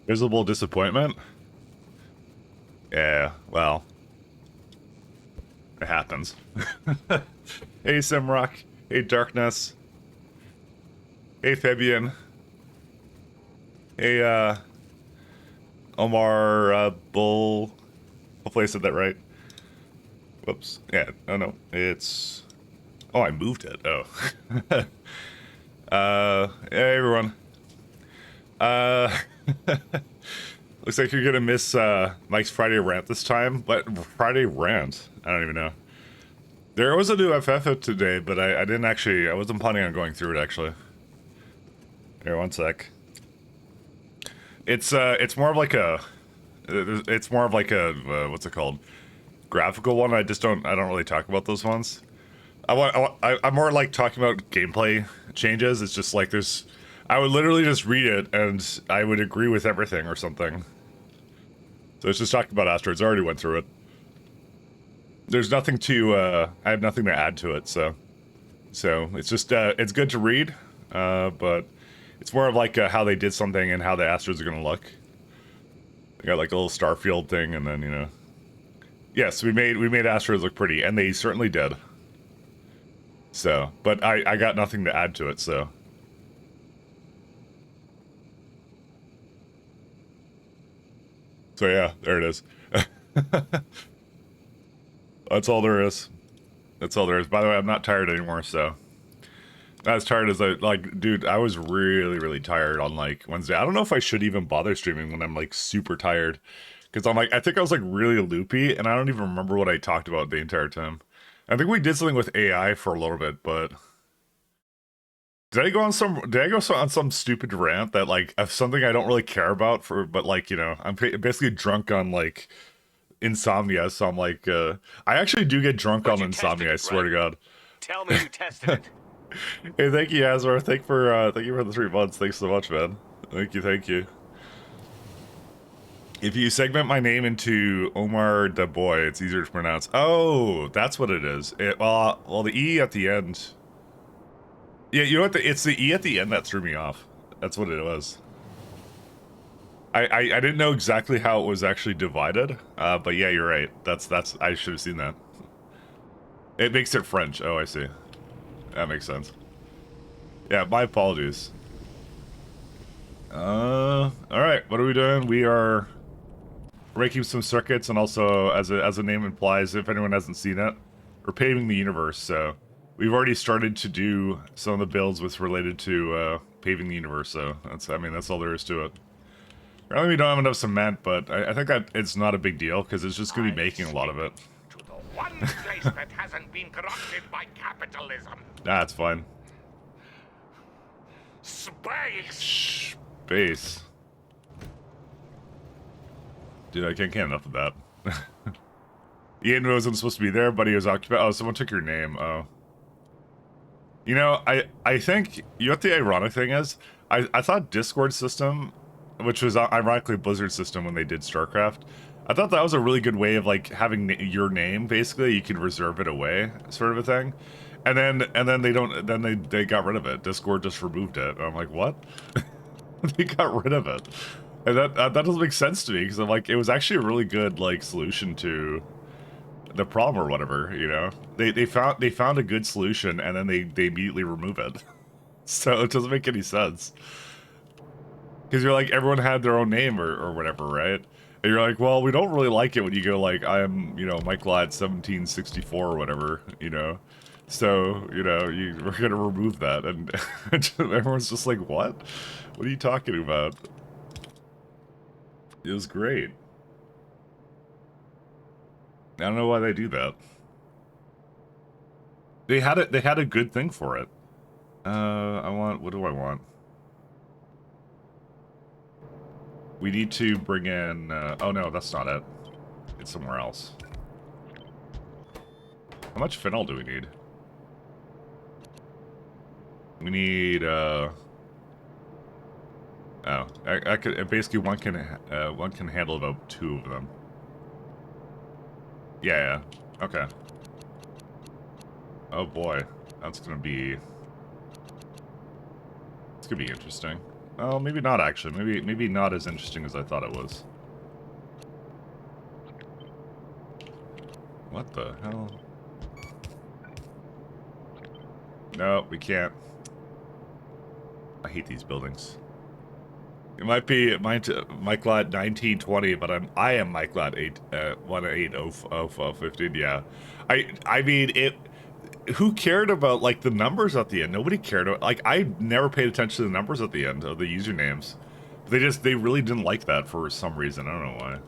Visible disappointment? Yeah, well, it happens. Hey, Simrock. Hey, Darkness. Hey, Fabian. Hey, Omar, Bull. Hopefully I said that right. Whoops. Yeah, oh no, it's... Oh, I moved it. Oh. Hey, everyone. Uh... Looks like you're gonna miss, Mike's Friday rant this time. But Friday rant? I don't even know. There was a new FF today, but I didn't actually... I wasn't planning on going through it, actually. Here, one sec. It's more of like a... It's more of like a, what's it called? Graphical one. I don't really talk about those ones. I'm more like talking about gameplay changes. It's just like there's... I would literally just read it, and I would agree with everything or something. So it's just talking about asteroids. I already went through it. There's nothing to, I have nothing to add to it, so... So, it's just, it's good to read, but... It's more of like how they did something and how the asteroids are gonna look. They got like a little star field thing, and then, you know... Yes, we made asteroids look pretty, and they certainly did. So, but I got nothing to add to it, so... So yeah, there it is. That's all there is. That's all there is. By the way, I'm not tired anymore, so... Not as tired as like, dude, I was really tired on, like, Wednesday. I don't know if I should even bother streaming when I'm, like, super tired. Because I'm, like, I think I was, like, really loopy, and I don't even remember what I talked about the entire time. I think we did something with AI for a little bit, but... Did I go on some stupid rant that, like, of something I don't really care about for, but, like, you know, I'm basically drunk on, like, insomnia, so I'm like, I actually do get drunk on insomnia, I swear to God. Tell me you tested it. Hey, thank you, Azor. Thank you for the 3 months. Thanks so much, man. Thank you. If you segment my name into Omar the Boy, it's easier to pronounce. Oh, that's what it is. Well, the E at the end. Yeah, you know what? It's the E at the end that threw me off. That's what it was. I didn't know exactly how it was actually divided, but yeah, you're right. That's I should have seen that. It makes it French. Oh, I see. That makes sense. Yeah, my apologies. Alright, what are we doing? We are breaking some circuits, and also, as the name implies, if anyone hasn't seen it, we're paving the universe, so we've already started to do some of the builds with related to, paving the universe, so that's all there is to it. Apparently we don't have enough cement, but I think that it's not a big deal, because it's just going to be making a lot of it. To the one place that hasn't been corrupted by capitalism. That's fine. Space! Space. Dude, I can't get enough of that. Ian wasn't supposed to be there, but he was occupied. Oh, someone took your name. Oh. You know, I think, you know what the ironic thing is? I thought Discord system, which was ironically Blizzard system when they did StarCraft, I thought that was a really good way of, like, having your name, basically. You could reserve it away, sort of a thing. And then they got rid of it. Discord just removed it. And I'm like, what? They got rid of it. And that doesn't make sense to me, because I'm like, it was actually a really good, like, solution to the problem or whatever, you know? They found a good solution, and then they immediately remove it. So it doesn't make any sense. Because you're like, everyone had their own name or whatever, right? And you're like, well, we don't really like it when you go like, I'm, you know, Mike Ladd 1764 or whatever, you know? So, you know, we're gonna remove that, and everyone's just like, what? What are you talking about? It was great. I don't know why they do that. They had a good thing for it. What do I want? We need to bring in, oh no, that's not it. It's somewhere else. How much phenol do we need? We need, oh, I could, basically one can handle about 2 of them. Yeah, okay. Oh boy, it's gonna be interesting. Well, maybe not actually. Maybe not as interesting as I thought it was. What the hell? No, we can't. I hate these buildings. It might be MikeLot 1920, but I am MikeLot 1815. Yeah, I mean it. Who cared about like the numbers at the end? Nobody cared about, like, I never paid attention to the numbers at the end of the usernames. They really didn't like that for some reason. I don't know why.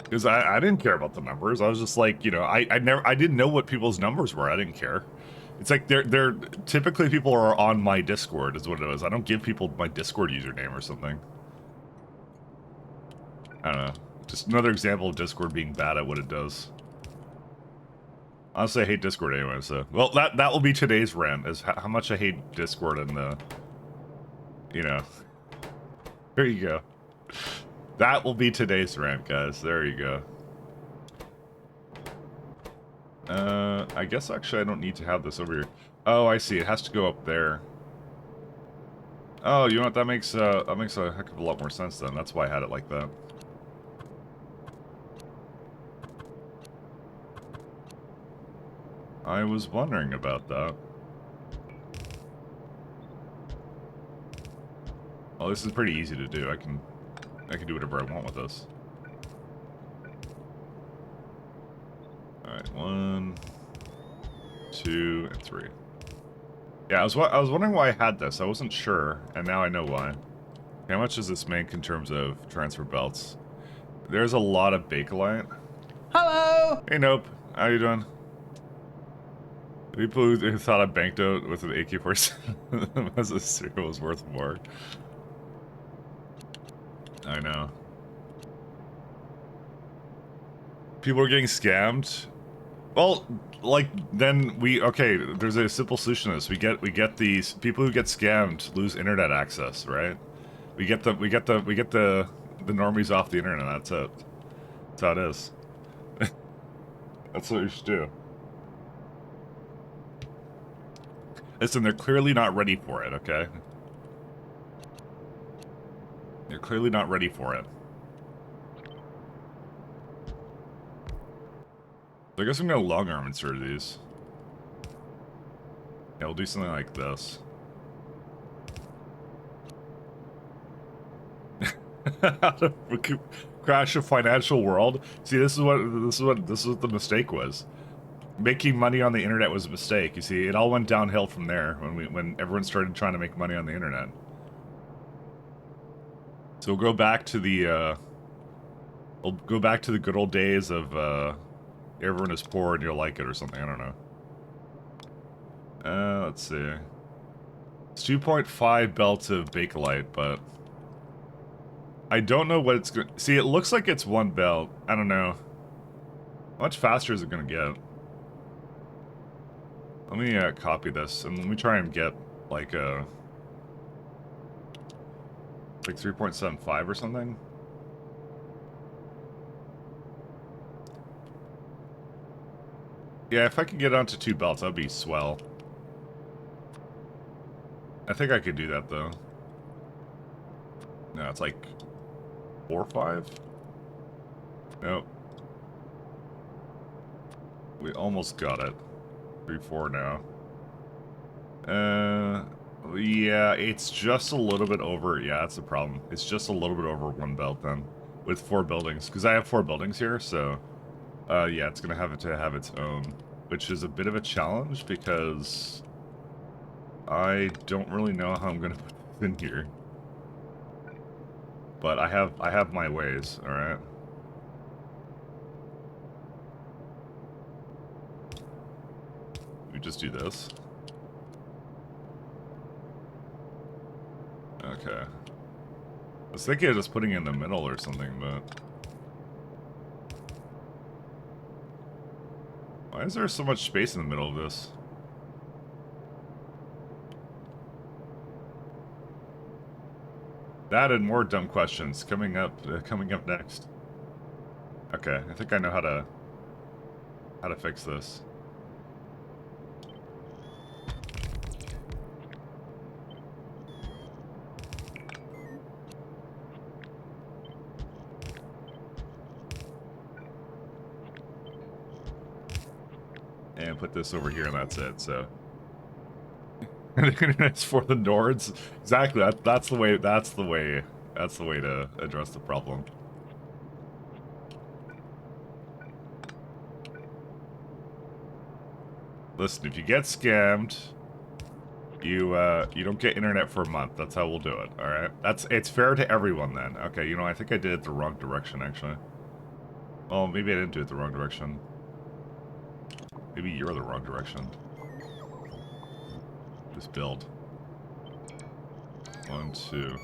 Because I didn't care about the numbers. I was just like, you know, I didn't know what people's numbers were. I didn't care. It's like they're typically people are on my Discord is what it is. I don't give people my Discord username or something. I don't know. Just another example of Discord being bad at what it does. Honestly, I hate Discord anyway, so... Well, that will be today's rant, is how much I hate Discord and the... You know. There you go. That will be today's rant, guys. There you go. I guess actually I don't need to have this over here. Oh, I see. It has to go up there. Oh, you know what? That makes a heck of a lot more sense then. That's why I had it like that. I was wondering about that. Oh, this is pretty easy to do. I can do whatever I want with this. Alright, 1, 2, and 3. Yeah, I was wondering why I had this. I wasn't sure, and now I know why. How much does this make in terms of transfer belts? There's a lot of Bakelite. Hello! Hey, Nope. How you doing? People who thought I banked out with an AK-47 as a cereal was worth more. I know. People are getting scammed. Well, like, then okay, there's a simple solution to this. We get these people who get scammed lose internet access, right? We get the normies off the internet. That's it. That's how it is. That's what you should do. Listen, they're clearly not ready for it, okay? They're clearly not ready for it. So I guess I'm gonna long arm insert these. Yeah, we'll do something like this. How to crash a financial world? See, this is what the mistake was. Making money on the internet was a mistake. You see, it all went downhill from there when everyone started trying to make money on the internet. So we'll go back to the good old days of everyone is poor and you'll like it or something. I don't know. Let's see. It's 2.5 belts of Bakelite, but I don't know what it's going to... See, it looks like it's one belt. I don't know. How much faster is it going to get? Let me copy this, and let me try and get, like 3.75 or something. Yeah, if I could get onto 2 belts, that'd be swell. I think I could do that, though. No, it's like 4 or 5? Nope. We almost got it. 3, 4 now. Yeah, it's just a little bit over. Yeah, that's the problem. It's just a little bit over 1 belt then, with 4 buildings. Because I have 4 buildings here, so yeah, it's gonna have its own, which is a bit of a challenge because I don't really know how I'm gonna put this in here. But I have my ways. All right. We just do this. Okay. I was thinking of just putting it in the middle or something, but... Why is there so much space in the middle of this? That and more dumb questions coming up next. Okay, I think I know how to fix this. and put this over here, and that's it. So, and the internet's for the Nords. Exactly. That's the way. That's the way. That's the way to address the problem. Listen, if you get scammed, you don't get internet for a month. That's how we'll do it. All right. It's fair to everyone then. Okay. You know, I think I did it the wrong direction actually. Well, maybe I didn't do it the wrong direction. Maybe you're the wrong direction. Just build. 1, 2.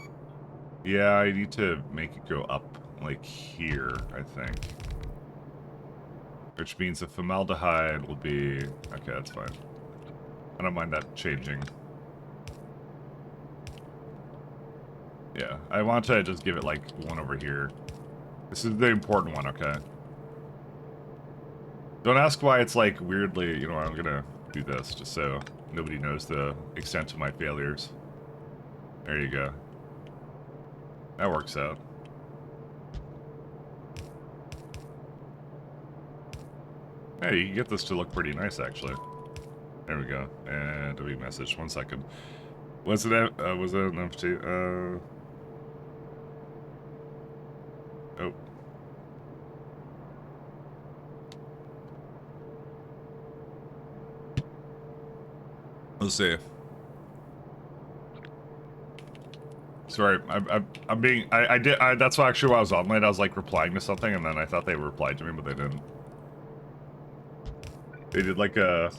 Yeah, I need to make it go up like here, I think. Which means the formaldehyde will be... Okay, that's fine. I don't mind that changing. Yeah, I want to just give it like one over here. This is the important one, okay? Don't ask why it's like weirdly, you know, I'm gonna do this just so nobody knows the extent of my failures. There you go. That works out. Hey, you can get this to look pretty nice, actually. There we go. And delete message. 1 second. Was it an empty? Oh. Let's see. Sorry, I'm being. That's actually why I was on late. I was like replying to something, and then I thought they replied to me, but they didn't. They did like a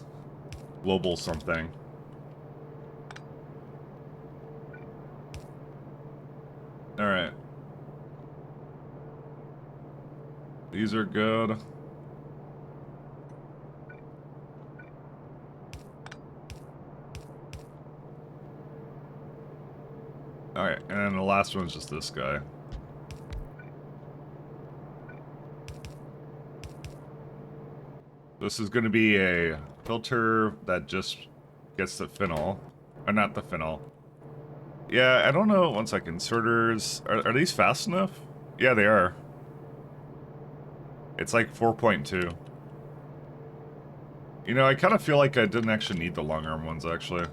global something. All right. These are good. Alright, and then the last one's just this guy. This is going to be a filter that just gets the phenol. Or not the phenol. Yeah, I don't know. 1 second. Sorters. Are these fast enough? Yeah, they are. It's like 4.2. You know, I kind of feel like I didn't actually need the long arm ones, actually.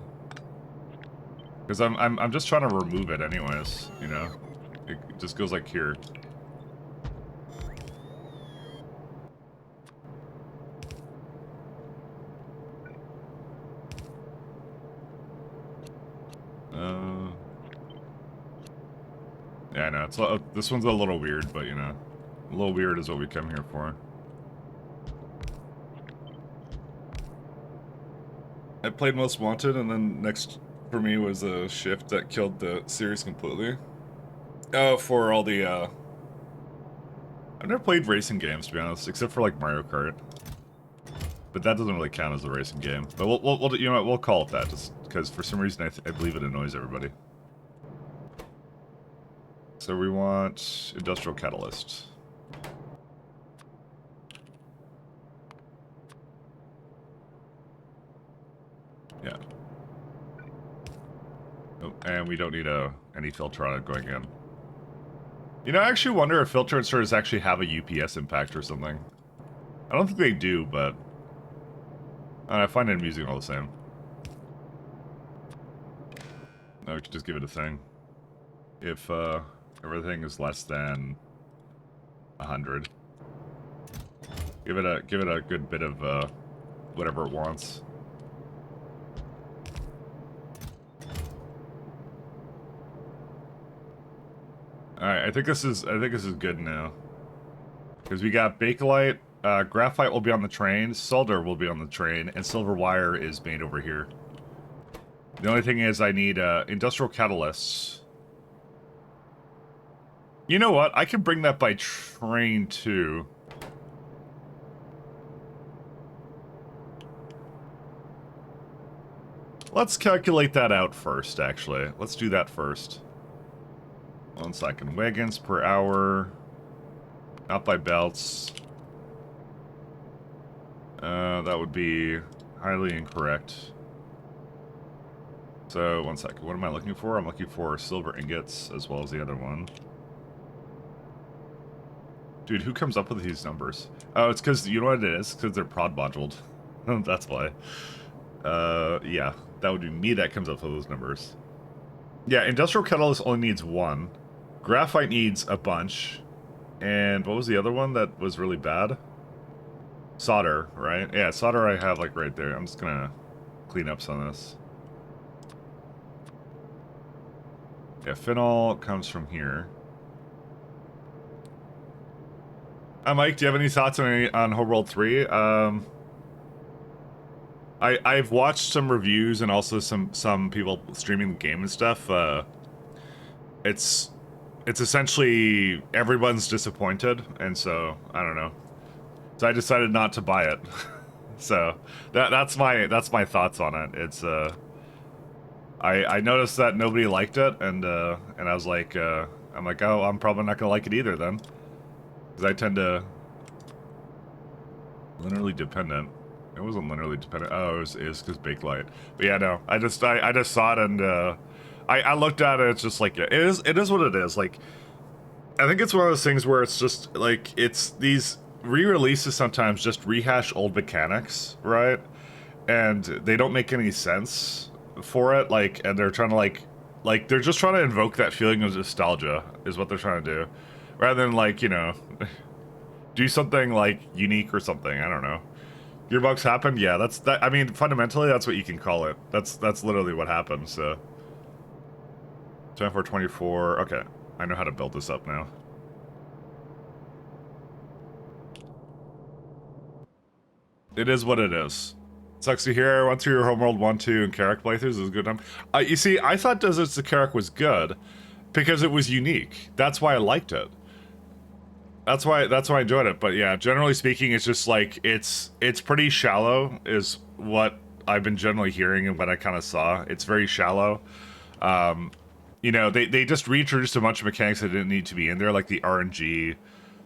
Because I'm just trying to remove it anyways, you know? It just goes like here. Yeah, I know. It's, this one's a little weird, but you know. A little weird is what we come here for. I played Most Wanted, and then next for me was a shift that killed the series completely. Oh, for all the, I've never played racing games, to be honest, except for, like, Mario Kart. But that doesn't really count as a racing game. But we'll you know what, we'll call it that, just because for some reason I believe it annoys everybody. So we want Industrial Catalyst. Yeah. Oh, and we don't need any filter on it going in. You know, I actually wonder if filter inserters actually have a UPS impact or something. I don't think they do, but I find it amusing all the same. No, we could just give it a thing. If everything is less than 100, give it a good bit of whatever it wants. Alright, I think this is good now. Because we got Bakelite, Graphite will be on the train, Solder will be on the train, and Silver Wire is made over here. The only thing is I need Industrial Catalysts. You know what? I can bring that by train too. Let's calculate that out first, actually. Let's do that first. 1 second. Wagons per hour. Not by belts. That would be highly incorrect. So, 1 second. What am I looking for? I'm looking for silver ingots as well as the other one. Dude, who comes up with these numbers? Oh, it's because, you know what it is? Because they're prod moduled. That's why. Yeah, that would be me that comes up with those numbers. Yeah, industrial catalyst only needs one. Graphite needs a bunch. And what was the other one that was really bad? Solder, right? Yeah, solder I have like right there. I'm just gonna clean up some of this. Yeah, phenol comes from here. Mike, do you have any thoughts on Homeworld 3? I've watched some reviews and also some people streaming the game and stuff. It's essentially everyone's disappointed, and so I don't know. So I decided not to buy it. So that's my thoughts on it. It's I noticed that nobody liked it, and I was like I'm like, oh, I'm probably not gonna like it either then, because I tend to linearly dependent. It wasn't linearly dependent. Oh, it was because Bakelite. But yeah, no, I just saw it, and I looked at it. It's just like it is what it is. Like, I think it's one of those things where it's just like it's these re-releases sometimes just rehash old mechanics, right? And they don't make any sense for it. Like, and they're trying to like they're just trying to invoke that feeling of nostalgia is what they're trying to do, rather than like, you know, do something like unique or something. I don't know. Gearbox happened? Yeah, that's that. I mean, fundamentally, that's what you can call it. That's literally what happened. So, 2424. Okay, I know how to build this up now. It is what it is. Sucks to hear. I went through your Homeworld 1, 2, and Carrick playthroughs. It was a good time. You see, I thought Deserts of Carrick was good because it was unique. That's why I liked it. That's why I enjoyed it. But yeah, generally speaking, it's just like it's pretty shallow is what I've been generally hearing and what I kind of saw. It's very shallow. You know, they just reintroduced a bunch of mechanics that didn't need to be in there, like the RNG,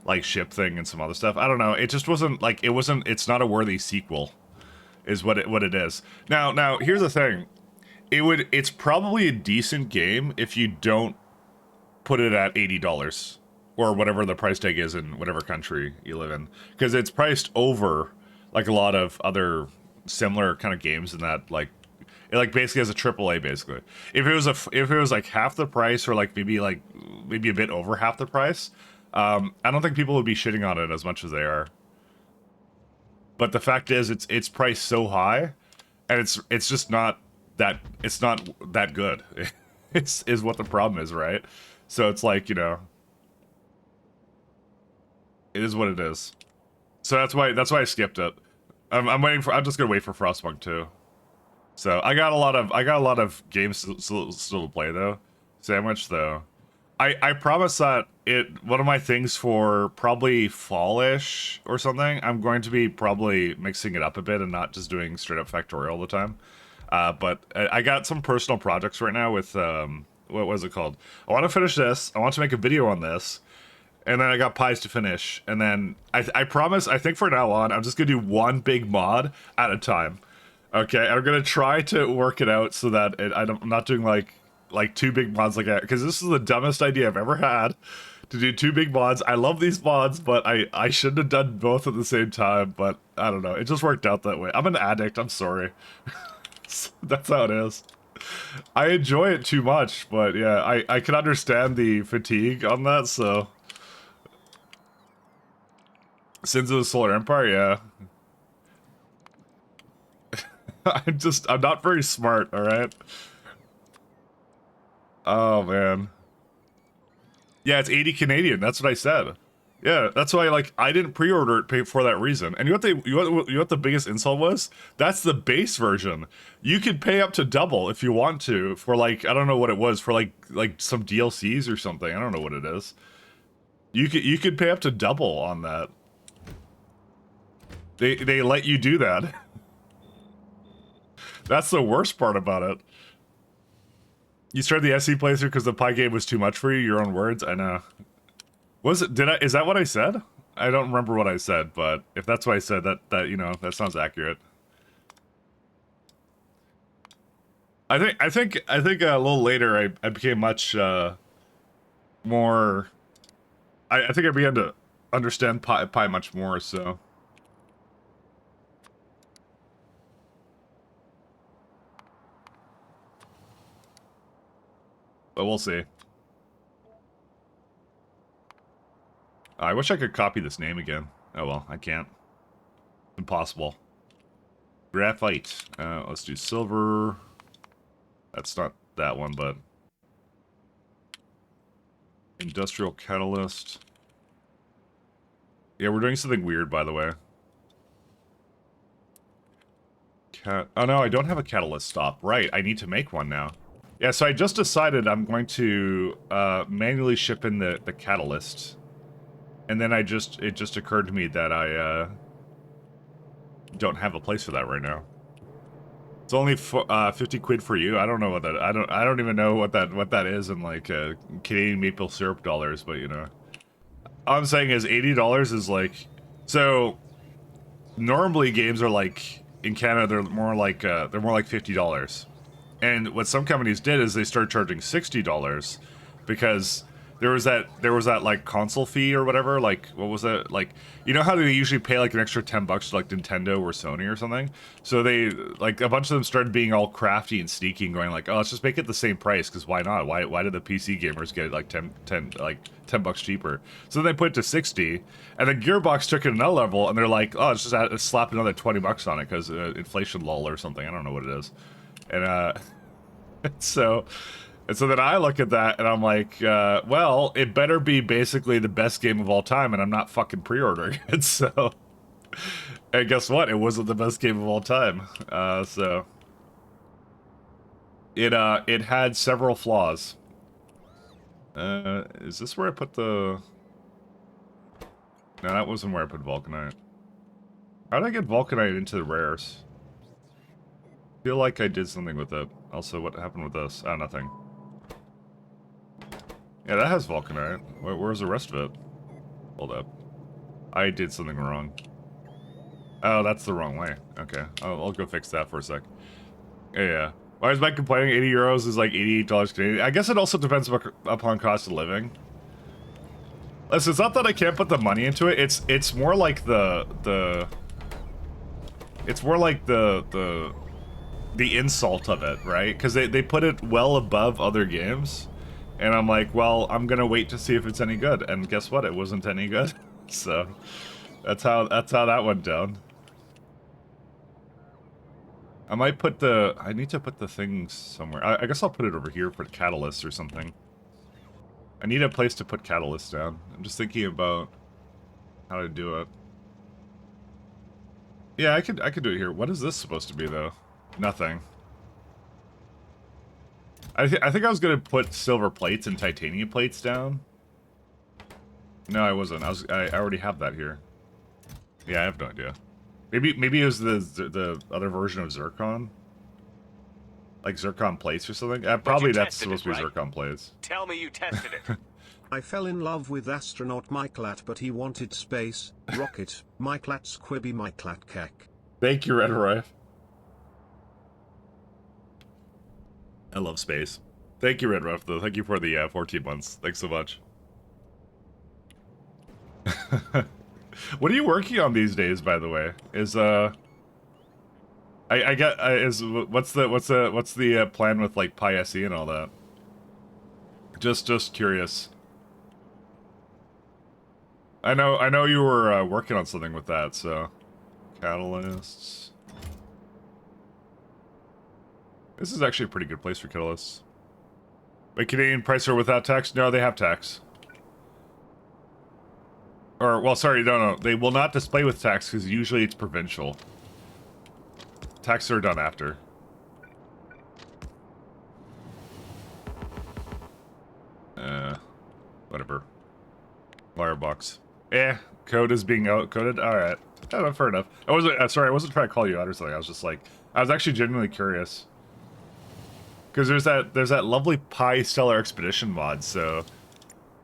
like ship thing and some other stuff. I don't know. It just wasn't like it's not a worthy sequel, is what it is. Now here's the thing. It's probably a decent game if you don't put it at $80 or whatever the price tag is in whatever country you live in, because it's priced over like a lot of other similar kind of games in that like it like basically has a AAA basically. If it was like half the price or like maybe a bit over half the price, I don't think people would be shitting on it as much as they are. But the fact is, it's priced so high, and it's just not that good. Is what the problem is, right? So it's like, you know, it is what it is. So that's why I skipped it. I'm just gonna wait for Frostpunk 2. So I got a lot of games still to play though. Sandwich though. I promise that one of my things for probably fallish or something, I'm going to be probably mixing it up a bit and not just doing straight up factorial all the time. But I got some personal projects right now with what was it called? I want to finish this. I want to make a video on this. And then I got pies to finish. And then I promise, I think from now on, I'm just going to do one big mod at a time. Okay, I'm going to try to work it out so that I'm not doing like two big mods like that. Because this is the dumbest idea I've ever had, to do two big mods. I love these mods, but I shouldn't have done both at the same time. But I don't know. It just worked out that way. I'm an addict. I'm sorry. That's how it is. I enjoy it too much, but yeah, I can understand the fatigue on that, so... Sins of the Solar Empire, yeah. I'm not very smart, alright? Oh, man. Yeah, it's 80 Canadian, that's what I said. Yeah, that's why, like, I didn't pre-order it for that reason. And you know what the biggest insult was? That's the base version. You could pay up to double if you want to for, like, I don't know what it was, for, like some DLCs or something. I don't know what it is. You could pay up to double on that. They let you do that. That's the worst part about it. You started the SE playthrough because the pie game was too much for you. Your own words. I know. Is that what I said? I don't remember what I said, but if that's what I said, that you know, that sounds accurate. I think a little later I became much more. I think I began to understand pie much more. So but we'll see. I wish I could copy this name again. Oh well, I can't. Impossible. Graphite. Let's do silver. That's not that one, but... Industrial catalyst. Yeah, we're doing something weird, by the way. Oh no, I don't have a catalyst stop. Right, I need to make one now. Yeah, so I just decided I'm going to manually ship in the catalyst. And then it just occurred to me that I don't have a place for that right now. It's only 50 quid for you. I don't know what that. I don't even know what that is in like Canadian maple syrup dollars. But you know, all I'm saying is $80 is like. So normally games are like in Canada they're more like $50. And what some companies did is they started charging $60 because there was that like console fee or whatever. Like what was it? Like you know how they usually pay like an extra $10 to like Nintendo or Sony or something. So they like a bunch of them started being all crafty and sneaky and going like, oh, let's just make it the same price because why not? Why did the PC gamers get it like 10 bucks cheaper? So then they put it to 60, and then Gearbox took it another level and they're like, oh, let's just slap another 20 bucks on it because inflation lull or something. I don't know what it is, and so then I look at that and I'm like, well, it better be basically the best game of all time, and I'm not fucking pre-ordering it. So, and guess what? It wasn't the best game of all time. So it had several flaws. Is this where I put the? No, that wasn't where I put Vulcanite. How did I get Vulcanite into the rares? I feel like I did something with it. Also, what happened with this? Oh, nothing. Yeah, that has Vulcanite. Where's the rest of it? Hold up. I did something wrong. Oh, that's the wrong way. Okay, I'll go fix that for a sec. Yeah. Why is Mike complaining? 80 euros is like $88 Canadian. I guess it also depends upon cost of living. Listen, it's not that I can't put the money into it. It's more like it's more like the insult of it, right? Because they put it well above other games. And I'm like, well, I'm gonna wait to see if it's any good. And guess what? It wasn't any good. So that's how that went down. I might put I need to put the things somewhere. I guess I'll put it over here for catalyst or something. I need a place to put catalyst down. I'm just thinking about how to do it. Yeah, I could do it here. What is this supposed to be though? Nothing. I think I was gonna put silver plates and titanium plates down. No, I wasn't. I already have that here. Yeah, I have no idea. Maybe it was the other version of zircon, like zircon plates or something. Probably that's supposed to be zircon plates. Tell me you tested it. I fell in love with astronaut Michaelat, but he wanted space, rocket, Michaelat squibby Michaelat kek. Thank you, Red Rife. I love space. Thank you, Red Ruff, though. Thank you for the 14 months. Thanks so much. What are you working on these days, by the way? Is I get what's the plan with like Pi SE and all that? Just curious. I know you were working on something with that, so catalysts. This is actually a pretty good place for catalysts. Wait, Canadian price are without tax? No, they have tax. Or, well, sorry, no. They will not display with tax because usually it's provincial. Taxes are done after. Whatever. Wirebox. Code is being out-coded? Alright. Oh, fair enough. I wasn't, sorry, I wasn't trying to call you out or something. I was just like, I was actually genuinely curious. Because there's that lovely Pi Stellar Expedition mod, so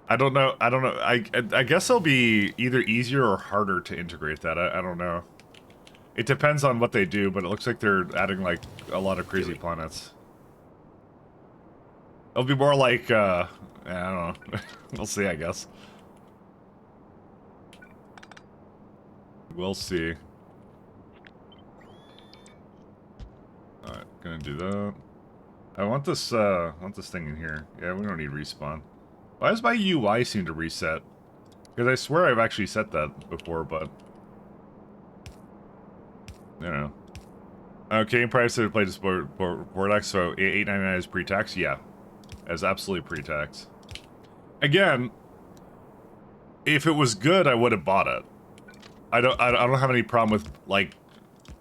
I don't know. I guess it'll be either easier or harder to integrate that. I don't know. It depends on what they do, but it looks like they're adding like a lot of crazy planets. It'll be more like I don't know. We'll see, I guess. We'll see. Alright, gonna do that. I want this thing in here. Yeah, we don't need respawn. Why does my UI seem to reset? Because I swear I've actually set that before, but... You know. Okay, price to play this Bordeaux, so $8.99 is pre-tax? Yeah. As absolutely pre-tax. Again, if it was good, I would have bought it. I don't have any problem with, like,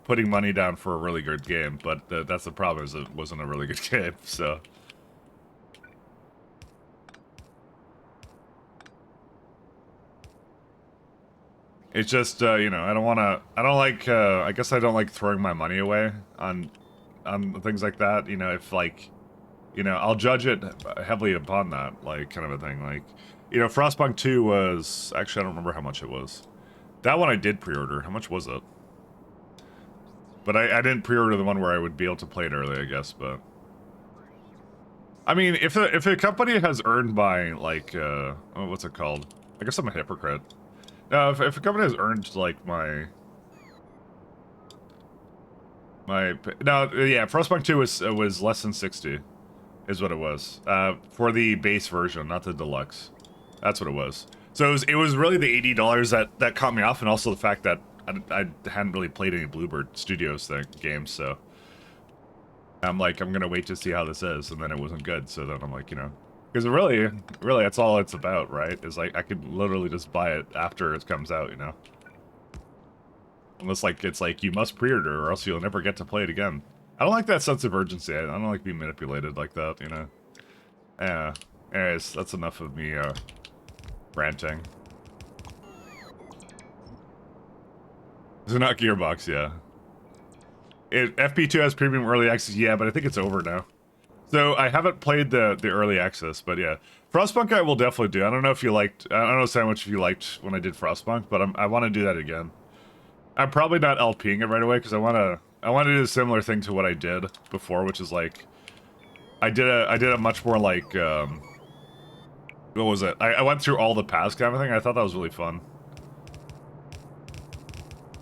putting money down for a really good game, but that's the problem, is it wasn't a really good game, so... It's just, you know, I guess I don't like throwing my money away on things like that, you know, if, like, you know, I'll judge it heavily upon that, like, kind of a thing, like, you know, Frostpunk 2 was, actually, I don't remember how much it was. That one I did pre-order, how much was it? But I didn't pre-order the one where I would be able to play it early, I guess, but... I mean, if a company has earned by, like, oh, what's it called? I guess I'm a hypocrite. No, if a company has earned, like, no, yeah, Frostpunk 2 was less than 60, is what it was. For the base version, not the deluxe. That's what it was. So it was really the $80 that caught me off, and also the fact that I hadn't really played any Bluebird Studios games, so... I'm like, I'm gonna wait to see how this is, and then it wasn't good, so then I'm like, you know... Because really, that's all it's about, right? Is like, I could literally just buy it after it comes out, you know? Unless, like, it's like, you must pre-order or else you'll never get to play it again. I don't like that sense of urgency. I don't like being manipulated like that, you know? Yeah. Anyways, that's enough of me, ranting. Is it not Gearbox? Yeah. FP2 has premium early access, yeah, but I think it's over now. So I haven't played the early access, but yeah, Frostpunk I will definitely do. I don't know if you liked. I don't know, Sandwich, if you liked when I did Frostpunk, but I want to do that again. I'm probably not LPing it right away because I want to do a similar thing to what I did before, which is like I did a much more like what was it? I went through all the paths kind of thing. I thought that was really fun.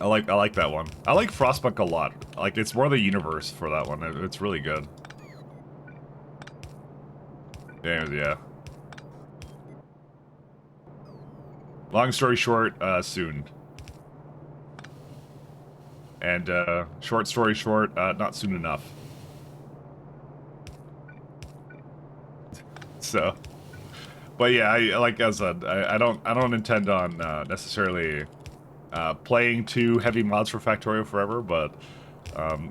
I like that one. I like Frostpunk a lot. Like, it's more the universe for that one. It's really good. Yeah. Long story short, soon. And, short story short, not soon enough. So. But yeah, like I said, I don't intend on, necessarily, playing 2 heavy mods for Factorio forever, but,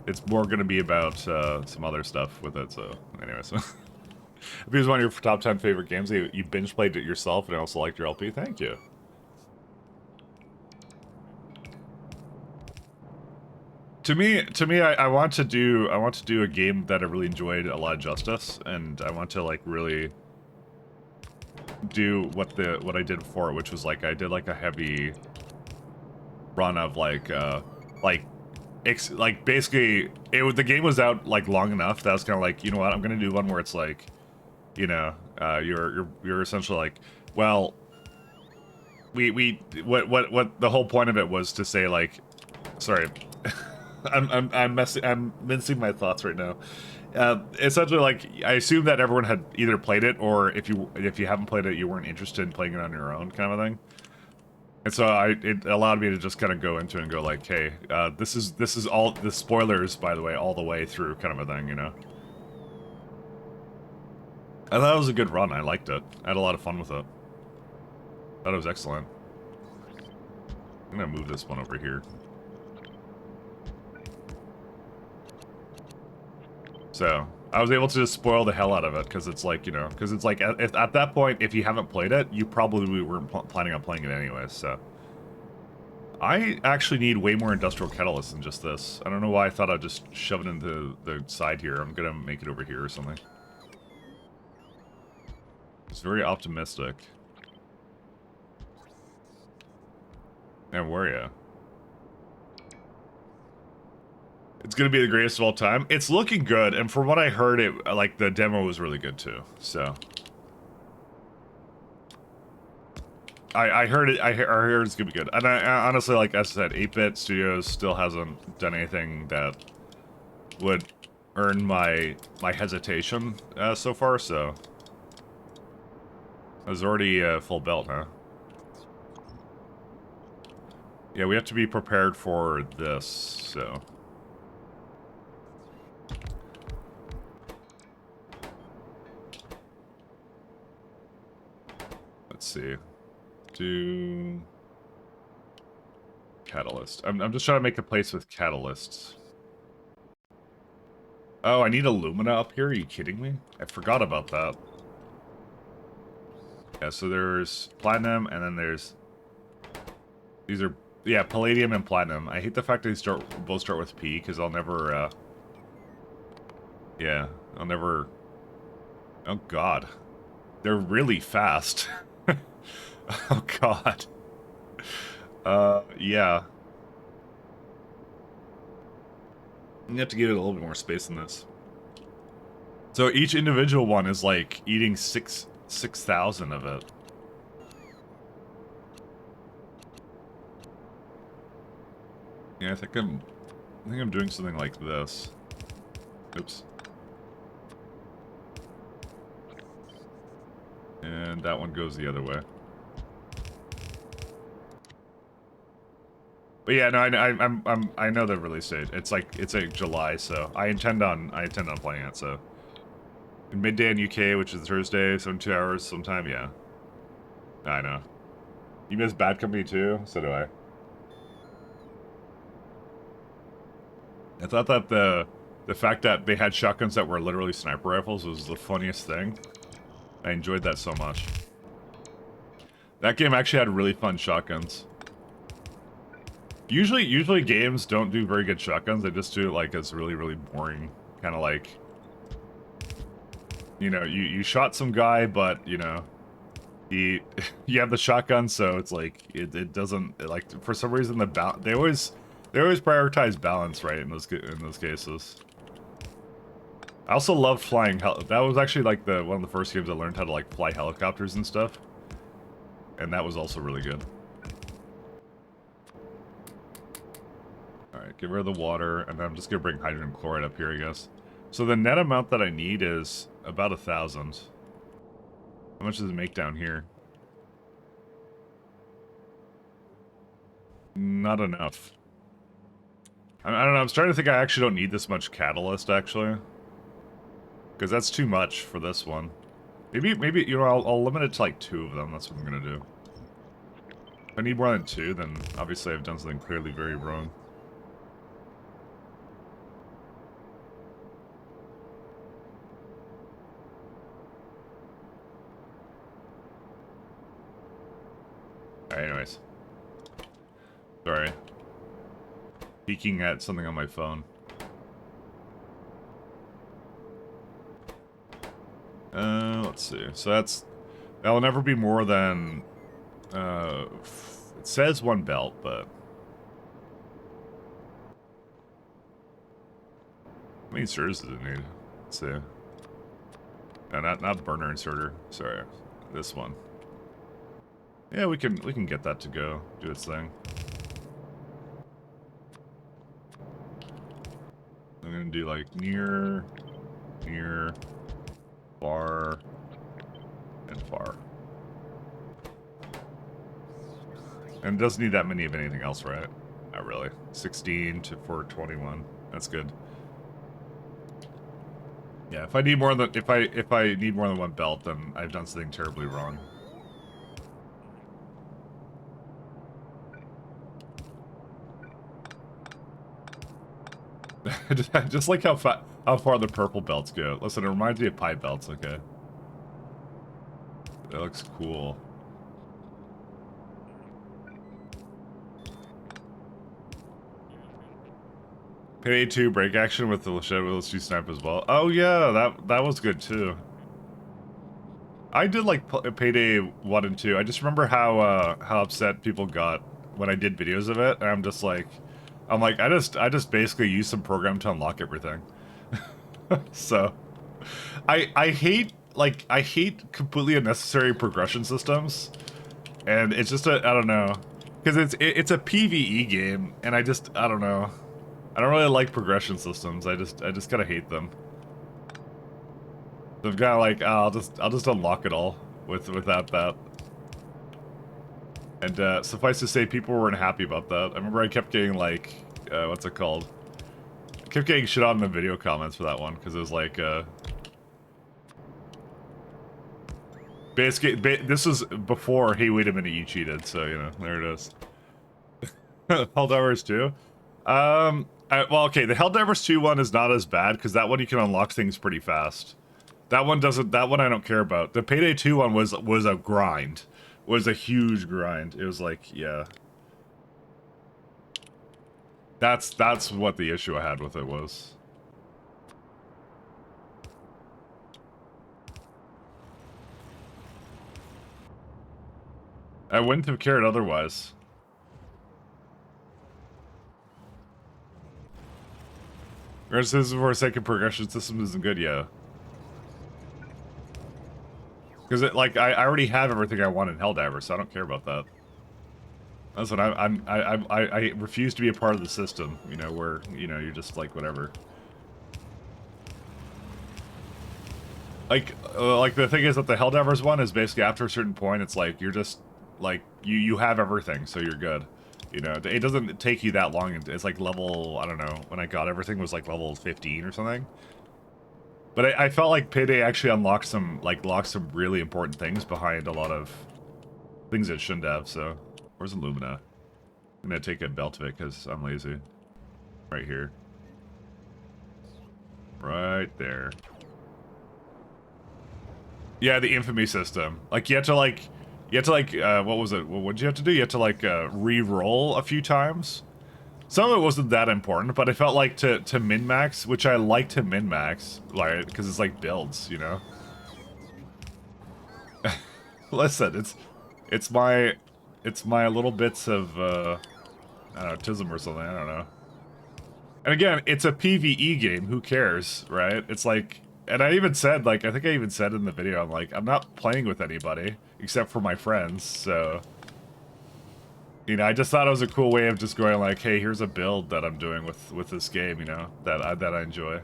it's more gonna be about, some other stuff with it, so, anyways. If it was one of your top 10 favorite games, you binge played it yourself and also liked your LP, thank you. To me, I want to do a game that I really enjoyed a lot of justice, and I want to like really do what I did before, which was like I did like a heavy run of like basically the game was out like long enough that I was kind of like, you know what, I'm gonna do one where it's like, you know, you're essentially like, well, what the whole point of it was to say like, sorry, I'm mincing my thoughts right now. Essentially, like, I assume that everyone had either played it, or if you haven't played it, you weren't interested in playing it on your own, kind of thing. And so it allowed me to just kind of go into it and go like, hey, this is all the spoilers, by the way, all the way through, kind of a thing, you know. I thought it was a good run. I liked it. I had a lot of fun with it. Thought it was excellent. I'm gonna move this one over here. So, I was able to just spoil the hell out of it, because it's like, you know, because it's like, at that point, if you haven't played it, you probably weren't planning on playing it anyways, so. I actually need way more industrial catalysts than just this. I don't know why I thought I'd just shove it into the side here. I'm gonna make it over here or something. It's very optimistic. And where are you? It's gonna be the greatest of all time. It's looking good, and from what I heard, it like the demo was really good too. So I heard it. I heard it's gonna be good. And I honestly, like I said, 8-Bit Studios still hasn't done anything that would earned my hesitation so far, so... I was already full belt, huh? Yeah, we have to be prepared for this, so... Let's see. Do... Catalyst. I'm just trying to make a place with catalysts. Oh, I need alumina up here? Are you kidding me? I forgot about that. Yeah, so there's platinum, and then there's... These are... Yeah, palladium and platinum. I hate the fact they both start with P, because I'll never, Yeah, I'll never... Oh, God. They're really fast. Oh, God. Yeah. You have to give it a little bit more space than this. So each individual one is like eating 6,000 of it. Yeah, I think I'm doing something like this. Oops. And that one goes the other way. But yeah, no, I know the release date. It's like July, so I intend on playing it. So in midday in UK, which is Thursday, 2 hours sometime. Yeah, I know. You miss Bad Company too? So do I. I thought that the fact that they had shotguns that were literally sniper rifles was the funniest thing. I enjoyed that so much. That game actually had really fun shotguns. Usually games don't do very good shotguns. They just do it like as really boring, kind of like, you know, you shot some guy, but you know, you have the shotgun, so it's like it doesn't, like, for some reason they always prioritize balance, right, in those cases. I also loved flying that was actually like one of the first games I learned how to like fly helicopters and stuff, and that was also really good. Alright, get rid of the water, and then I'm just gonna bring hydrogen chloride up here, I guess. So the net amount that I need is about 1,000. How much does it make down here? Not enough. I don't know, I'm starting to think I actually don't need this much catalyst, actually. Because that's too much for this one. Maybe, you know, I'll limit it to like 2 of them, that's what I'm gonna do. If I need more than 2, then obviously I've done something clearly very wrong. Alright, anyways. Sorry. Peeking at something on my phone. Let's see. So that will never be more than, it says 1 belt, but... How many inserters does it need? Let's see. No, not burner inserter. Sorry. This one. Yeah, we can get that to go. Do its thing. I'm gonna do like near, far, and far. And it doesn't need that many of anything else, right? Not really. 16 to 421. That's good. Yeah, if I need more than if I need more than 1 belt, then I've done something terribly wrong. Just like how far the purple belts go. Listen, it reminds me of pie belts, okay? That looks cool. Payday 2 break action with the Shadow snipe as well. Oh yeah, that was good too. I did like Payday 1 and 2. I just remember how upset people got when I did videos of it, and I'm like, I just basically used some program to unlock everything. So, I hate completely unnecessary progression systems, and it's just I don't know, because it's a PvE game, and I don't know. I don't really like progression systems. I just kind of hate them. They've got like, I'll just unlock it all without that. And suffice to say, people weren't happy about that. I remember I kept getting like, what's it called? I kept getting shit on in the video comments for that one because it was like, basically, this was before. Hey, wait a minute, you cheated. So you know, there it is. Helldivers 2. Well, okay, the Helldivers 2 one is not as bad because that one you can unlock things pretty fast. That one doesn't. That one I don't care about. The Payday 2 one was a grind. Was a huge grind. It was like, yeah. That's what the issue I had with it was. I wouldn't have cared otherwise. This for a second progression system isn't good, yeah. Because it like I already have everything I want in Helldiver, so I don't care about that. That's what I refuse to be a part of the system, you know, where you're just like whatever. Like the thing is that the Helldivers one is basically after a certain point, it's like you're just like you have everything, so you're good. You know, it doesn't take you that long. It's like level, I don't know, when I got everything was like level 15 or something. But I felt like Payday actually unlocked some really important things behind a lot of things it shouldn't have. So where's Illumina? I'm gonna take a belt of it because I'm lazy. Right here. Right there. Yeah, the infamy system. Like you had to what was it? What did you have to do? You had to like re-roll a few times. Some of it wasn't that important, but I felt like to min-max, which I like to min-max, like because it's like builds, you know. Listen, it's my little bits of I don't know, tism or something. I don't know. And again, it's a PvE game. Who cares, right? It's like, and I even said, like, I think I even said in the video, I'm like, I'm not playing with anybody except for my friends, so. You know, I just thought it was a cool way of just going like, hey, here's a build that I'm doing with this game, you know, that I enjoy.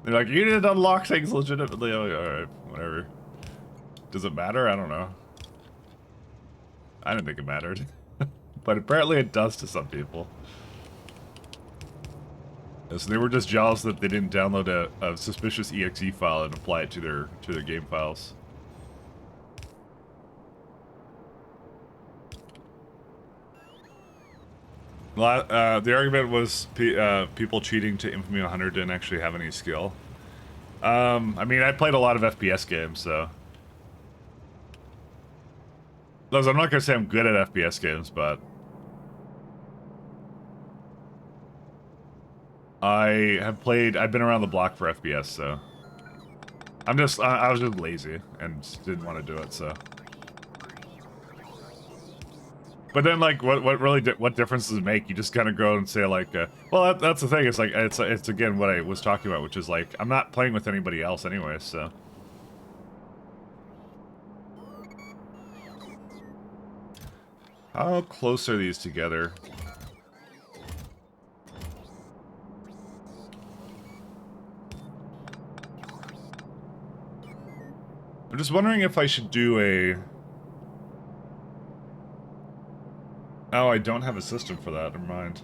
They're like, you didn't unlock things legitimately. I'm like, alright, whatever. Does it matter? I don't know. I didn't think it mattered. But apparently it does to some people. So they were just jealous that they didn't download a suspicious exe file and apply it to their game files. The argument was people cheating to Infamy 100 didn't actually have any skill. I mean, I played a lot of FPS games, so. I'm not gonna say I'm good at FPS games, but I've been around the block for FPS, so. I was just lazy and just didn't want to do it, so. But then, like, what difference does it make? You just kind of go and say, like, well, that's the thing. It's like, it's again what I was talking about, which is like, I'm not playing with anybody else anyway, so. How close are these together? I'm just wondering if I should do a... Oh, I don't have a system for that. Never mind.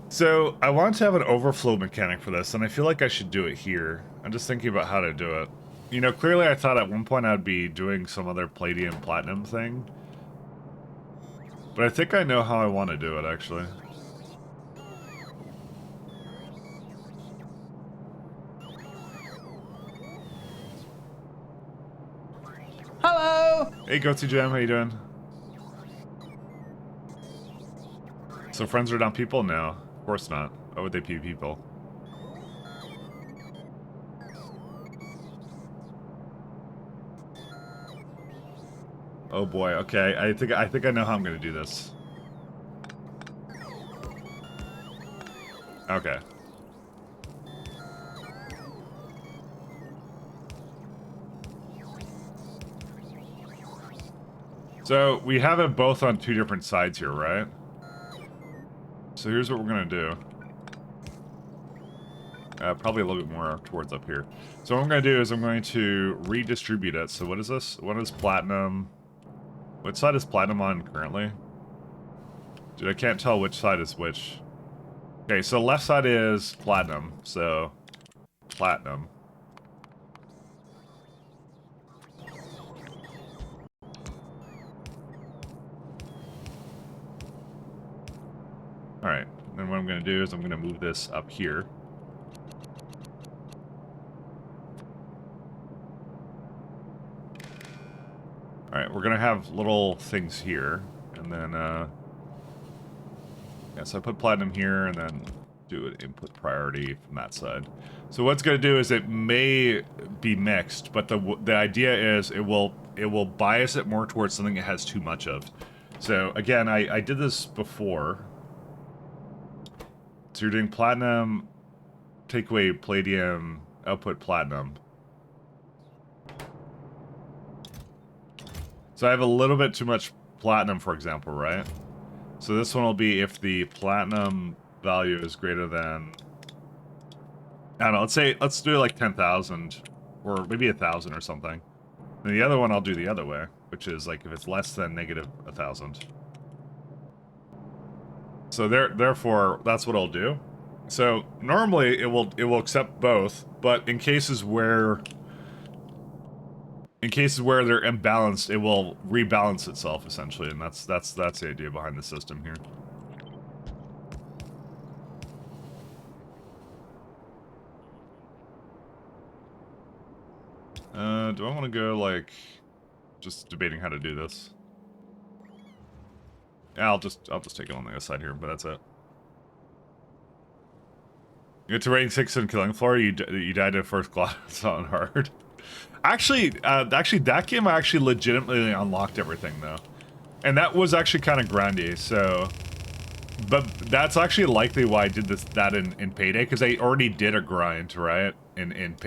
So, I want to have an overflow mechanic for this, and I feel like I should do it here. I'm just thinking about how to do it. You know, clearly I thought at one point I'd be doing some other Palladium Platinum thing. But I think I know how I want to do it, actually. Hello! Hey, Goatsy Jam, how you doing? So friends are not people? No, of course not. Why would they be people? Oh boy, okay, I think I know how I'm gonna do this. Okay. So we have it both on two different sides here, right? So here's what we're gonna do. Probably a little bit more towards up here. So what I'm gonna do is I'm going to redistribute it. So what is this? What is platinum? What side is platinum on currently? Dude, I can't tell which side is which. Okay, so left side is platinum. So platinum. Alright, then what I'm going to do is I'm going to move this up here. Alright, we're going to have little things here, and then, yeah, so I put platinum here, and then do an input priority from that side. So what's going to do is it may be mixed, but the idea is it will bias it more towards something it has too much of. So, again, I did this before. So you're doing platinum, take away palladium, output platinum. So I have a little bit too much platinum, for example, right? So this one will be if the platinum value is greater than, I don't know, let's do it like 10,000, or maybe 1,000 or something. And the other one I'll do the other way, which is like if it's less than negative 1,000. So therefore, that's what I'll do. So normally it will accept both, but in cases where they're imbalanced, it will rebalance itself essentially, and that's the idea behind the system here. Do I want to go like just debating how to do this? Yeah, I'll just take it on the other side here, but that's it. You get to rating 6 in Killing Floor, you died at first class. It's on hard. Actually, that game I actually legitimately unlocked everything though, and that was actually kind of grindy. So, but that's actually likely why I did that in Payday, because I already did a grind right in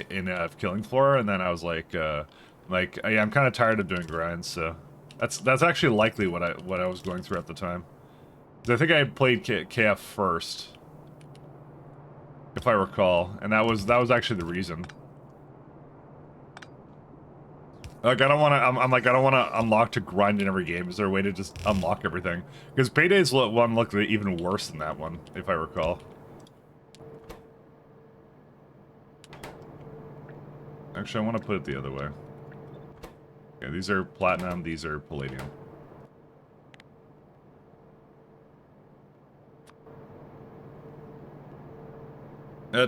Killing Floor, and then I was like yeah, I'm kind of tired of doing grinds, so that's actually likely what I was going through at the time. I think I played KF first, if I recall, and that was actually the reason. Like, I don't want to, I'm like, I don't want to unlock to grind in every game. Is there a way to just unlock everything? Because Payday's one looked even worse than that one, if I recall. Actually, I want to put it the other way. Okay, these are platinum, these are palladium.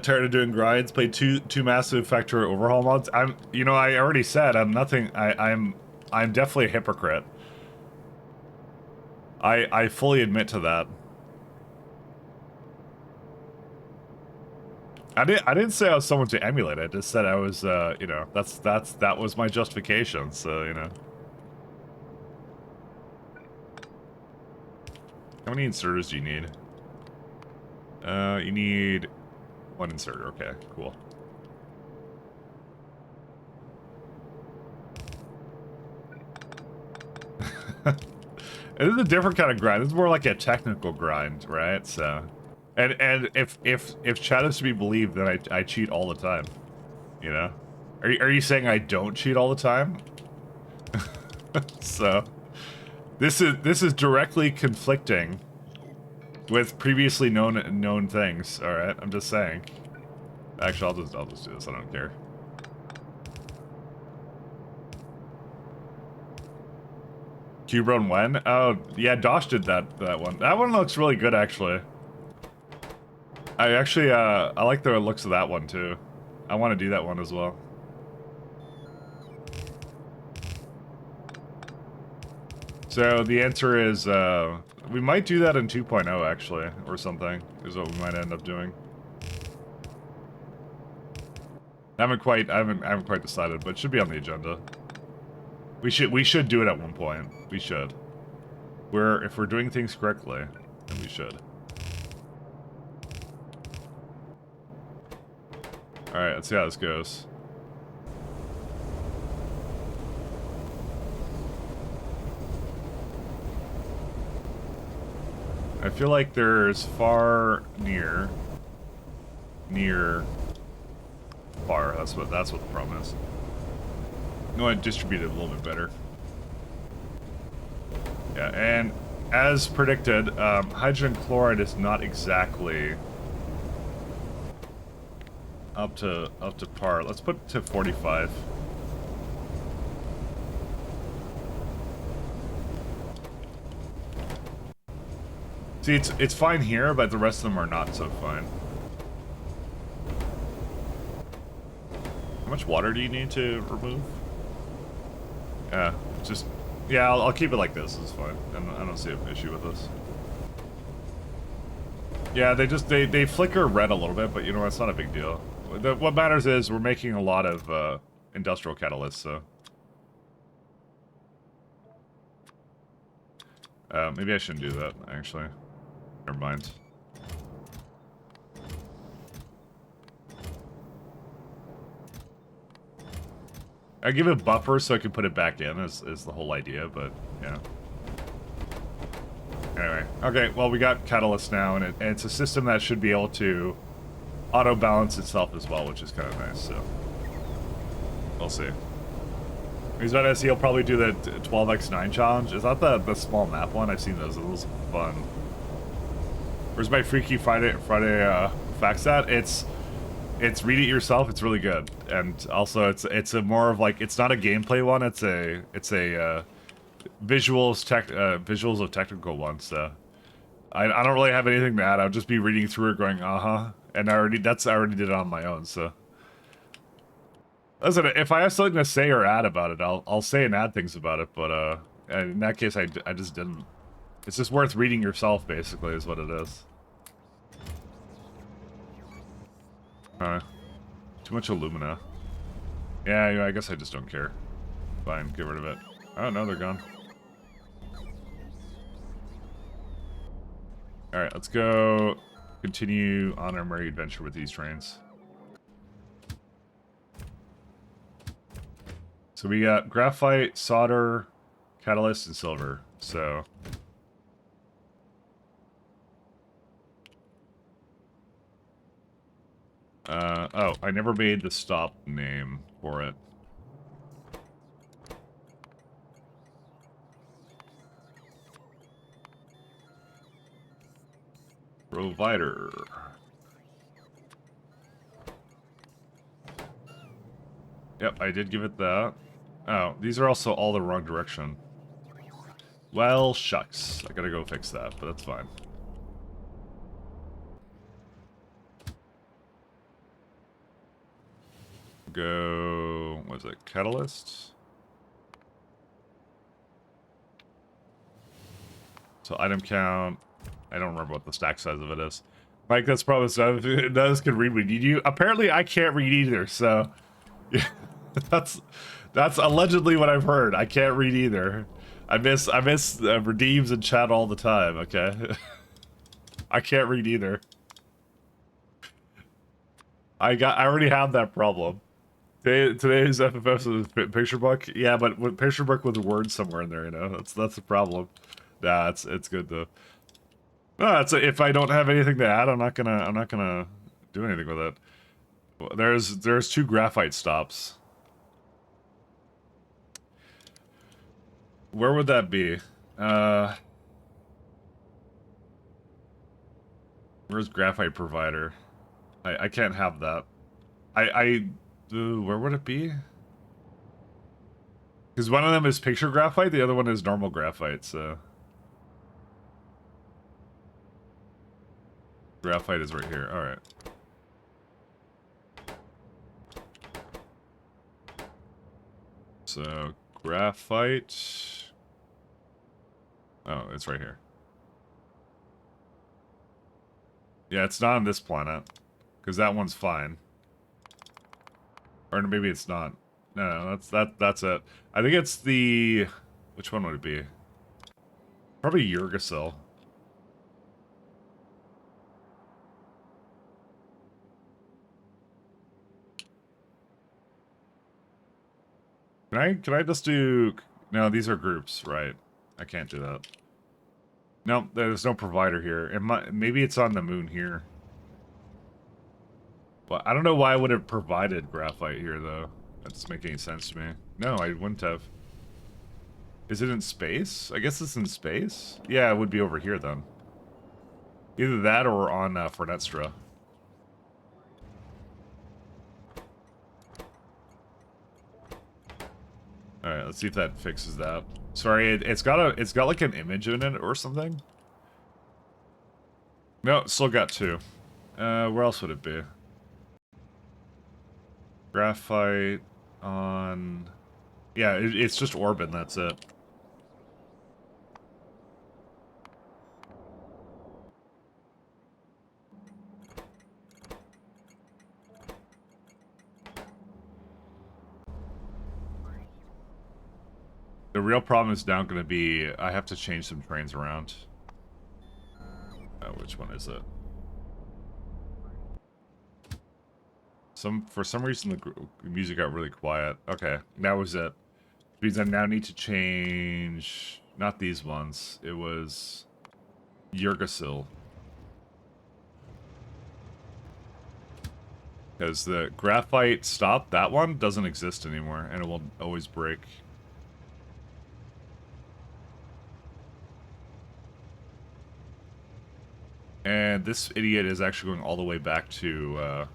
Tired of doing grinds. Played two massive factory overhaul mods. I already said I'm nothing. I'm definitely a hypocrite. I fully admit to that. I didn't say I was someone to emulate. I just said I was. That was my justification. So How many inserters do you need? You need 1 inserter, okay, cool. This is a different kind of grind. This is more like a technical grind, right? So, and if chat is to be believed, then I cheat all the time. You know, are you saying I don't cheat all the time? So, this is directly conflicting with previously known things. All right, I'm just saying. Actually, I'll just do this. I don't care. Cube run when? Oh yeah, Dosh did that one. That one looks really good actually. I actually I like the looks of that one too. I want to do that one as well. So the answer is we might do that in 2.0 actually, or something, is what we might end up doing. I haven't quite decided, but it should be on the agenda. We should do it at one point. We should. If we're doing things correctly, then we should. Alright, let's see how this goes. feel like there's far, near, far. That's what the problem is. No, I distribute it a little bit better. Yeah, and as predicted, hydrogen chloride is not exactly up to par. Let's put it to 45. See, it's fine here, but the rest of them are not so fine. How much water do you need to remove? Yeah, just... Yeah, I'll keep it like this. It's fine. I don't see an issue with this. Yeah, they flicker red a little bit, but you know, it's not a big deal. What matters is we're making a lot of industrial catalysts, so... maybe I shouldn't do that, actually. Never mind. I give it buffer so I can put it back in is the whole idea, but yeah. Anyway, okay, well we got catalyst now, and it's a system that should be able to auto-balance itself as well, which is kind of nice, so... We'll see. He's about to see he'll probably do the 12x9 challenge. Is that the small map one? I've seen those. Those are fun. Where's my Freaky Friday fact set? It's read it yourself. It's really good, and also it's a more of like, it's not a gameplay one. It's a visuals of technical one. So I don't really have anything to add. I'll just be reading through it, going and I already did it on my own. So listen, if I have something to say or add about it, I'll say and add things about it. But in that case, I just didn't. It's just worth reading yourself, basically, is what it is. Too much alumina. Yeah, I guess I just don't care. Fine, get rid of it. Oh, no, they're gone. Alright, let's go continue on our merry adventure with these trains. So we got graphite, solder, catalyst, and silver. So... oh, I never made the stop name for it. Provider. Yep, I did give it that. Oh, these are also all the wrong direction. Well, shucks. I gotta go fix that, but that's fine. Go... what is it? Catalyst? So item count... I don't remember what the stack size of it is. Mike, that's probably stuff. Those can read. Did you? Apparently, I can't read either. So, yeah, that's allegedly what I've heard. I can't read either. I miss redeems in chat all the time. Okay, I can't read either. I already have that problem. Today's FFS is picture book. Yeah, but with picture book with words somewhere in there, you know, that's the problem. Nah, it's good though. No, if I don't have anything to add, I'm not gonna do anything with it. There's 2 graphite stops. Where would that be? Where's graphite provider? I can't have that. Where would it be? Because one of them is picture graphite, the other one is normal graphite, so... Graphite is right here. Alright. So, graphite... Oh, it's right here. Yeah, it's not on this planet. Because that one's fine. Or maybe it's not. No, that's it. I think it's the... Which one would it be? Probably Yurgasil. Can I just do... No, these are groups, right. I can't do that. No, there's no provider here. Maybe it's on the moon here. Well, I don't know why I would have provided graphite here, though. That doesn't make any sense to me. No, I wouldn't have. Is it in space? I guess it's in space? Yeah, it would be over here, then. Either that or on Fornestra. Alright, let's see if that fixes that. Sorry, it's got like an image in it or something. No, still got two. Where else would it be? Graphite on... Yeah, it's just Orban, that's it. The real problem is now going to be I have to change some trains around. Which one is it? For some reason the music got really quiet. Okay, that was it. Which means I now need to change not these ones. It was Yggdrasil. Because the graphite stop, that one doesn't exist anymore and it will always break. And this idiot is actually going all the way back to,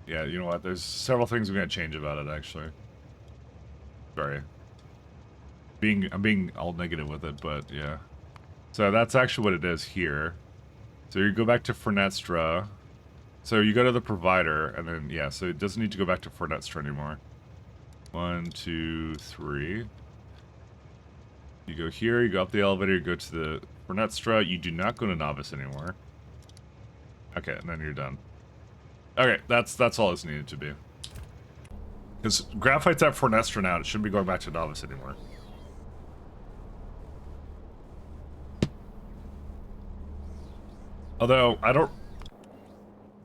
yeah, you know what? There's several things I'm going to change about it, actually. Sorry. I'm being all negative with it, but yeah. So that's actually what it is here. So you go back to Fornestra. So you go to the provider, and then, yeah, so it doesn't need to go back to Fornestra anymore. 1, 2, 3. You go here, you go up the elevator, you go to the Fornestra. You do not go to Novice anymore. Okay, and then you're done. Okay, that's all it's needed to be. Because graphite's at Fornestra now, it shouldn't be going back to Novice anymore. Although, I don't...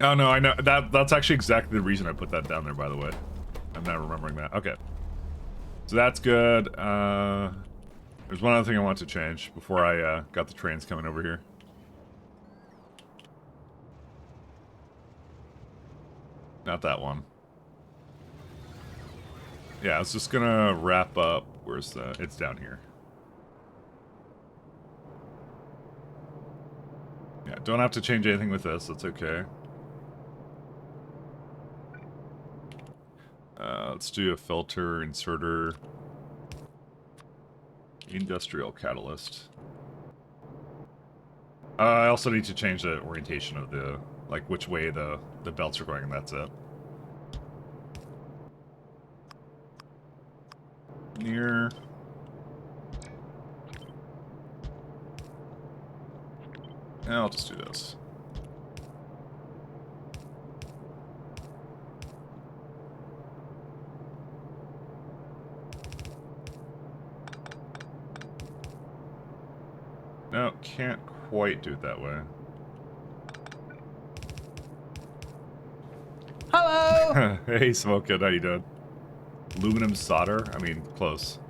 Oh no, I know, that's actually exactly the reason I put that down there, by the way. I'm not remembering that. Okay. So that's good. There's one other thing I want to change before I got the trains coming over here. Not that one. Yeah, I was just gonna wrap up. Where's the... It's down here. Yeah, don't have to change anything with this. That's okay. Let's do a filter, inserter, industrial catalyst. I also need to change the orientation of the... Like, which way the belts are going, and that's it. Near... I'll just do this. No, can't quite do it that way. Hello! Hey, Smokehead, how you doing? Aluminum solder? I mean, close.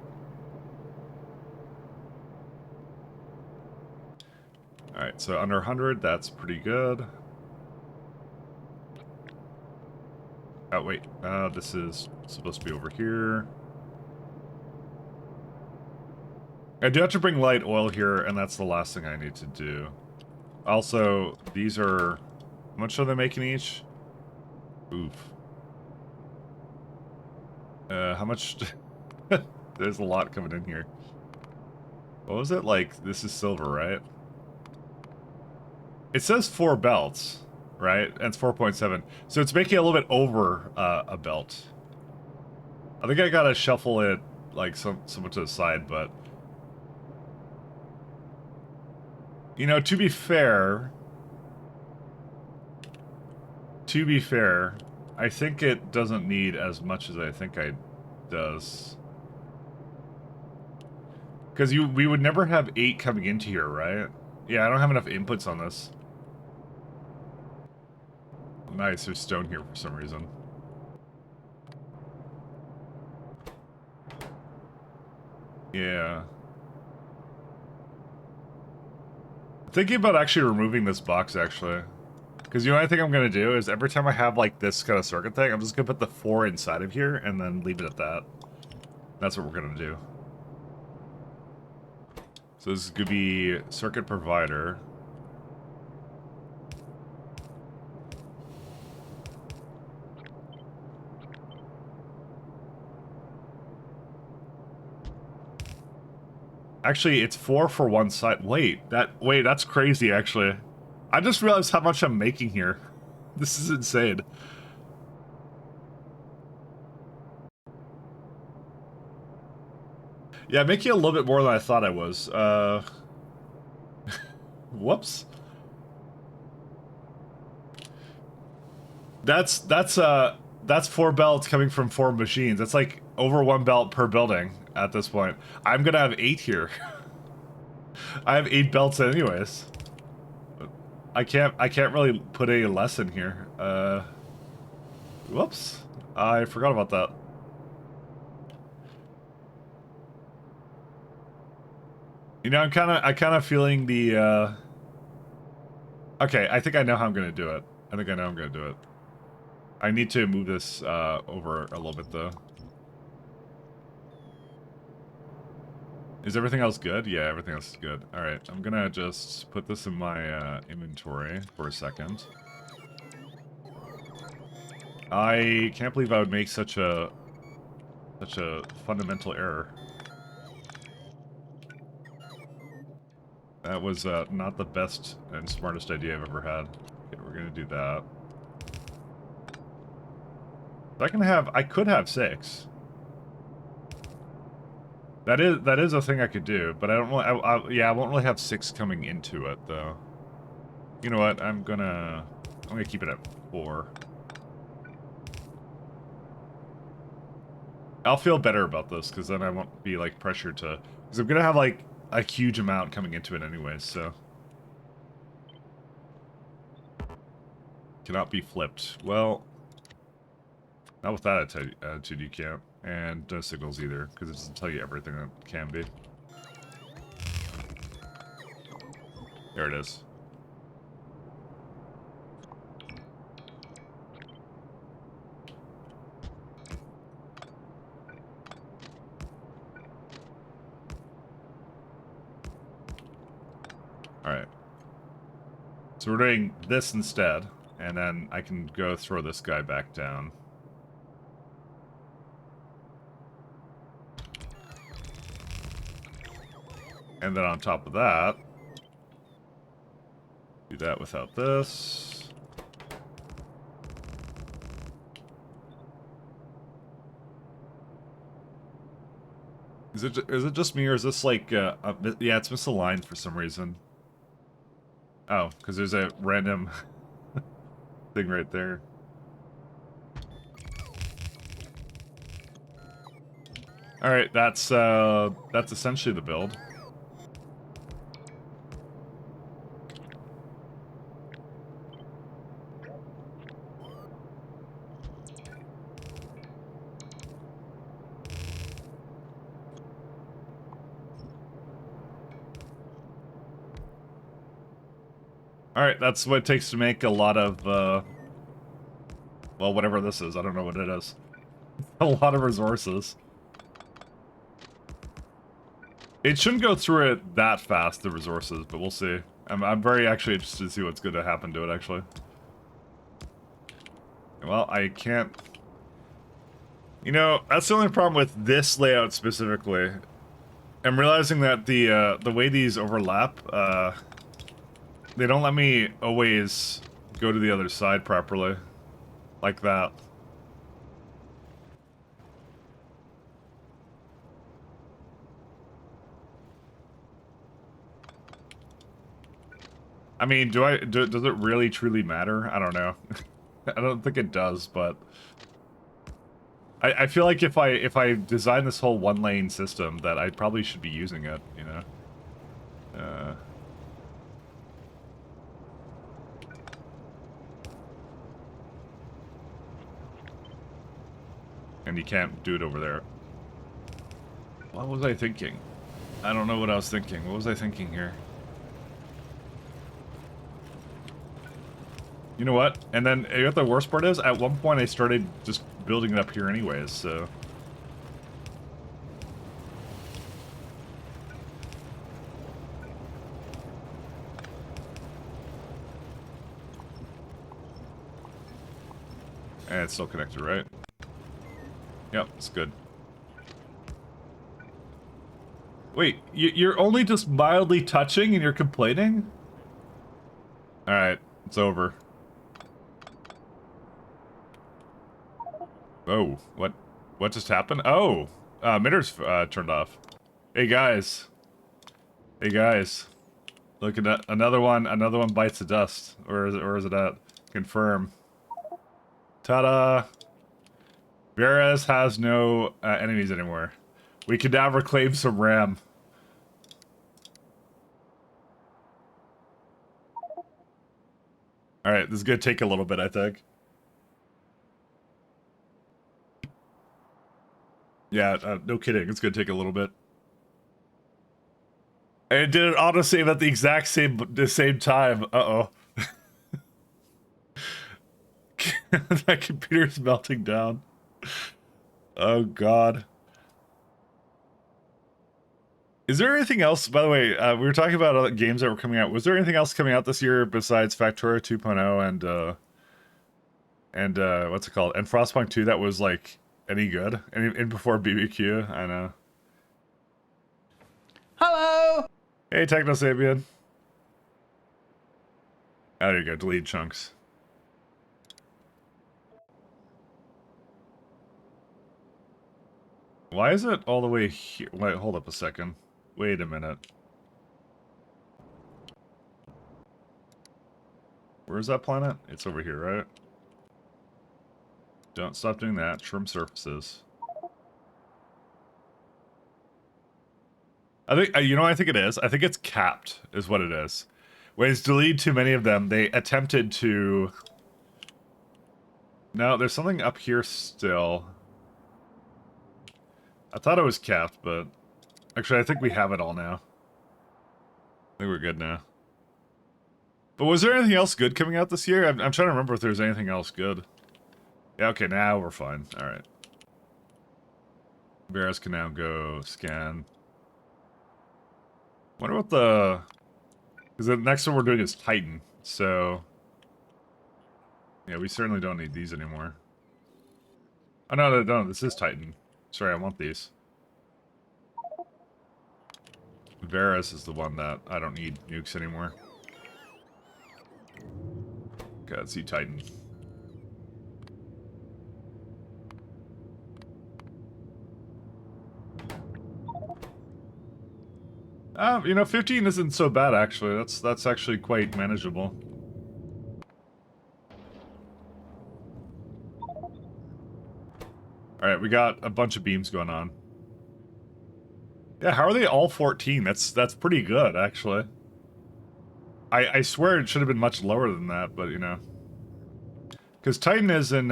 Alright, so under 100, that's pretty good. Oh, wait. This is supposed to be over here. I do have to bring light oil here, and that's the last thing I need to do. Also, these are... How much are they making each? Oof. How much... There's a lot coming in here. What was it? Like, this is silver, right? It says 4 belts, right? And it's 4.7. So it's making a little bit over a belt. I think I gotta shuffle it, like, somewhat to the side, but... You know, to be fair, I think it doesn't need as much as I think it does. Because we would never have 8 coming into here, right? Yeah, I don't have enough inputs on this. Nice, there's stone here for some reason. Yeah. Thinking about actually removing this box, actually. Because you know what I think I'm going to do is every time I have, like, this kind of circuit thing, I'm just going to put the 4 inside of here and then leave it at that. That's what we're going to do. So this is going to be circuit provider. Actually, it's 4 for one side. Wait, that's crazy, actually. I just realized how much I'm making here. This is insane. Yeah, making a little bit more than I thought I was. Whoops. That's 4 belts coming from 4 machines. That's like over 1 belt per building at this point. I'm gonna have 8 here. I have 8 belts anyways. I can't really put any less in here. Whoops. I forgot about that. You know, I'm kind of feeling the, okay, I think I know how I'm gonna do it. I think I know I'm gonna do it. I need to move this, over a little bit, though. Is everything else good? Yeah, everything else is good. Alright, I'm gonna just put this in my, inventory for a second. I can't believe I would make such a fundamental error. That was not the best and smartest idea I've ever had. Okay, we're gonna do that. I could have 6. That is a thing I could do, but I don't really, yeah, I won't really have 6 coming into it though. You know what? I'm gonna keep it at 4. I'll feel better about this because then I won't be like pressured to, because I'm gonna have like a huge amount coming into it anyways, so. Cannot be flipped. Well, not with that attitude you can't. And no signals either, because it doesn't tell you everything that can be. There it is. Alright. So we're doing this instead, and then I can go throw this guy back down. And then on top of that, do that without this. Is it just me, or is this like, yeah, it's misaligned for some reason. Oh, because there's a random thing right there. Alright, that's essentially the build. Alright, that's what it takes to make a lot of, well, whatever this is. I don't know what it is. A lot of resources. It shouldn't go through it that fast, the resources, but we'll see. I'm very actually interested to see what's going to happen to it, actually. Well, I can't... You know, that's the only problem with this layout specifically. I'm realizing that the way these overlap, they don't let me always go to the other side properly. Like that. I mean, does it really truly matter? I don't know. I don't think it does, but I feel like if I design this whole one-lane system, that I probably should be using it, you know? And you can't do it over there. What was I thinking? I don't know what I was thinking. What was I thinking here? You know what? And then you know what the worst part is? At one point I started just building it up here anyways, so... And it's still connected, right? Yep, it's good. Wait, you're only just mildly touching and you're complaining? Alright, it's over. Oh, what just happened? Oh, emitters turned off. Hey guys. Hey guys. Look at that, another one bites the dust. Or is it at? Confirm. Ta-da! Varez has no enemies anymore. We can now reclaim some RAM. Alright, this is gonna take a little bit, I think. Yeah, no kidding, it's gonna take a little bit. And it did an autosave at the exact same time. Uh-oh. That computer's melting down. Oh god. Is there anything else, by the way, we were talking about other games that were coming out. Was there anything else coming out this year besides Factorio 2.0 and what's it called? And Frostpunk 2 that was like any good? And before BBQ, I know. Hello! Hey Techno Sabian. Oh, there you go, delete chunks. Why is it all the way here? Wait, hold up a second. Wait a minute. Where's that planet? It's over here, right? Don't stop doing that. Trim surfaces. I think, you know what I think it is? I think it's capped, is what it is. When it's deleted too many of them, they attempted to... No, there's something up here still. I thought it was capped, but... Actually, I think we have it all now. I think we're good now. But was there anything else good coming out this year? I'm trying to remember if there's anything else good. Yeah, okay, now we're fine. Alright. Bears can now go scan. Wonder what the... Because the next one we're doing is Titan, so... Yeah, we certainly don't need these anymore. Oh, no, this is Titan. Sorry, I want these. Varus is the one that I don't need nukes anymore. Okay, let's see Titan. You know, 15 isn't so bad, actually. That's actually quite manageable. Alright, we got a bunch of beams going on. Yeah, how are they all 14? That's pretty good, actually. I swear it should have been much lower than that, but, you know. Because Titan is in,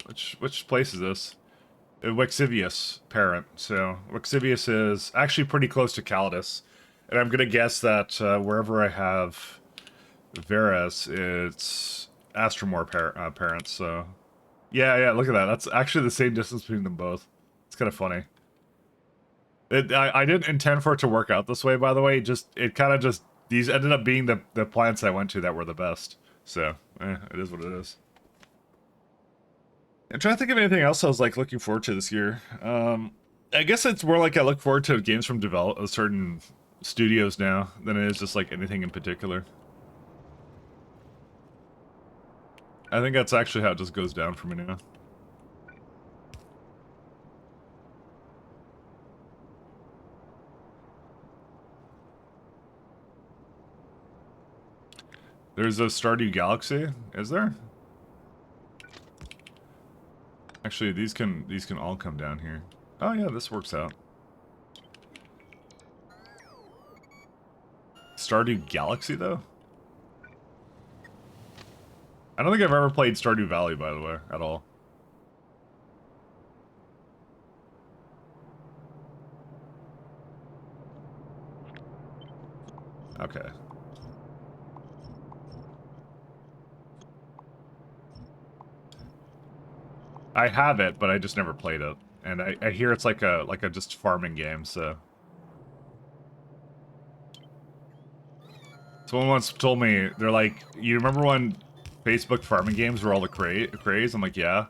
Which place is this? Wexivius parent. So, Wexivius is actually pretty close to Calidus. And I'm gonna guess that, wherever I have Varus, it's Astromore parents, so... Yeah, look at that. That's actually the same distance between them both. It's kind of funny. I didn't intend for it to work out this way, by the way. It kind of just... These ended up being the planets I went to that were the best. So, it is what it is. I'm trying to think of anything else I was, like, looking forward to this year. I guess it's more like I look forward to games from certain studios now than it is just, like, anything in particular. I think that's actually how it just goes down for me now. There's a Stardew Galaxy, is there? Actually, these can all come down here. Oh yeah, this works out. Stardew Galaxy, though? I don't think I've ever played Stardew Valley, by the way, at all. Okay. I have it, but I just never played it. And I hear it's like a just farming game, so. Someone once told me, they're like, you remember when Facebook farming games were all the craze? I'm like, yeah.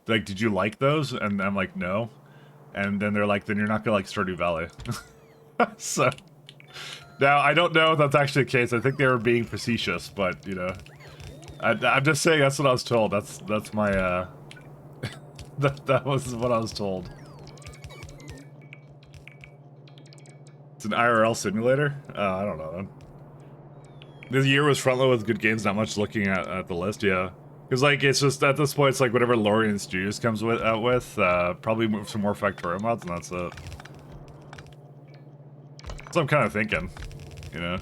They're like, did you like those? And I'm like, no. And then they're like, then you're not gonna like Stardew Valley. So, now, I don't know if that's actually the case. I think they were being facetious, but, you know. I'm just saying that's what I was told. That's my, that was what I was told. It's an IRL simulator? I don't know, then. This year was front-loaded with good games, not much looking at the list, yeah. Because, like, it's just, at this point, it's like whatever Lorien Studios comes out with, probably move some more Factorio mods, and that's it. That's what I'm kind of thinking, you know?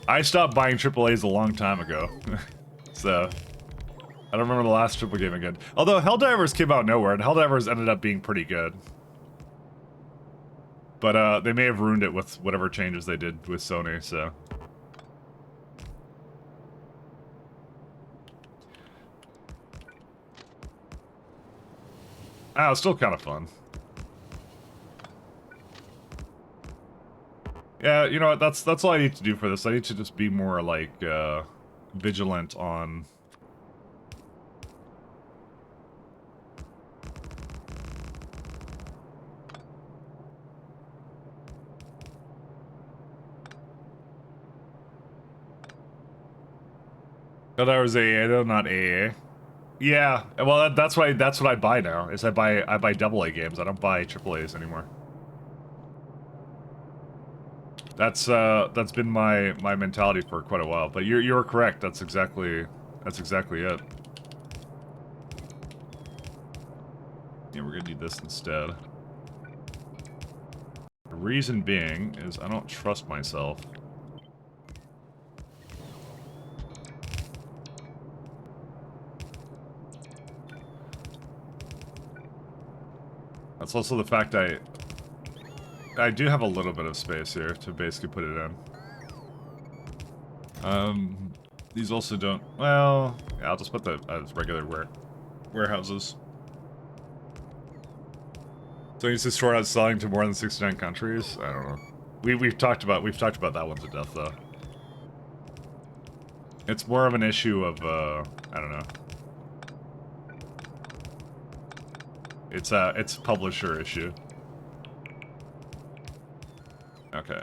I stopped buying AAAs a long time ago, so... I don't remember the last AAA game again. Although, Helldivers came out of nowhere, and Helldivers ended up being pretty good. But, they may have ruined it with whatever changes they did with Sony, so... Ah, it's still kind of fun. Yeah, you know what, that's all I need to do for this. I need to just be more, like, vigilant on... Oh, that was AA though, not AA. Yeah, well that's what I buy now. Is I buy AA games. I don't buy AAAs anymore. That's been my mentality for quite a while. But you're correct. That's exactly it. Yeah, we're gonna do this instead. The reason being is I don't trust myself. That's also the fact I do have a little bit of space here to basically put it in. These also don't... Well, yeah, I'll just put the as regular warehouses. So you just sort out selling to more than 69 countries? I don't know. We've talked about that one to death though. It's more of an issue of I don't know. It's a publisher issue. Okay.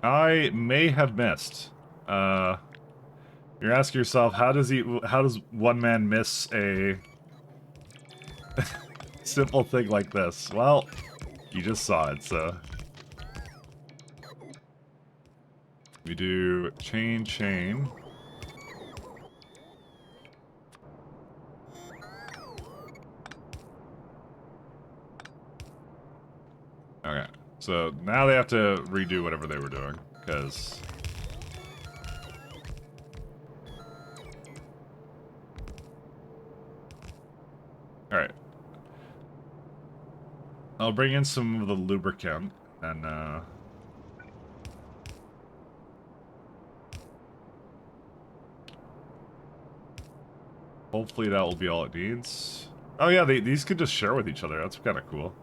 I may have missed. You're asking yourself, how does one man miss a simple thing like this? Well, you just saw it, so. We do chain. Okay, so now they have to redo whatever they were doing, because... Alright. I'll bring in some of the lubricant, and, hopefully that will be all it needs. Oh yeah, these could just share with each other, that's kind of cool.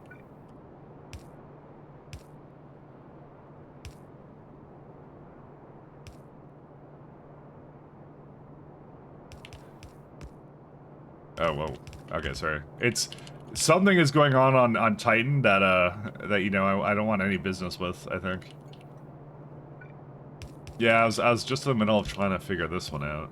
Oh, whoa. Okay, sorry. It's... Something is going on Titan that you know, I don't want any business with, I think. Yeah, I was just in the middle of trying to figure this one out.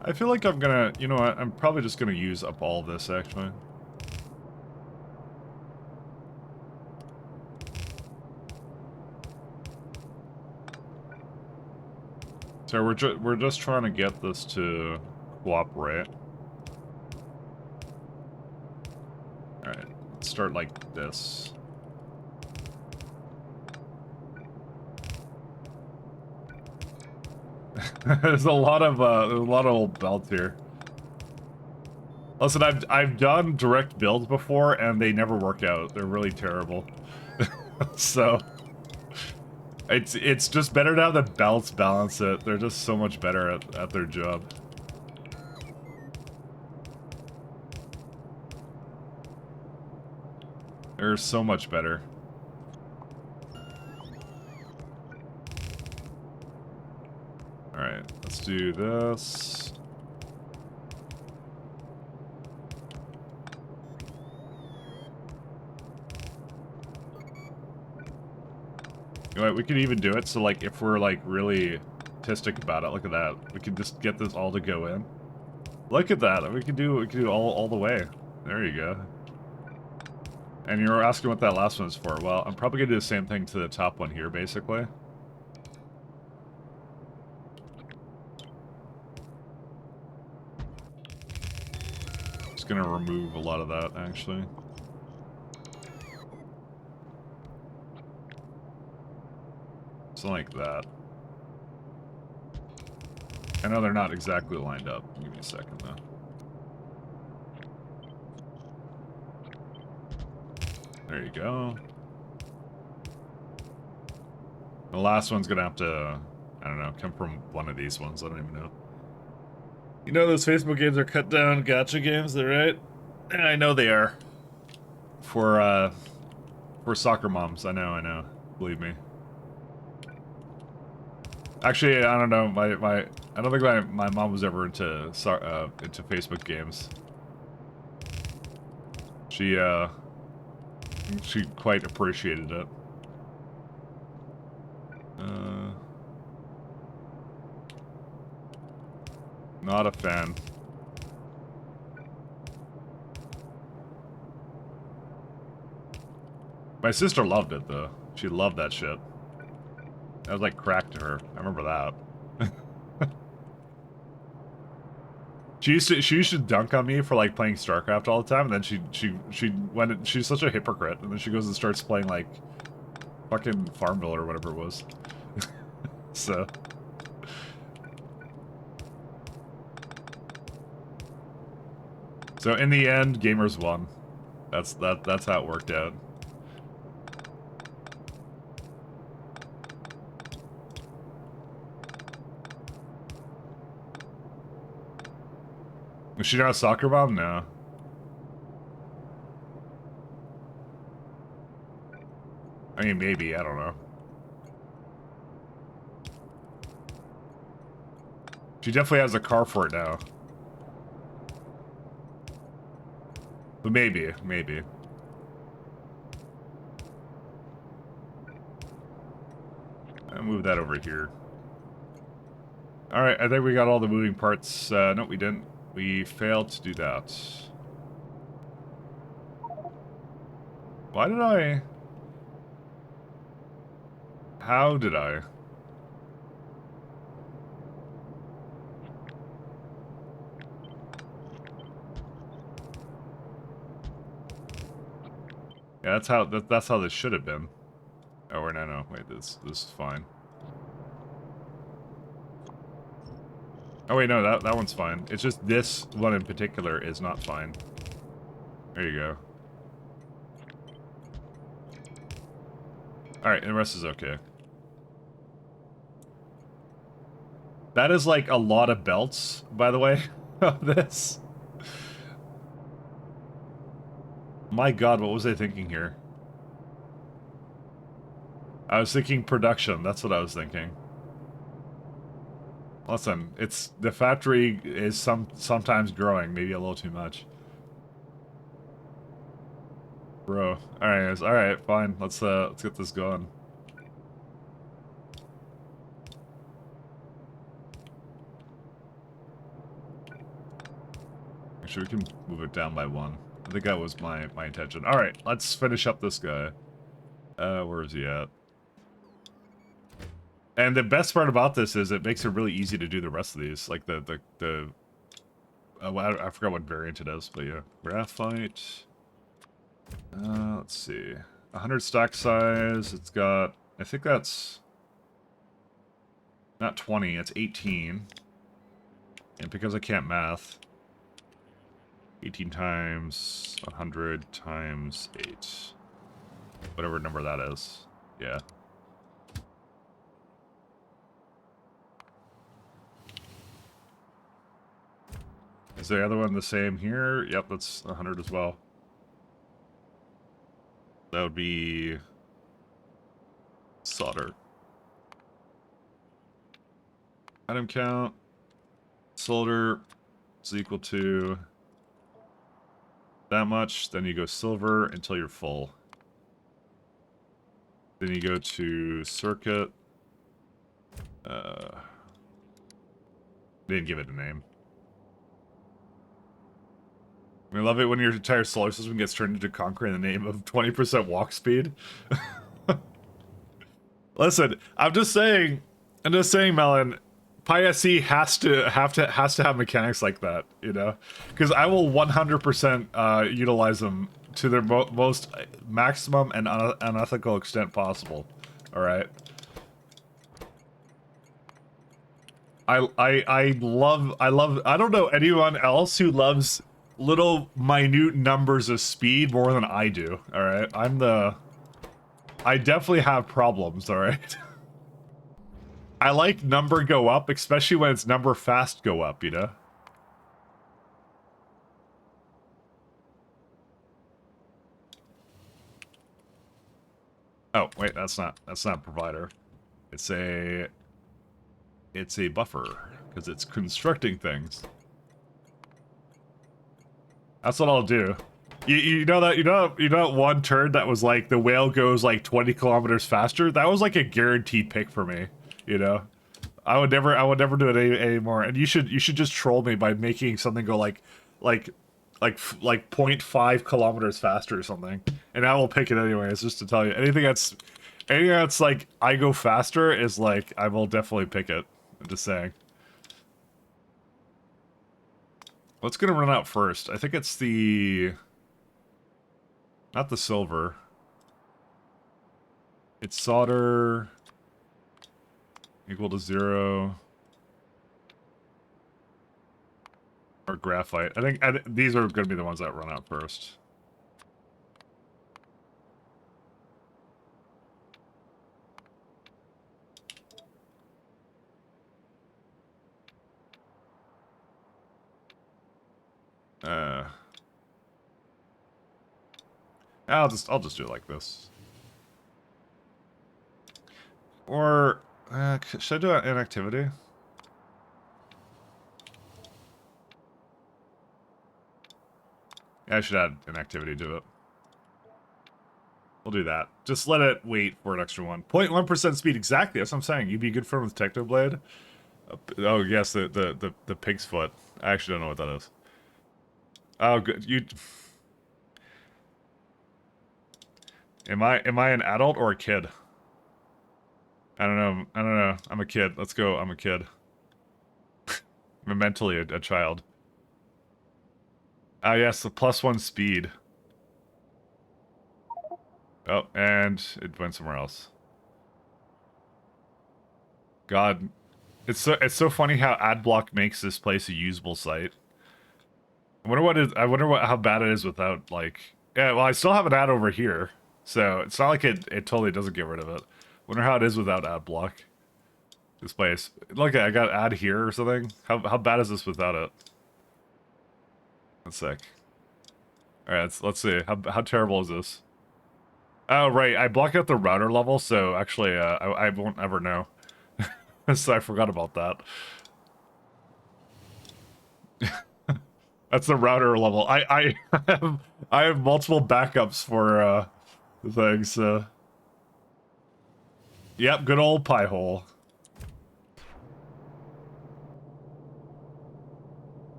I feel like I'm gonna... You know what? I'm probably just gonna use up all of this, actually. So we're just trying to get this to cooperate. Alright, let's start like this. There's a lot of old belts here. Listen, I've done direct builds before, and they never work out. They're really terrible. So it's just better to have the belts balance it. They're just so much better at their job. They're so much better. Alright, let's do this. You know what, we could even do it so, like, if we're, like, really artistic about it, look at that. We could just get this all to go in. Look at that. We could do all the way. There you go. And you were asking what that last one is for. Well, I'm probably gonna do the same thing to the top one here, basically. Just gonna remove a lot of that, actually. Something like that. I know they're not exactly lined up. Give me a second, though. There you go. The last one's gonna have to, I don't know, come from one of these ones. I don't even know. You know those Facebook games are cut down gacha games, they're right? And I know they are. For soccer moms, I know. Believe me. Actually, I don't know. I don't think my mom was ever into Facebook games. She quite appreciated it. Not a fan. My sister loved it though. She loved that shit. That was like crack to her. I remember that. She used to dunk on me for like playing StarCraft all the time, and then she's such a hypocrite, and then she goes and starts playing like fucking Farmville or whatever it was. So in the end, gamers won. That's how it worked out. Was she not a soccer mom? No. I mean, maybe. I don't know. She definitely has a car for it now. But maybe. I'll move that over here. Alright, I think we got all the moving parts. No, we didn't. We failed to do that. Why did I... How did I? Yeah, that's how this should have been. Oh, or no. Wait, this is fine. Oh wait, no, that one's fine. It's just this one in particular is not fine. There you go. Alright, and the rest is okay. That is like a lot of belts, by the way, of this. My god, what was I thinking here? I was thinking production, that's what I was thinking. Listen, it's the factory is sometimes growing, maybe a little too much. Bro. Alright, fine. Let's get this going. Actually, we can move it down by one. I think that was my intention. Alright, let's finish up this guy. Where is he at? And the best part about this is it makes it really easy to do the rest of these. Like well, I forgot what variant it is, but yeah. Graphite. Let's see. 100 stack size. It's got, I think that's Not 20, it's 18. And because I can't math, 18 times 100 times 8. Whatever number that is. Yeah. Is the other one the same here? Yep, that's 100 as well. That would be solder. Item count, solder is equal to that much. Then you go silver until you're full. Then you go to circuit. Didn't give it a name. I love it when your entire solar system gets turned into concrete in the name of 20% walk speed. Listen, I'm just saying, Melon, PySE has to have mechanics like that, you know? Because I will 100% utilize them to their most maximum and unethical extent possible. All right. I love. I don't know anyone else who loves little minute numbers of speed more than I do. All right. I definitely have problems. All right. I like number go up, especially when it's number fast go up, you know? Oh, wait, that's not provider. It's a buffer, because it's constructing things. That's what I'll do. You know that one turn that was like the whale goes like 20 kilometers faster? That was like a guaranteed pick for me, you know? I would never do it anymore. And you should just troll me by making something go like 0.5 kilometers faster or something. And I will pick it anyways, just to tell you. Anything that's like I go faster is like I will definitely pick it. I'm just saying. What's gonna run out first? I think it's the... Not the silver. It's solder... equal to 0. Or graphite. I think these are gonna be the ones that run out first. I'll just do it like this. Or should I do an activity? Yeah, I should add an activity to it. We'll do that. Just let it wait for an extra one. 0.1% speed, exactly. That's what I'm saying. You'd be good for him with Technoblade. Oh yes, the pig's foot. I actually don't know what that is. Oh, good. You. Am I an adult or a kid? I don't know. I'm a kid. Let's go. I'm a kid. I'm mentally a child. Ah, yes, the +1 speed. Oh, and it went somewhere else. God, it's so funny how AdBlock makes this place a usable site. I wonder how bad it is without, like... Yeah, well, I still have an ad over here, so it's not like it totally doesn't get rid of it. Wonder how it is without AdBlock. This place. Look, I got ad here or something. How bad is this without it? That's sick. Alright, let's see. How terrible is this? Oh, right, I blocked out the router level, so actually, I won't ever know. So I forgot about that. That's the router level. I have multiple backups for things. Yep, good old pie hole.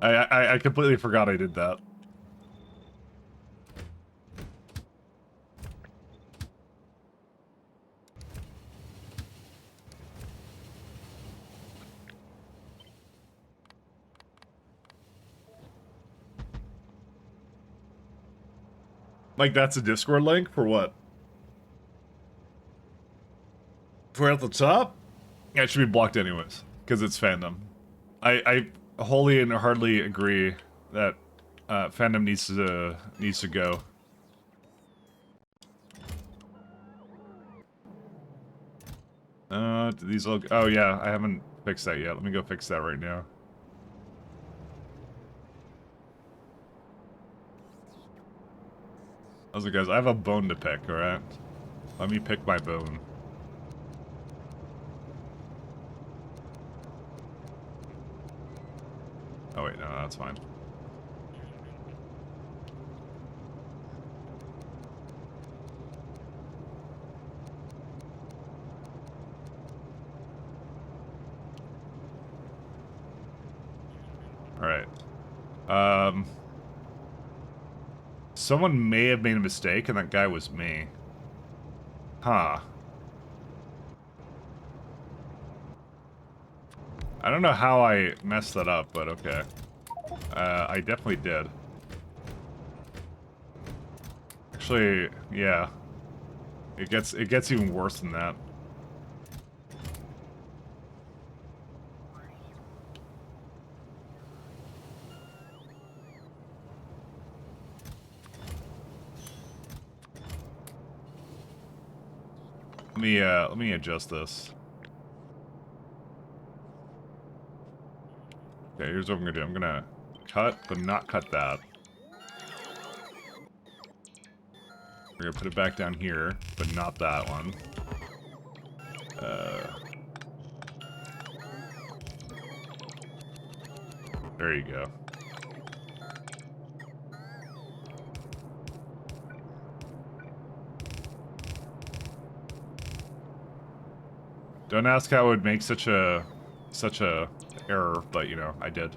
I completely forgot I did that. Like, that's a Discord link? For what? For at the top? Yeah, it should be blocked anyways, because it's fandom. I wholly and hardly agree that fandom needs to go. Do these look? Oh yeah, I haven't fixed that yet. Let me go fix that right now. How's it, guys? I have a bone to pick. All right, let me pick my bone. Oh wait, no, that's fine. All right. Someone may have made a mistake, and that guy was me. Huh. I don't know how I messed that up, but okay. I definitely did. Actually, yeah. It gets even worse than that. Let me adjust this. Okay, here's what I'm gonna do. I'm gonna cut, but not cut that. We're gonna put it back down here, but not that one. There you go. Don't ask how I would make such a error, but you know, I did.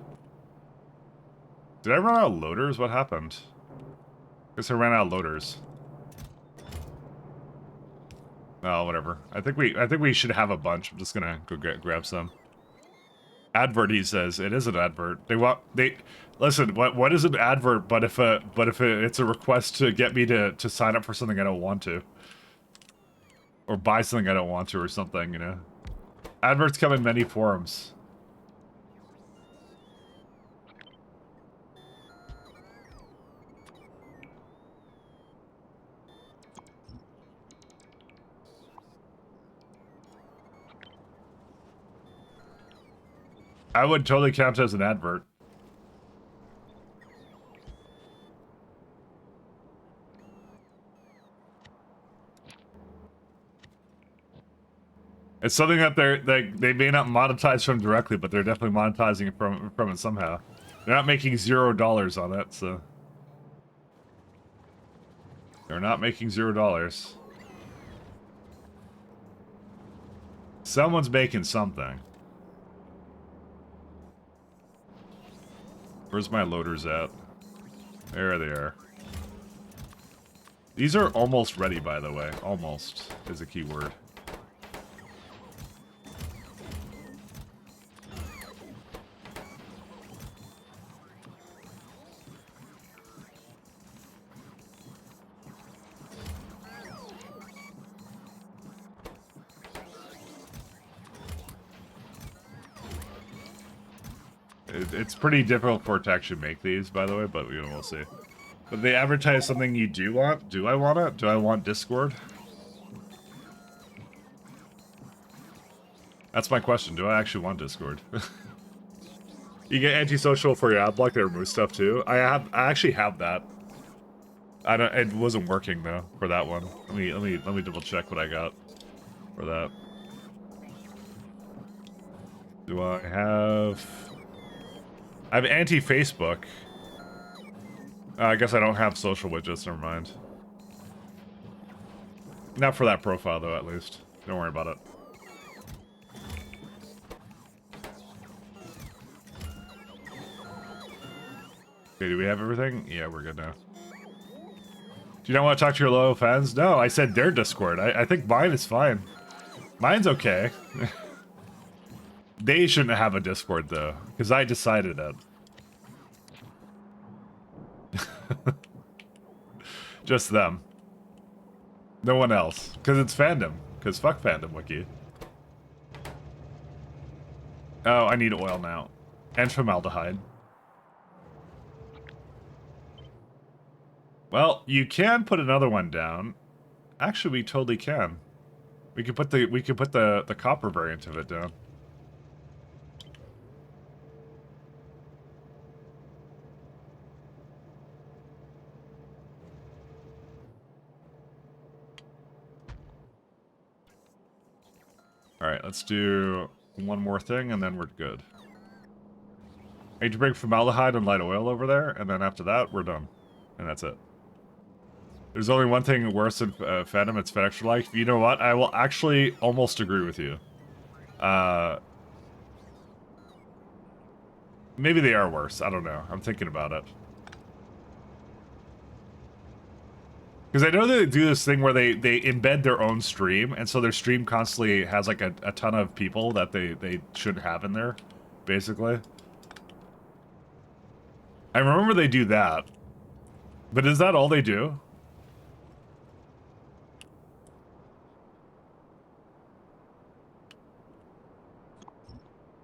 Did I run out of loaders? What happened? Guess I ran out of loaders. Oh, whatever. I think we should have a bunch. I'm just gonna go grab some. Advert, he says. It is an advert. Listen, what is an advert but if it's a request to get me to sign up for something I don't want to. Or buy something I don't want to or something, you know. Adverts come in many forms. I would totally count it as an advert. It's something that they may not monetize from directly, but they're definitely monetizing from it somehow. They're not making $0 on it, so they're not making $0. Someone's making something. Where's my loaders at? There they are. These are almost ready, by the way. Almost is a key word. It's pretty difficult for it to actually make these, by the way, but you know, we'll see. But they advertise something you do want? Do I want it? Do I want Discord? That's my question. Do I actually want Discord? You get antisocial for your ad block. They remove stuff too. I actually have that. I don't. It wasn't working though for that one. Let me double check what I got for that. Do I have? I have anti-Facebook. I guess I don't have social widgets, never mind. Not for that profile, though, at least. Don't worry about it. Okay, do we have everything? Yeah, we're good now. Do you not want to talk to your loyal fans? No, I said their Discord. I think mine is fine. Mine's okay. They shouldn't have a Discord, though, because I decided it. Just them. No one else. Because it's fandom. Because fuck fandom wiki. Oh, I need oil now. And formaldehyde. Well, you can put another one down. Actually, we totally can. We could put the copper variant of it down. Alright, let's do one more thing and then we're good. I need to bring formaldehyde and light oil over there, and then after that, we're done. And that's it. There's only one thing worse than Phantom, it's Fed Extra Life. You know what? I will actually almost agree with you. Maybe they are worse. I don't know. I'm thinking about it. Because I know they do this thing where they embed their own stream, and so their stream constantly has like a ton of people that they shouldn't have in there, basically. I remember they do that. But is that all they do?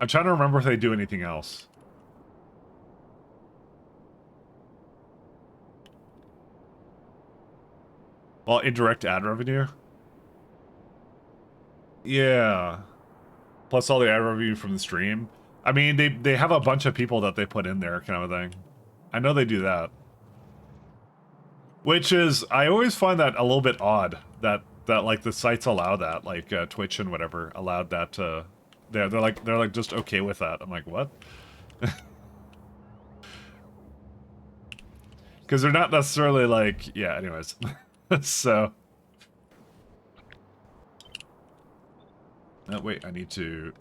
I'm trying to remember if they do anything else. Well, indirect ad revenue? Yeah. Plus all the ad revenue from the stream. I mean, they have a bunch of people that they put in there, kind of a thing. I know they do that. Which is, I always find that a little bit odd, that like the sites allow that, like Twitch and whatever allowed that to... They're like just okay with that. I'm like, what? Because they're not necessarily like... Yeah, anyways. So... wait, I need to...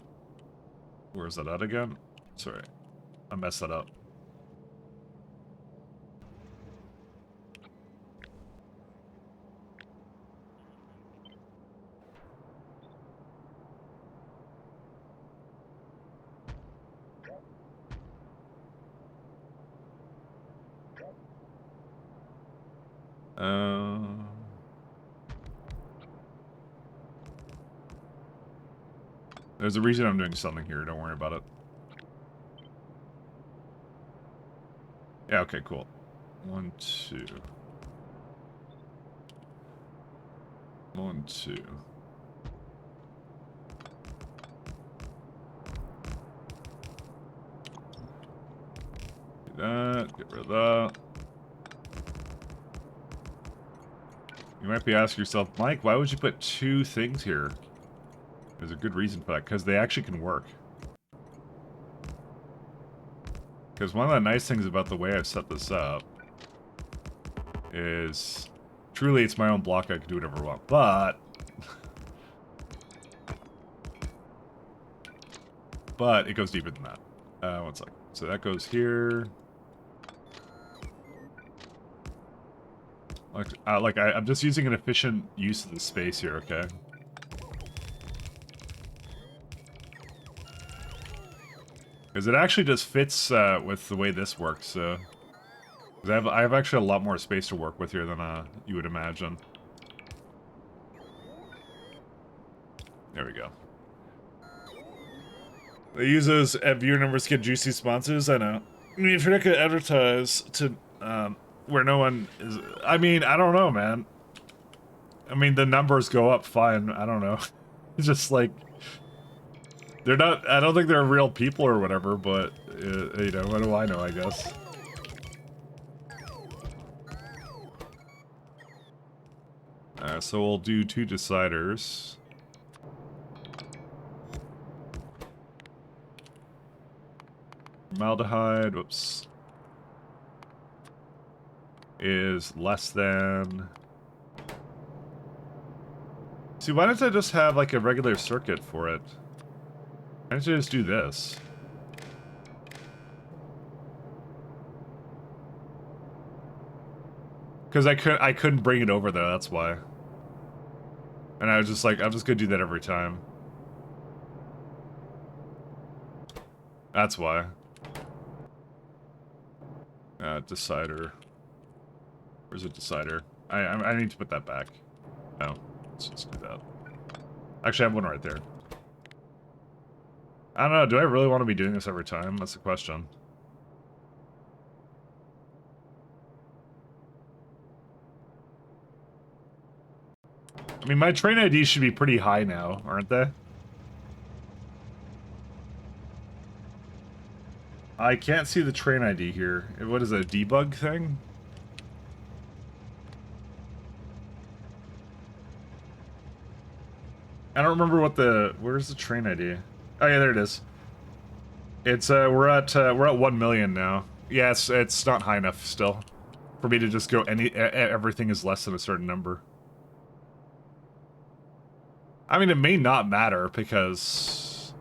Where's that at again? Sorry. I messed that up. There's a reason I'm doing something here, don't worry about it. Yeah, okay, cool. 1, 2. 1, 2. Do that, get rid of that. You might be asking yourself, Mike, why would you put 2 things here? There's a good reason for that, because they actually can work. Because one of the nice things about the way I've set this up is truly it's my own block, I can do whatever I want, but it goes deeper than that. One sec. So that goes here. I'm just using an efficient use of the space here, okay? Because it actually just fits with the way this works, so... I have actually a lot more space to work with here than you would imagine. There we go. They use those viewer numbers to get juicy sponsors, I know. I mean, if you're not gonna advertise to, where no one is... I mean, I don't know, man. I mean, the numbers go up fine, I don't know. It's just like... They're not... I don't think they're real people or whatever, but, you know, what do I know, I guess. So we'll do 2 deciders. Formaldehyde, whoops, is less than... See, why don't I just have, like, a regular circuit for it? Why don't you just do this? Because I couldn't bring it over there, that's why. And I was just like, I'm just gonna do that every time. That's why. Decider. Where's a decider? I need to put that back. Oh, let's just do that. Actually, I have one right there. I don't know, do I really want to be doing this every time? That's the question. I mean, my train IDs should be pretty high now, aren't they? I can't see the train ID here. What is it, a debug thing? I don't remember what the... Where's the train ID? Oh yeah, there it is. It's, we're at 1 million now. Yeah, it's not high enough still. For me to just go everything is less than a certain number. I mean, it may not matter because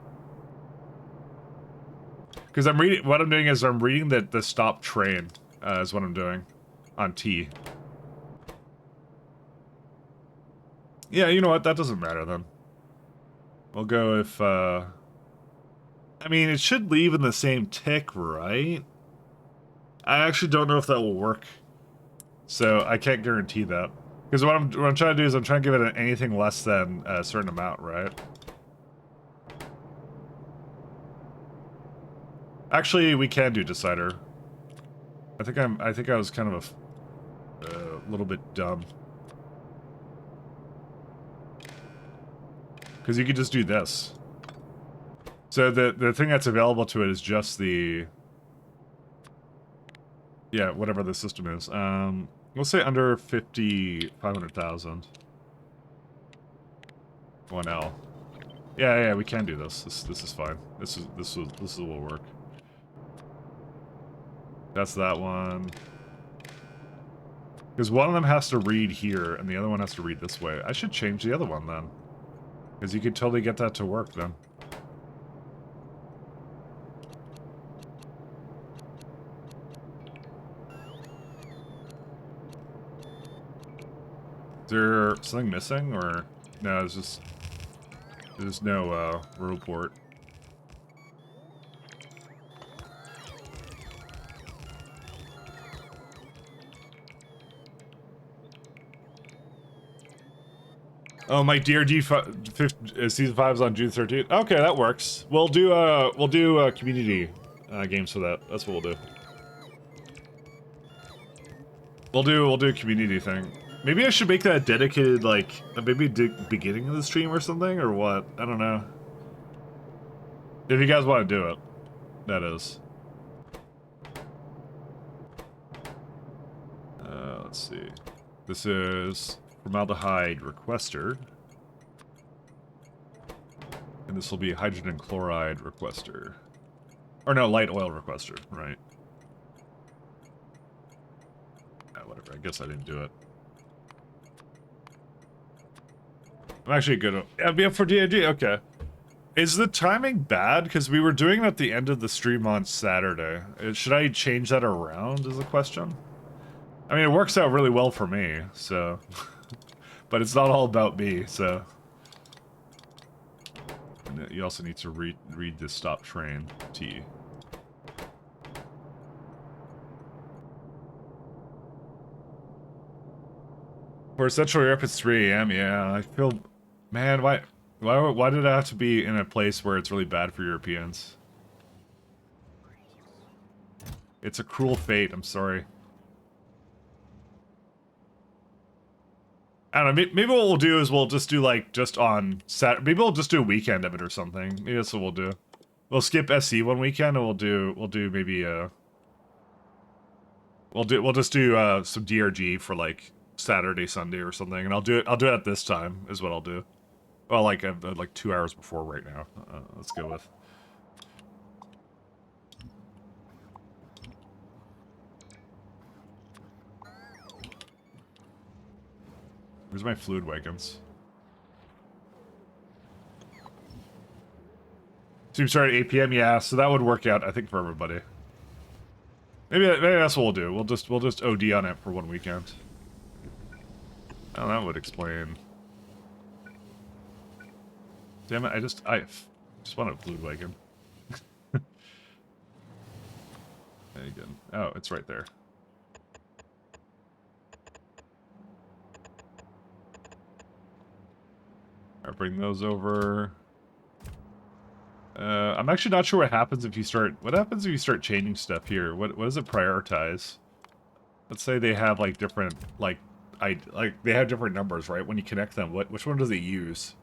I'm reading. What I'm doing is I'm reading the stop train is what I'm doing on T. Yeah, you know what? That doesn't matter then. We'll go if. I mean, it should leave in the same tick, right? I actually don't know if that will work, so I can't guarantee that. Because what I'm trying to do is I'm trying to give it anything less than a certain amount, right? Actually, we can do decider. I think I was kind of a little bit dumb. Because you could just do this. So the thing that's available to it is just the... Yeah, whatever the system is. We'll say under 500,000. 1L. Yeah, we can do this. This is fine. This will work. That's that one. Because one of them has to read here, and the other one has to read this way. I should change the other one, then. Because you could totally get that to work, then. Is there something missing, or... No, it's just... There's no, road port. Oh, my DRG season 5 is on June 13th. Okay, that works. We'll do community games for that. That's what we'll do. We'll do a community thing. Maybe I should make that dedicated, like, maybe beginning of the stream or something, or what? I don't know. If you guys want to do it, that is. Let's see. This is formaldehyde requester. And this will be hydrogen chloride requester. Or no, light oil requester, right. Whatever, I guess I didn't do it. I'm actually good. I'll be up for D&D, okay. Is the timing bad? Because we were doing it at the end of the stream on Saturday. Should I change that around, is the question? I mean, it works out really well for me, so... But it's not all about me, so... And you also need to read the stop train, T. For Central Europe, it's 3 AM, yeah. I feel... Man, why did I have to be in a place where it's really bad for Europeans? It's a cruel fate, I'm sorry. I don't know, maybe what we'll do is we'll just do, like, just on Saturday. Maybe we'll just do a weekend of it or something. Maybe that's what we'll do. We'll skip SC one weekend, and we'll do maybe, We'll just do, some DRG for, like, Saturday, Sunday or something, and I'll do it at this time, is what I'll do. Well, like 2 hours before right now. Let's go with. Where's my fluid wagons? Stream started at 8 PM, yeah, so that would work out, I think, for everybody. Maybe that's what we'll do. We'll just OD on it for one weekend. Oh, that would explain. Damn it, I just want a fluid wagon. There you go. Oh, it's right there. Alright, bring those over. I'm actually not sure what happens if you start... What happens if you start changing stuff here? What does it prioritize? Let's say they have, like, different, like... they have different numbers, right? When you connect them, which one does it use?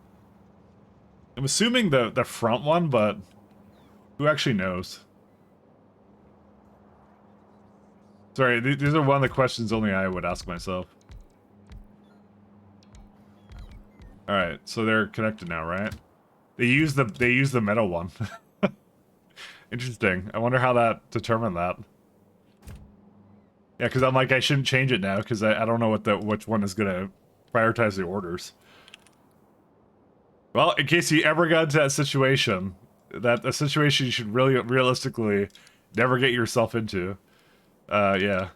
I'm assuming the front one, but... Who actually knows? Sorry, these are one of the questions only I would ask myself. Alright, so they're connected now, right? They use the metal one. Interesting. I wonder how that determined that. Yeah, because I'm like, I shouldn't change it now, because I don't know which one is gonna prioritize the orders. Well, in case you ever got into that situation, a situation you should really realistically never get yourself into. Yeah.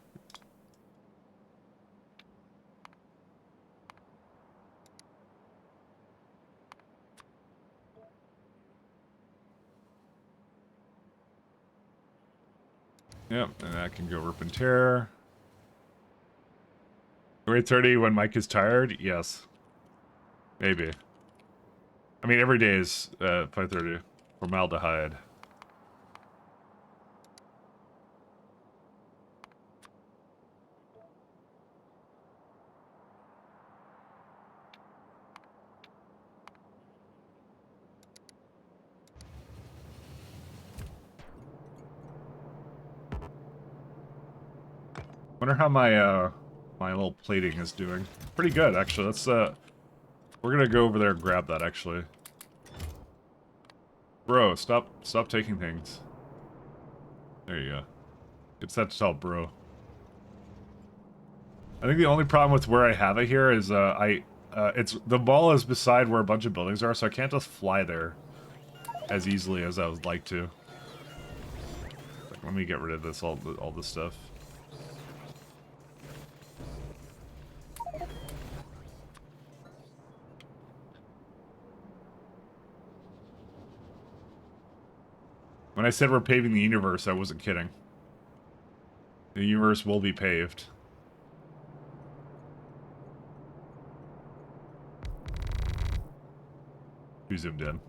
Yep, and that can go rip and tear. 8:30 when Mike is tired? Yes. Maybe. I mean, every day is 5:30. Formaldehyde. Wonder how my my little plating is doing. Pretty good, actually. Let's we're gonna go over there and grab that, actually. Bro, stop taking things. There you go. It's that to tell, bro. I think the only problem with where I have it here is it's the ball is beside where a bunch of buildings are, so I can't just fly there as easily as I would like to. Let me get rid of this all this stuff. When I said we're paving the universe, I wasn't kidding. The universe will be paved. Too zoomed in.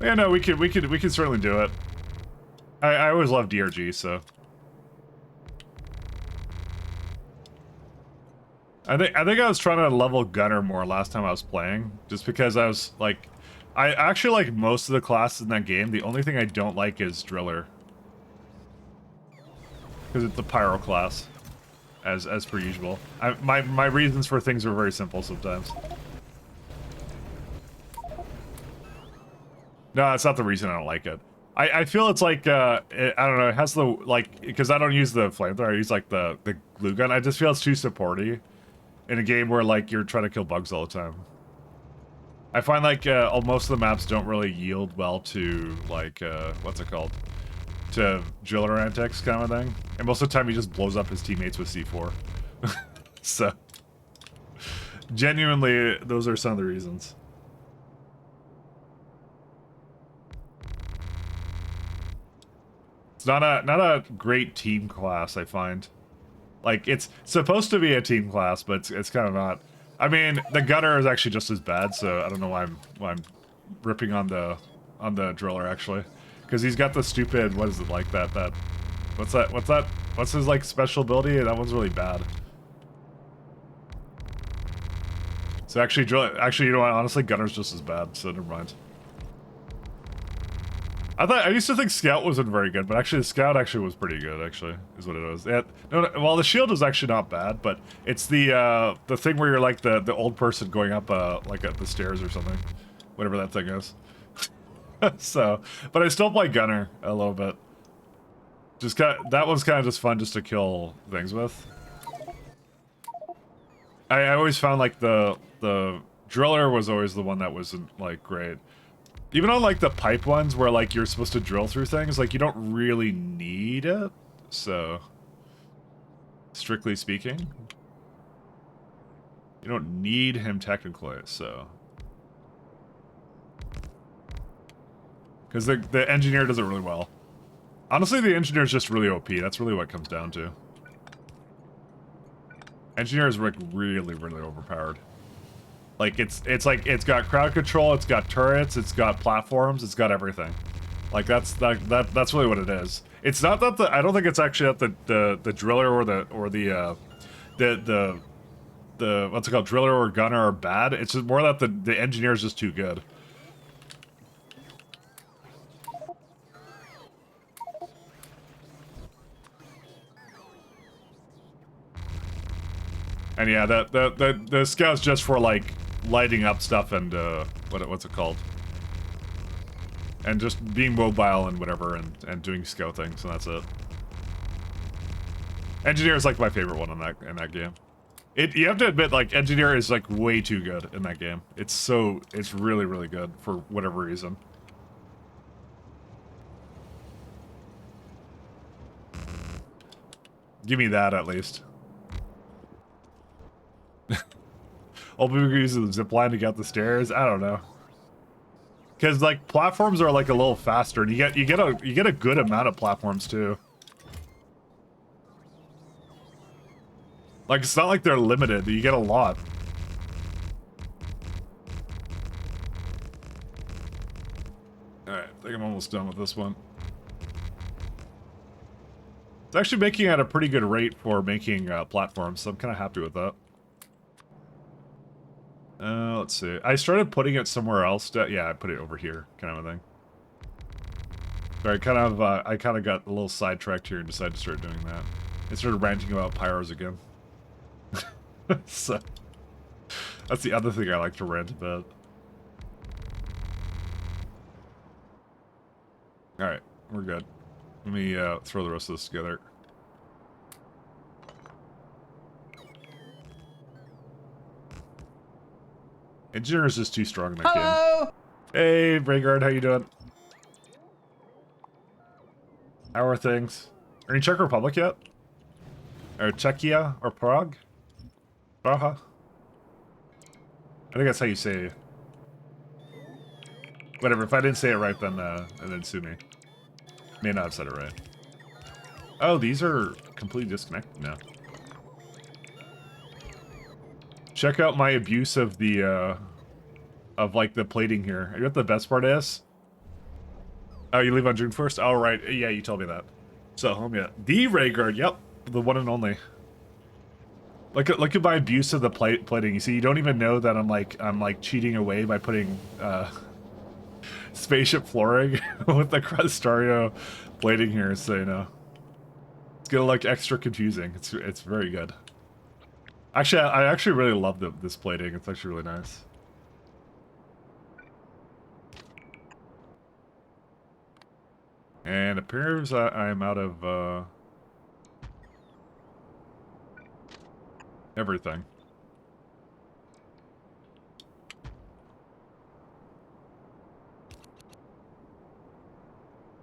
Yeah, no, we can certainly do it. I always love DRG, so. I think I was trying to level Gunner more last time I was playing, just because I was like, I actually like most of the classes in that game. The only thing I don't like is Driller, because it's the Pyro class, as per usual. My reasons for things are very simple sometimes. No, that's not the reason I don't like it. I feel it's like, I don't know, it has the, like, because I don't use the flamethrower, I use, like, the glue gun. I just feel it's too supporty in a game where, like, you're trying to kill bugs all the time. I find, like, most of the maps don't really yield well to, like, what's it called? To driller antics kind of thing. And most of the time he just blows up his teammates with C4. So, genuinely, those are some of the reasons. It's not a great team class, I find. Like, it's supposed to be a team class, but it's kind of not. I mean, the gunner is actually just as bad, so I don't know why I'm ripping on the driller, actually, because he's got the stupid, what is it, like that what's his, like, special ability? That one's really bad. So actually, you know what, honestly, gunner's just as bad, so never mind. I used to think Scout wasn't very good, but actually the Scout actually was pretty good, actually, is what it was. Well, the shield was actually not bad, but it's the thing where you're like the old person going up like up the stairs or something. Whatever that thing is. So, but I still play Gunner a little bit. That one's kind of just fun just to kill things with. I always found like the driller was always the one that wasn't like great. Even on, like, the pipe ones where, like, you're supposed to drill through things, like, you don't really need it, so... Strictly speaking. You don't need him technically, so... Because the engineer does it really well. Honestly, the engineer is just really OP, that's really what it comes down to. Engineer is like really, really overpowered. Like it's like it's got crowd control, it's got turrets, it's got platforms, it's got everything. Like that's really what it is. It's not that I don't think it's actually that the driller or the what's it called, driller or gunner are bad. It's just more that the engineer is just too good. And yeah, the scout's just for like lighting up stuff and what's it called? And just being mobile and whatever and doing scout things, and that's it. Engineer is like my favorite one in that game. You have to admit, like, engineer is like way too good in that game. It's really, really good for whatever reason. Give me that at least. All people can use the zip line to get up the stairs. I don't know. Because like platforms are like a little faster, and you get a good amount of platforms too. Like it's not like they're limited. You get a lot. All right, I think I'm almost done with this one. It's actually making at a pretty good rate for making platforms, so I'm kind of happy with that. Let's see. I started putting it somewhere else. Yeah, I put it over here, kind of a thing. So I kind of got a little sidetracked here and decided to start doing that. I started ranting about pyros again. So that's the other thing I like to rant about. All right, we're good. Let me throw the rest of this together. Engineer is just too strong in that game. Hey, Braygard, how you doing? How are things? Are you in Czech Republic yet? Or Czechia? Or Prague? Praha? I think that's how you say it. Whatever, if I didn't say it right, then sue me. May not have said it right. Oh, these are completely disconnected now. Check out my abuse of the, of like the plating here. You know what the best part is? Oh, you leave on June 1st? Oh, right. Yeah, you told me that. So, home yet. The Rayguard, yep. The one and only. Look at my abuse of the plating. You see, you don't even know that I'm like cheating away by putting, spaceship flooring with the Crustario plating here, so you know. It's gonna look extra confusing. It's very good. Actually, I actually really love this plating. It's actually really nice. And it appears I'm out of everything.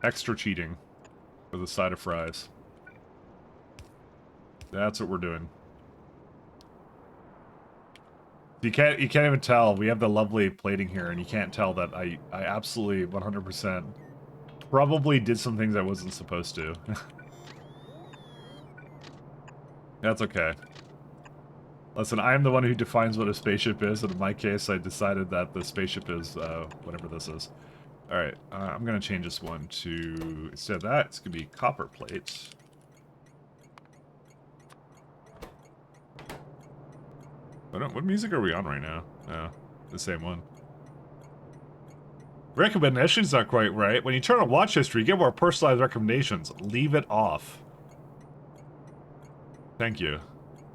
Extra cheating for the side of fries. That's what we're doing. You can't even tell. We have the lovely plating here, and you can't tell that I absolutely 100% probably did some things I wasn't supposed to. That's okay. Listen, I am the one who defines what a spaceship is, and in my case, I decided that the spaceship is whatever this is. Alright, I'm gonna change this one to, instead of that, it's gonna be copper plates. What music are we on right now? Oh, the same one. Recommendations not quite right. When you turn on watch history, you get more personalized recommendations. Leave it off. Thank you.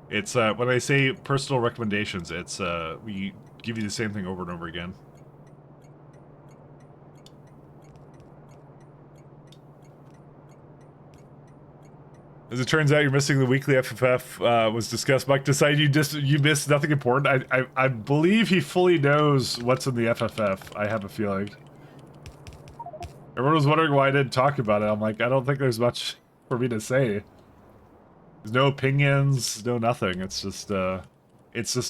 It's, when I say personal recommendations, it's, we give you the same thing over and over again. As it turns out, you're missing the weekly FFF, was discussed. Mike decided you missed nothing important. I believe he fully knows what's in the FFF, I have a feeling. Everyone was wondering why I didn't talk about it. I'm like, I don't think there's much for me to say. There's no opinions, no nothing. It's just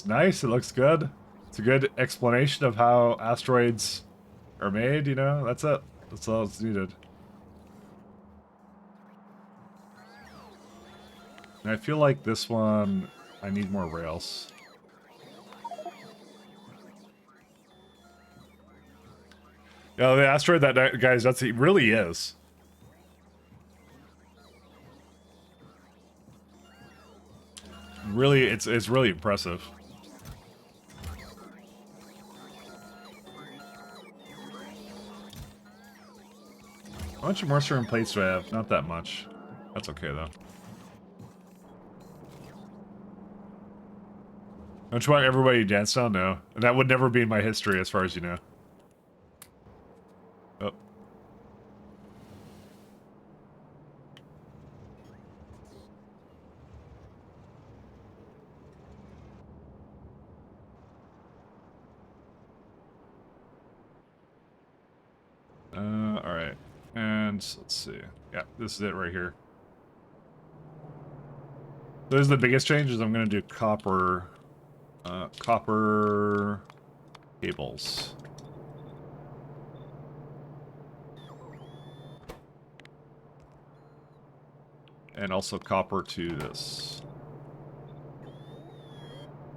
nice. It looks good. It's a good explanation of how asteroids are made, you know? That's it. That's all that's needed. And I feel like this one, I need more rails. Yeah, the asteroid that guys, that's it really is. Really, it's really impressive. How much mushroom plates do I have? Not that much. That's okay though. Don't you want everybody to dance now? No. And that would never be in my history as far as you know. Oh. Alright. And let's see. Yeah, this is it right here. This is the biggest change is I'm gonna do copper copper cables. And also copper to this.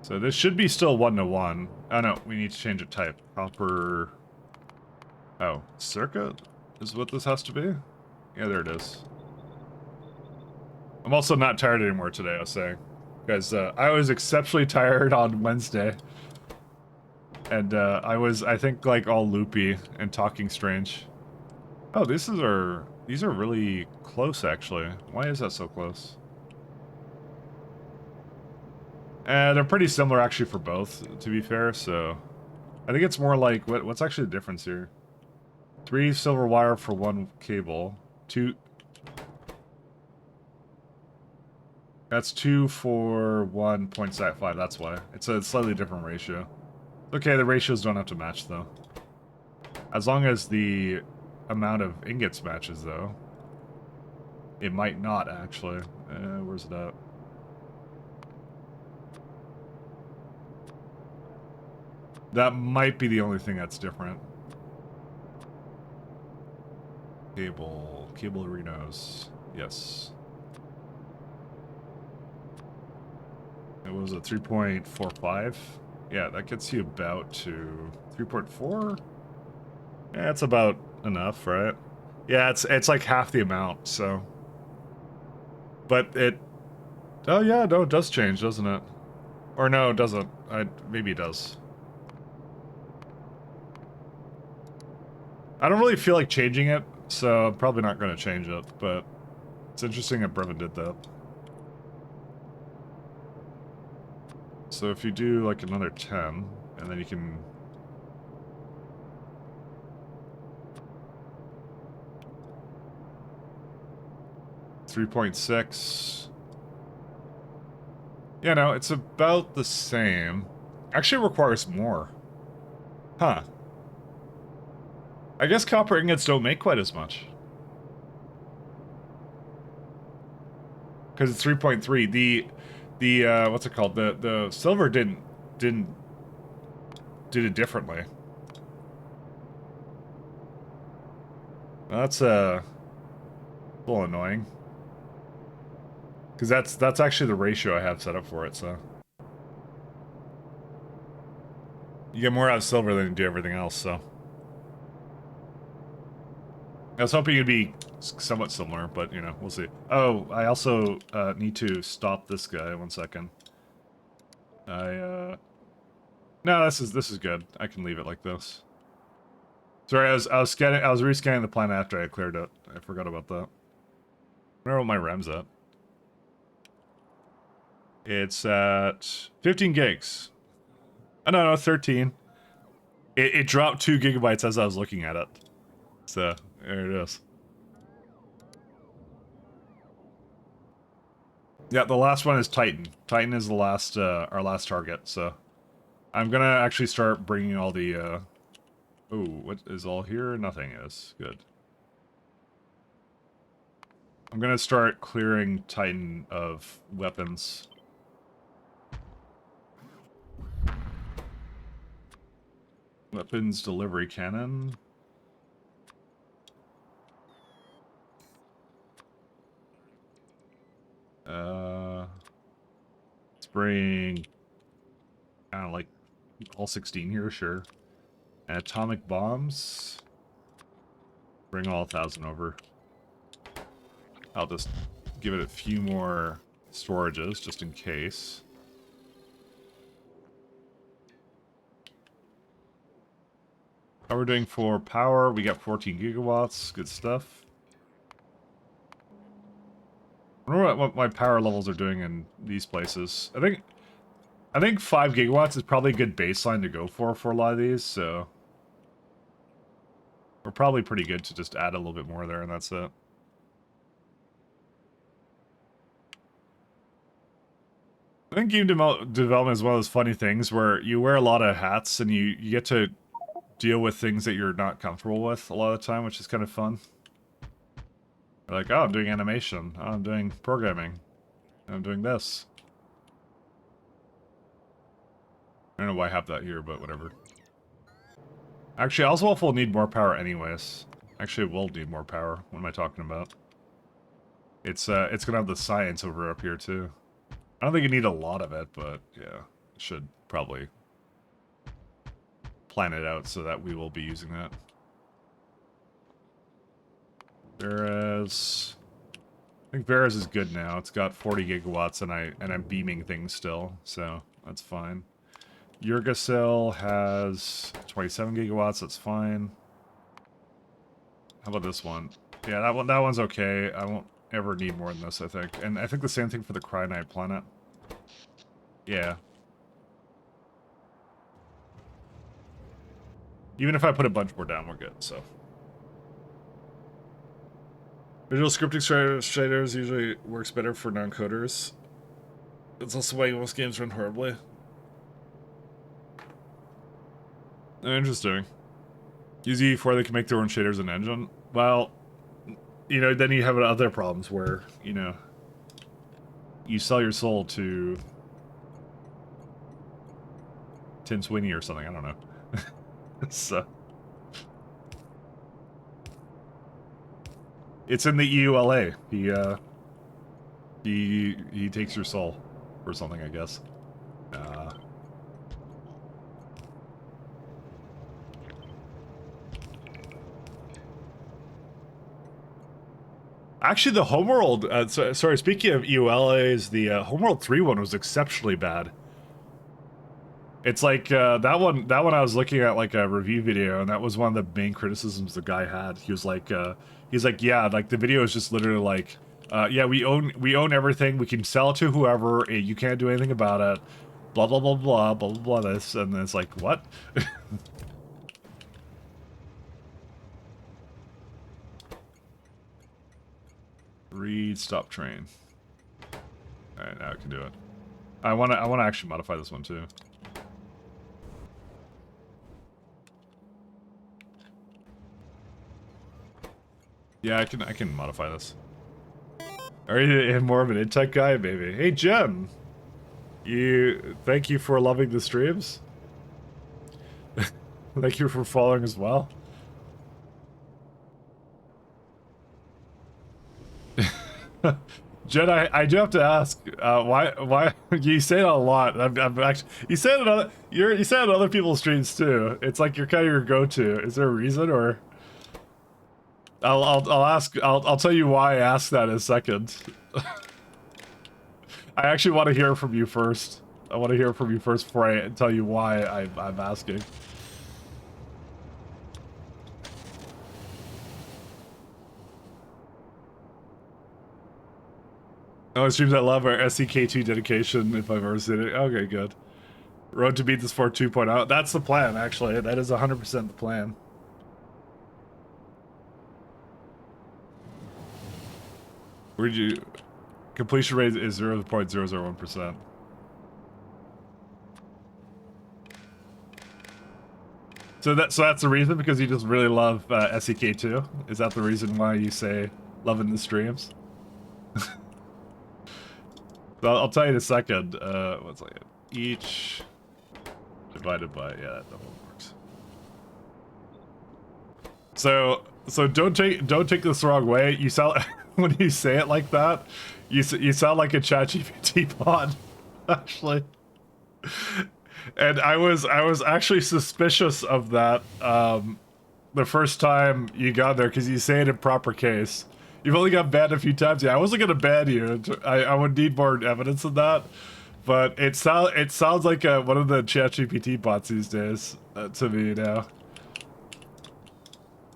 So this should be still 1-to-1. Oh no, we need to change a type. Copper... Oh, circuit is what this has to be? Yeah, there it is. I'm also not tired anymore today, I was saying. Because I was exceptionally tired on Wednesday. And I was, I think, like, all loopy and talking strange. Oh, these are really close, actually. Why is that so close? They're pretty similar, actually, for both, to be fair, so... I think it's more like, what's actually the difference here? 3 silver wire for 1 cable. 2... That's 2 for 1.5, that's why. It's a slightly different ratio. Okay, the ratios don't have to match, though. As long as the amount of ingots matches, though. It might not, actually. Where's it at? That might be the only thing that's different. Cable arenas. Yes. It was a 3.45. Yeah, that gets you about to 3.4. Yeah, that's about enough, right? Yeah, it's like half the amount, so. But it... Oh yeah, no, it does change, doesn't it? Or no, it doesn't. Maybe it does. I don't really feel like changing it, so I'm probably not going to change it, but it's interesting that Brevin did that. So if you do like another 10, and then you can... $3.6. Yeah, no, it's about the same. Actually, it requires more. Huh. I guess copper ingots don't make quite as much. Because it's 3.3. The what's it called? The silver did it differently. That's a little annoying. Because that's actually the ratio I have set up for it, so. You get more out of silver than you do everything else, so. I was hoping it'd be somewhat similar, but, you know, we'll see. Oh, I also need to stop this guy. 1 second. No, this is good. I can leave it like this. Sorry, I was rescanning the planet after I cleared it. I forgot about that. I wonder what my RAM's at. It's at 15 gigs. Oh, no, 13. It dropped 2 gigabytes as I was looking at it. So, there it is. Yeah, the last one is Titan. Titan is the last, our last target, so... I'm gonna actually start bringing all the, Oh, what is all here? Nothing is. Good. I'm gonna start clearing Titan of weapons. Weapons delivery cannon. Let's bring, I don't know, like all 16 here, sure. And atomic bombs. Bring all 1,000 over. I'll just give it a few more storages just in case. How we're doing for power? We got 14 gigawatts. Good stuff. I wonder what my power levels are doing in these places. I think 5 gigawatts is probably a good baseline to go for a lot of these, so we're probably pretty good to just add a little bit more there, and that's it. I think game development is one of those funny things where you wear a lot of hats and you get to deal with things that you're not comfortable with a lot of the time, which is kind of fun. You're like, oh, I'm doing animation. Oh, I'm doing programming. I'm doing this. I don't know why I have that here, but whatever. Actually, Oswald will need more power anyways. Actually, it will need more power. What am I talking about? It's gonna have the science over up here too. I don't think you need a lot of it, but yeah, should probably plan it out so that we will be using that. Veras, I think Veras is good now. It's got 40 gigawatts, and I'm beaming things still, so that's fine. Yggdrasil has 27 gigawatts. That's fine. How about this one? Yeah, that one's okay. I won't ever need more than this, I think. And I think the same thing for the Cryonite planet. Yeah. Even if I put a bunch more down, we're good, so. Visual scripting shaders usually works better for non-coders. It's also why most games run horribly. Interesting. Use E4, they can make their own shaders and engine. Well, you know, then you have other problems where, you know, you sell your soul to Tim Sweeney or something, I don't know. So it's in the EULA. He takes your soul or something, I guess. Actually, the Homeworld, sorry, speaking of EULAs, the Homeworld 3 one was exceptionally bad. It's like, that one I was looking at like a review video, and that was one of the main criticisms the guy had. He was like, yeah, like the video is just literally like, yeah, we own everything, we can sell it to whoever, you can't do anything about it, blah, blah, blah, blah, blah, blah, blah, this, and then it's like, what? Read stop train. Alright, now I can do it. I wanna actually modify this one too. Yeah, I can modify this. Are you more of an in-tech guy? Maybe. Hey, Jem! Thank you for loving the streams. Thank you for following as well. Jen, I do have to ask, why you say it a lot. I'm actually, you say it on other people's streams too. It's like you're kind of your go-to. Is there a reason, or? I'll tell you why I asked that in a second. I actually want to hear from you first. I want to hear from you first before I tell you why I'm asking. Oh, streams I love are SEK2 dedication, if I've ever seen it. Okay, good. Road to beat the sport 2.0. That's the plan, actually. That is 100% the plan. Where'd you... Completion rate is 0.001%. So that's the reason? Because you just really love SEK2? Is that the reason why you say loving the streams? So I'll tell you in a second. One second. Each divided by, yeah, that one works. So don't take this the wrong way. You sound when you say it like that, you sound like a ChatGPT bot. Actually. And I was actually suspicious of that the first time you got there because you say it in proper case. You've only got banned a few times. Yeah, I wasn't gonna ban you. I would need more evidence of that. But it sounds like one of the ChatGPT bots these days to me now.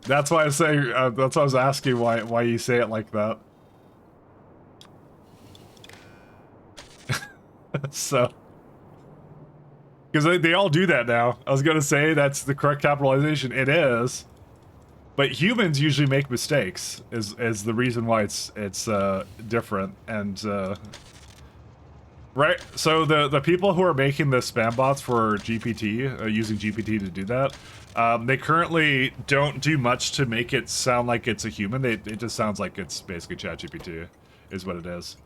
That's why I say that's why I was asking why you say it like that. So, because they all do that now. I was gonna say that's the correct capitalization. It is, but humans usually make mistakes. Is the reason why it's different and right. So the people who are making the spam bots for GPT using GPT to do that, they currently don't do much to make it sound like it's a human. It just sounds like it's basically ChatGPT, is what it is.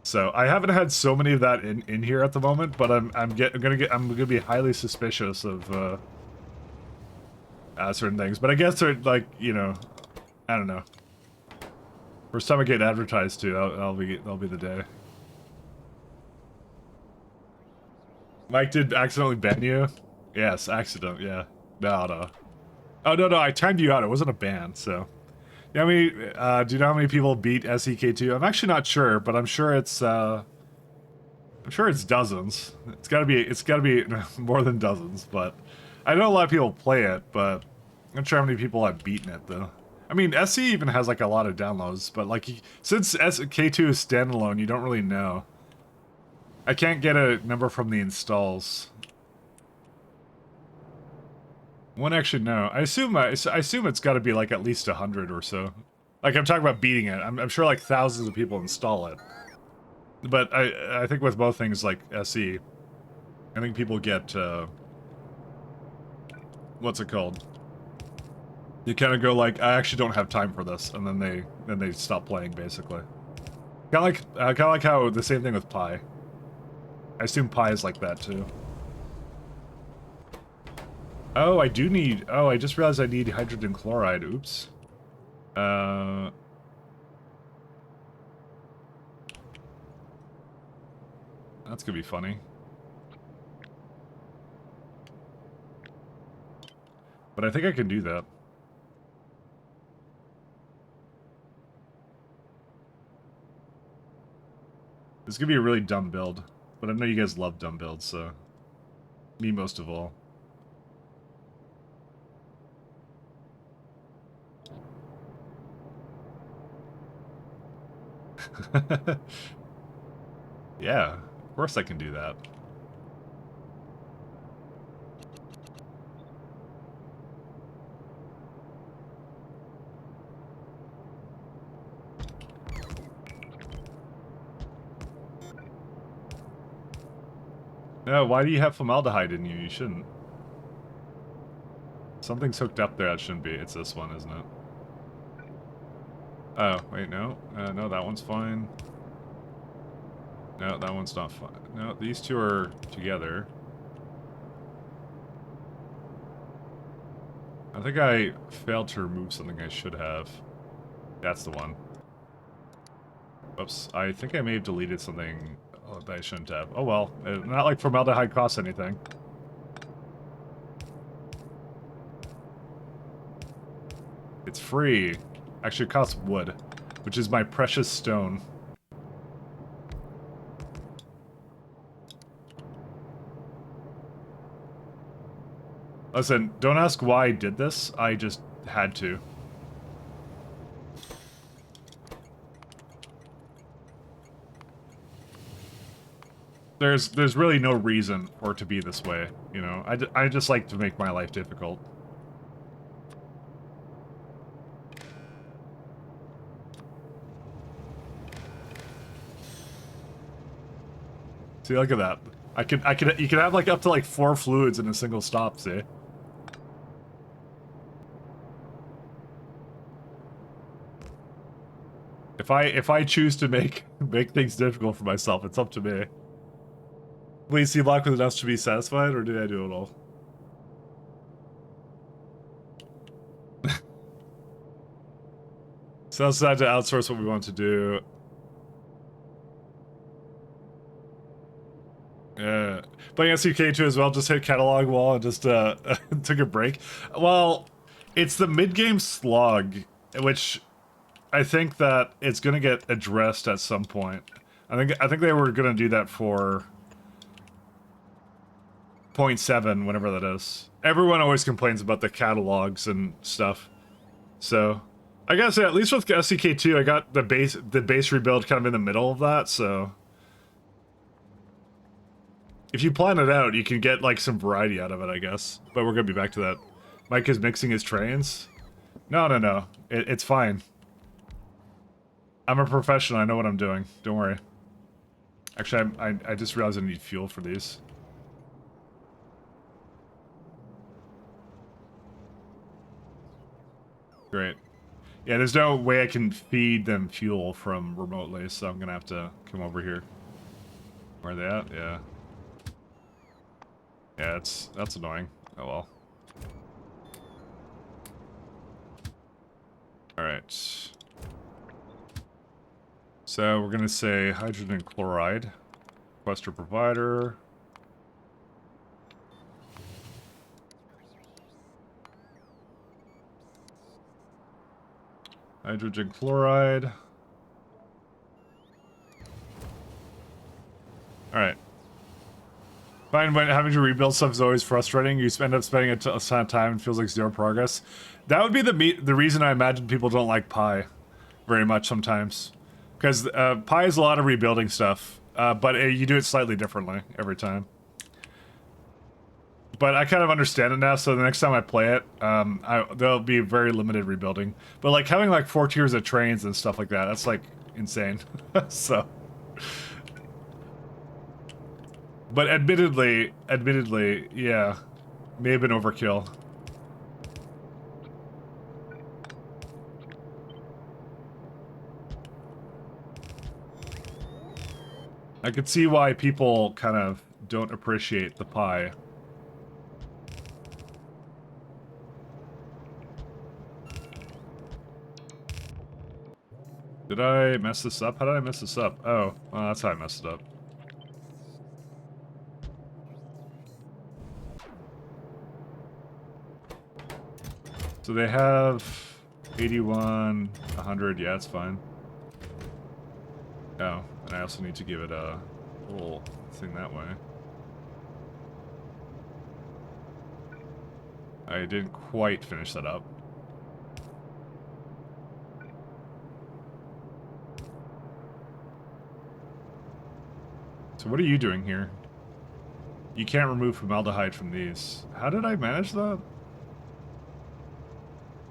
So I haven't had so many of that in here at the moment, but I'm gonna be highly suspicious of certain things. But I guess they're like, you know, I don't know. First time I get advertised to, that'll be the day. Mike did accidentally ban you? Yes, accident. Yeah. No. Oh no, I timed you out. It wasn't a ban, so. You know how many, do you know how many people beat SEK2? I'm actually not sure, but I'm sure it's dozens. It's gotta be more than dozens, but I know a lot of people play it, but I'm not sure how many people have beaten it, though. I mean, SE even has, like, a lot of downloads, but, like, since K2 is standalone, you don't really know. I can't get a number from the installs. One actually no. I assume it's got to be like at least 100 or so. Like I'm talking about beating it. I'm sure like thousands of people install it. But I think with both things like SE, I think people get what's it called? You kind of go like, I actually don't have time for this, and then they stop playing basically. Kind of like how the same thing with Pi. I assume Pi is like that too. Oh, I do need... Oh, I just realized I need hydrogen chloride. Oops. That's gonna be funny. But I think I can do that. This is gonna be a really dumb build. But I know you guys love dumb builds, so... Me most of all. Yeah, of course I can do that. No, why do you have formaldehyde in you? You shouldn't. Something's hooked up there that shouldn't be. It's this one, isn't it? Oh, wait, no. No, that one's fine. No, that one's not fine. No, these two are together. I think I failed to remove something I should have. That's the one. Oops, I think I may have deleted something that I shouldn't have. Oh well, not like formaldehyde costs anything. It's free. Actually, it costs wood, which is my precious stone. Listen, don't ask why I did this. I just had to. There's really no reason for it to be this way, you know? I just like to make my life difficult. See, look at that. You can have like up to like 4 fluids in a single stop, see? If I choose to make things difficult for myself, it's up to me. Please see block with enough to be satisfied, or did I do it all? So let's decide to outsource what we want to do. Playing SUK2 as well, just hit catalog wall and just took a break. Well, it's the mid-game slog, which I think that it's gonna get addressed at some point. I think they were gonna do that for 0.7, whatever that is. Everyone always complains about the catalogs and stuff. So I gotta say, at least with SCK2, I got the base rebuild kind of in the middle of that, so if you plan it out, you can get like some variety out of it, I guess. But we're gonna be back to that. Mike is mixing his trains. No. It's fine. I'm a professional. I know what I'm doing. Don't worry. Actually, I just realized I need fuel for these. Great. Yeah, there's no way I can feed them fuel from remotely, so I'm gonna have to come over here. Where are they at? Yeah. Yeah, that's annoying. Oh well. Alright. So we're gonna say hydrogen chloride. Requester provider. Hydrogen chloride. Alright. Fine, when having to rebuild stuff is always frustrating. You end up spending a ton of time and feels like zero progress. That would be the reason I imagine people don't like Pi very much sometimes. Because Pi is a lot of rebuilding stuff, but you do it slightly differently every time. But I kind of understand it now, so the next time I play it, there'll be very limited rebuilding. But like having like 4 tiers of trains and stuff like that, that's like insane. So... But admittedly, yeah, may have been overkill. I could see why people kind of don't appreciate the Pi. Did I mess this up? How did I mess this up? Oh, well, that's how I messed it up. So they have 81, 100, yeah, it's fine. Oh, and I also need to give it a little thing that way. I didn't quite finish that up. So what are you doing here? You can't remove formaldehyde from these. How did I manage that?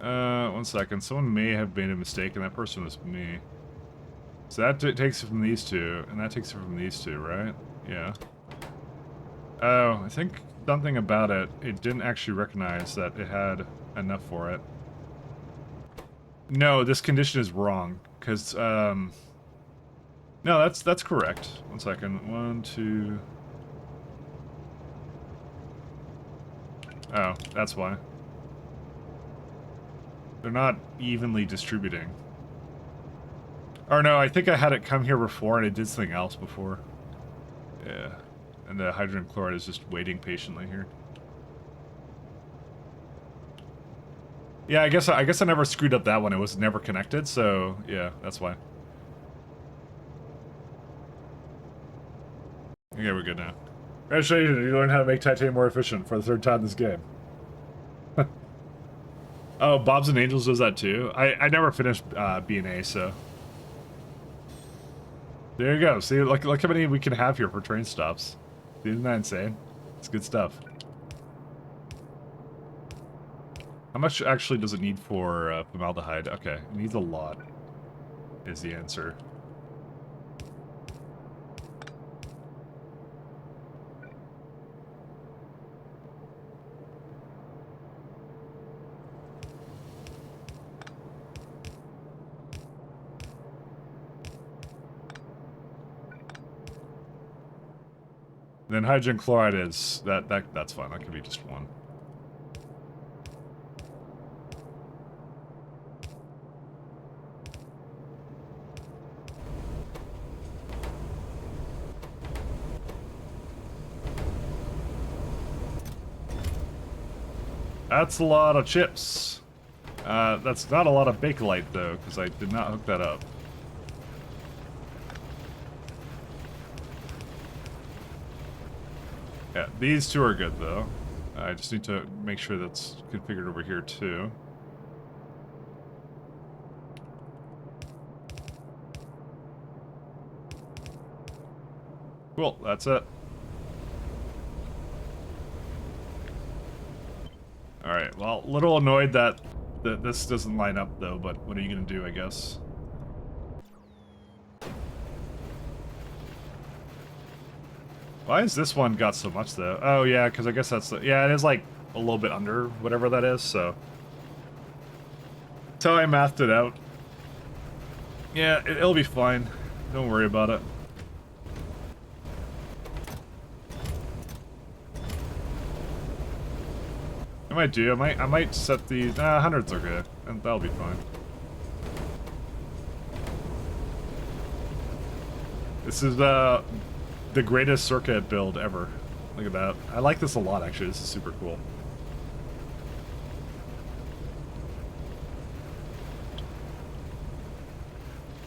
1 second. Someone may have made a mistake, and that person was me. So that takes it from these two, and that takes it from these two, right? Yeah. Oh, I think something about it. It didn't actually recognize that it had enough for it. No, this condition is wrong, because, no, that's correct. 1 second. 1, 2... Oh, that's why. They're not evenly distributing. Or no, I think I had it come here before and it did something else before. Yeah. And the hydrogen chloride is just waiting patiently here. Yeah, I guess I never screwed up that one. It was never connected, so yeah, that's why. Okay, we're good now. Congratulations, you learned how to make titanium more efficient for the 3rd time this game. Oh, Bob's and Angels does that too? I never finished B&A, so... There you go. See, look how many we can have here for train stops. Isn't that insane? It's good stuff. How much actually does it need for formaldehyde? Okay, it needs a lot, is the answer. Then hydrogen chloride is that's fine. That could be just one. That's a lot of chips. That's not a lot of Bakelite, though, because I did not hook that up. Yeah, these two are good, though. I just need to make sure that's configured over here, too. Cool, that's it. Alright, well, a little annoyed that this doesn't line up, though, but what are you gonna do, I guess? Why has this one got so much, though? Oh, yeah, because I guess that's... yeah, it is, like, a little bit under whatever that is, so... That's how I mathed it out. Yeah, it'll be fine. Don't worry about it. I might do. I might set these. Hundreds are good, and that'll be fine. This is the greatest circuit build ever. Look at that. I like this a lot, actually. This is super cool.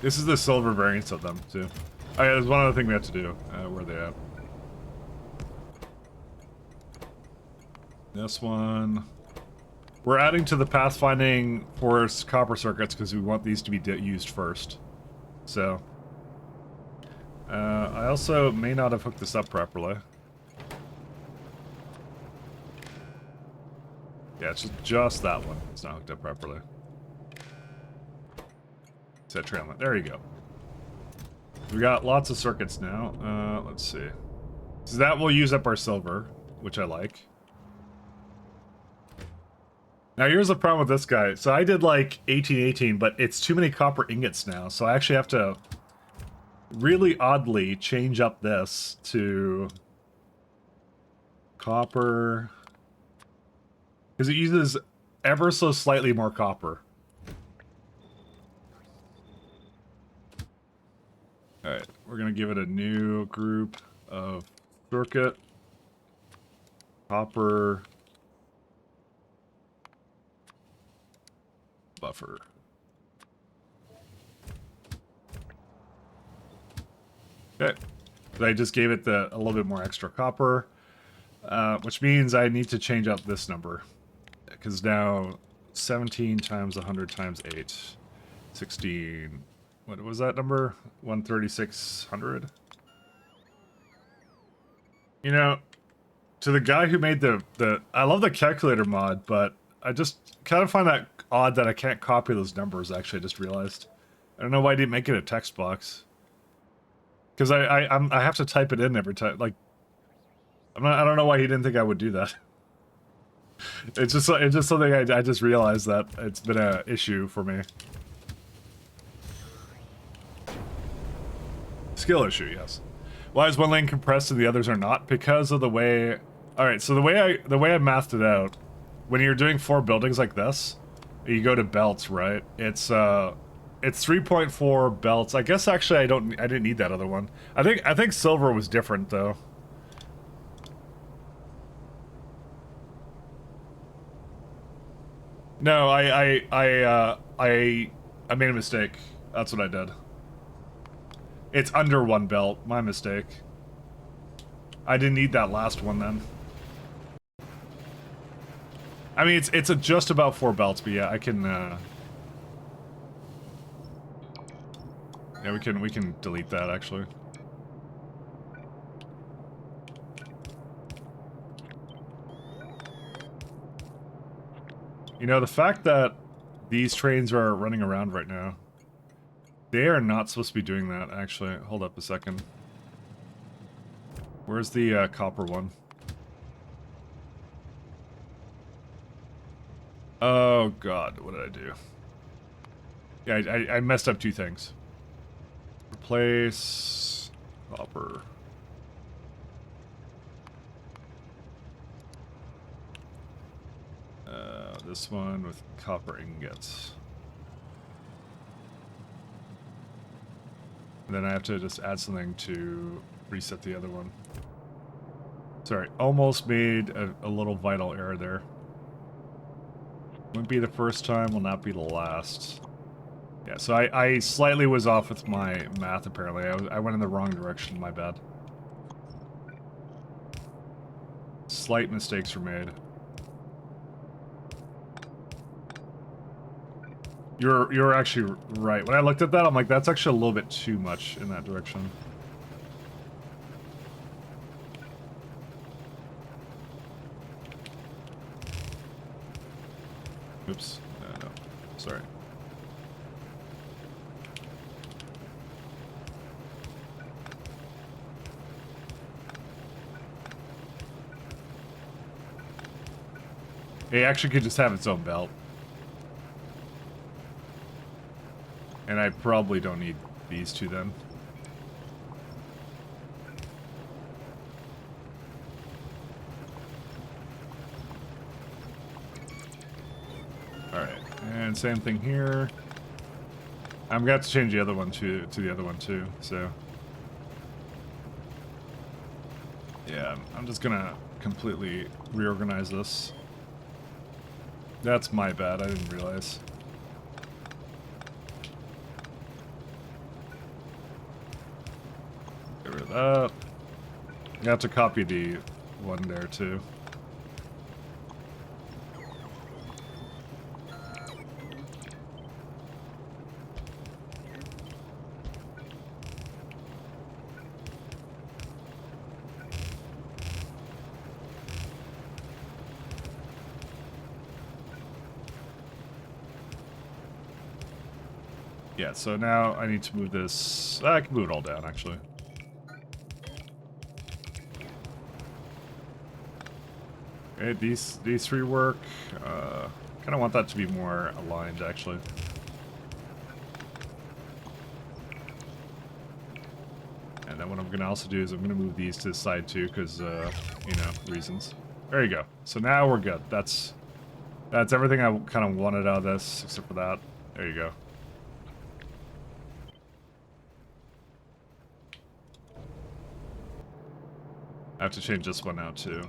This is the silver variants of them too. Oh yeah, there's one other thing we have to do. Where are they at? This one. We're adding to the pathfinding forest copper circuits because we want these to be used first. So. I also may not have hooked this up properly. Yeah, it's just that one. It's not hooked up properly. Set trail line. There you go. We got lots of circuits now. Let's see. So that will use up our silver, which I like. Now here's the problem with this guy. So I did like 1818, but it's too many copper ingots now. So I actually have to really oddly change up this to copper. Because it uses ever so slightly more copper. Alright, we're going to give it a new group of circuit, copper, buffer. Okay, so I just gave it a little bit more extra copper, which means I need to change up this number. Because now 17 times 100 times 8, 16... What was that number? 13600? You know, to the guy who made the I love the calculator mod, but I just kind of find that odd that I can't copy those numbers, actually. I just realized. I don't know why I didn't make it a text box. Because I have to type it in every time. Like, I don't know why he didn't think I would do that. It's just something I just realized that it's been an issue for me. Skill issue, yes. Why is one lane compressed and the others are not? Because of the way... Alright, so the way I mathed it out, when you're doing 4 buildings like this, you go to belts, right? It's 3.4 belts. I guess actually I didn't need that other one. I think silver was different though. No, I made a mistake. That's what I did. It's under 1 belt. My mistake. I didn't need that last one then. I mean, it's just about 4 belts, but yeah, I can. Yeah, we can delete that actually. You know, the fact that these trains are running around right now. They are not supposed to be doing that, actually. Hold up a second. Where's the copper one? Oh god, what did I do? Yeah, I messed up 2 things. Replace copper. This one with copper ingots. And then I have to just add something to reset the other one. Sorry, almost made a little vital error there. Wouldn't be the first time, will not be the last. Yeah, so I slightly was off with my math, apparently. I went in the wrong direction, my bad. Slight mistakes were made. You're actually right. When I looked at that, I'm like, that's actually a little bit too much in that direction. Oops. No. Sorry. It actually could just have its own belt. And I probably don't need these two then. Alright, and same thing here. I'm gonna have to change the other one to the other one too, so. Yeah, I'm just gonna completely reorganize this. That's my bad, I didn't realize. Get rid of that. You have to copy the one there too. Yeah, so now I need to move this. I can move it all down, actually. Okay, these three work. Kind of want that to be more aligned, actually. And then what I'm gonna also do is I'm gonna move these to the side too, because you know, reasons. There you go. So now we're good. That's everything I kind of wanted out of this, except for that. There you go. I have to change this one out too.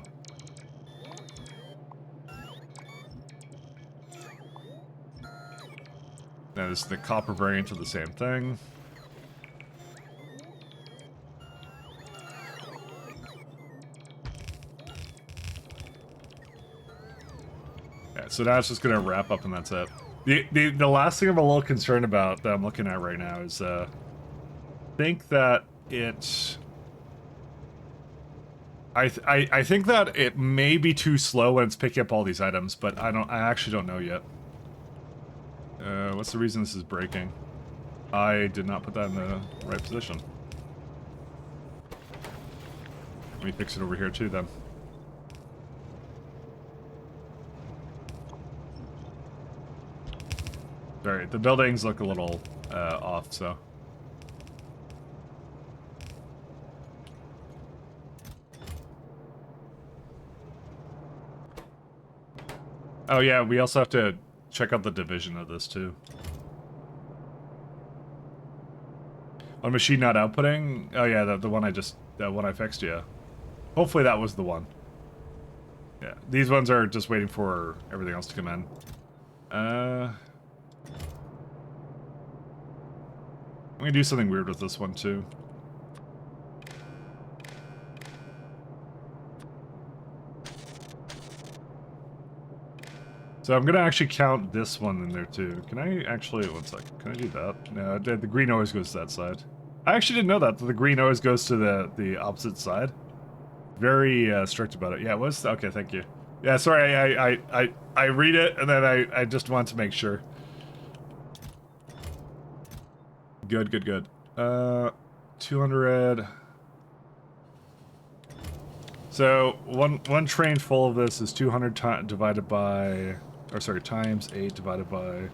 Now this is the copper variant of the same thing. Yeah, so now it's just gonna wrap up and that's it. The last thing I'm a little concerned about that I'm looking at right now is think that it I think that it may be too slow when it's picking up all these items, but I actually don't know yet. What's the reason this is breaking? I did not put that in the right position. Let me fix it over here too then. Sorry, the buildings look a little off, so. Oh yeah, we also have to check out the division of this too. On machine not outputting? Oh yeah, the one I fixed, yeah. Hopefully that was the one. Yeah, these ones are just waiting for everything else to come in. I'm gonna do something weird with this one too. So I'm gonna actually count this one in there too. Can I actually, one second, can I do that? No, the green always goes to that side. I actually didn't know that the green always goes to the opposite side. Very strict about it. Yeah, it was, okay, thank you. Yeah, sorry, I read it and then I just want to make sure. Good, good, good. 200. So one train full of this is 200 divided by, or sorry, times 8 divided by.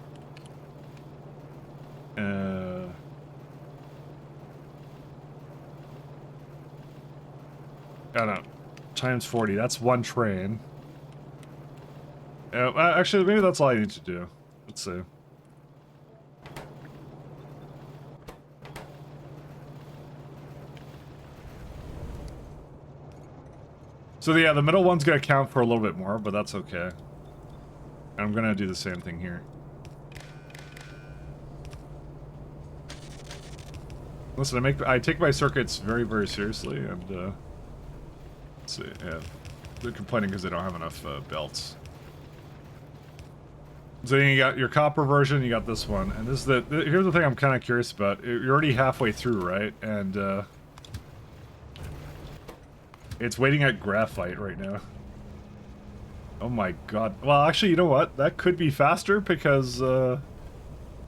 Oh no, times 40. That's one train. Actually, maybe that's all I need to do. Let's see. So yeah, the middle one's gonna count for a little bit more, but that's okay. And I'm gonna do the same thing here. Listen, I take my circuits very, very seriously, and let's see, yeah, they're complaining because they don't have enough belts. So you got your copper version, you got this one, and this is here's the thing I'm kind of curious about. You're already halfway through, right? And it's waiting at graphite right now. Oh my god. Well, actually, you know what? That could be faster because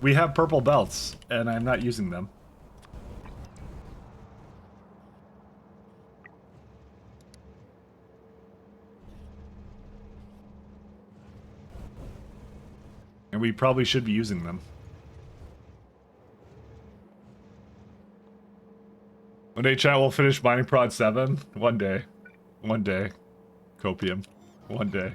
we have purple belts, and I'm not using them. And we probably should be using them. One day, chat will finish mining prod 7. One day. One day. Copium. One day.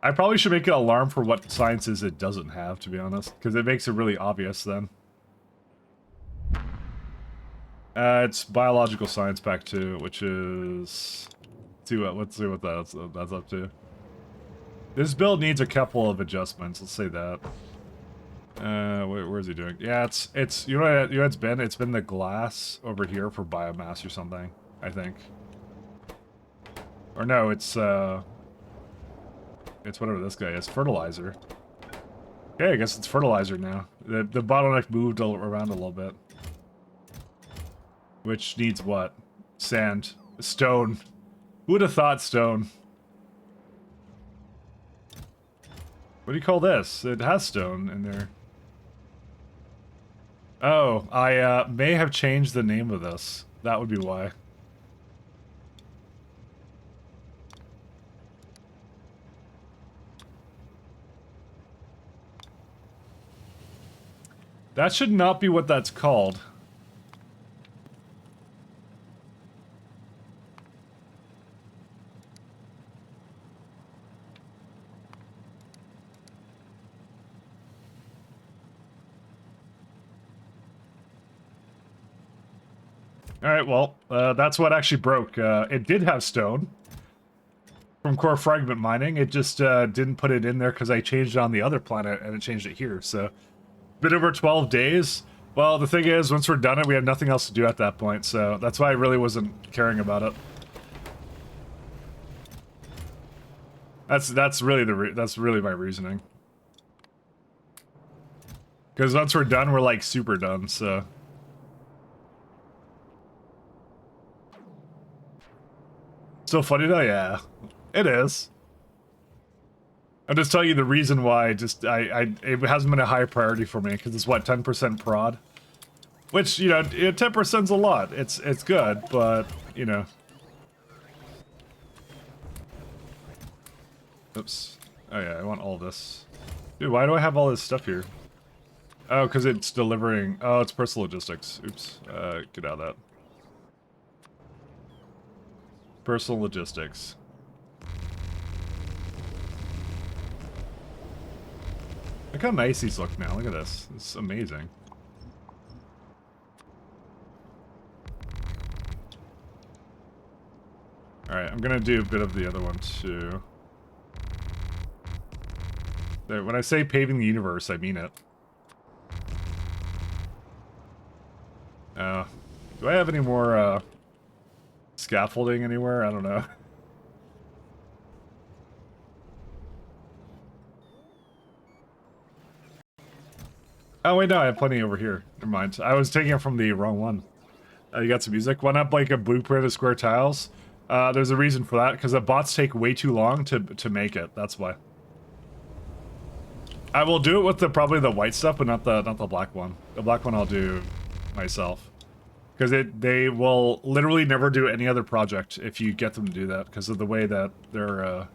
I probably should make an alarm for what sciences it doesn't have, to be honest. Because it makes it really obvious then. It's Biological Science Pack 2, which is... Let's see what that's up to. This build needs a couple of adjustments, let's say that. Where is he doing? Yeah, it's you know what it's been? It's been the glass over here for biomass or something, I think. Or no, it's whatever this guy is, fertilizer. Okay, I guess it's fertilizer now. The bottleneck moved around a little bit. Which needs what? Sand. Stone. Who would have thought stone? What do you call this? It has stone in there. Oh, I may have changed the name of this. That would be why. That should not be what that's called. Alright, well, that's what actually broke. It did have stone from core fragment mining. It just didn't put it in there because I changed it on the other planet and it changed it here. So, bit over 12 days. Well, the thing is, once we're done it, we have nothing else to do at that point. So that's why I really wasn't caring about it. That's really my reasoning. Because once we're done, we're like super done. So. So funny though, yeah. It is. I'm just telling you the reason why it hasn't been a high priority for me, because it's what, 10% prod? Which, you know, 10%'s a lot. It's good, but, you know. Oops. Oh yeah, I want all this. Dude, why do I have all this stuff here? Oh, because it's delivering. Oh, it's personal logistics. Oops. Get out of that. Personal logistics. Look how nice these look now. Look at this. It's amazing. Alright, I'm gonna do a bit of the other one too. There, when I say paving the universe, I mean it. Do I have any more, scaffolding anywhere? I don't know. Oh wait, no, I have plenty over here. Never mind. I was taking it from the wrong one. You got some music. Why not like a blueprint of square tiles? There's a reason for that, because the bots take way too long to make it. That's why. I will do it with probably the white stuff, but not the black one. The black one I'll do myself. Because they will literally never do any other project if you get them to do that, because of the way that their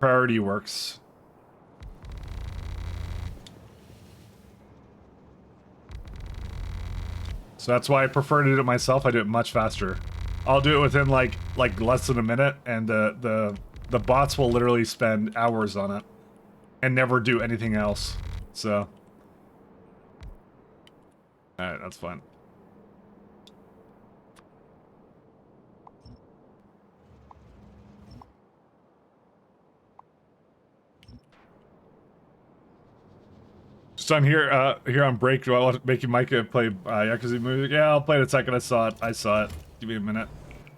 priority works. So that's why I prefer to do it myself. I do it much faster. I'll do it within like less than a minute, and the bots will literally spend hours on it and never do anything else. So, all right, that's fine. Son, here on break. Do I want to make you Micah play Yakuza music? Yeah, I'll play it in a second. I saw it. Give me a minute.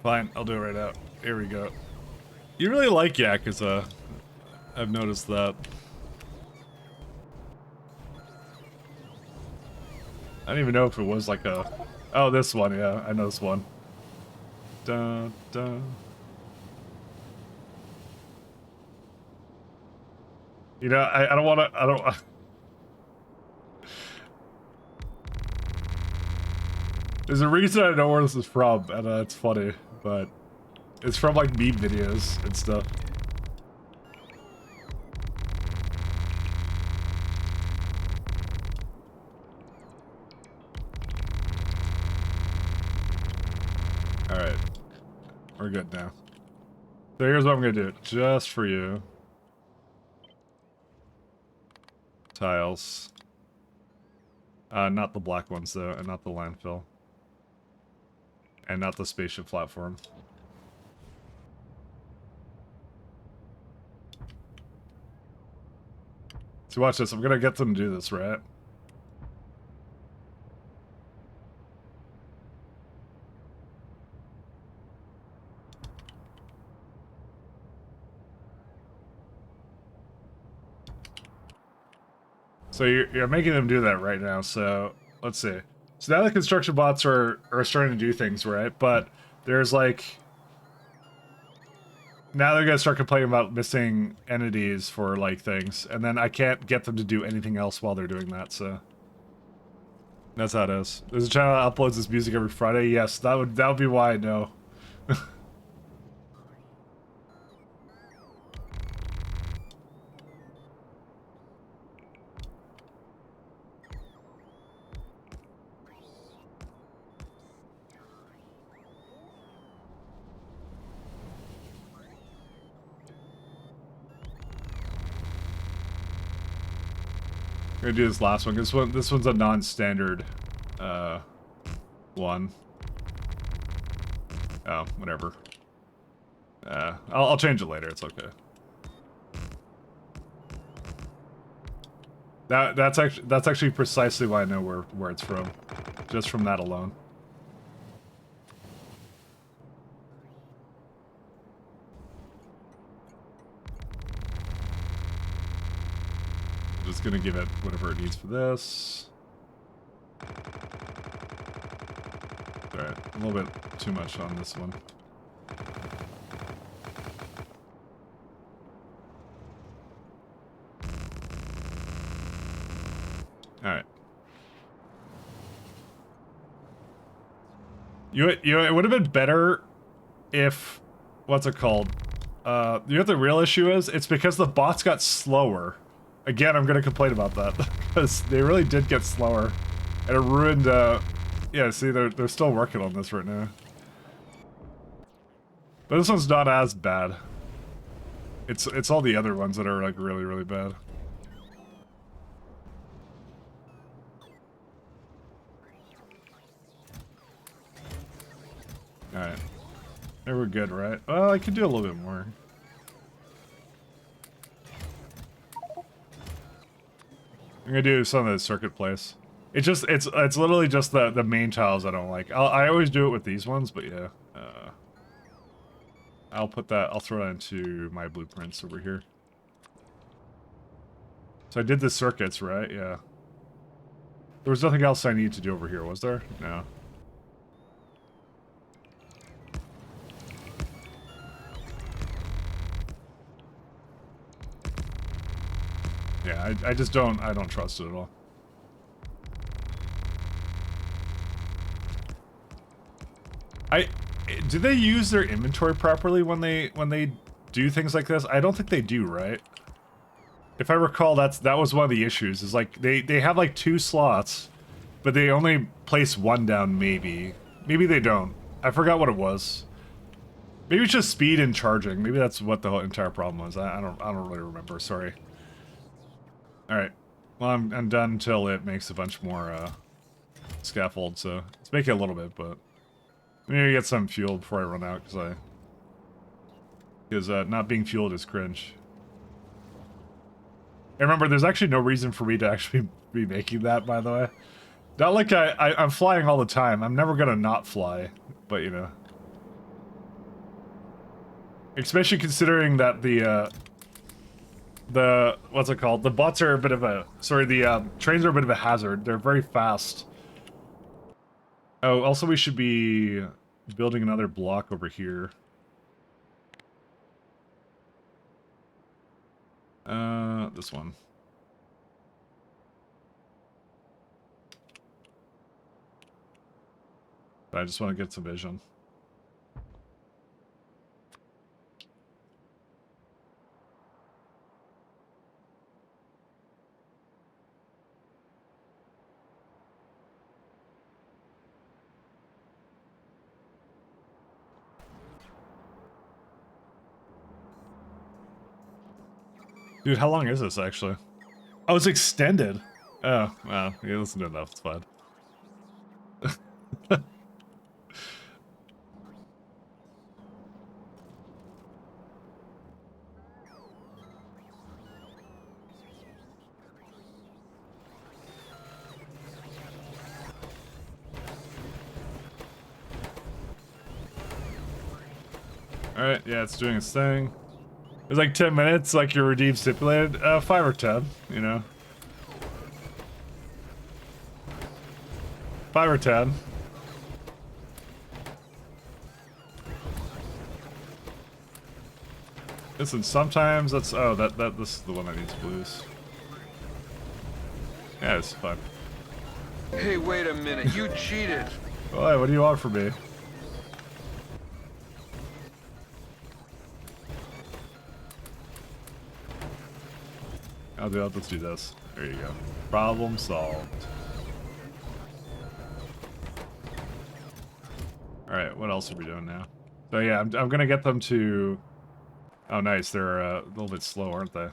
Fine, I'll do it right now. Here we go. You really like Yakuza. I've noticed that. I don't even know if it was like a... Oh, this one, yeah. I know this one. Dun, dun. You know, I don't want to... I don't... There's a reason I know where this is from, and it's funny, but... It's from, like, meme videos and stuff. Alright. We're good now. So here's what I'm gonna do. Just for you. Tiles. Not the black ones, though, and not the landfill. And not the spaceship platform. So watch this. I'm gonna get them to do this, right? So you're making them do that right now, so let's see. So now the construction bots are starting to do things, right? But there's like... Now they're gonna start complaining about missing entities for like things, and then I can't get them to do anything else while they're doing that, so... That's how it is. There's a channel that uploads this music every Friday, yes, that would be why I know. I'm gonna do this last one. This one's a non-standard one. Oh, whatever. I'll change it later. It's okay. That's actually precisely why I know where it's from, just from that alone. Just gonna give it whatever it needs for this. Alright, a little bit too much on this one. Alright. You know, it would have been better if... What's it called? You know what the real issue is? It's because the bots got slower. Again, I'm gonna complain about that, because they really did get slower. And it ruined, yeah, see, they're still working on this right now. But this one's not as bad. It's all the other ones that are, like, really, really bad. Alright. There we're good, right? Well, I could do a little bit more. I'm gonna do some of the circuit place. It's literally just the main tiles I don't like. I always do it with these ones, but yeah. I'll throw that into my blueprints over here. So I did the circuits, right? Yeah. There was nothing else I need to do over here, was there? No. Yeah, I just don't trust it at all. Do they use their inventory properly when they do things like this? I don't think they do, right? If I recall, that was one of the issues, is like they have like 2 slots, but they only place 1 down, maybe. Maybe they don't. I forgot what it was. Maybe it's just speed and charging. Maybe that's what the whole entire problem was. I don't really remember, sorry. Alright. Well, I'm done until it makes a bunch more scaffold, so let's make it a little bit, but maybe get some fuel before I run out, because not being fueled is cringe. And remember, there's actually no reason for me to actually be making that, by the way. Not like I'm flying all the time. I'm never gonna not fly, but you know. Especially considering that the what's it called? The bots are a bit of a, sorry, the trains are a bit of a hazard. They're very fast. Oh, also we should be building another block over here. This one. I just want to get some vision. Dude, how long is this actually? Oh, it's extended. Oh, wow. Yeah, listen to enough. It's fine. Alright, yeah, it's doing its thing. It's like 10 minutes, like your redeem stipulated. 5 or 10, you know. 5 or 10. Listen, sometimes that's, oh, this is the one that needs blues. Yeah, it's fine. Hey, wait a minute, you cheated. Well, hey, what do you want from me? I'll just do this. There you go. Problem solved. Alright, what else are we doing now? So yeah, I'm gonna get them to... Oh nice, they're a little bit slow, aren't they?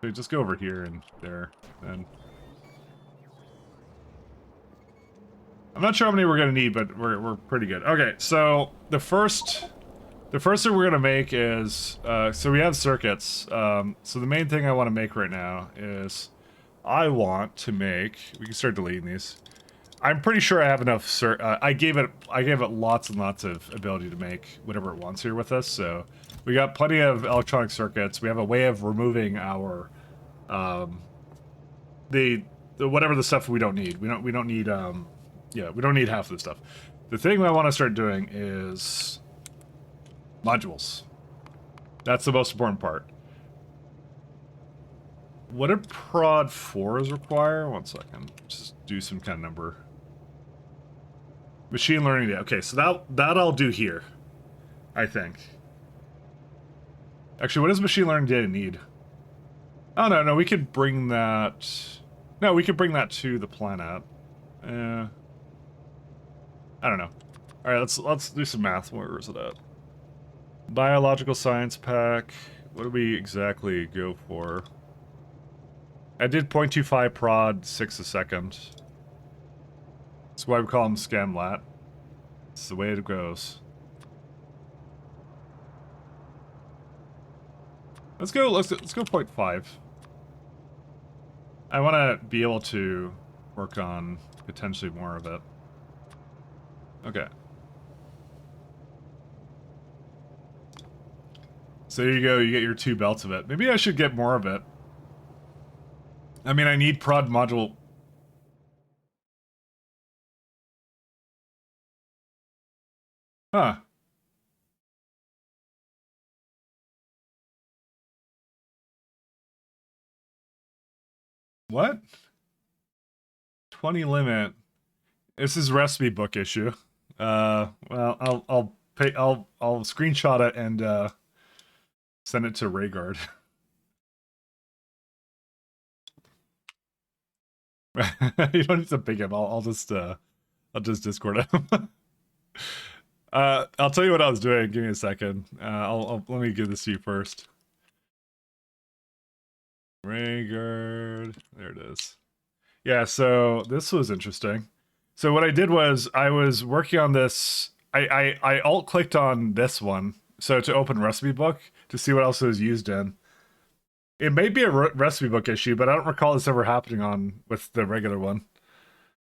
So just go over here and there, and... I'm not sure how many we're gonna need, but we're pretty good. Okay, so the first thing we're gonna make is, so we have circuits. So the main thing I want to make right now is, I want to make. We can start deleting these. I'm pretty sure I have enough. I gave it lots and lots of ability to make whatever it wants here with us. So we got plenty of electronic circuits. We have a way of removing our, the whatever the stuff we don't need. We don't need yeah, we don't need half of the stuff. The thing I want to start doing is modules. That's the most important part. What do prod 4s require? 1 second. Just do some kind of number. Machine learning data. Okay, so that I'll do here, I think. Actually, what does machine learning data need? Oh, no, we could bring that... No, we could bring that to the planet. I don't know. Alright, let's do some math. Where is it at? Biological science pack. What do we exactly go for? I did 0.25 prod 6 a second. That's why we call them scamlat. It's the way it goes. Let's go 0.5. I want to be able to work on potentially more of it. Okay. So there you go, you get your 2 belts of it. Maybe I should get more of it. I mean, I need prod module... Huh. What? 20 limit. This is recipe book issue. Well, I'll screenshot it and send it to Rhaegar. You don't need to ping him. I'll just Discord him. I'll tell you what I was doing. Give me a second. Let me give this to you first. Rhaegar. There it is. Yeah, so this was interesting. So what I did was I was working on this. I alt-clicked on this one So to open recipe book to see what else it was used in. It may be a recipe book issue, but I don't recall this ever happening on with the regular one.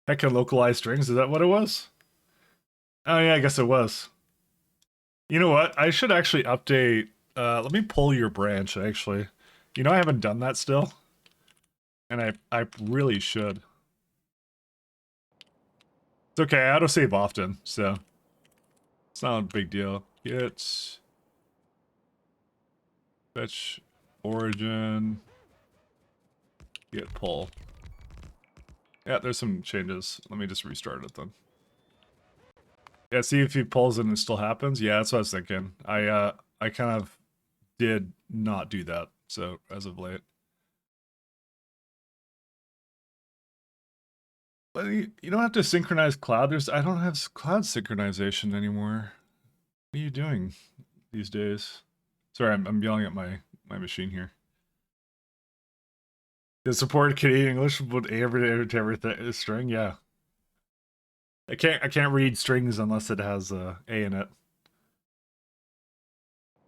Heck, can localize strings. Is that what it was? Oh yeah, I guess it was. You know what? I should actually update. Let me pull your branch. Actually, you know I haven't done that still, and I really should. It's okay. I autosave often, so it's not a big deal. Get fetch origin. Get pull. Yeah, there's some changes. Let me just restart it then. Yeah, see if he pulls and it still happens. Yeah, that's what I was thinking. I kind of did not do that, so as of late. But you don't have to synchronize cloud. I don't have cloud synchronization anymore. What are you doing these days? Sorry, I'm yelling at my machine here. Does support Canadian English with every string? Yeah. I can't read strings unless it has a in it.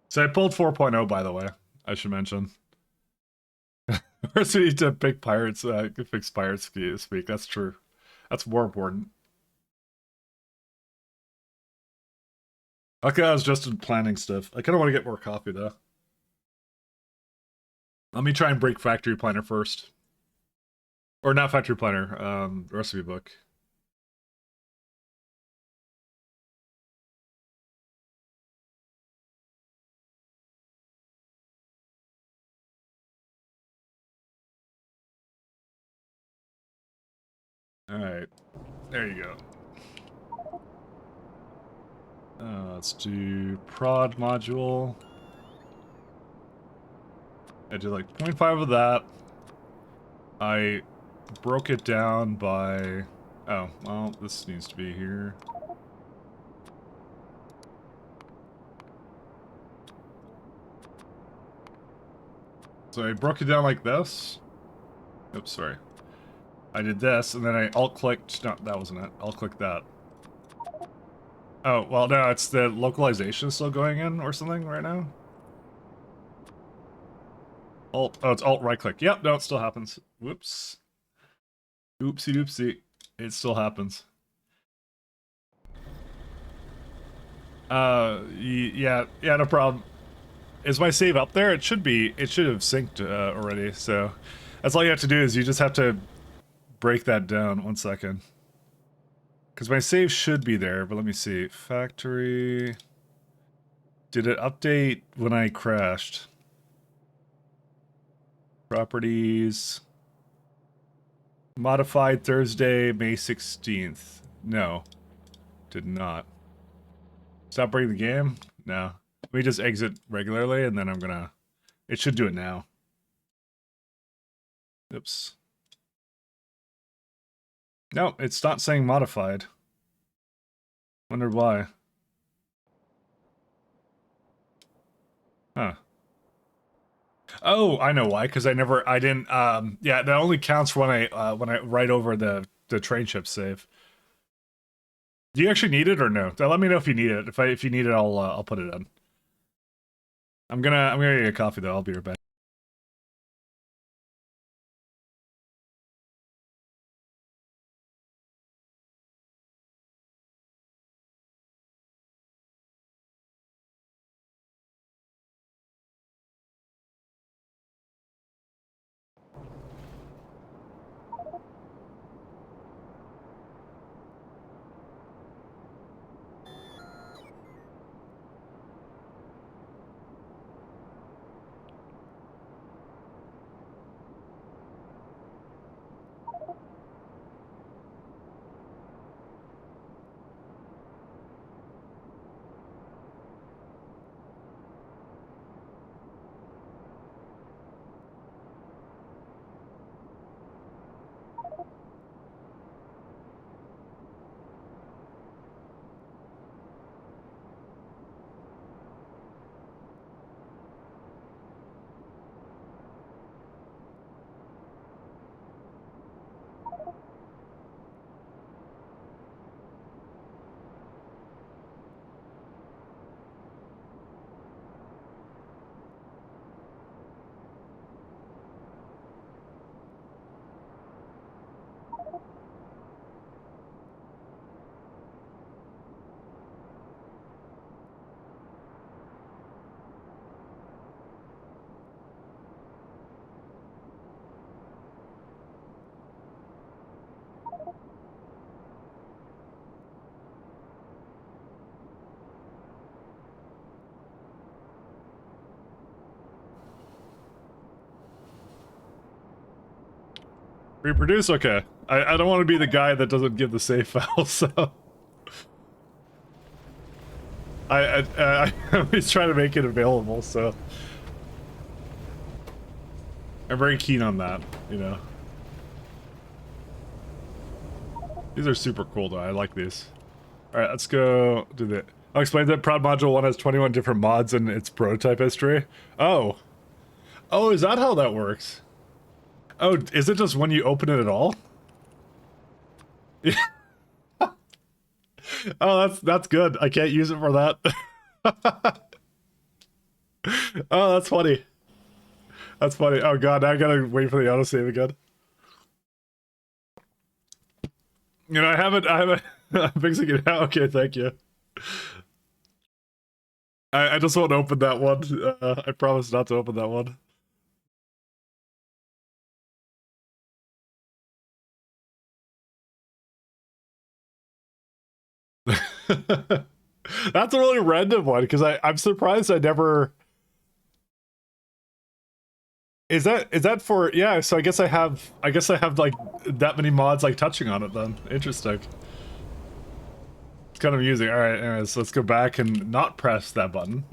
So I pulled 4.0, by the way. I should mention. First we need to pick pirates, fix pirates speak. That's true. That's more important. Okay, I was just in planning stuff. I kind of want to get more coffee though. Let me try and break factory planner first. Or not factory planner, recipe book. Alright. There you go. Let's do prod module. I did like 0.5 of that. I broke it down by... Oh, well, this needs to be here. So I broke it down like this. Oops, sorry. I did this, and then I alt-clicked... No, that wasn't it. Alt-click that. Oh, well, no, it's the localization still going in or something right now. Alt... Oh, it's alt-right-click. Yep, no, it still happens. Whoops. Oopsie doopsie. It still happens. Yeah, no problem. Is my save up there? It should be. It should have synced already, so... That's all you have to do is you just have to break that down. 1 second. Because my save should be there, but let me see. Factory... Did it update when I crashed? Properties... Modified Thursday, May 16th. No. Did not. Stop breaking the game? No. Let me just exit regularly, and then I'm gonna... It should do it now. Oops. No, it's not saying modified. Wonder why. Huh. Oh, I know why, because I didn't, yeah, that only counts when I write over the train ship save. Do you actually need it or no? Let me know if you need it. If you need it, I'll put it in. I'm gonna get a coffee though. I'll be right back. Reproduce? Okay. I don't want to be the guy that doesn't give the save file, so... I always try to make it available, so... I'm very keen on that, you know. These are super cool, though. I like these. Alright, let's go do the... I'll explain that Prod Module 1 has 21 different mods in its prototype history. Oh. Oh, is that how that works? Oh, is it just when you open it at all? Oh, that's good. I can't use it for that. Oh, that's funny. That's funny. Oh god, now I gotta wait for the autosave again. You know, I haven't, I'm fixing it now. Okay, thank you. I just won't open that one. I promise not to open that one. That's a really random one, because I'm surprised I never... Is that for... Yeah, so I guess I have like that many mods like touching on it then. Interesting. It's kind of amusing. Alright, anyways, let's go back and not press that button.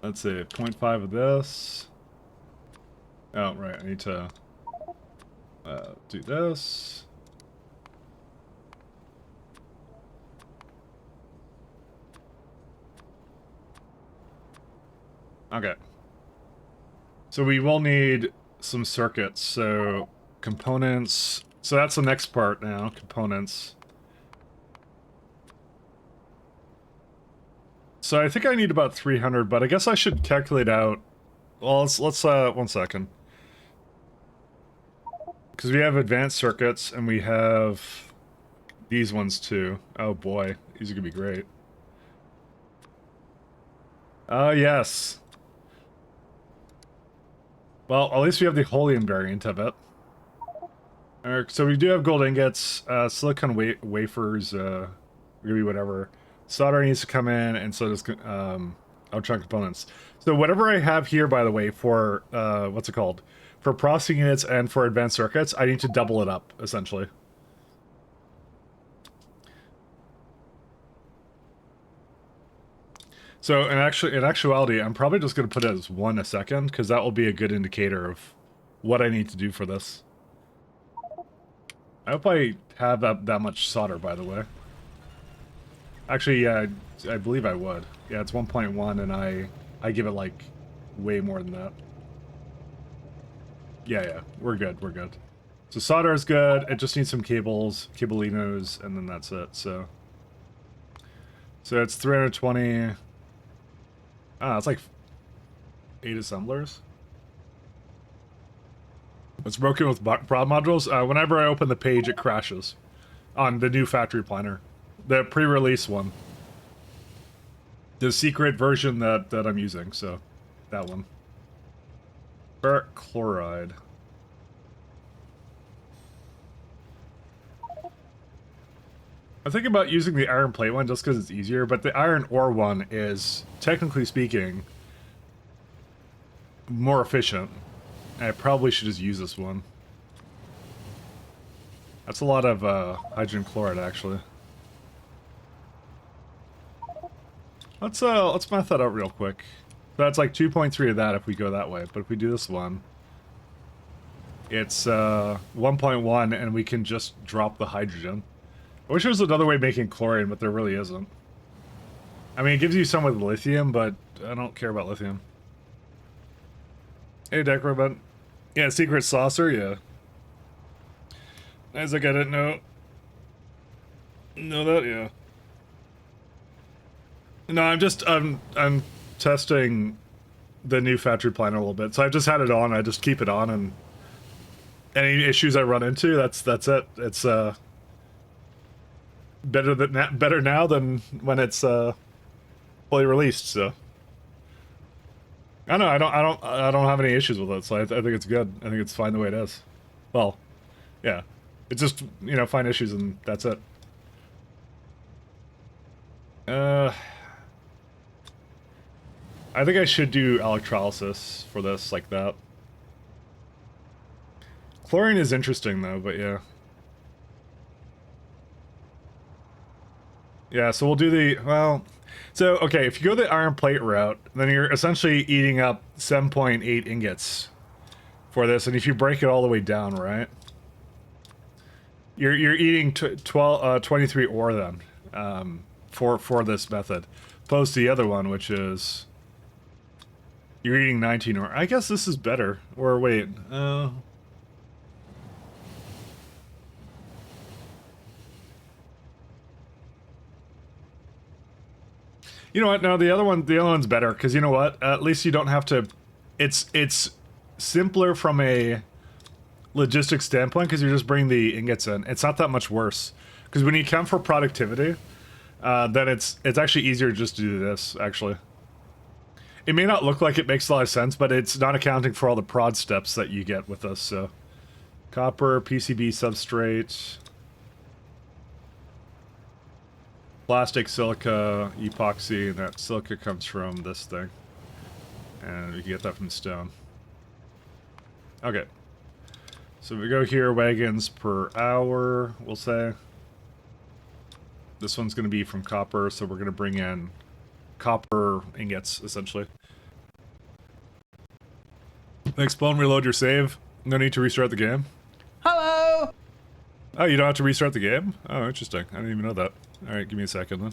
Let's see, 0.5 of this. Oh, right, I need to do this. Okay. So we will need some circuits, so components. So that's the next part now, components. So I think I need about 300, but I guess I should calculate out. Well, let's 1 second. Because we have advanced circuits and we have these ones too. Oh boy, these are gonna be great. Oh yes. Well, at least we have the helium variant of it. So we do have gold ingots, silicon wafers, really whatever. Solder needs to come in, and so does electronic components. So whatever I have here, by the way, for, what's it called? For processing units and for advanced circuits, I need to double it up, essentially. So in actuality, I'm probably just going to put it as 1 a second, because that will be a good indicator of what I need to do for this. I hope I have that much solder, by the way. Actually, yeah, I believe I would. Yeah, it's 1.1, and I give it, like, way more than that. Yeah, we're good, we're good. So solder is good, it just needs some cables, cablinos, and then that's it, so... So it's 320... Ah, it's like 8 assemblers. It's broken with prod modules. Whenever I open the page, it crashes on the new factory planner, the pre-release one, the secret version that I'm using. So, that one. Ferric chloride. I'm thinking about using the iron plate one just because it's easier, but the iron ore one is, technically speaking, more efficient. I probably should just use this one. That's a lot of hydrogen chloride, actually. Let's math that out real quick. That's like 2.3 of that if we go that way, but if we do this one, it's 1.1, and we can just drop the hydrogen. I wish there was another way of making chlorine, but there really isn't. I mean, it gives you some with lithium, but I don't care about lithium. Hey, Decrobent. Yeah, secret saucer, yeah. Isaac, I didn't know that, yeah. No, I'm testing the new factory planner a little bit. So I've just had it on, I just keep it on, and any issues I run into, that's it. It's better now than when it's fully released. So I don't have any issues with it. So I think it's good. I think it's fine the way it is. Well, yeah, it's just, you know, find issues and that's it. I think I should do electrolysis for this like that. Chlorine is interesting though, but yeah. Yeah, so we'll do the, well, so, okay, if you go the iron plate route, then you're essentially eating up 7.8 ingots for this, and if you break it all the way down, right? You're eating 23 ore then, for this method. Opposed to the other one, which is, you're eating 19 ore. I guess this is better, or wait, you know what? No, the other one's better because you know what? At least you don't have to. It's simpler from a logistics standpoint because you're just bringing the ingots in. It's not that much worse because when you come for productivity, then it's actually easier just to do this. Actually, it may not look like it makes a lot of sense, but it's not accounting for all the prod steps that you get with this. So, copper, PCB substrate. Plastic, silica, epoxy, and that silica comes from this thing. And we can get that from stone. Okay. So we go here, wagons per hour, we'll say. This one's going to be from copper, so we're going to bring in copper ingots, essentially. Thanks, Bone. Reload your save. No need to restart the game. Hello! Oh, you don't have to restart the game? Oh, interesting. I didn't even know that. Alright, give me a second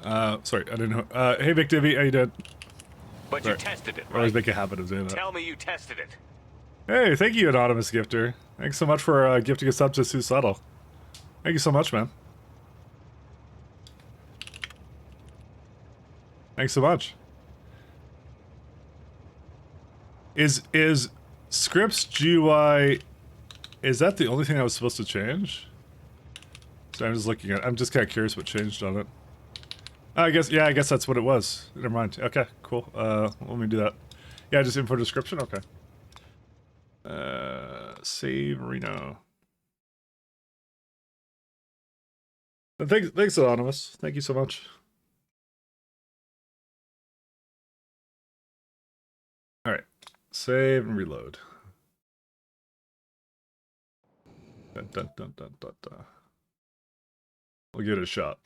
then. Sorry, I didn't know. Hey, Vic Divvy, how you doing? But Sorry. you tested it, I always right? make a habit of doing that. Tell me you tested it. Hey, thank you, Anonymous Gifter. Thanks so much for gifting a sub to Sue Subtle. Thank you so much, man. Thanks so much. Is scripts GUI... Is that the only thing I was supposed to change? So I'm just looking at... I'm just kind of curious what changed on it. I guess that's what it was. Never mind. Okay, cool. Let me do that. Yeah, just info description? Okay. Save Reno. Thanks, Anonymous. Thank you so much. Alright. Save and reload. Dun, dun, dun, dun, dun, dun. We'll give it a shot.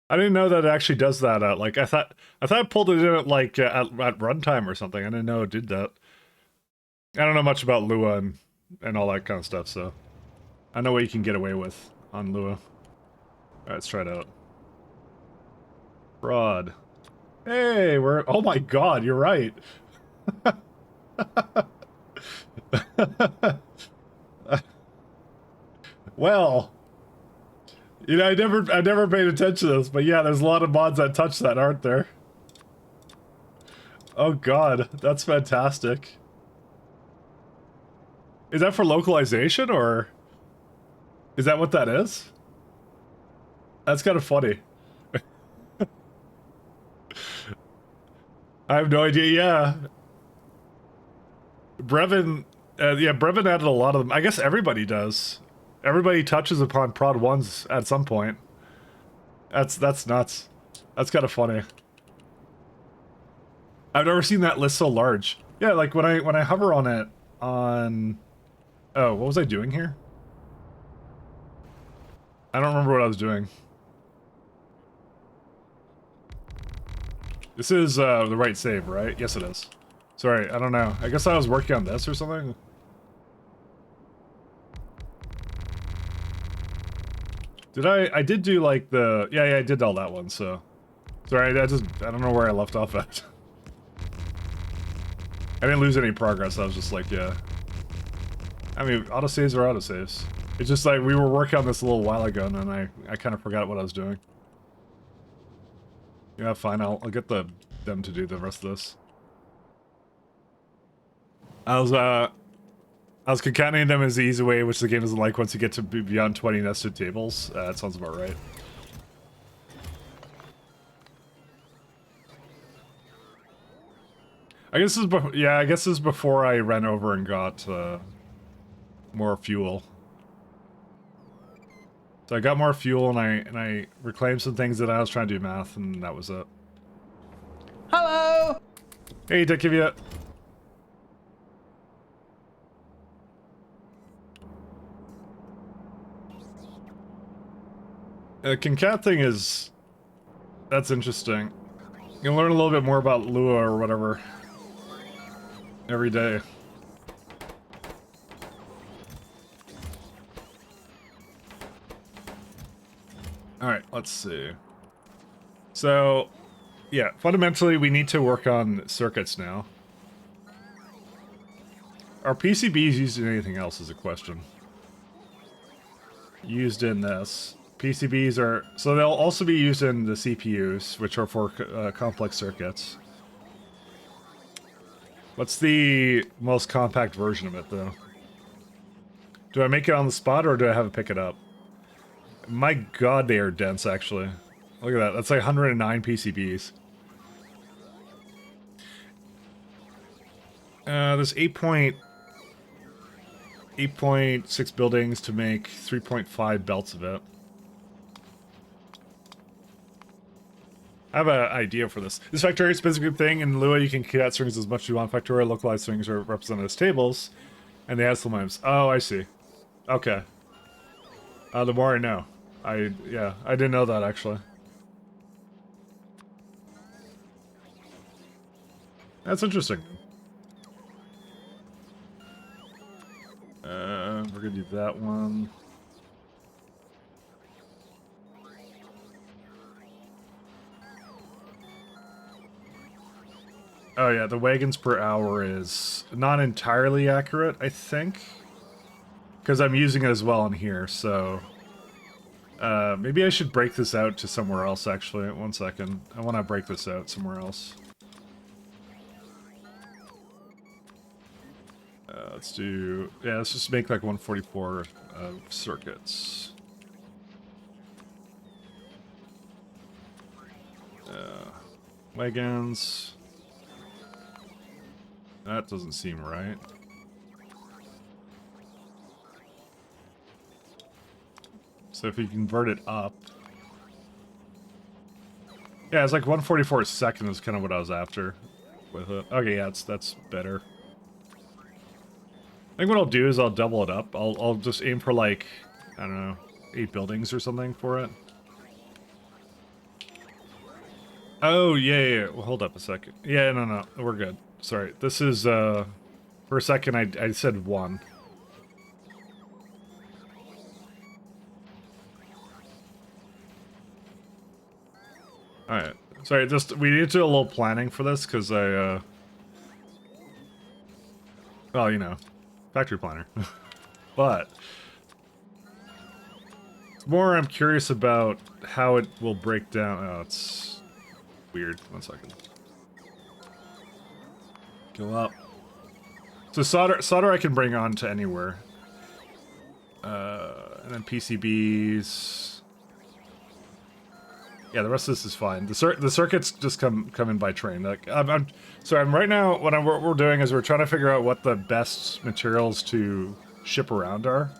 I didn't know that it actually does that. Like I thought it pulled it in at like at runtime or something. I didn't know it did that. I don't know much about Lua and all that kind of stuff, so I know what you can get away with on Lua. All right, let's try it out. Fraud. Hey, we're... Oh my god, you're right. Well, you know, I never paid attention to this, but yeah, there's a lot of mods that touch that, aren't there? Oh god, that's fantastic. Is that for localization, or is that what that is? That's kind of funny. I have no idea, yeah. Brevin, yeah, Brevin added a lot of them. I guess everybody does. Everybody touches upon prod ones at some point. That's nuts. That's kind of funny. I've never seen that list so large. Yeah, like when I hover on it on... Oh, what was I doing here? I don't remember what I was doing. This is the right save, right? Yes, it is. Sorry, I don't know. I guess I was working on this or something. Did I did do like the... Yeah, I did all that one, so... Sorry, I don't know where I left off at. I didn't lose any progress, I was just like, yeah. I mean, autosaves are autosaves. It's just like, we were working on this a little while ago, and then I kind of forgot what I was doing. Yeah, fine, I'll get them to do the rest of this. I was concatenating them as the easy way, which the game doesn't like once you get to beyond 20 nested tables. That sounds about right. I guess this is I guess this is before I ran over and got more fuel. So I got more fuel and I reclaimed some things that I was trying to do math, and that was it. Hello! Hey, Dickivia. The concat thing is... That's interesting. You'll learn a little bit more about Lua or whatever. Every day. Alright, let's see. So, yeah, fundamentally we need to work on circuits now. Are PCBs used in anything else is a question. Used in this. PCBs are... So they'll also be used in the CPUs, which are for complex circuits. What's the most compact version of it, though? Do I make it on the spot, or do I have to pick it up? My god, they are dense, actually. Look at that. That's like 109 PCBs. There's 8.6 buildings to make 3.5 belts of it. I have an idea for this. This factorio spins a good thing. In Lua, you can cat strings as much as you want. Factorio localized strings are represented as tables, and they have some names. Oh, I see. Okay. The more I know. Yeah, I didn't know that, actually. That's interesting. We're gonna do that one. Oh yeah, the wagons per hour is not entirely accurate, I think. Because I'm using it as well in here, so... maybe I should break this out to somewhere else, actually. 1 second. I want to break this out somewhere else. Let's do... Yeah, let's just make like 144 circuits. Wagons... That doesn't seem right. So if you convert it up... Yeah, it's like 144 a second is kind of what I was after with it. Okay, yeah, that's better. I think what I'll do is I'll double it up. I'll just aim for like, I don't know, 8 buildings or something for it. Oh, yeah. Well, hold up a second. Yeah, no, we're good. Sorry, this is, for a second I said 1. Alright, sorry, we need to do a little planning for this, because well, you know, factory planner. But, it's more I'm curious about how it will break down. Oh, it's weird. 1 second. Go up. So solder I can bring on to anywhere. And then PCBs. Yeah, the rest of this is fine. The circuits just come in by train. Like I'm right now. What we're doing is we're trying to figure out what the best materials to ship around are.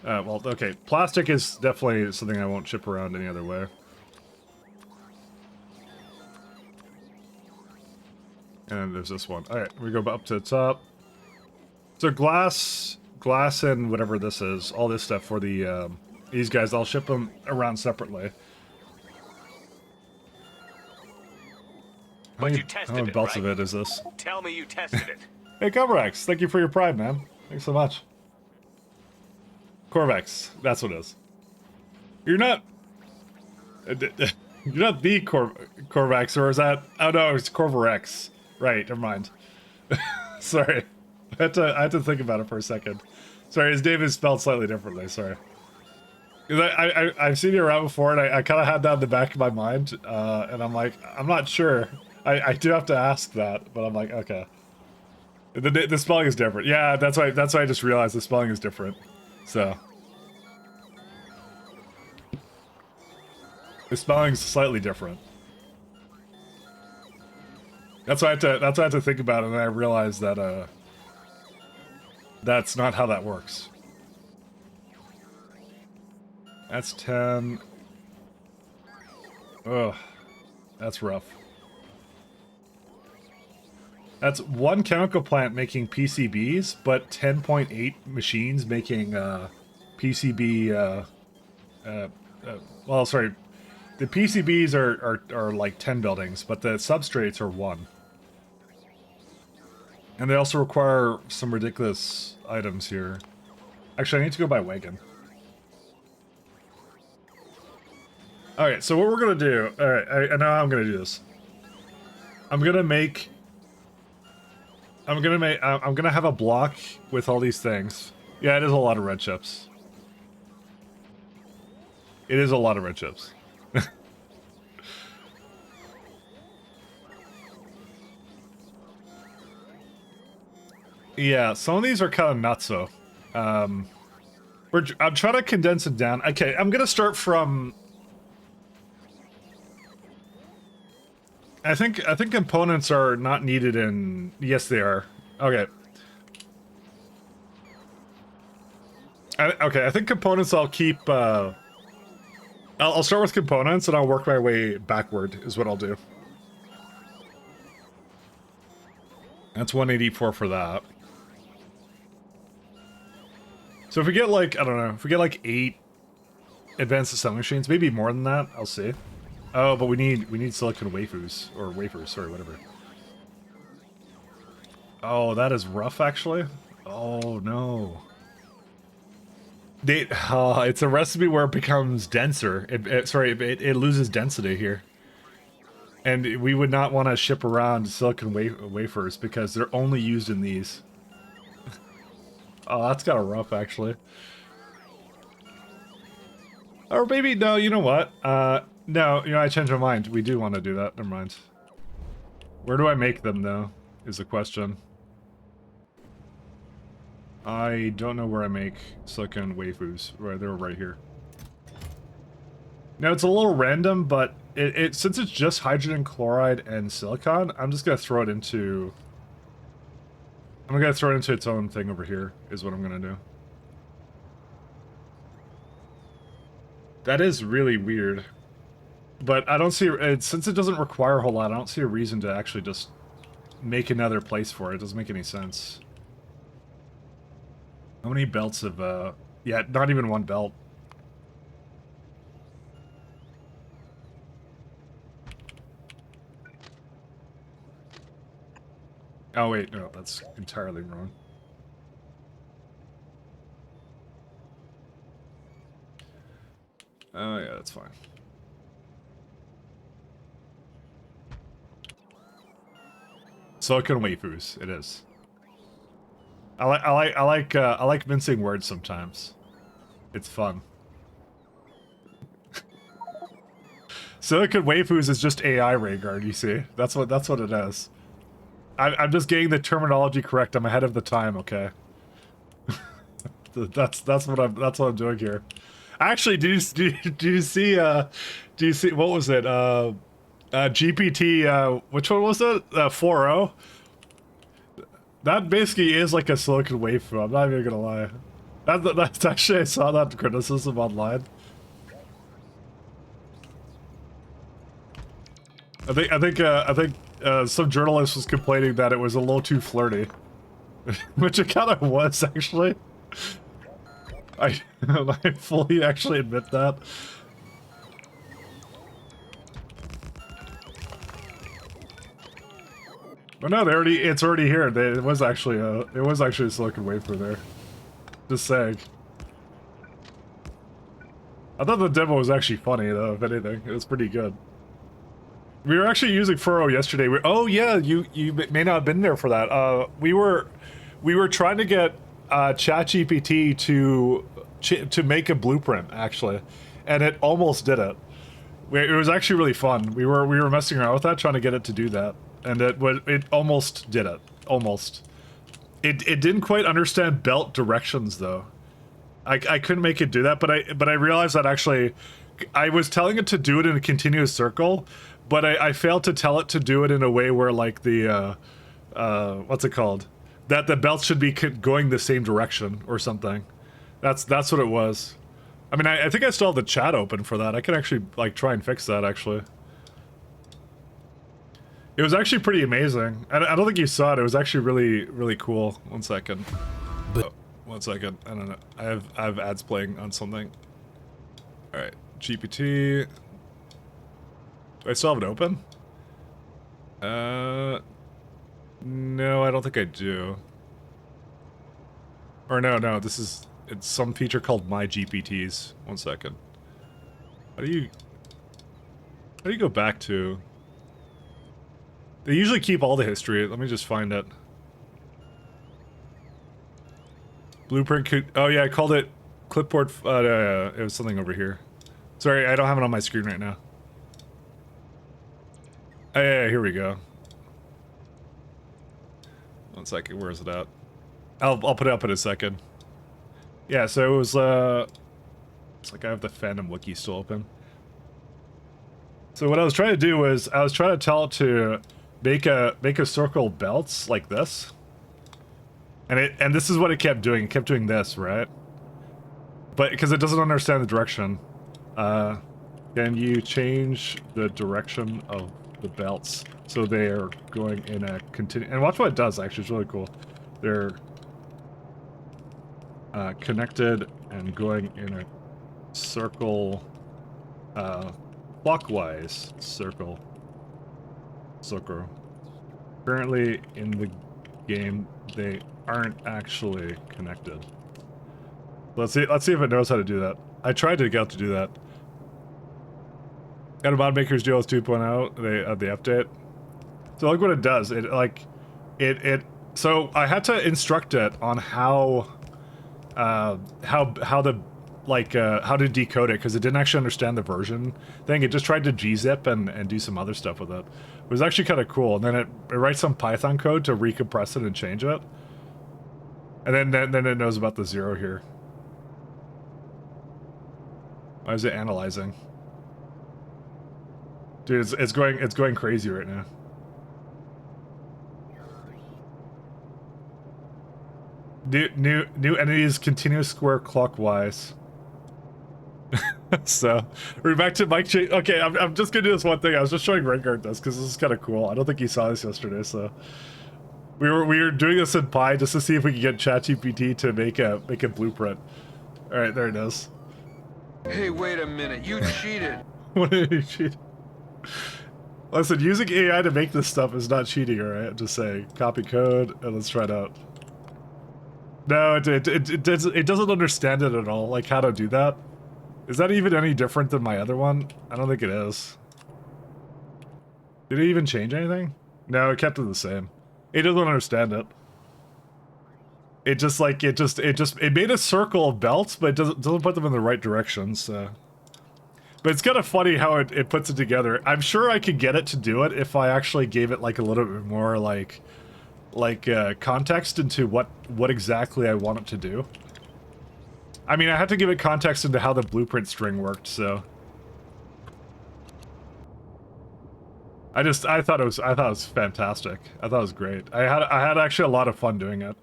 Well, okay, plastic is definitely something I won't ship around any other way. And then there's this one. Alright, we go up to the top. So glass and whatever this is, all this stuff for the, these guys, I'll ship them around separately. But you tested how many it, belts right? of it is this? Tell me you tested it. Hey, Corvax, thank you for your pride, man. Thanks so much. Corvax, that's what it is. You're not... You're not the Corvax, or is that... Oh no, it's Corvarex. Right, never mind. Sorry. I had to think about it for a second. Sorry, his name is spelled slightly differently, sorry. I've seen it around before, and I kind of had that in the back of my mind, and I'm like, I'm not sure. I do have to ask that, but I'm like, okay. The spelling is different. Yeah, that's why I just realized the spelling is different. So. The spelling's slightly different. That's why I had to think about it, and I realized that that's not how that works. That's 10. Ugh, that's rough. That's one chemical plant making PCBs, but 10.8 machines making PCB well, sorry, the PCBs are like 10 buildings, but the substrates are 1. And they also require some ridiculous items here. Actually, I need to go buy wagon. Alright, so what we're gonna do... Alright, I know how I'm gonna do this. I'm gonna have a block with all these things. Yeah, it is a lot of red chips. It is a lot of red chips. Yeah, some of these are kind of nutso. I'm trying to condense it down. Okay, I'm gonna start from... I think components are not needed in... Yes, they are. Okay. Okay, I think components I'll keep... I'll start with components and I'll work my way backward, is what I'll do. That's 184 for that. So if we get like, I don't know, if we get like 8 advanced assembly machines, maybe more than that, I'll see. Oh, but we need silicon wafers, or wafers, sorry, whatever. Oh, that is rough, actually. Oh, no. It's a recipe where it becomes denser. It loses density here. And we would not want to ship around silicon wafers because they're only used in these. Oh, that's kind of rough, actually. Or maybe, no, you know what? No, I changed my mind. We do want to do that. Never mind. Where do I make them, though, is the question. I don't know where I make silicon wafers. Right, they're right here. Now, it's a little random, but since it's just hydrogen chloride and silicon, I'm just going to throw it into... I'm going to throw it into its own thing over here, is what I'm going to do. That is really weird. But I don't see... since it doesn't require a whole lot, I don't see a reason to actually just make another place for it. It doesn't make any sense. How many belts have... yeah, not even one belt. Oh wait, no, that's entirely wrong. Oh yeah, that's fine. Silicon wafers, it is. I like mincing words sometimes. It's fun. Silicon wafers is just AI Rayguard, you see. That's what it is. I'm just getting the terminology correct. I'm ahead of the time, okay? that's what I'm doing here. Actually, do you see what was it? GPT which one was it? 4.0? That basically is like a silicon wafer. I'm not even gonna lie. That's actually, I saw that criticism online. I think some journalist was complaining that it was a little too flirty, which it kind of was actually. I fully actually admit that. But no, it's already here. It was actually a silicon wafer there. Just saying. I thought the demo was actually funny though. If anything, it was pretty good. We were actually using Furrow yesterday. Oh yeah, you may not have been there for that. We were trying to get ChatGPT to make a blueprint actually, and it almost did it. It was actually really fun. We were messing around with that, trying to get it to do that, and it almost did it. Almost. It didn't quite understand belt directions though. I couldn't make it do that, but I realized that actually I was telling it to do it in a continuous circle. But I failed to tell it to do it in a way where, like, the, what's it called? That the belt should be going the same direction or something. That's what it was. I mean, I think I still have the chat open for that. I can actually, like, try and fix that, actually. It was actually pretty amazing. I don't think you saw it. It was actually really, really cool. 1 second. But 1 second. I don't know. I have ads playing on something. Alright, GPT. Do I still have it open? No, I don't think I do. Or no, this is... It's some feature called My GPTs. One second. How do you go back to... They usually keep all the history. Let me just find it. Blueprint could... Oh yeah, I called it clipboard... it was something over here. Sorry, I don't have it on my screen right now. Oh, yeah, here we go. One second, where is it at? I'll put it up in a second. Yeah, so it was, it's like I have the fandom wiki still open. So what I was trying to do was, I was trying to tell it to make a circle belts like this. And this is what it kept doing. It kept doing this, right? But, because it doesn't understand the direction. Can you change the direction of the belts so they are going in a and watch what it does, actually. It's really cool. They're connected and going in a circle, clockwise circle. Currently in the game, they aren't actually connected. Let's see if it knows how to do that. I tried to get it to do that. Got a mod makers DLS 2.0, the update. So look what it does. So I had to instruct it on how to decode it, because it didn't actually understand the version thing. It just tried to gzip and do some other stuff with it. It was actually kind of cool. And then it writes some Python code to recompress it and change it. And then it knows about the 0 here. Why is it analyzing? Dude, it's going crazy right now. New entities continuous square clockwise. So we're back to Mike J. Okay, I'm just gonna do this one thing. I was just showing Rengard this because this is kind of cool. I don't think he saw this yesterday, so we were doing this in Pi just to see if we could get ChatGPT to make a blueprint. All right, there it is. Hey, wait a minute. You cheated. What did he cheat? Listen, using AI to make this stuff is not cheating, alright? I'm just saying. Copy code, and let's try it out. No, it doesn't understand it at all, like how to do that. Is that even any different than my other one? I don't think it is. Did it even change anything? No, it kept it the same. It doesn't understand it. It made a circle of belts, but it doesn't put them in the right direction, so... But it's kind of funny how it puts it together. I'm sure I could get it to do it if I actually gave it like a little bit more like context into what exactly I want it to do. I mean, I had to give it context into how the blueprint string worked, so I thought it was fantastic. I thought it was great. I had actually a lot of fun doing it.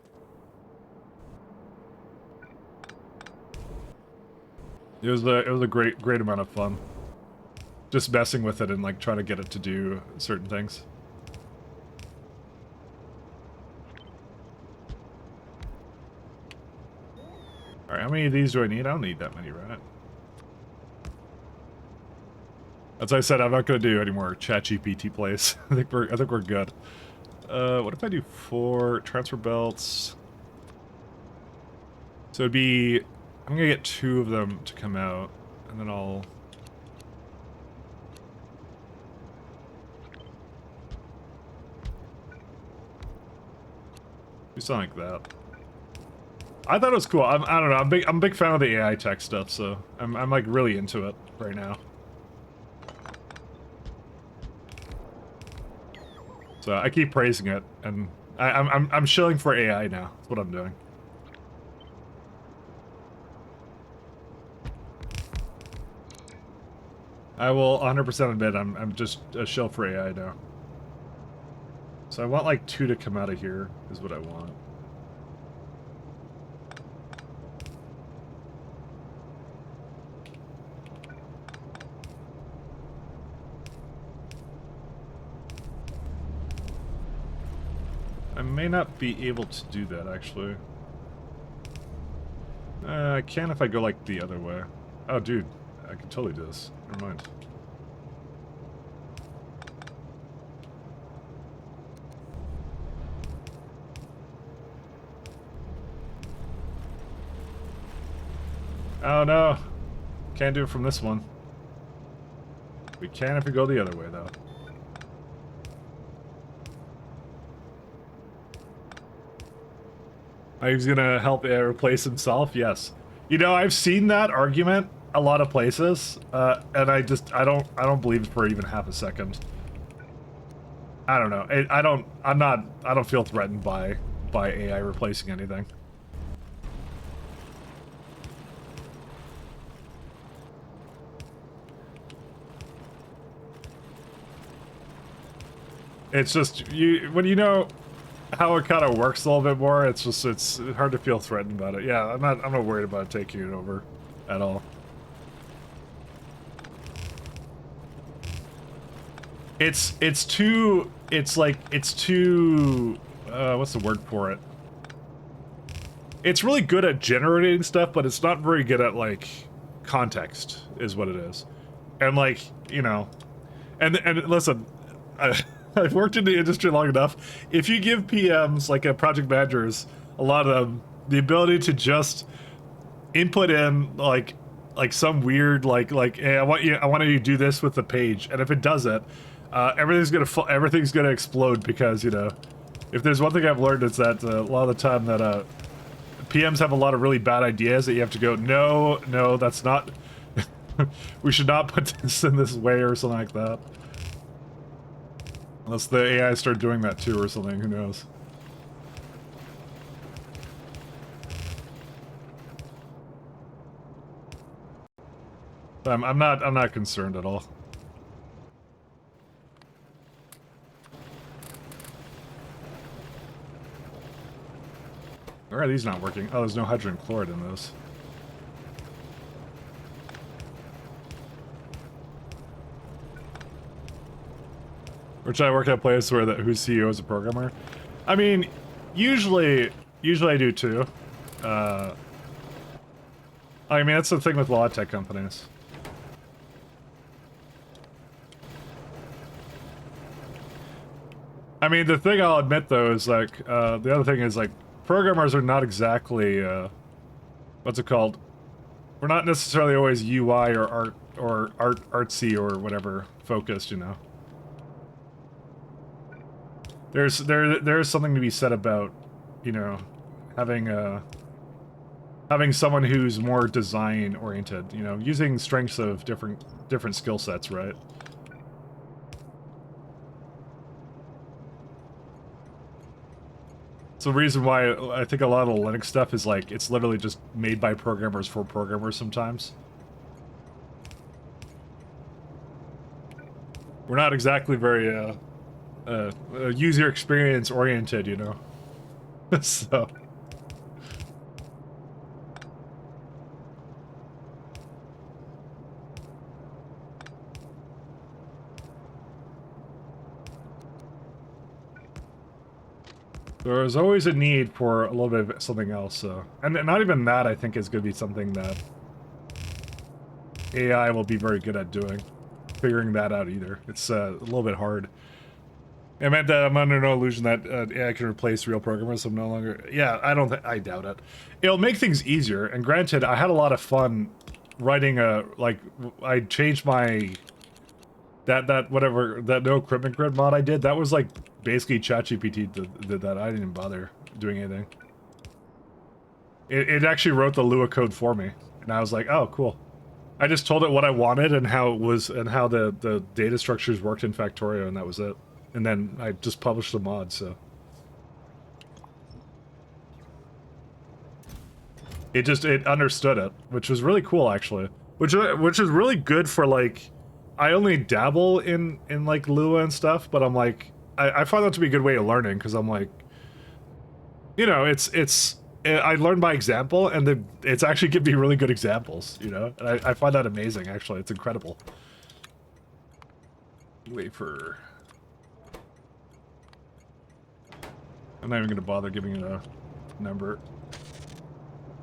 It was a great amount of fun. Just messing with it and like trying to get it to do certain things. Alright, how many of these do I need? I don't need that many, right? As I said, I'm not gonna do any more ChatGPT plays. I think we're good. What if I do 4 transfer belts? So it'd be, I'm gonna get 2 of them to come out, and then I'll... do something like that. I thought it was cool. I don't know. I'm a big fan of the AI tech stuff, so I'm like really into it right now. So I keep praising it, and I'm shilling for AI now. That's what I'm doing. I will 100% admit I'm just a shill for AI now. So I want like 2 to come out of here, is what I want. I may not be able to do that, actually. I can if I go like the other way. Oh, dude. I can totally do this. Never mind. Oh no! Can't do it from this one. We can if we go the other way, though. He's gonna help replace himself? Yes. You know, I've seen that argument a lot of places, and I don't believe it for even half a second. I don't know. I don't feel threatened by AI replacing anything. It's just when you know how it kind of works a little bit more, it's hard to feel threatened about it. Yeah, I'm not worried about taking it over at all. It's too what's the word for it? It's really good at generating stuff, but it's not very good at like context is what it is. And like, you know, and listen, I've worked in the industry long enough. If you give PMs, like project managers, a lot of them, the ability to just input in like some weird hey, I want you to do this with the page, and if it does it, everything's gonna explode because, you know, if there's one thing I've learned, it's that a lot of the time that PMs have a lot of really bad ideas that you have to go, no, that's not. We should not put this in this way or something like that. Unless the AI start doing that too or something, who knows? I'm not concerned at all. Why are these not working? Oh, there's no hydrogen chloride in those. Which I work at a place where whose CEO is a programmer. I mean, usually I do too. I mean, that's the thing with a lot of tech companies. I mean, the thing I'll admit though is like, the other thing is like, programmers are not exactly, what's it called? We're not necessarily always UI or artsy or whatever focused, you know. There's something to be said about, you know, having someone who's more design oriented, you know, using strengths of different skill sets, right? It's the reason why I think a lot of the Linux stuff is like, it's literally just made by programmers for programmers sometimes. We're not exactly very, user experience oriented, you know? So... There's always a need for a little bit of something else, so... And not even that, I think, is going to be something that AI will be very good at doing. Figuring that out, either. It's a little bit hard. I meant that I'm under no illusion that AI can replace real programmers, so I'm no longer... Yeah, I doubt it. It'll make things easier, and granted, I had a lot of fun writing I changed my... That no equipment grid mod I did, that was like basically ChatGPT did that. I didn't even bother doing anything. It actually wrote the Lua code for me, and I was like, oh, cool. I just told it what I wanted and how it was, and how the data structures worked in Factorio, and that was it. And then I just published the mod, so. It understood it, which was really cool, actually. Which is really good for, like... I only dabble in like Lua and stuff, but I'm like, I find that to be a good way of learning, because I'm like, you know, I learn by example, and it's actually giving me really good examples, you know? And I find that amazing, actually. It's incredible. Wait for... I'm not even going to bother giving it a number.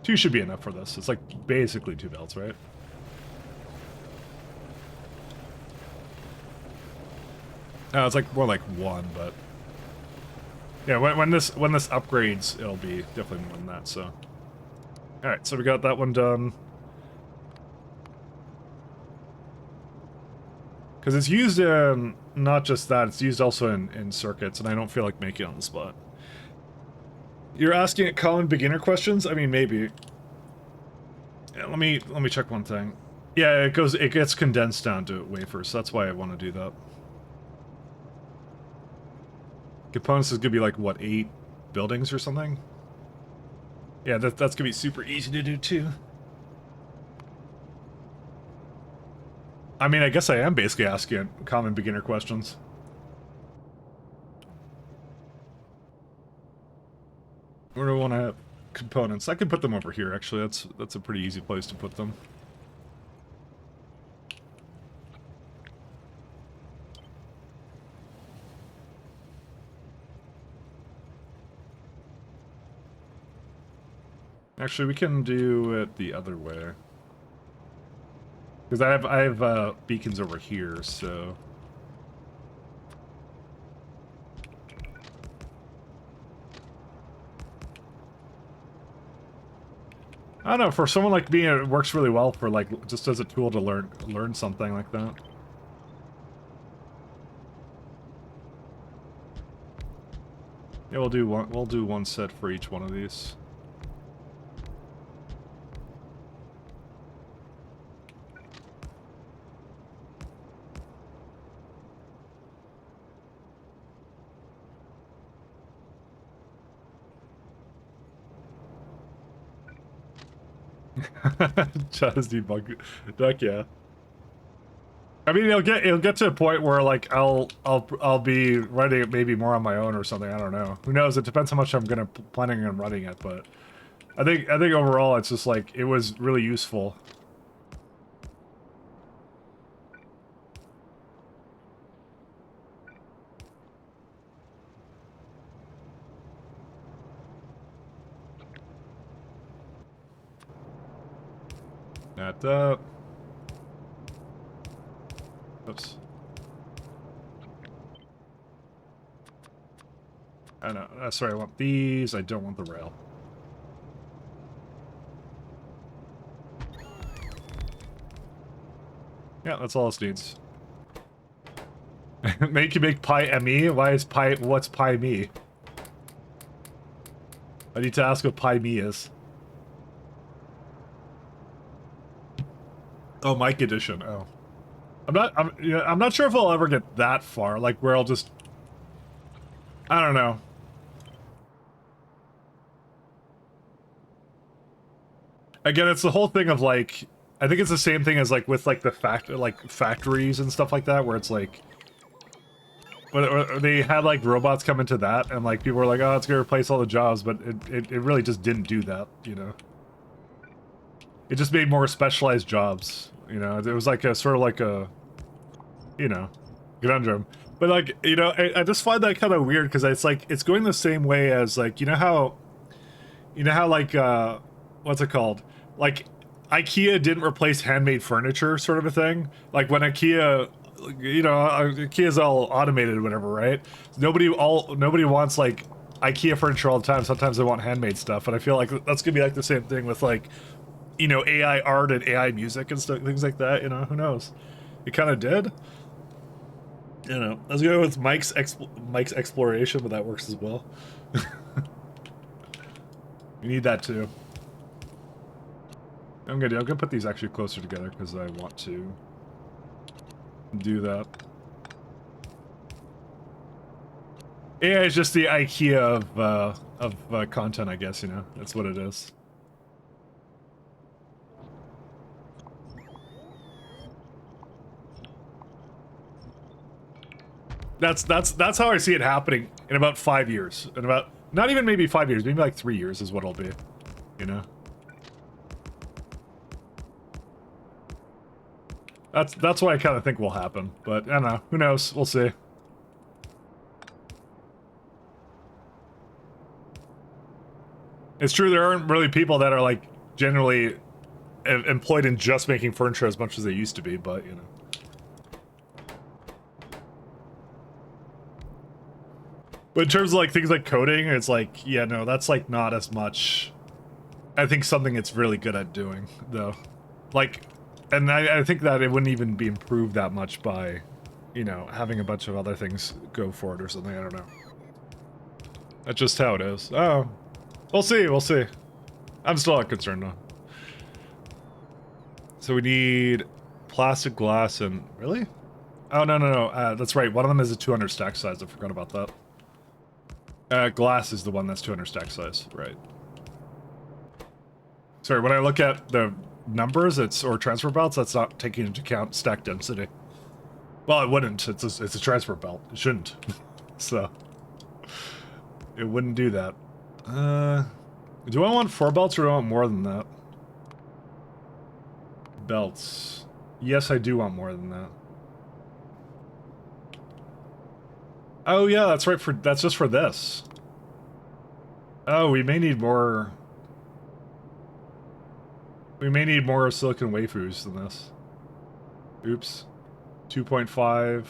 2 should be enough for this. It's like basically 2 belts, right? No, it's like more like 1, but yeah, when this upgrades, it'll be definitely more than that. So, all right, so we got that one done. Because it's used in not just that; it's used also in circuits, and I don't feel like making it on the spot. You're asking it common beginner questions? I mean, maybe. Yeah, let me check one thing. Yeah, it gets condensed down to wafers, so that's why I want to do that. Components is gonna be like what, 8 buildings or something? Yeah, that's gonna be super easy to do too. I mean, I guess I am basically asking common beginner questions. Where do I want to have components? I can put them over here, actually. That's a pretty easy place to put them. Actually, we can do it the other way. Because I have beacons over here, so... I don't know, for someone like me, it works really well for, like, just as a tool to learn something like that. Yeah, we'll do one set for each one of these. Just debug. Heck yeah. I mean, it'll get to a point where like I'll be writing it maybe more on my own or something. I don't know. Who knows? It depends how much I'm planning on running it, but I think overall it's just like it was really useful. That up. Oops. I know. Sorry, I want these. I don't want the rail. Yeah, that's all this needs. make pi me? Why is pi? What's pi me? I need to ask what pi me is. Oh, mic edition. Oh, I'm not sure if I'll ever get that far. Like where I'll just, I don't know. Again, it's the whole thing of like, I think it's the same thing as like with like the factories and stuff like that, where it's like, when they had like robots come into that, and like people were like, oh, it's gonna replace all the jobs, but it really just didn't do that, you know. It just made more specialized jobs, you know. It was like a sort of like a, you know, conundrum. But like, you know, I just find that kind of weird because it's like it's going the same way as like you know how like what's it called? Like IKEA didn't replace handmade furniture, sort of a thing. Like when IKEA, you know, IKEA's all automated, or whatever, right? Nobody wants like IKEA furniture all the time. Sometimes they want handmade stuff, and I feel like that's gonna be like the same thing with like, you know, AI art and AI music and stuff, things like that. You know, who knows? It kind of did. You know, I was going with Mike's exploration, but that works as well. You need that too. I'm gonna put these actually closer together because I want to do that. AI is just the IKEA of content, I guess. You know, that's what it is. That's how I see it happening in about 5 years. In about, not even maybe 5 years, maybe like 3 years is what it'll be. You know? That's what I kind of think will happen. But I don't know. Who knows? We'll see. It's true there aren't really people that are like generally employed in just making furniture as much as they used to be, but you know. But in terms of like things like coding, it's like, yeah, no, that's like not as much. I think something it's really good at doing, though. Like, and I think that it wouldn't even be improved that much by, you know, having a bunch of other things go for it or something. I don't know. That's just how it is. Oh, we'll see. We'll see. I'm still not concerned though. So we need plastic, glass, and really? Oh no. That's right. One of them is a 200 stack size. I forgot about that. Glass is the one that's 200 stack size, right? Sorry, when I look at the numbers, or transfer belts, that's not taking into account stack density. Well, it wouldn't. It's a transfer belt. It shouldn't. So it wouldn't do that. Do I want 4 belts or do I want more than that? Belts. Yes, I do want more than that. Oh yeah, that's right. That's just for this. Oh, we may need more. We may need more silicon waifus than this. Oops. 2.5.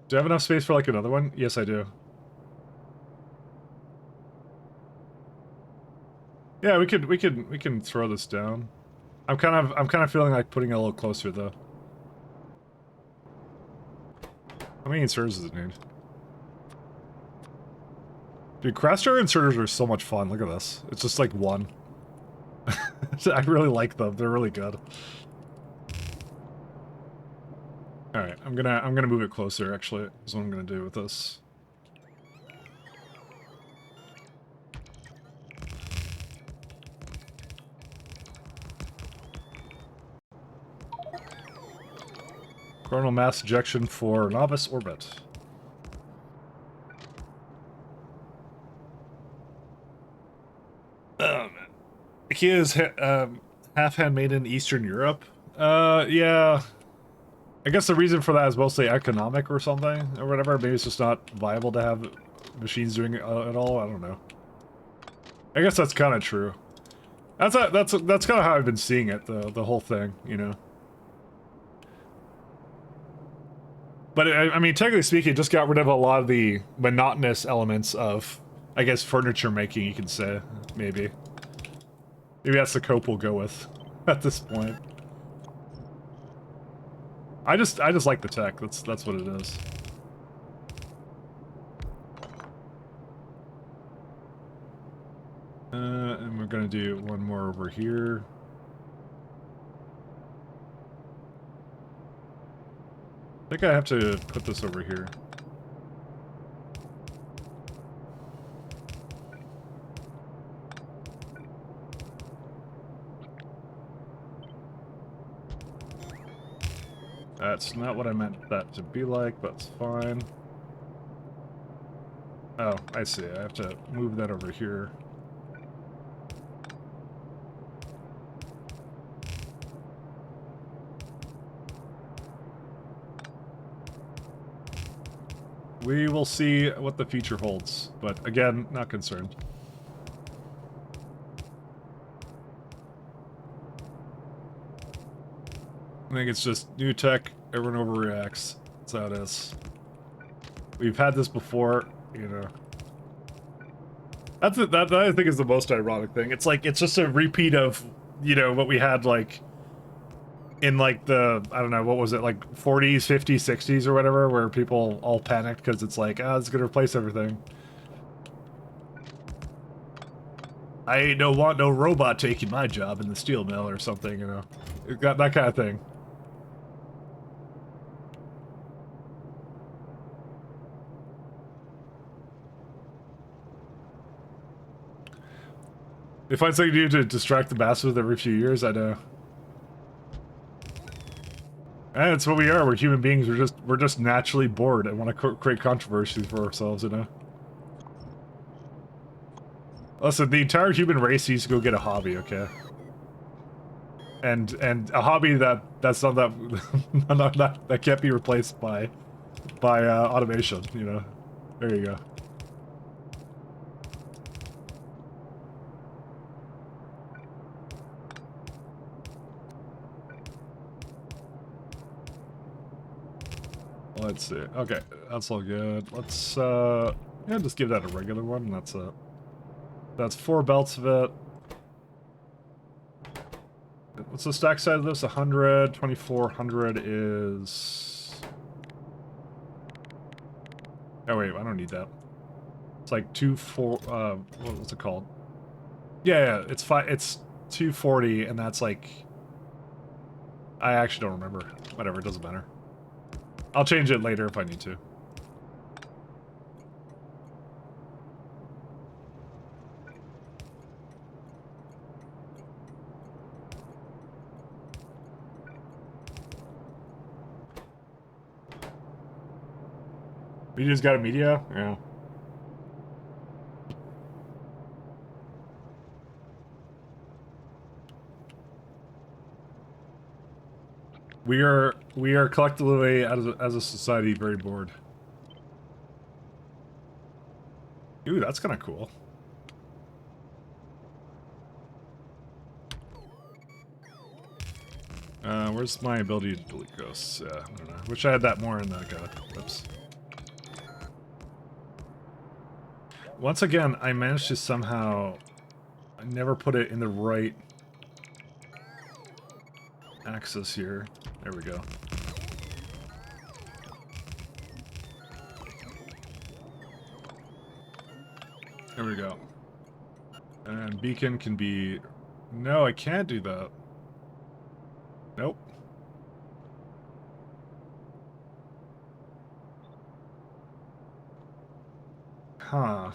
Do I have enough space for like another one? Yes, I do. Yeah, we can throw this down. I'm kind of feeling like putting it a little closer though. How many inserters does it need? Dude, Craftstar inserters are so much fun. Look at this. It's just like one. I really like them. They're really good. All right, I'm gonna move it closer. Actually, is what I'm gonna do with this. Coronal mass ejection for novice orbit. Oh man, IKEA is half handmade in Eastern Europe. Yeah. I guess the reason for that is mostly economic or something, or whatever. Maybe it's just not viable to have machines doing it at all. I don't know. I guess that's kind of true. That's kind of how I've been seeing it, the whole thing, you know. But I mean, technically speaking, it just got rid of a lot of the monotonous elements of, I guess, furniture making. You could say, maybe. Maybe that's the cope we'll go with at this point. I just like the tech. That's what it is. And we're gonna do one more over here. I think I have to put this over here. That's not what I meant that to be like, but it's fine. Oh, I see. I have to move that over here. We will see what the future holds, but again, not concerned. I think it's just new tech, everyone overreacts. That's how it is. We've had this before, you know. That I think is the most ironic thing. It's like, it's just a repeat of, you know, what we had, like, in, like, the, I don't know, what was it, like, 40s, 50s, 60s or whatever, where people all panicked because it's like, ah, it's gonna replace everything. I ain't want no robot taking my job in the steel mill or something, you know. It got that kind of thing. They find something new to distract the masses every few years, I know. And it's what we are. We're human beings. We're just naturally bored and want to create controversy for ourselves, you know. Listen, the entire human race needs to go get a hobby, okay? And a hobby that's not that that can't be replaced by automation, you know. There you go. Let's see. Okay, that's all good. Let's yeah, just give that a regular one, and that's it. That's 4 belts of it. What's the stack size of this? 100, 2400 is... Oh wait, I don't need that. It's like 4 what was it called? Yeah, it's 240, and that's like... I actually don't remember. Whatever, it doesn't matter. I'll change it later if I need to. You just got a media? Yeah. We are collectively as a society very bored. Ooh, that's kind of cool. Where's my ability to delete ghosts? I don't know. Wish I had that more in the whoops. Once again, I managed to somehow... I never put it in the right axis here. There we go. There we go. And beacon can be... No, I can't do that. Nope. Huh.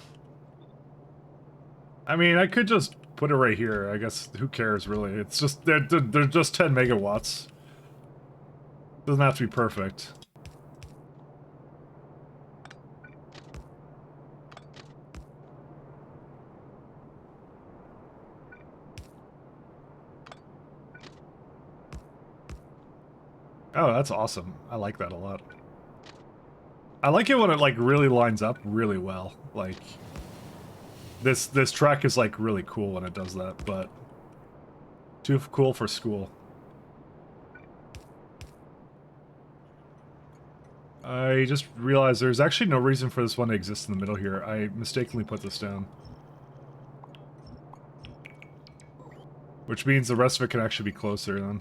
I mean, I could just put it right here. I guess who cares, really? It's just... They're just 10 megawatts. Doesn't have to be perfect. Oh, that's awesome. I like that a lot. I like it when it, like, really lines up really well. Like, this track is, like, really cool when it does that, but too cool for school. I just realized there's actually no reason for this one to exist in the middle here. I mistakenly put this down. Which means the rest of it can actually be closer then.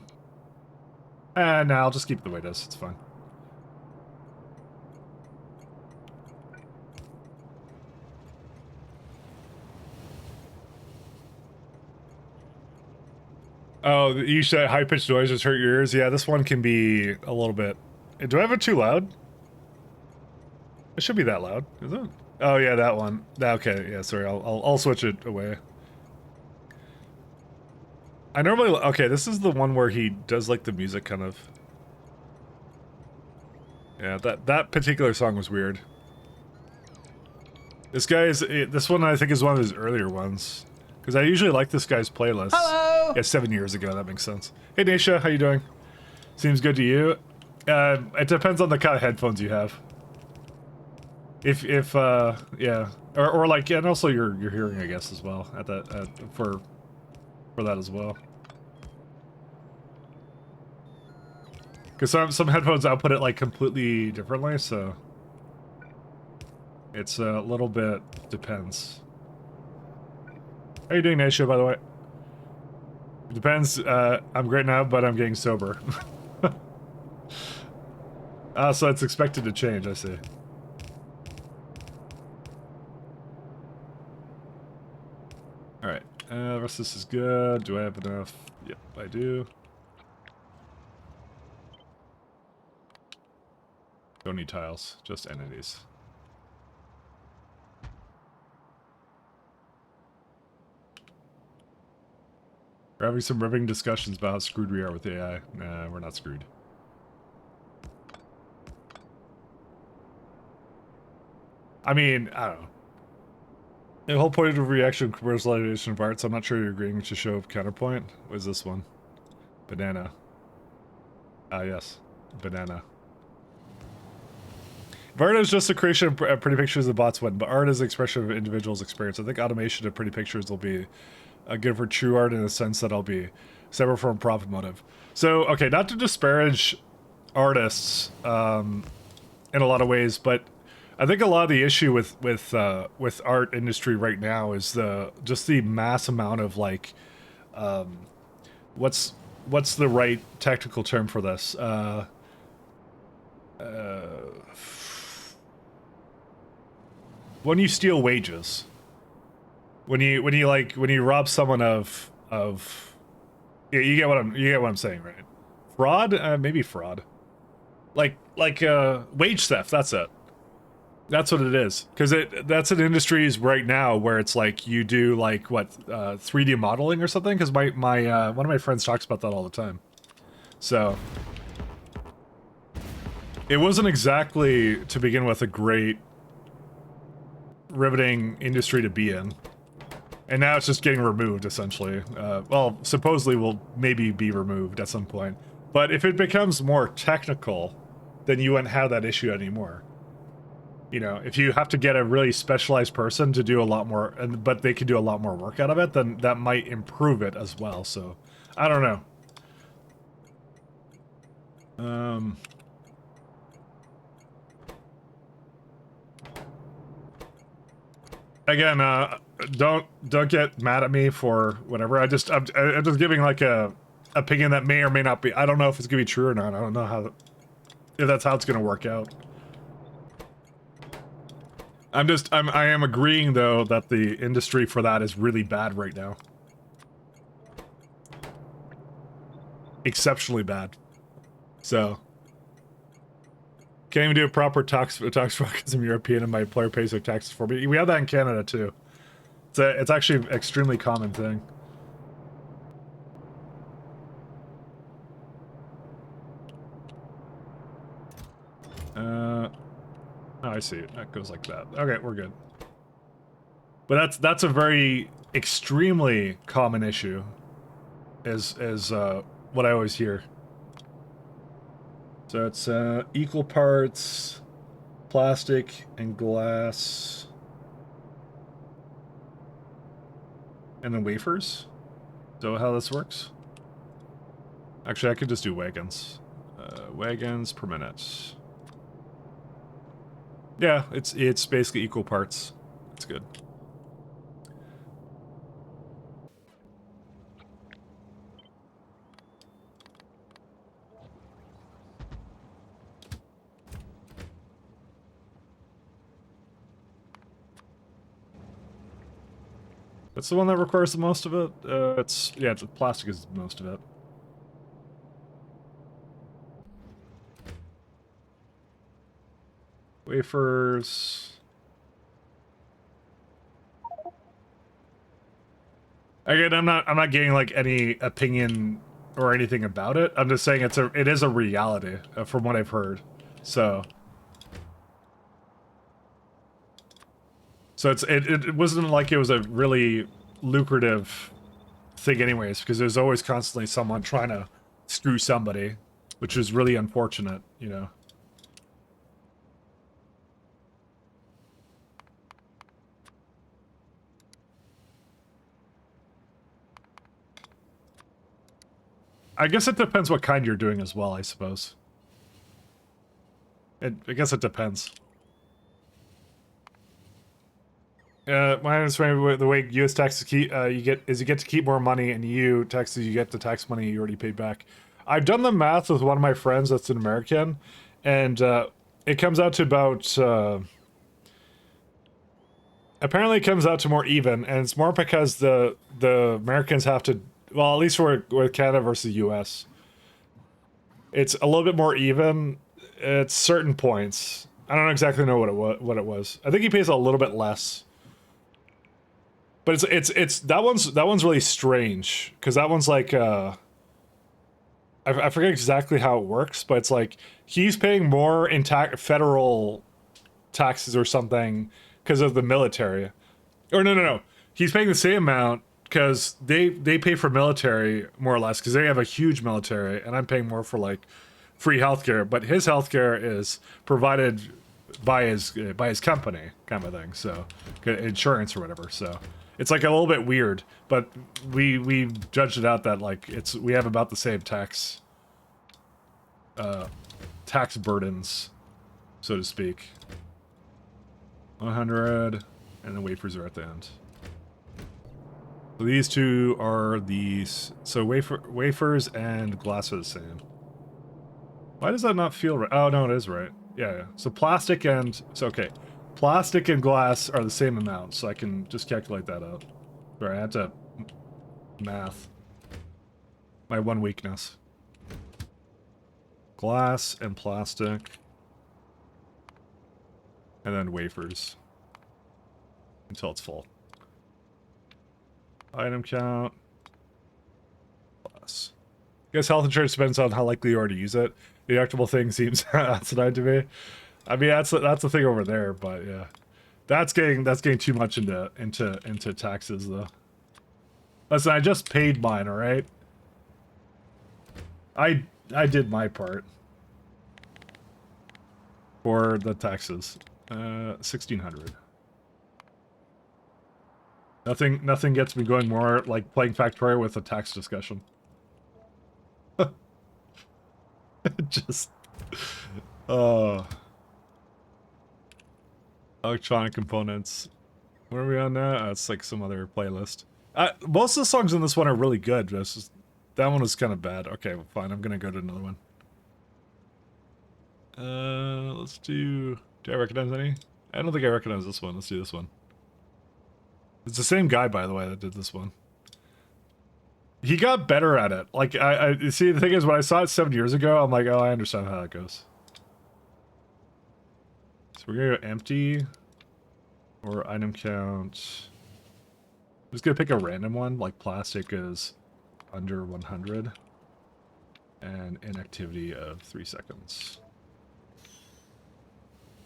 No, I'll just keep it the way it is. It's fine. Oh, you said high-pitched noises hurt your ears? Yeah, this one can be a little bit... Do I have it too loud? It should be that loud, is it? Oh yeah, that one. Okay, yeah, sorry, I'll switch it away. I normally... Okay, this is the one where he does, like, the music kind of... Yeah, that particular song was weird. This guy's... This one, I think, is one of his earlier ones. Because I usually like this guy's playlist. Hello! Yeah, 7 years ago, that makes sense. Hey, Nisha, how you doing? Seems good to you? It depends on the kind of headphones you have. Yeah. Or like, and also your hearing, I guess, as well, at that, for that as well. Because some headphones output it like completely differently, so it's a little bit depends. How you doing, Nisha, by the way? It depends. I'm great now, but I'm getting sober. So it's expected to change, I see. Alright, the rest of this is good. Do I have enough? Yep, I do. Don't need tiles, just entities. We're having some riveting discussions about how screwed we are with AI. Nah, we're not screwed. I mean, I don't know. The whole point of reaction commercialization of art, so I'm not sure you're agreeing to show counterpoint. What is this one? Banana. Ah, yes. Banana. If art is just a creation of pretty pictures, the bots win, but art is an expression of an individual's experience. I think automation of pretty pictures will be good for true art in the sense that I'll be separate from profit motive. So, okay, not to disparage artists, in a lot of ways, but I think a lot of the issue with art industry right now is just the mass amount of like, what's the right technical term for this? When you steal wages, when you rob someone of yeah, you get what I'm saying, right? Fraud, maybe fraud, like wage theft. That's it. That's what it is. Because that's an industries right now where it's like you do like what 3D modeling or something. Because my one of my friends talks about that all the time. So it wasn't exactly to begin with a great riveting industry to be in, and now it's just getting removed essentially. Well, supposedly will maybe be removed at some point. But if it becomes more technical, then you wouldn't have that issue anymore. You know, if you have to get a really specialized person to do a lot more, but they can do a lot more work out of it, then that might improve it as well. So, I don't know. Again, don't get mad at me for whatever. I'm just giving like a opinion that may or may not be. I don't know if it's gonna be true or not. I don't know if that's how it's gonna work out. I am agreeing though that the industry for that is really bad right now. Exceptionally bad. So can't even do a proper tax because I'm European and my employer pays their taxes for me. We have that in Canada too. It's actually an extremely common thing. Oh, I see. That goes like that. Okay, we're good. But that's a very extremely common issue, is what I always hear. So it's equal parts plastic and glass, and then wafers. So how this works? Actually, I could just do wagons. Wagons per minute. Yeah, it's basically equal parts. That's good. That's the one that requires the most of it. Yeah, plastic is most of it. Wafers. Again, I'm not getting like any opinion or anything about it. I'm just saying it is a reality from what I've heard. So it wasn't like it was a really lucrative thing anyways, because there's always constantly someone trying to screw somebody, which is really unfortunate, you know. I guess it depends what kind you're doing as well, I suppose. I guess it depends. My understanding, the way U.S. taxes you get to keep more money, and EU taxes you get the tax money you already paid back. I've done the math with one of my friends that's an American, and it comes out to about. Apparently, it comes out to more even, and it's more because the Americans have to. Well, at least with Canada versus U.S., it's a little bit more even at certain points. I don't exactly know what it was. I think he pays a little bit less. But it's that one's really strange, because that one's like I forget exactly how it works, but it's like he's paying more in federal taxes or something because of the military, or no, he's paying the same amount because they pay for military more or less because they have a huge military, and I'm paying more for like free healthcare, but his healthcare is provided by his company kind of thing, so insurance or whatever. So it's like a little bit weird, but we judged it out that like we have about the same tax burdens. so to speak. 100, and the wafers are at the end. So these two are these. So wafers and glass are the same. Why does that not feel right? Oh no, it is right. Yeah. So plastic and okay, plastic and glass are the same amount, so I can just calculate that out. Sorry, I had to math. My one weakness. Glass and plastic. And then wafers. Until it's full. Item count. Glass. I guess health insurance depends on how likely you are to use it. The deductible thing seems asinine to me. I mean, that's the thing over there, but yeah. That's getting too much into taxes though. Listen, I just paid mine, alright? I did my part. For the taxes. 1600. Nothing gets me going more like playing Factorio with a tax discussion. Just electronic components. What are we on now? It's like some other playlist. Most of the songs in this one are really good. That one was kind of bad. Okay, well, fine. I'm gonna go to another one. Let's do I recognize any? I don't think I recognize this one. Let's do this one. It's the same guy, by the way, that did this one. He got better at it. Like, I see, the thing is, when I saw it 7 years ago, I'm like, oh, I understand how that goes. So we're gonna go empty. Or item count. I'm just gonna pick a random one, like plastic is under 100. And inactivity of 3 seconds.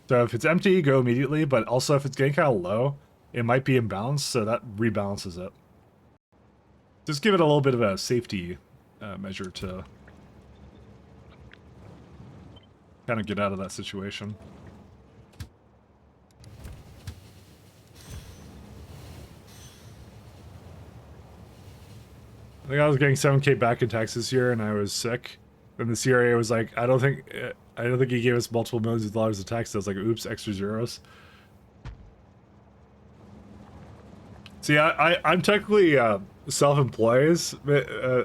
So if it's empty, go immediately, but also if it's getting kind of low, it might be imbalanced, so that rebalances it. Just give it a little bit of a safety measure to kind of get out of that situation. I think I was getting 7K back in tax this year, and I was sick. And the CRA was like, I don't think he gave us multiple millions of dollars of tax. I was like, oops, extra zeros. See, I'm technically self-employed.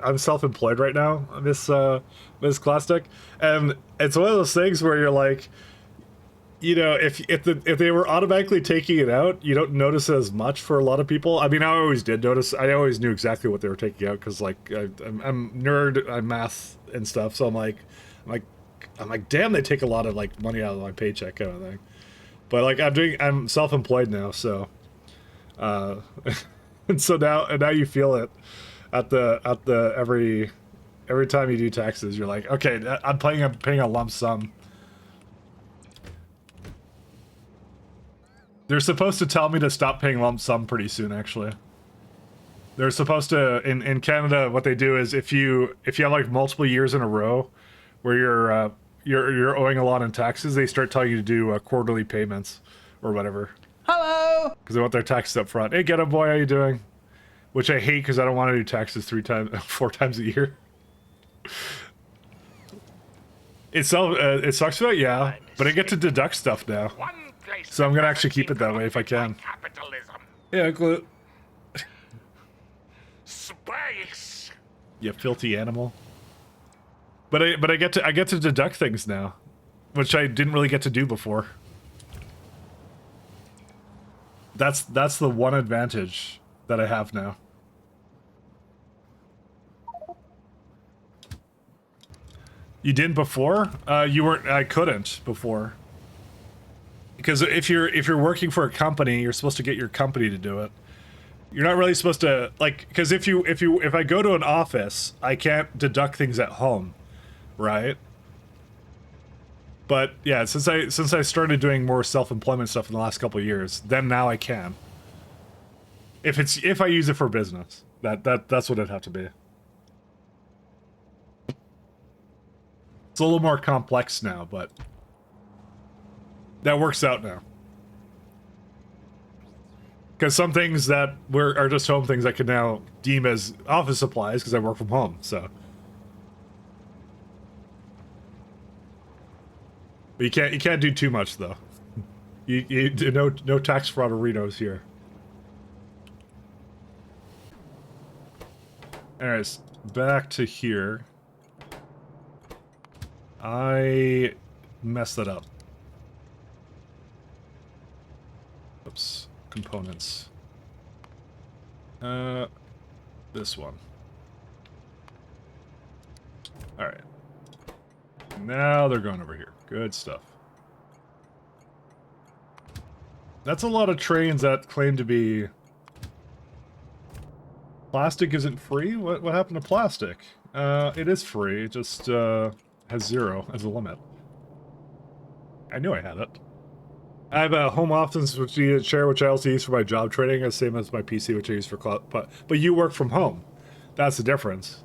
I'm self-employed right now, Miss Clastic, and it's one of those things where you're like, you know, if they were automatically taking it out, you don't notice it as much for a lot of people. I mean, I always did notice. I always knew exactly what they were taking out because, like, I'm nerd, I'm math and stuff. So I'm like, damn, they take a lot of like money out of my paycheck kind of thing. But like, I'm self-employed now, so. And so now you feel it at the every time you do taxes, you're like, okay, I'm paying a lump sum. They're supposed to tell me to stop paying lump sum pretty soon, actually. They're supposed to in Canada. What they do is if you have like multiple years in a row where you're owing a lot in taxes, they start telling you to do quarterly payments or whatever. Hello! Because they want their taxes up front. Hey, get up, boy, how you doing? Which I hate because I don't want to do taxes 4 times a year. It sucks for that, yeah, but I get to deduct stuff now. So I'm gonna actually keep it that way if I can. Capitalism. Yeah, glue. Space. You filthy animal. But I get to deduct things now, which I didn't really get to do before. That's the one advantage that I have now. You didn't before? You weren't. I couldn't before. Because if you're working for a company, you're supposed to get your company to do it. You're not really supposed to, like, because if I go to an office, I can't deduct things at home, right? But yeah, since I started doing more self-employment stuff in the last couple of years, then now I can. If I use it for business, that's what it'd have to be. It's a little more complex now, but that works out now. Because some things that are just home things I can now deem as office supplies because I work from home, so. You can't do too much though. No tax frauderitos here. Anyways, back to here. I messed that up. Oops. Components. This one. Alright. Now they're going over here. Good stuff. That's a lot of trains that claim to be... Plastic isn't free? What happened to plastic? It is free, it just, has 0 as a limit. I knew I had it. I have a home office which I share, which I also use for my job training, the same as my PC, which I use for cloud. But you work from home. That's the difference.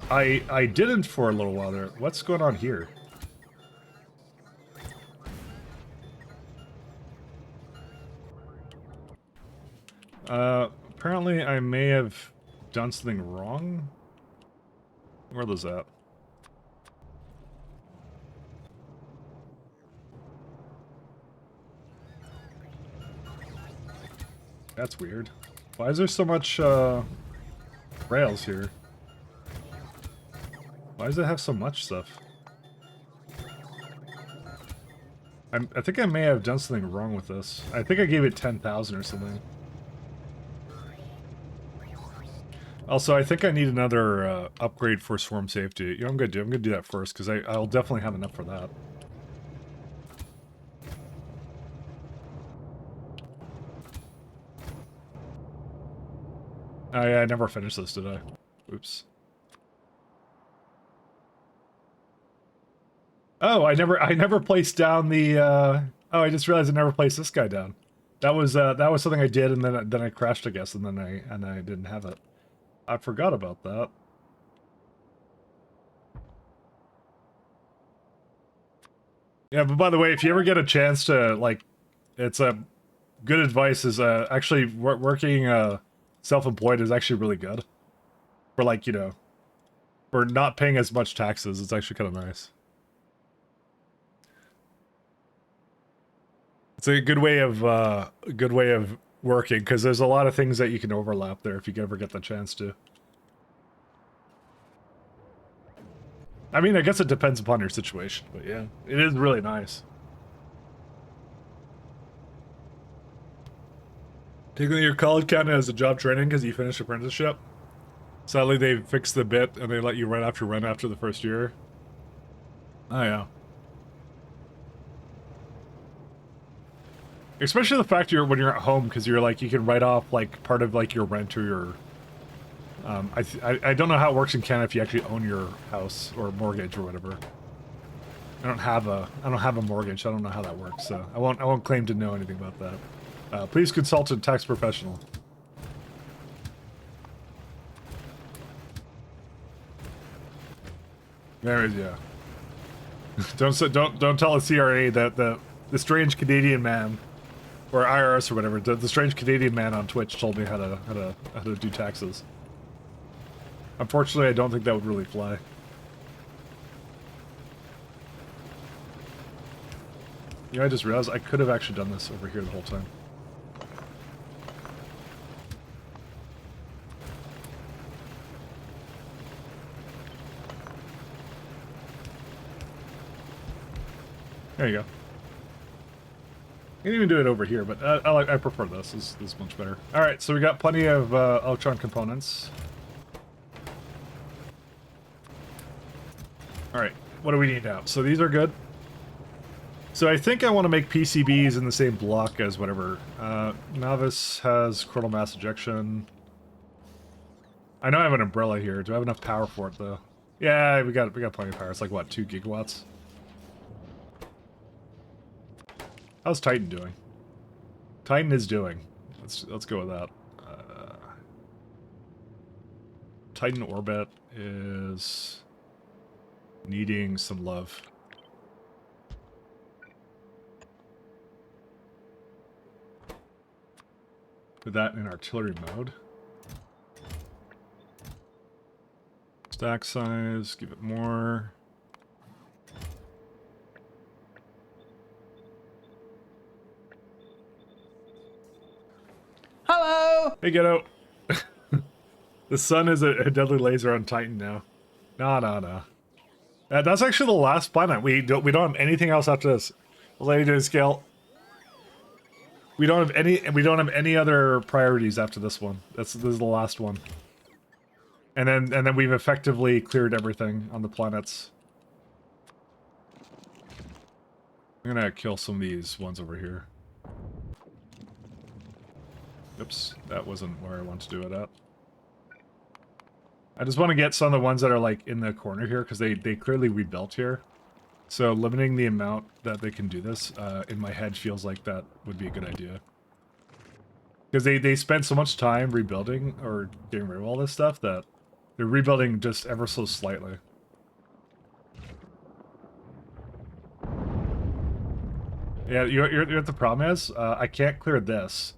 I didn't for a little while there. What's going on here? Apparently I may have done something wrong. Where are those at? That's weird. Why is there so much, rails here? Why does it have so much stuff? I think I may have done something wrong with this. I think I gave it 10,000 or something. Also, I think I need another, upgrade for swarm safety. You know what I'm gonna do? I'm gonna do that first, because I'll definitely have enough for that. I never finished this, did I? Oops. Oh, I never placed down the, oh, I just realized I never placed this guy down. That was something I did, and then I crashed, I guess, and then I didn't have it. I forgot about that. Yeah, but by the way, if you ever get a chance to, like, it's a good advice is, actually working, self-employed is actually really good. For, like, you know, for not paying as much taxes, it's actually kind of nice. It's a good way of working, because there's a lot of things that you can overlap there if you ever get the chance to. I mean, I guess it depends upon your situation, but yeah, it is really nice. Taking your college counted as a job training because you finished apprenticeship. Sadly, they fixed the bit and they let you run after the first year. Oh yeah. Especially the fact when you're at home, because you're like, you can write off like part of like your rent or your I don't know how it works in Canada if you actually own your house or mortgage or whatever. I don't have a mortgage, so I don't know how that works, so I won't claim to know anything about that. Please consult a tax professional. There is, yeah. don't tell the CRA that the strange Canadian man, or IRS or whatever, the strange Canadian man on Twitch told me how to do taxes. Unfortunately, I don't think that would really fly. You know, I just realized I could have actually done this over here the whole time. There you go. You can even do it over here, but I prefer this. This is much better. Alright, so we got plenty of Ultron components. Alright, what do we need now? So these are good. So I think I want to make PCBs in the same block as whatever. Novice has coronal mass ejection. I know I have an umbrella here. Do I have enough power for it, though? Yeah, we got plenty of power. It's like, what, 2 gigawatts? How's Titan doing? Titan is doing. Let's go with that. Titan orbit is needing some love. Put that in artillery mode. Stack size, give it more. Hey, get out. The sun is a deadly laser on Titan now. No. That's actually the last planet. We don't have anything else after this. Lady scale. We don't have any other priorities after this one. This is the last one. And then we've effectively cleared everything on the planets. I'm gonna kill some of these ones over here. Oops, that wasn't where I want to do it at. I just want to get some of the ones that are like in the corner here because they clearly rebuilt here. So limiting the amount that they can do this, in my head feels like that would be a good idea. Because they spent so much time rebuilding or getting rid of all this stuff that they're rebuilding just ever so slightly. Yeah, you're what the problem is? I can't clear this.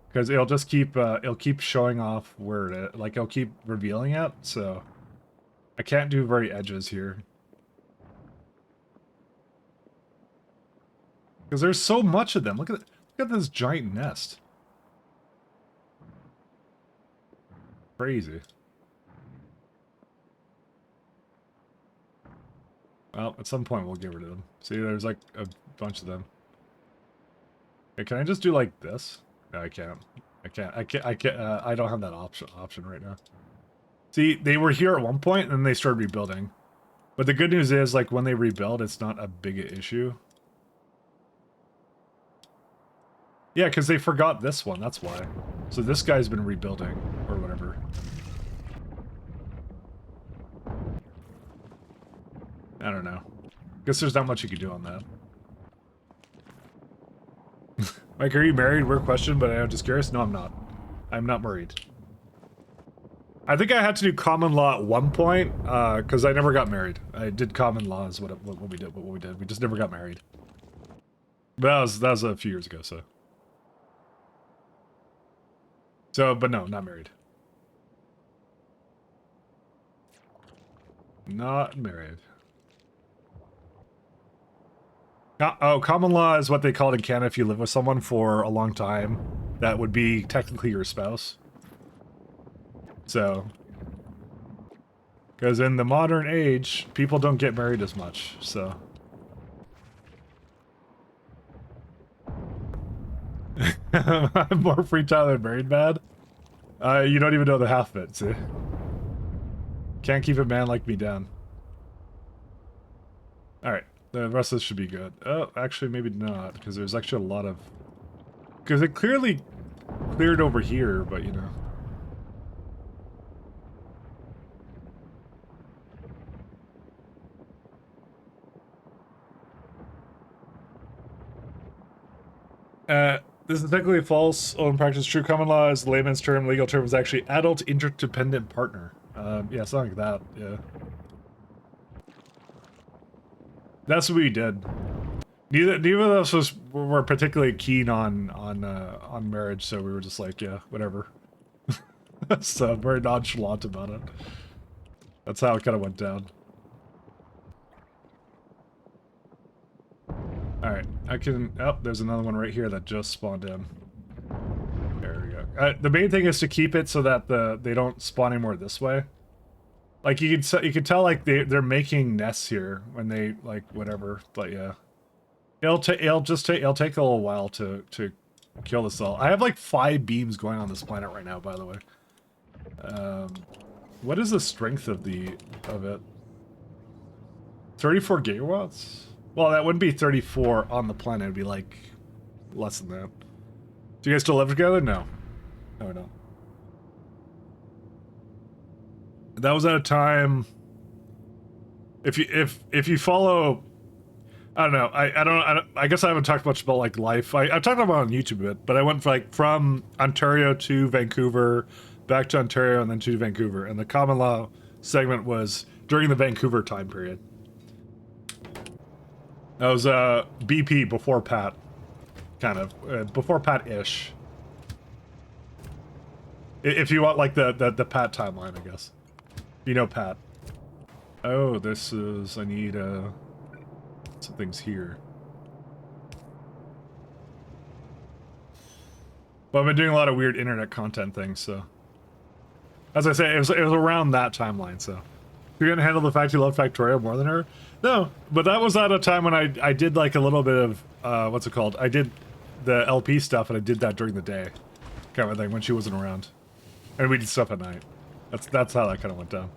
Because it'll just keep, it'll keep showing off where it is. Like, it'll keep revealing it, so... I can't do very edges here. Because there's so much of them. Look at this giant nest. Crazy. Well, at some point we'll get rid of them. See, there's like a bunch of them. Okay, can I just do like this? No, I can't. I don't have that option right now. See, they were here at one point, and then they started rebuilding. But the good news is, like, when they rebuild, it's not a big issue. Yeah, because they forgot this one, that's why. So this guy's been rebuilding, or whatever. I don't know. Guess there's not much you could do on that. Mike, are you married? Weird question, but I'm just curious. No, I'm not. I'm not married. I think I had to do common law at one point, because I never got married. I did common law is what we did. What we did. We just never got married. But that was a few years ago, so. But no, not married. Not married. Oh, common law is what they call it in Canada if you live with someone for a long time. That would be technically your spouse. So. Because in the modern age, people don't get married as much, so. I'm more free time than married man. You don't even know the half of it, see? Can't keep a man like me down. Alright. The rest of this should be good. Oh, actually, maybe not, because there's actually a lot of... Because it clearly cleared over here, but, you know. This is technically false. In practice, true common law is the layman's term. Legal term is actually adult interdependent partner. Yeah, something like that, yeah. That's what we did. Neither of us were particularly keen on marriage, so we were just like, yeah, whatever. So very nonchalant about it. That's how it kind of went down. All right, I can. Oh, there's another one right here that just spawned in. There we go. The main thing is to keep it so that they don't spawn anymore this way. Like you can tell like they're making nests here when they like whatever, but yeah, it'll take a little while to kill this all. I have like 5 beams going on this planet right now, by the way. What is the strength of it? 34 gigawatts? Well, that wouldn't be 34 on the planet. It'd be like less than that. Do you guys still live together? No, no, no. That was at a time. If you follow, I don't know. I guess I haven't talked much about like life. I've talked about it on YouTube a bit, but I went from Ontario to Vancouver, back to Ontario, and then to Vancouver. And the common law segment was during the Vancouver time period. That was BP before Pat, kind of before Pat-ish. If you want like the Pat timeline, I guess. You know Pat. Oh, this is... I need, something's here. But I've been doing a lot of weird internet content things, so. As I say, it was around that timeline, so. You're gonna handle the fact you love Factorio more than her? No, but that was at a time when I did like a little bit of, what's it called? I did the LP stuff and I did that during the day. Kind of thing, when she wasn't around. And we did stuff at night. That's how that kind of went down.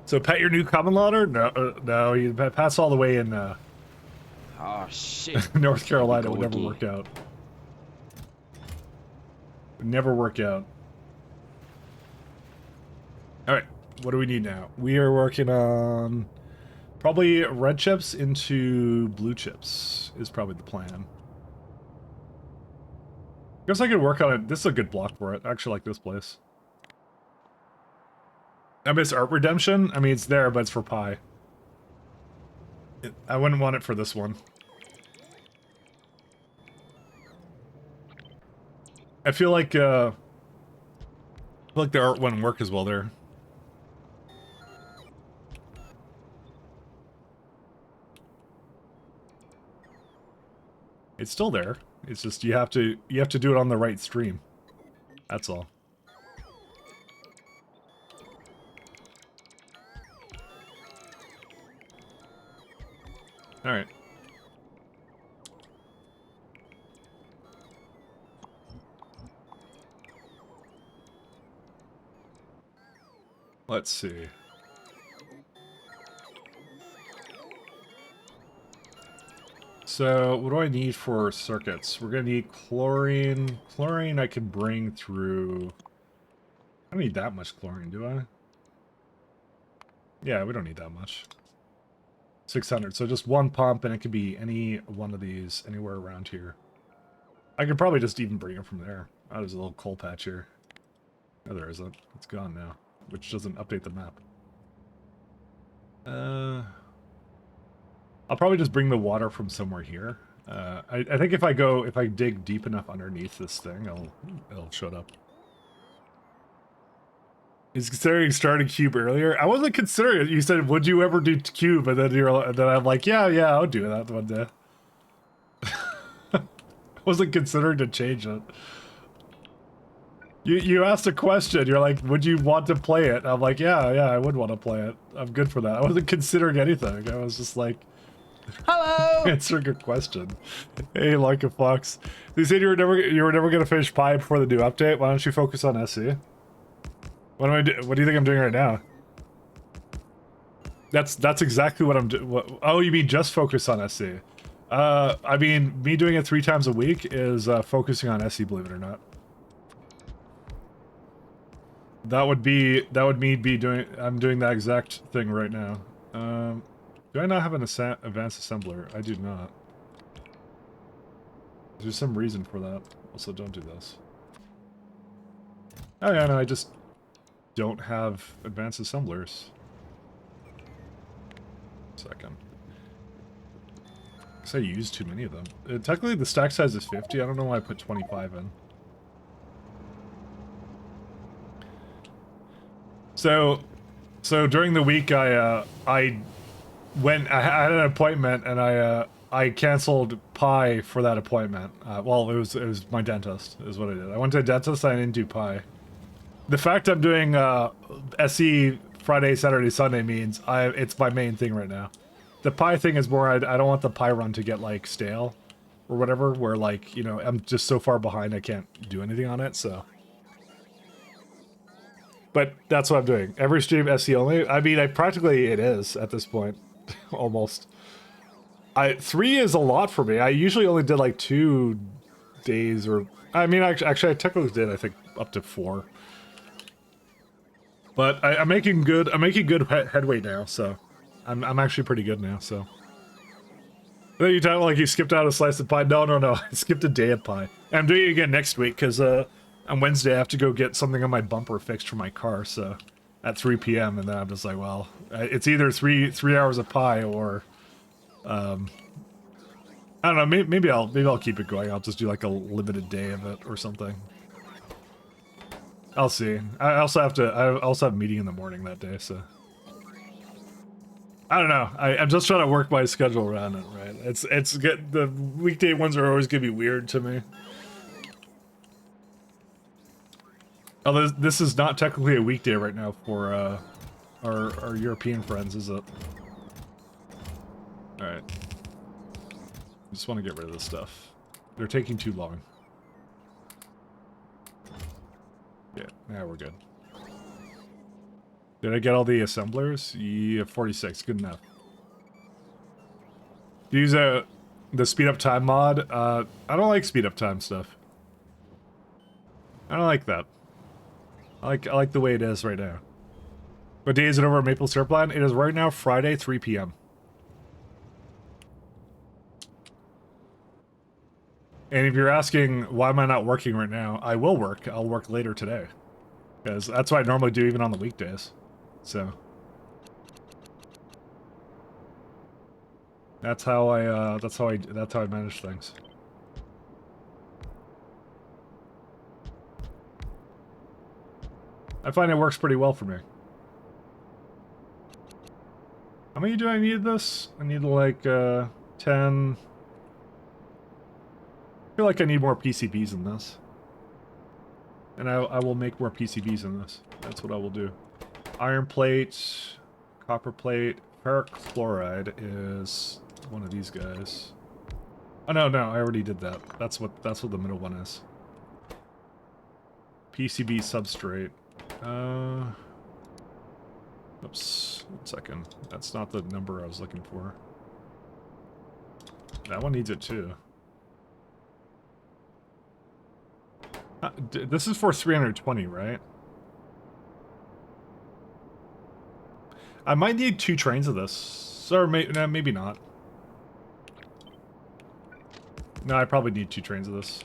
So pet your new common lauder? No, no, you pass all the way in, Oh shit. North Carolina. Would Go never again. work out. Would never work out. Alright, what do we need now? We are working on probably red chips into blue chips is probably the plan. Guess I could work on it. This is a good block for it. I actually like this place. I miss Art Redemption. I mean, it's there, but it's for pie. I wouldn't want it for this one. I feel like the art wouldn't work as well there. It's still there. It's just you have to do it on the right stream. That's all. All right. Let's see. So, what do I need for circuits? We're gonna need chlorine. Chlorine I can bring through... I don't need that much chlorine, do I? Yeah, we don't need that much. 600, so just one pump, and it could be any one of these anywhere around here. I could probably just even bring it from there. Oh, there's a little coal patch here. No, there isn't. It's gone now, which doesn't update the map. I'll probably just bring the water from somewhere here. I think if I dig deep enough underneath this thing, it'll show up. He's considering starting cube earlier. I wasn't considering it. You said, "Would you ever do cube?" And then I'm like, "Yeah, I'll do that one day." I wasn't considering to change it. You asked a question. You're like, "Would you want to play it?" I'm like, "Yeah, I would want to play it. I'm good for that." I wasn't considering anything. I was just like, Hello. answering a question. Hey, like a fox. You said you were never gonna finish Pi before the new update. Why don't you focus on SE? What do you think I'm doing right now? That's exactly what I'm doing. Oh, you mean just focus on SE? I mean, me doing it 3 times a week is focusing on SE. Believe it or not. That would me be doing. I'm doing that exact thing right now. Do I not have an advanced assembler? I do not. There's some reason for that. Also, don't do this. Oh yeah, no, I just don't have advanced assemblers. Second. Guess I used too many of them. Technically, the stack size is 50. I don't know why I put 25 in. So during the week, I had an appointment and I canceled Pi for that appointment. Well, it was my dentist is what I did. I went to a dentist. I didn't do Pi. The fact I'm doing SE Friday, Saturday, Sunday means it's my main thing right now. The Pi thing is more I don't want the Pi run to get like stale or whatever. Where like I'm just so far behind I can't do anything on it. So. But that's what I'm doing. Every stream SE only. I mean, practically it is at this point, almost. 3 is a lot for me. I usually only did like 2 days, or I mean, actually, I technically did. I think up to 4. But I'm making good. I'm making good headway now. So, I'm actually pretty good now. So. Then you talk like you skipped out a slice of pie. No. I skipped a day of pie. And I'm doing it again next week because on Wednesday I have to go get something on my bumper fixed for my car. So at 3 p.m. and then I'm just like, well, it's either three hours of pie or I don't know. Maybe I'll keep it going. I'll just do like a limited day of it or something. I'll see. I also have a meeting in the morning that day, so I don't know. I'm just trying to work my schedule around it, right? The weekday ones are always gonna be weird to me. Oh, this is not technically a weekday right now for our European friends, is it? Alright. Just want to get rid of this stuff. They're taking too long. Yeah, now we're good. Did I get all the assemblers? Yeah, 46, good enough. Use the speed up time mod. I don't like speed up time stuff. I don't like that. I like the way it is right now. What day is it over at Maple Syrup Land? It is right now Friday, 3 p.m. And if you're asking why am I not working right now, I will work. I'll work later today. Because that's what I normally do even on the weekdays. So that's how I manage things. I find it works pretty well for me. How many do I need this? I need like 10. I feel like I need more PCBs in this. And I will make more PCBs in this. That's what I will do. Iron plate, copper plate, ferric chloride is one of these guys. Oh no, I already did that. That's what the middle one is. PCB substrate. Oops, 1 second. That's not the number I was looking for. That one needs it too. This is for 320, right? I might need 2 trains of this. Or maybe not. No, I probably need 2 trains of this.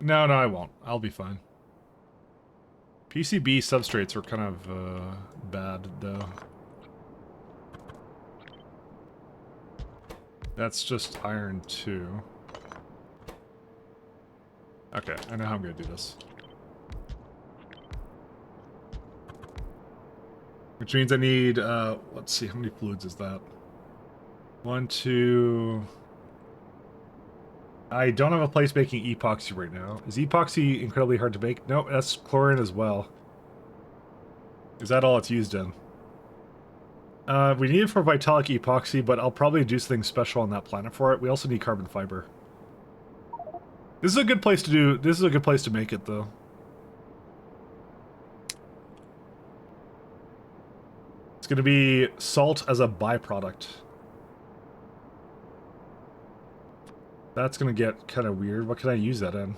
No, I won't. I'll be fine. PCB substrates are kind of bad, though. That's just iron 2. Okay, I know how I'm gonna do this. Which means I need, let's see, how many fluids is that? 1, 2... I don't have a place making epoxy right now. Is epoxy incredibly hard to make? No, that's chlorine as well. Is that all it's used in? We need it for Vitalic epoxy, but I'll probably do something special on that planet for it. We also need carbon fiber. This is a good place to do... This is a good place to make it, though. It's going to be salt as a byproduct. That's going to get kind of weird. What can I use that in?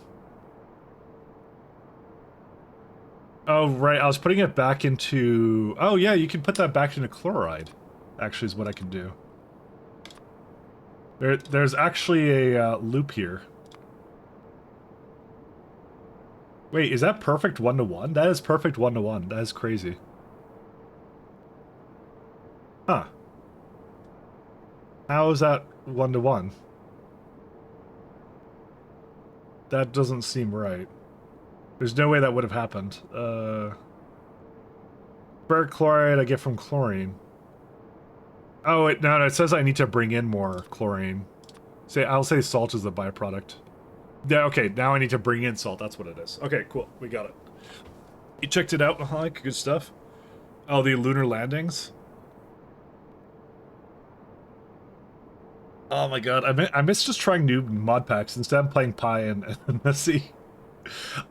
Oh, right. I was putting it back into... Oh, yeah, you can put that back into chloride. Actually is what I can do. There's actually a loop here. Wait, is that perfect 1-to-1? That is perfect 1-to-1. That is crazy. Huh. How is that 1-to-1? That doesn't seem right. There's no way that would have happened. Ferric chloride I get from chlorine. Oh, no, it says I need to bring in more chlorine. I'll say salt is the byproduct. Yeah, okay, now I need to bring in salt. That's what it is. Okay, cool. We got it. You checked it out, Mahalik? Good stuff. Oh, the lunar landings? Oh my god, I miss just trying new mod packs instead of playing Pi and Messi.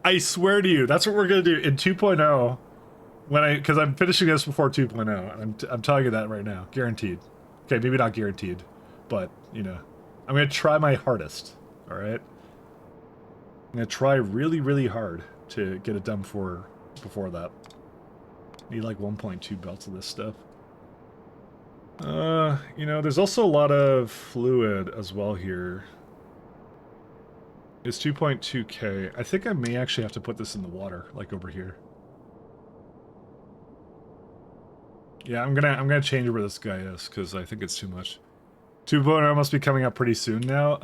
I swear to you, that's what we're gonna do in 2.0. Because I'm finishing this before 2.0, and I'm telling you that right now, guaranteed. Okay, maybe not guaranteed, but you know, I'm gonna try my hardest. All right, I'm gonna try really, really hard to get it done before that. Need like 1.2 belts of this stuff. You know, there's also a lot of fluid as well here. It's 2.2k. I think I may actually have to put this in the water, like over here. Yeah, I'm gonna change where this guy is, because I think it's too much. 2.0 must be coming out pretty soon now.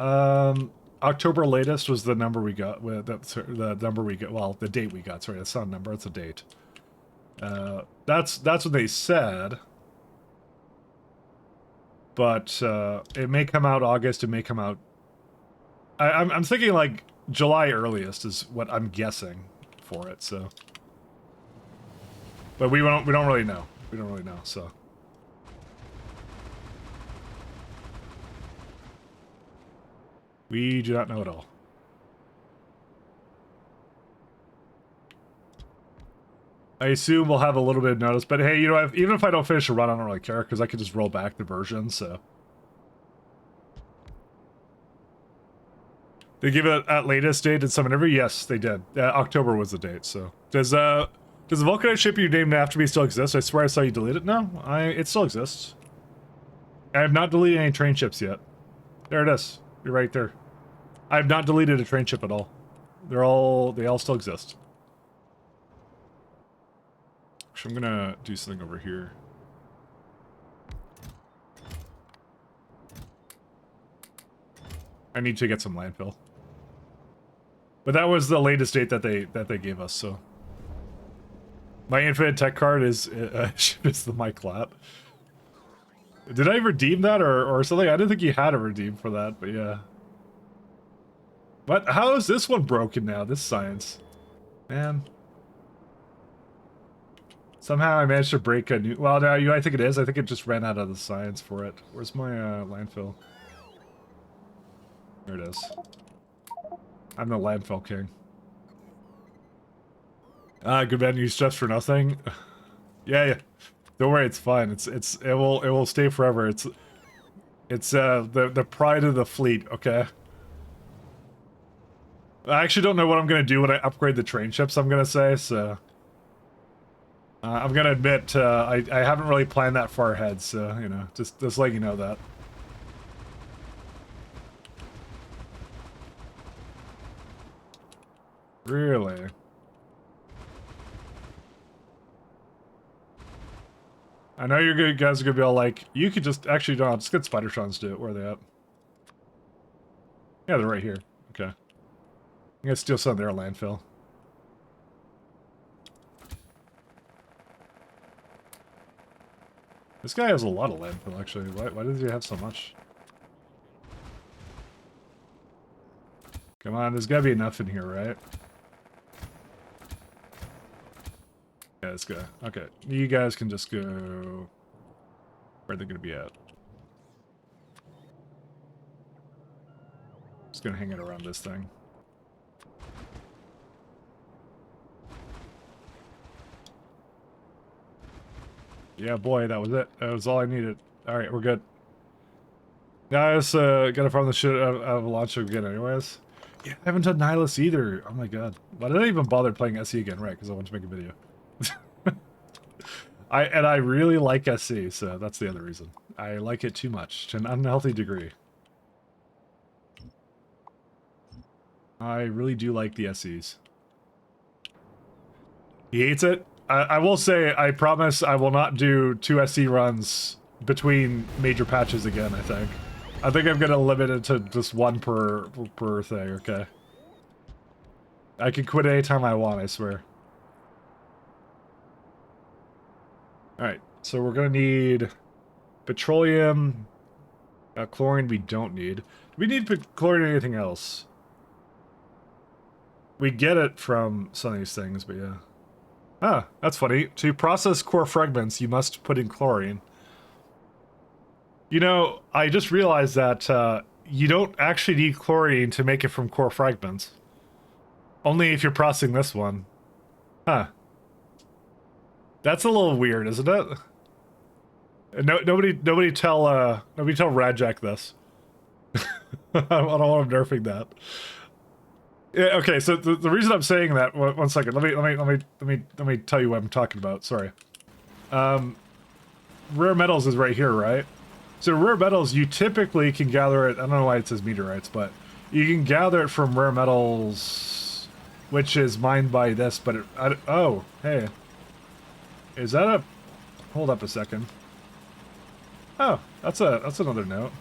October latest was the number we got. Well, the date we got. Sorry, that's not a number, it's a date. That's what they said. But it may come out August. It may come out. I'm thinking like July earliest is what I'm guessing for it. So, but we don't really know. We don't really know. So. We do not know at all. I assume we'll have a little bit of notice, but hey, you know, even if I don't finish a run, I don't really care, because I could just roll back the version, so. They give it at latest date in some interview? Yes, they did. October was the date, so. Does the Vulcanite ship you named after me still exist? I swear I saw you delete it. No, it still exists. I have not deleted any train ships yet. There it is. You're right there. I have not deleted a train ship at all. They all still exist. Actually, I'm gonna do something over here. I need to get some landfill. But that was the latest date that they gave us, so. My infinite tech card is the Mike Lap. Did I redeem that or something? I didn't think you had a redeem for that, but yeah. What? How is this one broken now? This science. Man. Somehow I managed to break a new... Well, no, I think it is. I think it just ran out of the science for it. Where's my landfill? There it is. I'm the landfill king. Good bad news just for nothing. Yeah. Don't worry, it's fine. It will stay forever. It's the pride of the fleet, okay? I actually don't know what I'm gonna do when I upgrade the train ships, I'm gonna say, so... I'm gonna admit, I haven't really planned that far ahead, so, you know, just let you know that. Really? I know you guys are gonna be all like, you could just, actually, no, just get Spider-Trons to do it. Where are they at? Yeah, they're right here. Okay. I'm gonna steal some of their landfill. This guy has a lot of landfill, actually. Why does he have so much? Come on, there's gotta be enough in here, right? Yeah, this guy. Okay, you guys can just go... Where are they gonna be at? Just gonna hang it around this thing. Yeah, boy, that was it. That was all I needed. Alright, we're good. Now I just gotta farm the shit out of Launcher again anyways. Yeah, I haven't done Nihilus either. Oh my god. Why did I even bother playing SE again? Right, because I wanted to make a video. I really like SE, so that's the other reason. I like it too much, to an unhealthy degree. I really do like the SEs. He hates it? I will say, I promise I will not do 2 SE runs between major patches again, I think. I think I'm gonna limit it to just 1 per thing, okay? I can quit anytime I want, I swear. Alright, so we're gonna need petroleum, chlorine we don't need. Do we need chlorine or anything else? We get it from some of these things, but yeah. Ah, that's funny. To process core fragments, you must put in chlorine. You know, I just realized that you don't actually need chlorine to make it from core fragments. Only if you're processing this one. Huh. That's a little weird, isn't it? Nobody tell Radjack this. I don't want him nerfing that. Yeah, okay, so the reason I'm saying that, one second, let me tell you what I'm talking about, sorry. Rare metals is right here, right? So rare metals, you typically can gather it, I don't know why it says meteorites, but you can gather it from rare metals, which is mined by this, but oh, hey. Is that a, hold up a second. Oh, that's another note.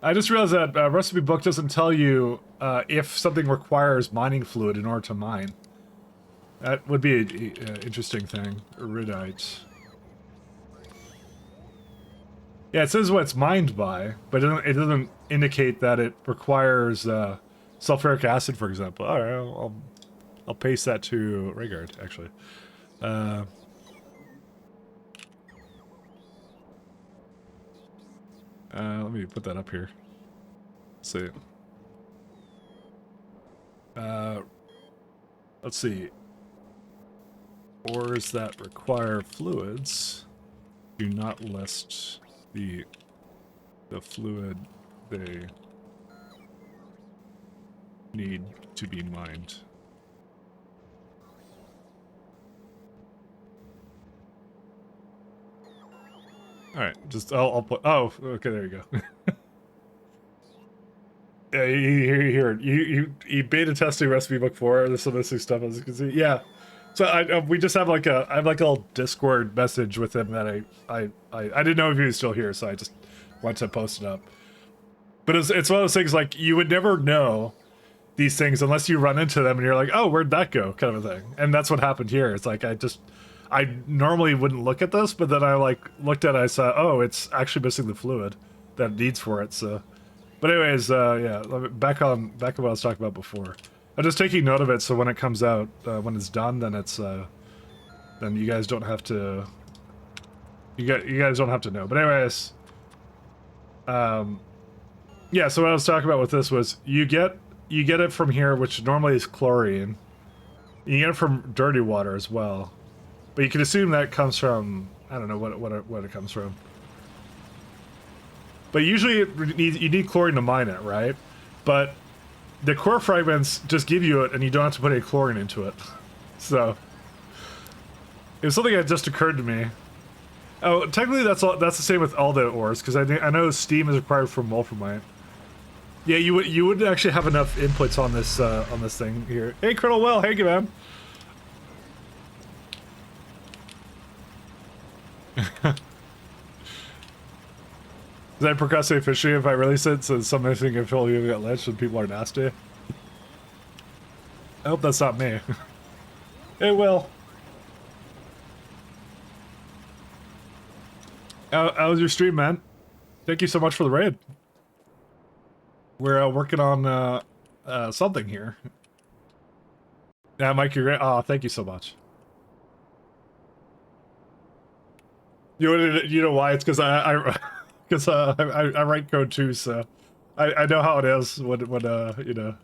I just realized that recipe book doesn't tell you if something requires mining fluid in order to mine. That would be an interesting thing. Iridite. Yeah, it says what it's mined by, but it doesn't indicate that it requires sulfuric acid, for example. All right, I'll paste that to Raygard, actually. Let me put that up here. Let's see. Let's see. Ores that require fluids do not list the fluid they need to be mined. All right, just I'll put. Oh, okay, there you go. Yeah, you beta testing recipe book 4. There's some missing stuff, as you can see. Yeah, so we just have I have like a little Discord message with him that I didn't know if he was still here, so I just wanted to post it up. But it's one of those things like you would never know these things unless you run into them and you're like, oh, where'd that go, kind of a thing. And that's what happened here. It's like I normally wouldn't look at this, but then I looked at it, I saw, oh, it's actually missing the fluid that it needs for it. So, but anyways, yeah, back on what I was talking about before. I'm just taking note of it, so when it comes out, when it's done, then it's then you guys don't have to. You guys don't have to know. But anyways, yeah. So what I was talking about with this was you get it from here, which normally is chlorine. You get it from dirty water as well. But you can assume that comes from, I don't know what it comes from. But usually you need chlorine to mine it, right? But the core fragments just give you it and you don't have to put any chlorine into it. So it was something that just occurred to me. Oh, technically that's the same with all the ores, because I know steam is required for wolframite. Yeah, you wouldn't actually have enough inputs on this thing here. Hey, Colonel Well, hey, man. Does that procrastinate fishing if I release it so somebody think I've told you got lynched and people are nasty? I hope that's not me. It will. How was your stream, man? Thank you so much for the raid. We're working on something here. Yeah, Mike, you're great. Oh, thank you so much. You know why? It's because I write code too, so I know how it is when you know,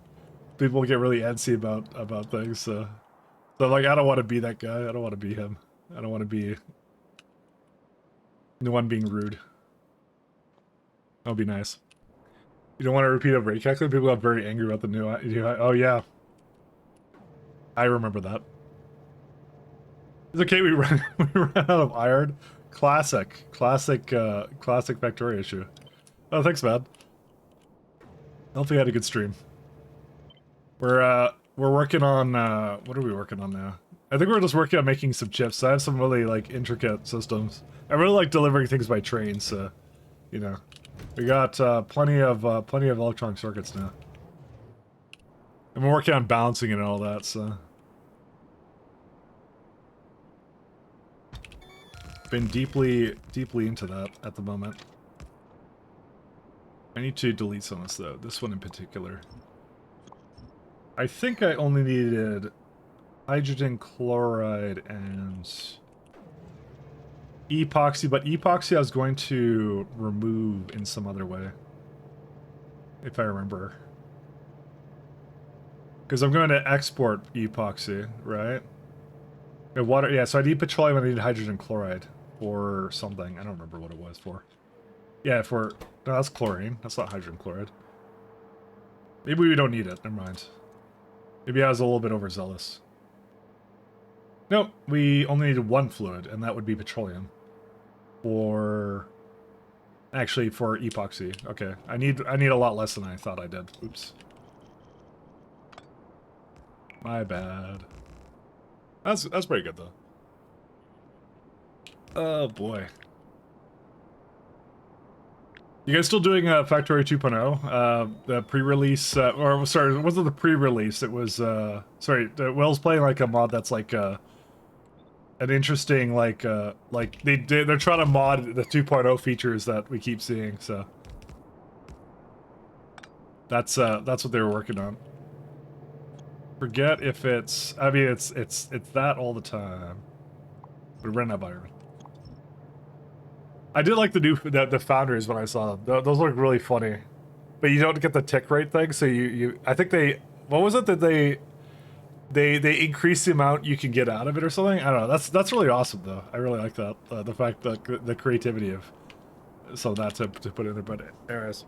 people get really antsy about things. So like, I don't want to be that guy. I don't want to be him. I don't want to be the one being rude. That'll be nice. You don't want to repeat a break calculator? People got very angry about the new. Oh yeah, I remember that. It's okay. We ran out of iron. Classic factorio issue. Oh, thanks, man. Hopefully you had a good stream. We're working on what are we working on now? I think we're just working on making some chips. I have some really like intricate systems. I really like delivering things by train, so you know, we got plenty of electronic circuits now. And we're working on balancing it and all that, so. Been deeply into that at the moment. I need to delete some of this though, this one in particular. I think I only needed hydrogen chloride and epoxy, but epoxy I was going to remove in some other way. If I remember. Because I'm going to export epoxy, right? And water, yeah, so I need petroleum and I need hydrogen chloride. Or something. I don't remember what it was for. Yeah, no, that's chlorine. That's not hydrogen chloride. Maybe we don't need it. Never mind. Maybe I was a little bit overzealous. Nope, we only needed one fluid, and that would be petroleum. Actually, for epoxy. Okay, I need a lot less than I thought I did. Oops. My bad. That's pretty good though. Oh boy. You guys still doing Factorio 2.0? The pre-release, or sorry, it wasn't the pre-release, it was, sorry, Will's playing like a mod that's like, an interesting like they're trying to mod the 2.0 features that we keep seeing. So that's what they were working on. Forget if it's. I mean, it's that all the time. But rent out Byron. I did like the new the founders when I saw them. Those look really funny, but you don't get the tick rate thing. So you I think they what was it that they increase the amount you can get out of it or something. I don't know. That's really awesome though. I really like that the fact that the creativity of so that to put in there. But anyways,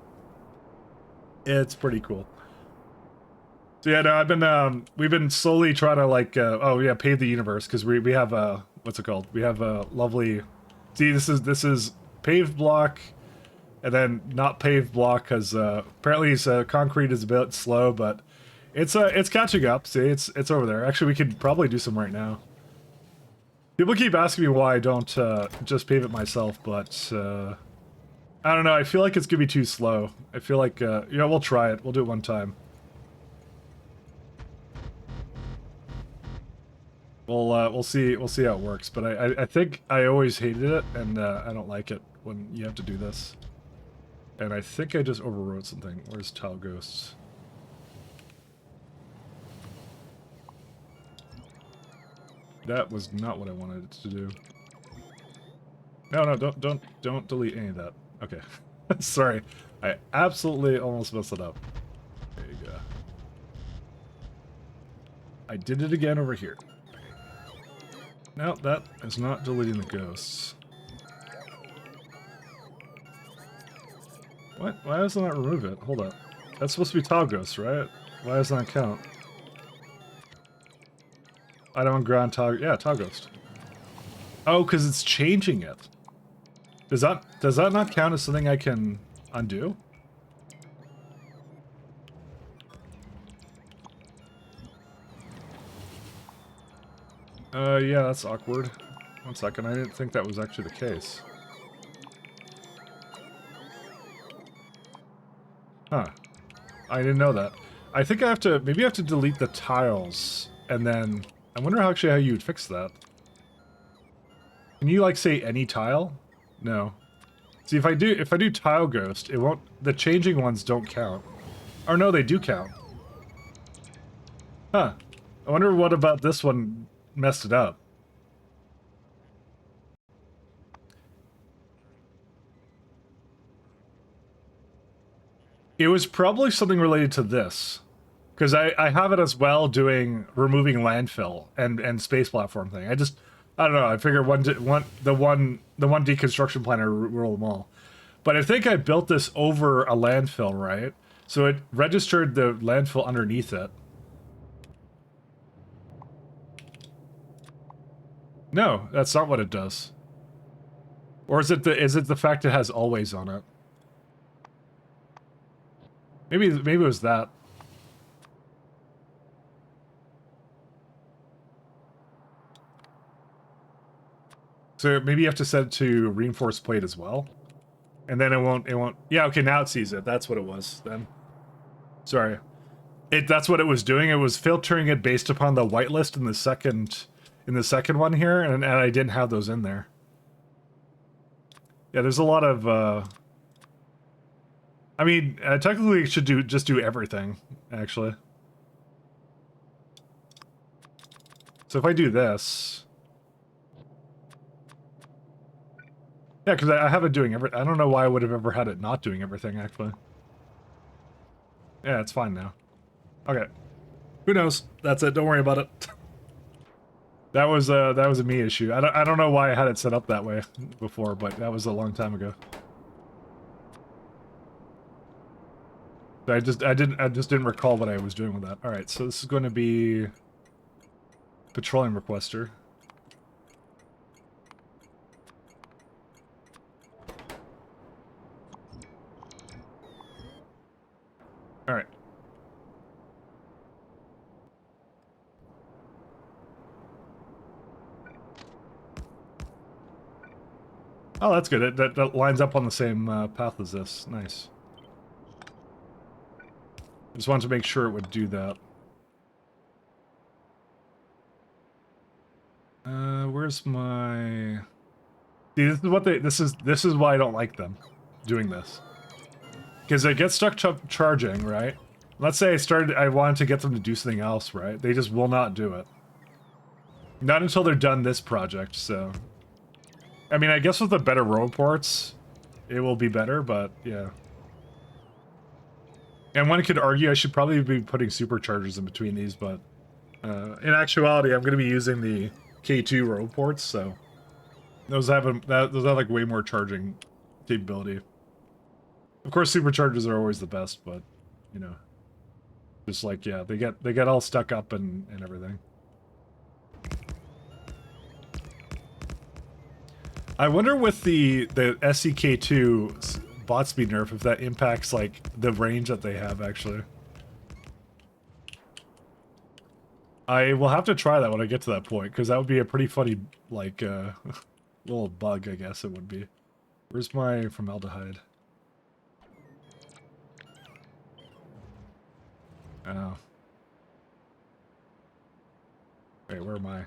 it's pretty cool. So yeah, no, I've been we've been slowly trying to like oh yeah, pave the universe because we have what's it called? We have a lovely. See, this is paved block, and then not paved block because apparently concrete is a bit slow, but it's catching up. See, it's over there. Actually, we could probably do some right now. People keep asking me why I don't just pave it myself, but I don't know. I feel like it's gonna be too slow. I feel like yeah, we'll try it. We'll do it one time. We'll see how it works, but I think I always hated it, and I don't like it when you have to do this. And I think I just overwrote something. Where's Tile Ghosts? That was not what I wanted it to do. No, don't delete any of that. Okay. Sorry. I absolutely almost messed it up. There you go. I did it again over here. No, that is not deleting the ghosts. What? Why doesn't that remove it? Hold up. That's supposed to be tile ghosts, right? Why doesn't that count? Item on ground tile. Yeah, tile ghost. Oh, because it's changing it. Does that not count as something I can undo? Yeah, that's awkward. One second, I didn't think that was actually the case. Huh. I didn't know that. I think I have to, maybe I have to delete the tiles, and then, I wonder how you would fix that. Can you, like, say any tile? No. See, if I do tile ghost, it won't, the changing ones don't count. Or no, they do count. Huh. I wonder what about this one messed it up. It was probably something related to this. Because I have it as well doing removing landfill and space platform thing. I don't know, I figure the one deconstruction planner rule them all. But I think I built this over a landfill, right? So it registered the landfill underneath it. No, that's not what it does. Or is it the fact it has always on it? Maybe it was that. So maybe you have to set it to reinforced plate as well. And then it won't yeah, okay, now it sees it. That's what it was then. Sorry. That's what it was doing. It was filtering it based upon the whitelist in the second one here, and I didn't have those in there. Yeah, there's a lot of I mean, technically it should just do everything, actually. So if I do this, yeah, because I have it doing everything. I don't know why I would have ever had it not doing everything, actually. Yeah, it's fine now. Okay. Who knows? That's it. Don't worry about it. That was a me issue. I don't know why I had it set up that way before, but that was a long time ago. I just didn't recall what I was doing with that. All right, so this is going to be petroleum requester. All right. Oh, that's good. That lines up on the same path as this. Nice. Just wanted to make sure it would do that. Where's my... See, this is what this is why I don't like them doing this. Because they get stuck charging, right? Let's say I wanted to get them to do something else, right? They just will not do it. Not until they're done this project, so... I mean, I guess with the better road ports, it will be better, but yeah. And one could argue I should probably be putting superchargers in between these, but... in actuality, I'm going to be using the K2 road ports, so... Those have like way more charging capability. Of course, superchargers are always the best, but you know, just like yeah, they get all stuck up and everything. I wonder with the SEK2 bot speed nerf if that impacts like the range that they have actually. I will have to try that when I get to that point because that would be a pretty funny like little bug, I guess it would be. Where's my formaldehyde? Oh. Wait, where am I?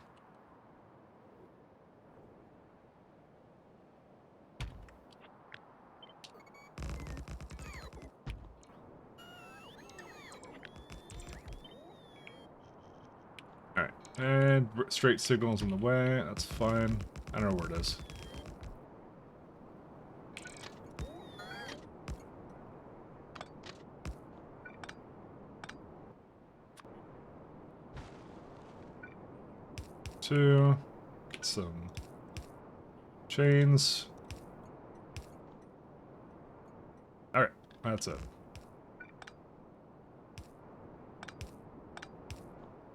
Alright, and straight signals in the way, that's fine. I don't know where it is. Get some chains. Alright, that's it.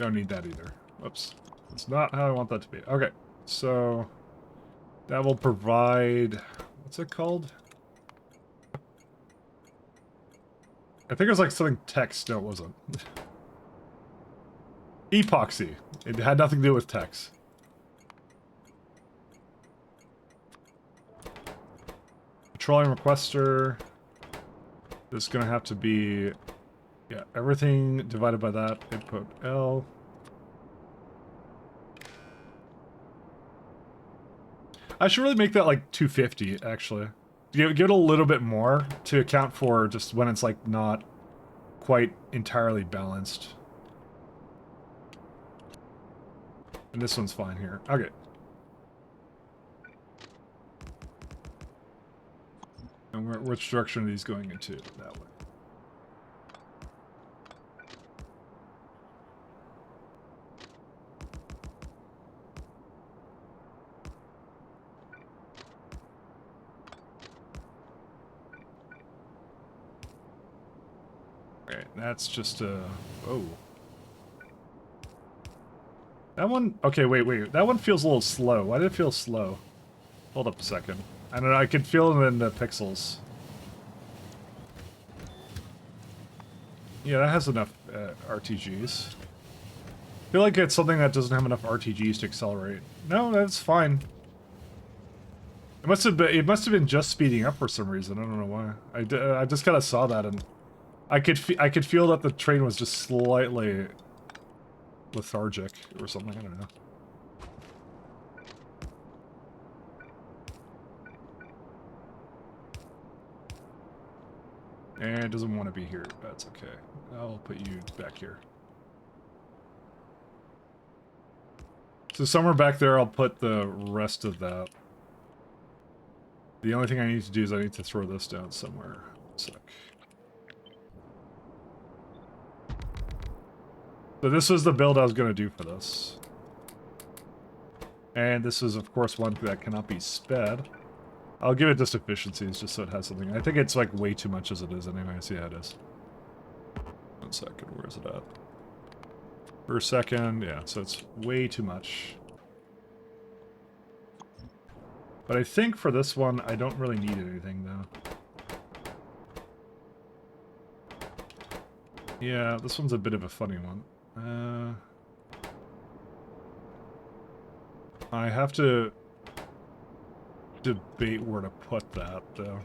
Don't need that either. Whoops. That's not how I want that to be. Okay, so that will provide... What's it called? I think it was like something text. No, it wasn't. Epoxy. It had nothing to do with text. Petroleum requester. This is going to have to be... Yeah, everything divided by that. Input L. I should really make that like 250, actually. Give it a little bit more to account for just when it's like not quite entirely balanced. And this one's fine here. Okay. And which direction are these going into? That way. Alright, that's just a... Oh. That one... Okay, wait. That one feels a little slow. Why did it feel slow? Hold up a second. I don't know, I can feel it in the pixels. Yeah, that has enough RTGs. I feel like it's something that doesn't have enough RTGs to accelerate. No, that's fine. It must have been just speeding up for some reason. I don't know why. I just kind of saw that and I could feel that the train was just slightly lethargic or something. I don't know. And it doesn't want to be here. That's okay. I'll put you back here. So somewhere back there, I'll put the rest of that. The only thing I need to do is I need to throw this down somewhere. One sec. So this was the build I was going to do for this. And this is, of course, one that cannot be sped. I'll give it just efficiencies, just so it has something. I think it's, like, way too much as it is anyways. Yeah, it is. 1 second, where is it at? Per second, yeah, so it's way too much. But I think for this one, I don't really need anything, though. Yeah, this one's a bit of a funny one. I have to debate where to put that, though.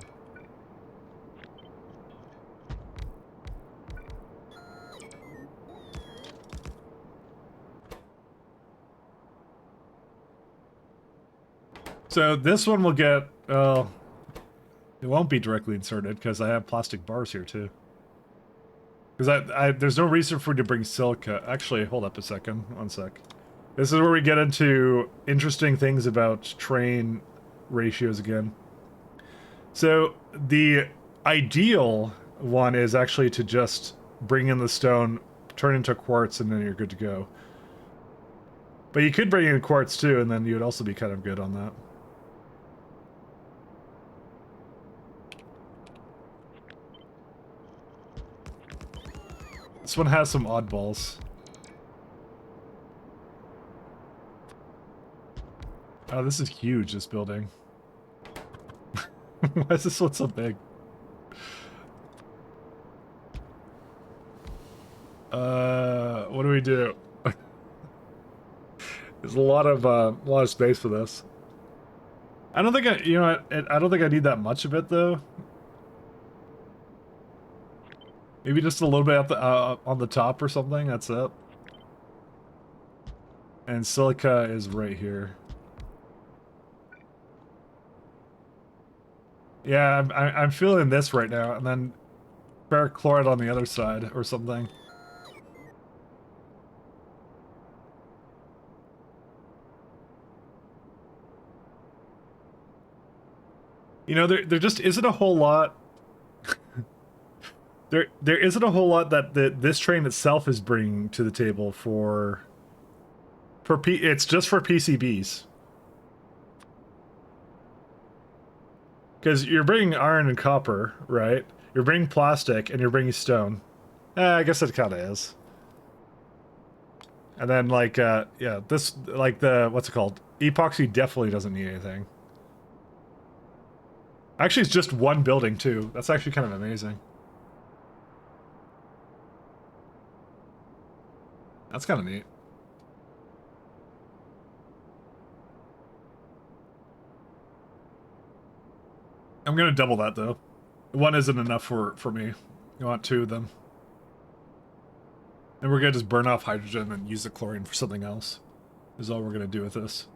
So this one will get, it won't be directly inserted because I have plastic bars here too. Because there's no reason for me to bring silica. Actually, hold up a second. One sec. This is where we get into interesting things about train ratios again. So the ideal one is actually to just bring in the stone, turn into quartz, and then you're good to go. But you could bring in quartz too, and then you would also be kind of good on that. This one has some oddballs. Oh, this is huge, this building. Why is this one so big? What do we do? There's a lot of space for this. I don't think I don't think I need that much of it though. Maybe just a little bit at the, on the top or something, that's it. And silica is right here. Yeah, I'm feeling this right now, and then ferric chloride on the other side or something. You know, there just isn't a whole lot. There isn't a whole lot that this train itself is bringing to the table for it's just for PCBs. Because you're bringing iron and copper, right? You're bringing plastic and you're bringing stone. I guess it kind of is. And then like yeah, this like the what's it called? Epoxy definitely doesn't need anything. Actually, it's just one building too. That's actually kind of amazing. That's kind of neat. I'm gonna double that though. One isn't enough for me. You want two of them. And we're gonna just burn off hydrogen and use the chlorine for something else. Is all we're gonna do with this.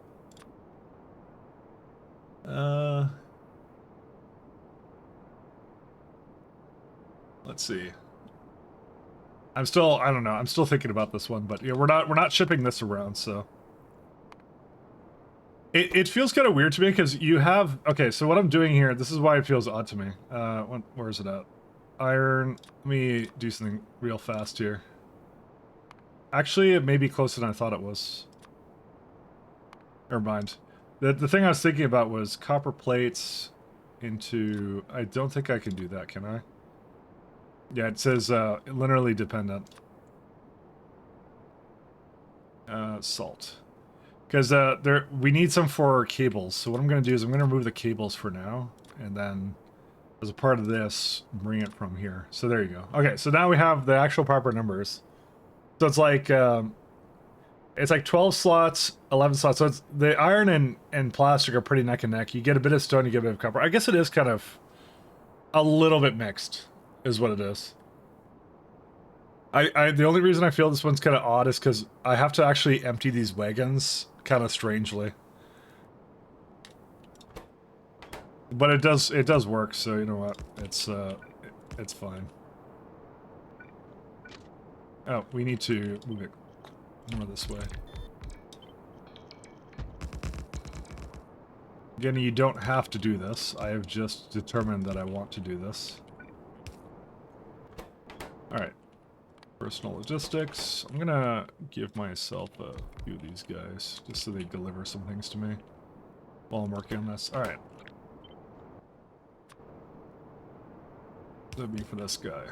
Let's see. I don't know. I'm still thinking about this one, but yeah, we're not shipping this around, so. It feels kind of weird to me because you have, okay, so what I'm doing here, this is why it feels odd to me. Where is it at? Iron, let me do something real fast here. Actually, it may be closer than I thought it was. Never mind. The thing I was thinking about was copper plates into, I don't think I can do that, can I? Yeah, it says linearly dependent. Salt. Because we need some for cables. So what I'm going to do is I'm going to remove the cables for now. And then, as a part of this, bring it from here. So there you go. Okay, so now we have the actual proper numbers. So it's like 12 slots, 11 slots. So it's, the iron and plastic are pretty neck and neck. You get a bit of stone, you get a bit of copper. I guess it is kind of a little bit mixed, is what it is. The only reason I feel this one's kind of odd is because I have to actually empty these wagons kind of strangely. But it does work, so you know what? It's fine. Oh, we need to move it more this way. Again, you don't have to do this. I have just determined that I want to do this. Alright. Personal logistics. I'm gonna give myself a few of these guys, just so they deliver some things to me while I'm working on this. Alright. That'd be for this guy.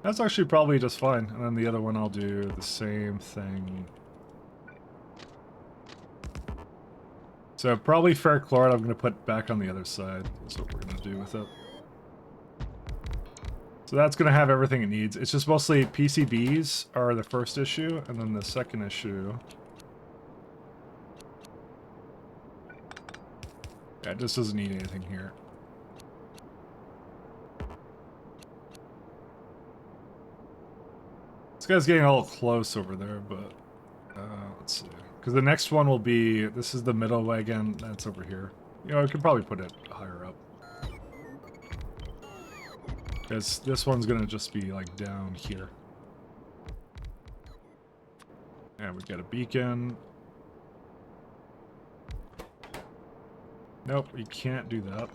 That's actually probably just fine. And then the other one I'll do the same thing. So probably ferric chloride I'm going to put back on the other side. That's what we're going to do with it. So that's going to have everything it needs. It's just mostly PCBs are the first issue, and then the second issue... yeah, it just doesn't need anything here. This guy's getting a little close over there, but... let's see. because the next one will be, this is the middle wagon, that's over here. You know, I could probably put it higher up. Because this one's gonna just be like down here. And we got a beacon. Nope, we can't do that.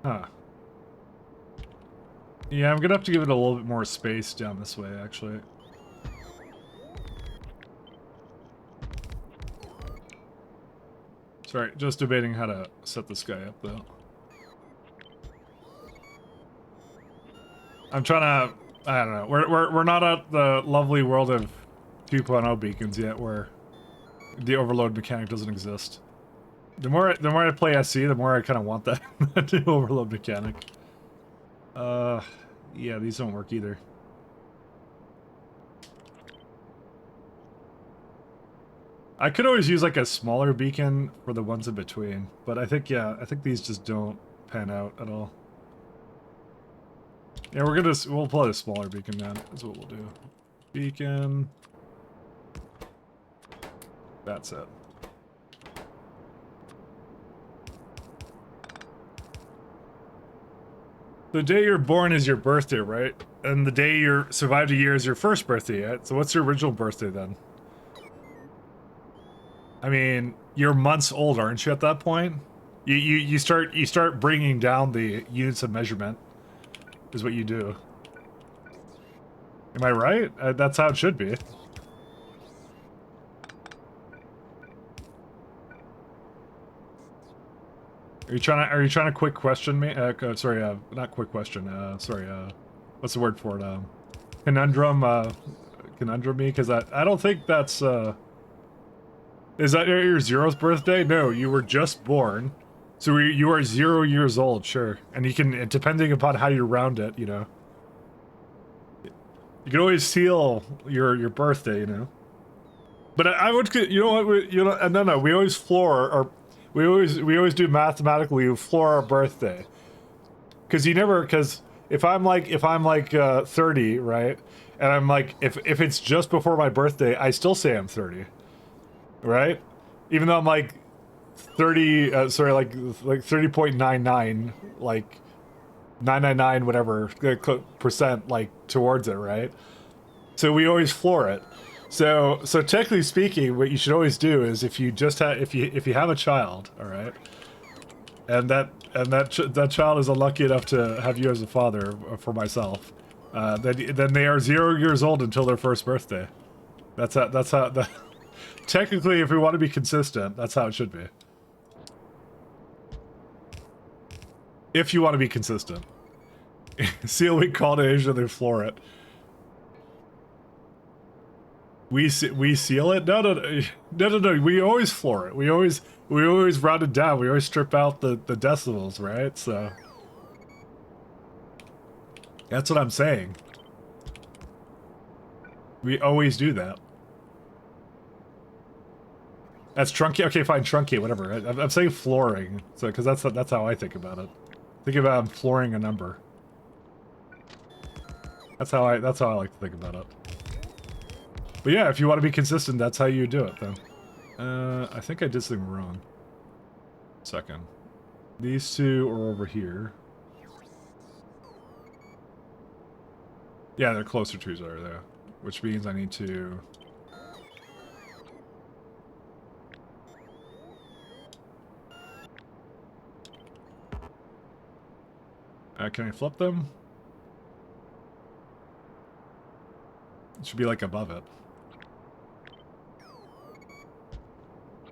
Huh. Yeah, I'm gonna have to give it a little bit more space down this way, actually. Sorry, just debating how to set this guy up, though. I'm trying to... I don't know. We're not at the lovely world of 2.0 beacons yet, where the overload mechanic doesn't exist. The more I play SC, the more I kind of want that the overload mechanic. Yeah, these don't work either. I could always use like a smaller beacon for the ones in between, but I think, yeah, I think these just don't pan out at all. Yeah, we'll play a smaller beacon then, is what we'll do. Beacon. That's it. The day you're born is your birthday, right? And the day you survived a year is your first birthday, right? So what's your original birthday then? I mean, you're months old, aren't you, at that point? You start bringing down the units of measurement, is what you do. Am I right? That's how it should be. Are you trying to quick question me? Sorry, not quick question. Sorry, what's the word for it? Conundrum me? Because I don't think that's, is that your 0th birthday? No, you were just born. So you are 0 years old, sure. And you can, depending upon how you round it, you know. You can always seal your birthday, you know. But I would, you know what, no, we always floor, or we always do mathematically, we floor our birthday. Because if I'm like 30, right? And I'm like, if it's just before my birthday, I still say I'm 30. Right? Even though I'm like 30, like 30.99, like 999 whatever percent like towards it, right? So we always floor it. So technically speaking, what you should always do is if you have a child, all right, and that child is unlucky enough to have you as a father for myself, then they are 0 years old until their first birthday. That's how technically, if we want to be consistent, that's how it should be. If you want to be consistent. Seal we call to Asia, they floor it. We seal it? No. We always floor it. We always round it down. We always strip out the decimals, right? So that's what I'm saying. We always do that. That's truncate. Okay, fine, truncate, whatever. I'm saying flooring, so because that's how I think about it. Think about flooring a number. That's how I like to think about it. But yeah, if you want to be consistent, that's how you do it then. I think I did something wrong. Second. These two are over here. Yeah, they're closer to each other there, which means I need to. Can I flip them? It should be like above it.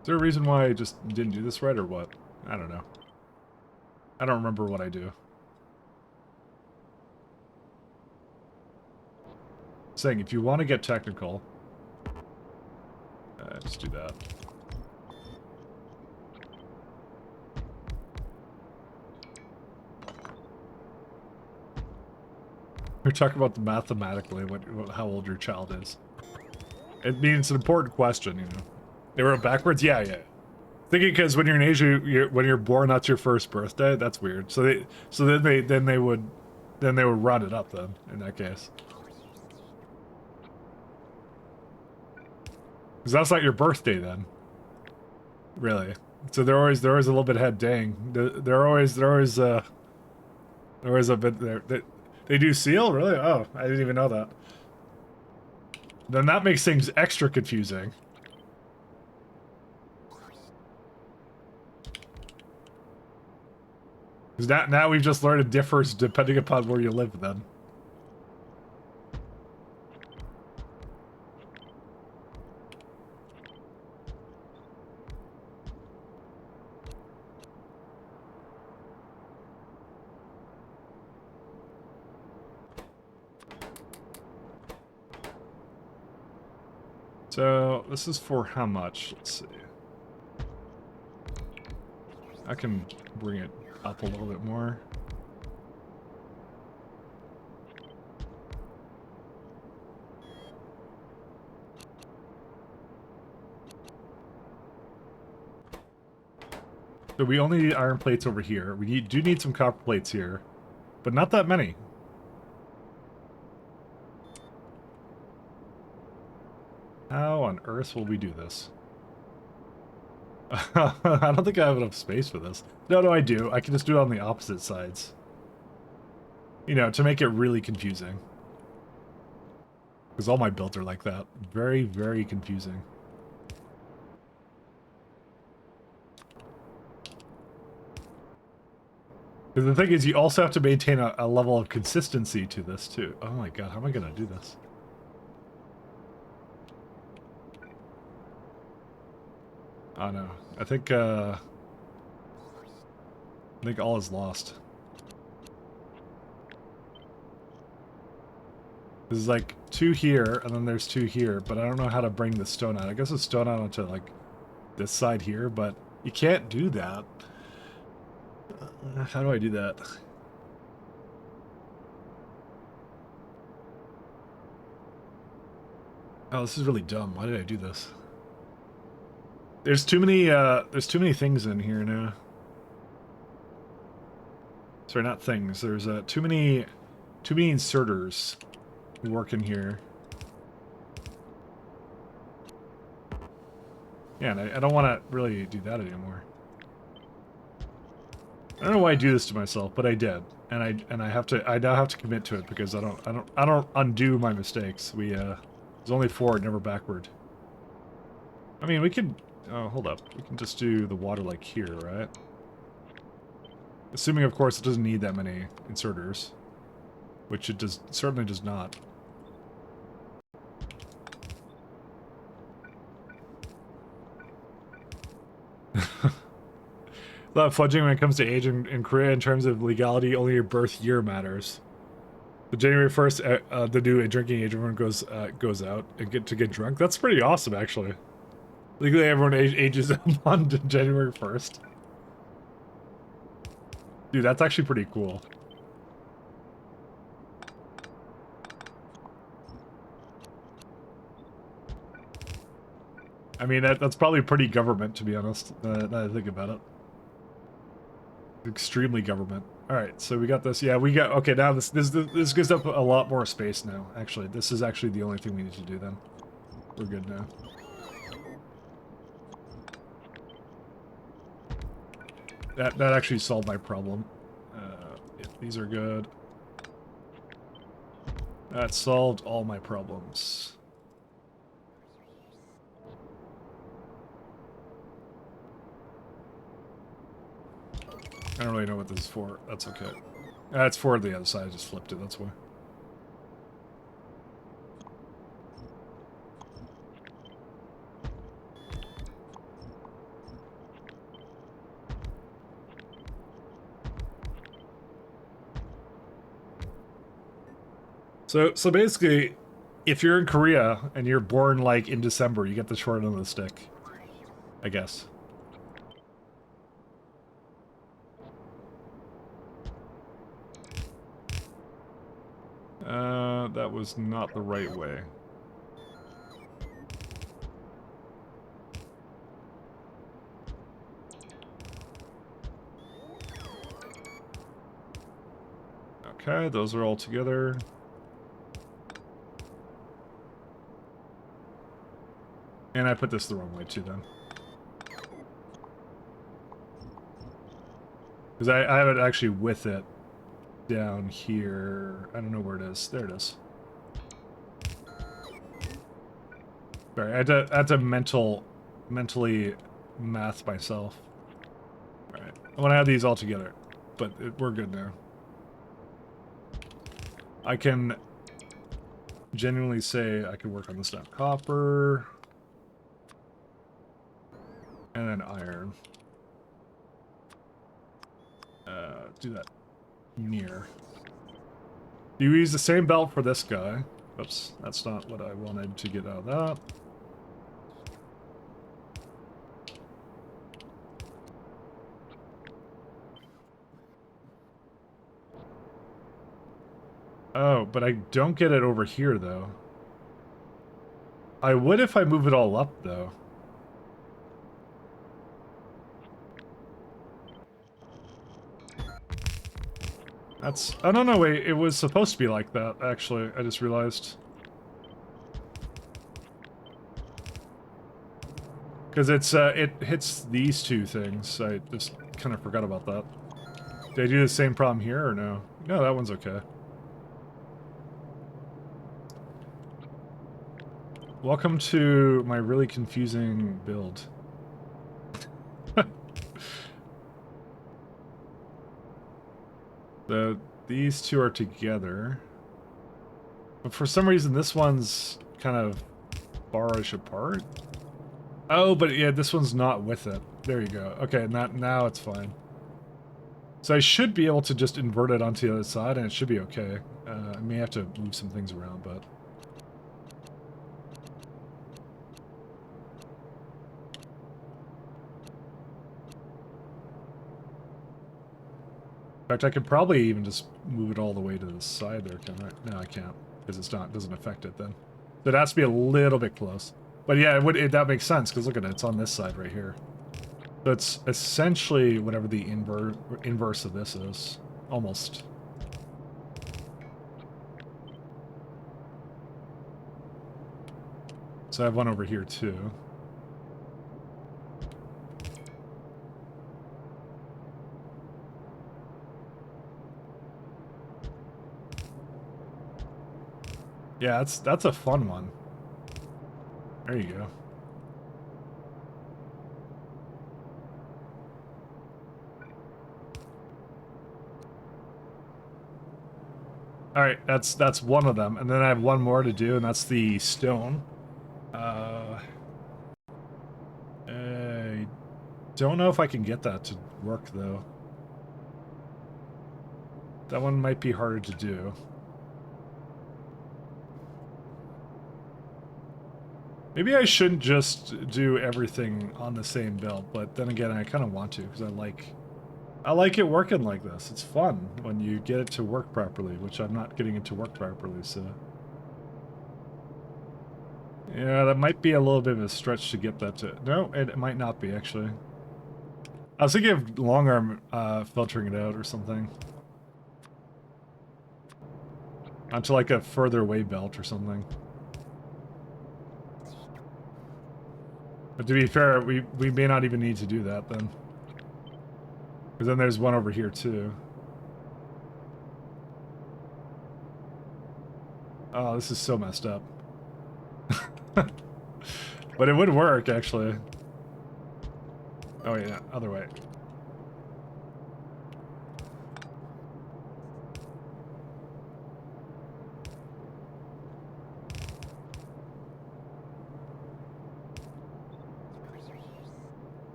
Is there a reason why I just didn't do this right or what? I don't know. I don't remember what I do. Saying if you want to get technical, just do that. We're talking about the mathematically, how old your child is. It means it's an important question, you know. They were backwards? Yeah. Thinking because when you're in Asia, when you're born, that's your first birthday. That's weird. So then they would run it up then in that case. Because that's not your birthday then. Really. So they're always a little bit ahead. Dang. They're always a bit there. They do seal? Really? Oh, I didn't even know that. Then that makes things extra confusing. Because now we've just learned it differs depending upon where you live then. So, this is for how much? Let's see. I can bring it up a little bit more. So we only need iron plates over here. We do need some copper plates here, but not that many. How on earth will we do this? I don't think I have enough space for this. No, I do. I can just do it on the opposite sides. You know, to make it really confusing. Because all my builds are like that. Very, very confusing. Because the thing is, you also have to maintain a level of consistency to this, too. Oh my god, how am I going to do this? Oh no. I think all is lost. There's like 2 here, and then there's 2 here, but I don't know how to bring the stone out. I guess it's stone out onto, like, this side here, but you can't do that. How do I do that? Oh, this is really dumb. Why did I do this? There's too many things in here now. Sorry, not things. There's too many inserters who work in here. Yeah, and I don't want to really do that anymore. I don't know why I do this to myself, but I did, and I now have to commit to it because I don't undo my mistakes. There's only forward, never backward. I mean, we could. Oh, hold up. We can just do the water like here, right? Assuming, of course, it doesn't need that many inserters, which it certainly does not. A lot of fudging when it comes to age in Korea in terms of legality. Only your birth year matters. The January 1st, the new drinking age, everyone goes out and get drunk. That's pretty awesome, actually. Legally, everyone ages up on January 1st. Dude, that's actually pretty cool. I mean, that's probably pretty government, to be honest, now that I think about it. Extremely government. Alright, so we got this. Yeah, we got... Okay, now this gives up a lot more space now, actually. This is actually the only thing we need to do, then. We're good now. That actually solved my problem. Yeah, these are good. That solved all my problems. I don't really know what this is for. That's okay. It's for the other side. I just flipped it. That's why. So basically, if you're in Korea and you're born like in December, you get the short end of the stick, I guess. That was not the right way. Okay, those are all together. And I put this the wrong way too then. Because I have it actually with it down here. I don't know where it is. There it is. Sorry, I had to mentally math myself. Alright. I want to have these all together. But we're good now. I can genuinely say I could work on this now. Copper. And then iron. Do that near. You use the same belt for this guy. Oops, that's not what I wanted to get out of that. Oh, but I don't get it over here, though. I would if I move it all up, though. That's... Oh, no, wait. It was supposed to be like that, actually. I just realized. Because it's, it hits these two things. I just kind of forgot about that. Did I do the same problem here, or no? No, that one's okay. Welcome to my really confusing build. These two are together. But for some reason this one's kind of far-ish apart. Oh, but yeah, this one's not with it. There you go. Okay, now it's fine. So I should be able to just invert it onto the other side and it should be okay. I may have to move some things around, but... In fact, I could probably even just move it all the way to the side there, can I? No, I can't, because it's not, doesn't affect it then. So it has to be a little bit close. But yeah, that makes sense, because look at it, it's on this side right here. So it's essentially whatever the inverse of this is. Almost. So I have one over here too. Yeah, that's a fun one. There you go. All right, that's one of them, and then I have one more to do, and that's the stone. I don't know if I can get that to work though. That one might be harder to do. Maybe I shouldn't just do everything on the same build, but then again, I kind of want to, because I like it working like this. It's fun when you get it to work properly, which I'm not getting it to work properly, so... Yeah, that might be a little bit of a stretch to get that to... No, it might not be, actually. I was thinking of long arm filtering it out or something. Onto like a further away belt or something. But to be fair, we may not even need to do that then. Because then there's one over here too. Oh, this is so messed up. But it would work, actually. Oh yeah, other way.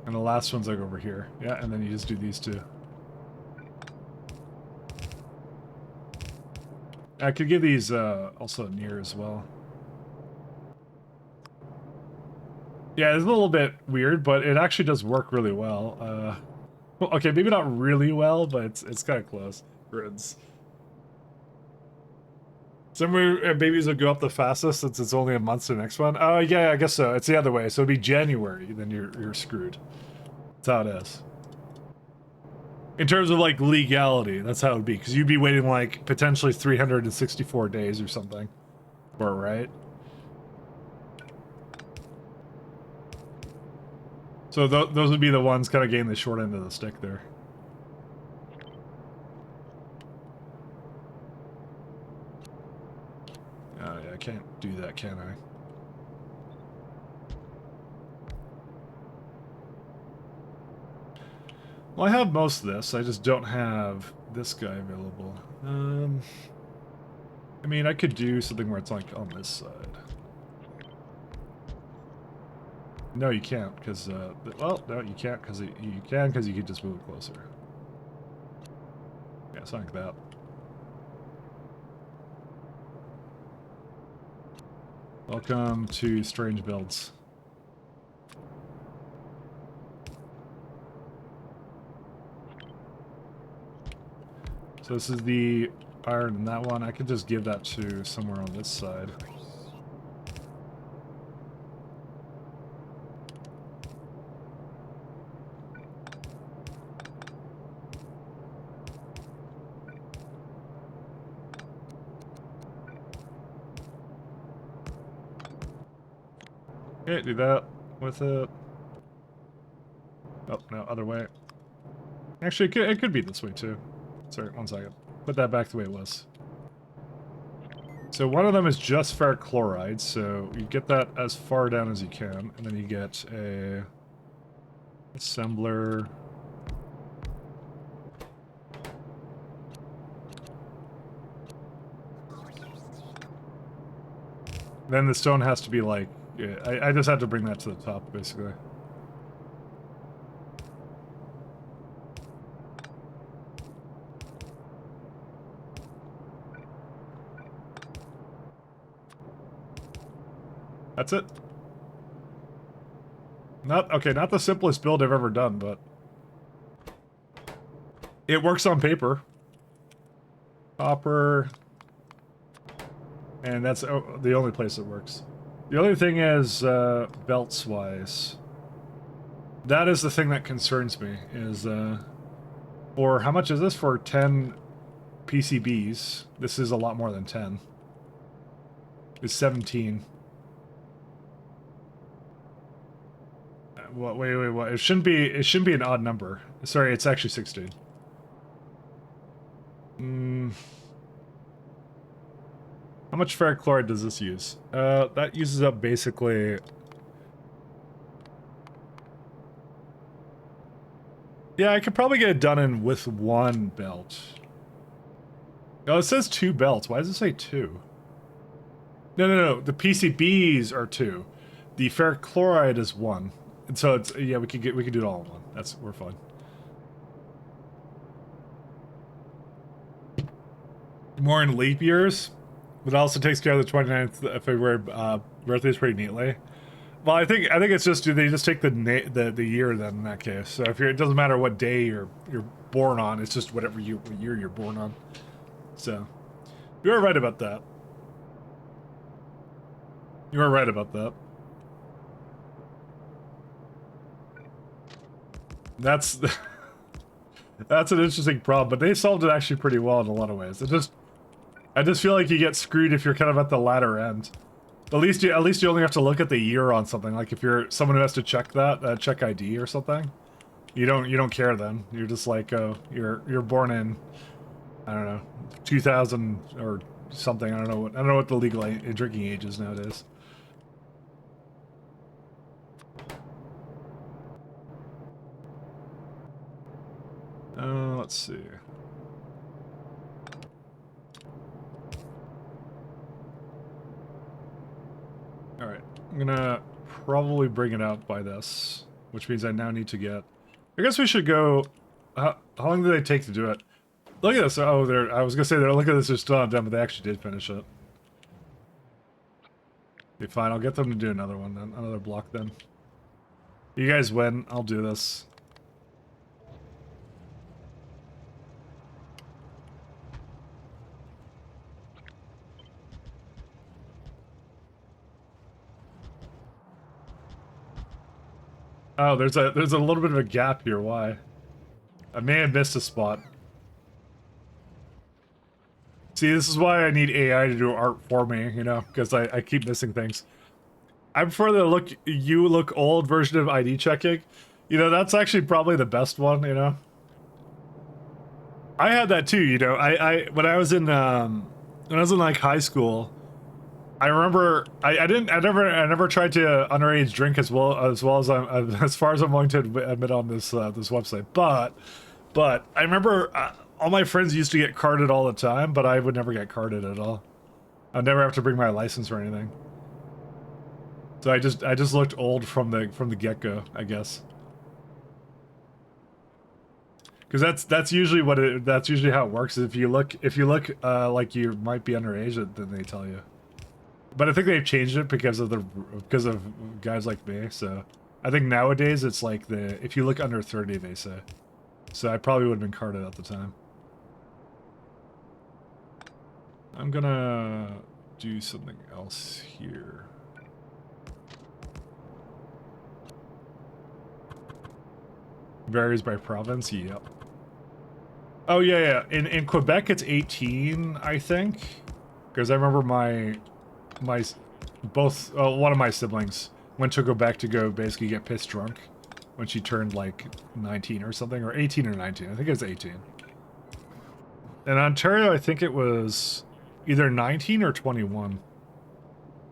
And the last one's like over here. Yeah, and then you just do these two. I could give these also near as well. Yeah, it's a little bit weird, but it actually does work really well. Well, okay, maybe not really well, but it's kind of close. Grids. Somewhere babies will go up the fastest since it's only a month to the next one. Oh yeah, I guess so. It's the other way. So it'd be January, then you're screwed. That's how it is. In terms of like legality, that's how it would be. Because you'd be waiting like potentially 364 days or something for it, right? So those would be the ones kind of getting the short end of the stick there. Oh yeah, I can't do that, can I? Well, I have most of this. I just don't have this guy available. I mean, I could do something where it's like on this side. No, you can't, because, well, no, you can't, because you can, because you could just move it closer. Yeah, something like that. Welcome to Strange Builds. So this is the iron in that one. I could just give that to somewhere on this side. Okay, do that with it. Oh, no, other way. Actually, it could be this way too. Sorry, one second. Put that back the way it was. So one of them is just ferric chloride, so you get that as far down as you can, and then you get a assembler. Then the stone has to be like, yeah, I just had to bring that to the top, basically. That's it. Okay, not the simplest build I've ever done, but it works on paper. Copper. And that's the only place it works. The only thing is, belts-wise. That is the thing that concerns me, is, or how much is this for 10 PCBs? This is a lot more than 10. It's 17. Wait. It shouldn't be an odd number. Sorry, it's actually 16. How much ferric chloride does this use? That uses up basically... Yeah, I could probably get it done in with one belt. Oh, it says 2 belts. Why does it say 2? No. The PCBs are 2. The ferric chloride is 1. And so it's, yeah, we could do it all in one. We're fine. More in leap years. It also takes care of the 29th of February birthdays pretty neatly. Well, I think it's just, they just take the year then in that case. So if it doesn't matter what day you're born on, it's just what year you're born on. So you are right about that. You are right about that. That's that's an interesting problem, but they solved it actually pretty well in a lot of ways. I just feel like you get screwed if you're kind of at the latter end. At least you only have to look at the year on something. Like if you're someone who has to check that, check ID or something, you don't care then. You're just like, oh, you're born in, I don't know, 2000 or something. I don't know what the legal drinking age is nowadays. Let's see. Alright, I'm gonna probably bring it out by this, which means I now need to get... I guess we should go... How long did they take to do it? Look at this! Oh, I was gonna say, look at this, they're still not done, but they actually did finish it. Okay, fine, I'll get them to do another one then, another block then. You guys win, I'll do this. Oh, there's a little bit of a gap here. Why? I may have missed a spot. See, this is why I need AI to do art for me, you know, because I keep missing things. I prefer the look old version of ID checking. You know, that's actually probably the best one, you know. I had that too, you know. I when I was in like high school, I remember I never tried to underage drink as well as I'm as far as I'm willing to admit on this this website. But I remember all my friends used to get carded all the time, but I would never get carded at all. I'd never have to bring my license or anything. So I just looked old from the get-go, I guess. Because that's usually that's usually how it works. If you look like you might be underage, then they tell you. But I think they've changed it because of guys like me. So I think nowadays it's like if you look under 30, they say. So I probably would have been carded at the time. I'm gonna do something else here. Varies by province. Yep. Oh yeah. In Quebec it's 18, I think, because I remember one of my siblings went to Quebec to go basically get pissed drunk when she turned like 19 or something, or 18 or 19. I think it was 18. In Ontario, I think it was either 19 or 21.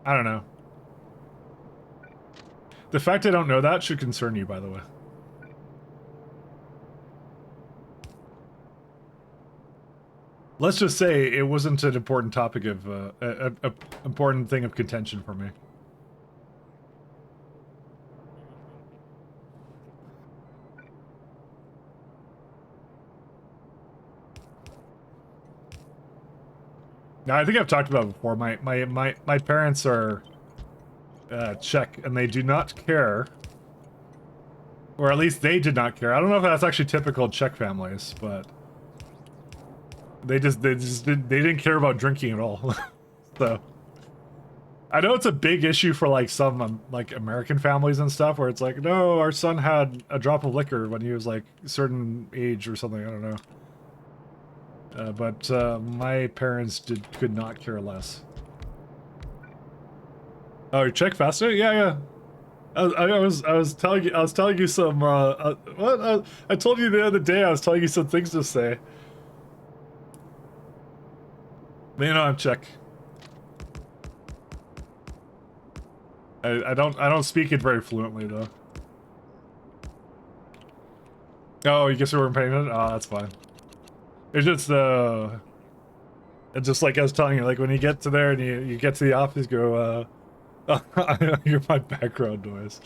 I don't know. The fact I don't know that should concern you, by the way. Let's just say it wasn't an important topic of a important thing of contention for me. Now, I think I've talked about it before. My parents are Czech, and they do not care, or at least they did not care. I don't know if that's actually typical of Czech families, but they didn't care about drinking at all. So I know it's a big issue for like some like American families and stuff, where it's like, no, our son had a drop of liquor when he was like a certain age or something. I don't know. But my parents could not care less. Oh, you check faster? Yeah. I was telling you some what I told you the other day. I was telling you some things to say. But, you know, I'm Czech. I don't speak it very fluently though. Oh, you guess we weren't paying it? Oh, that's fine. It's just it's just like I was telling you, like when you get to there and you get to the office, go you're my background noise.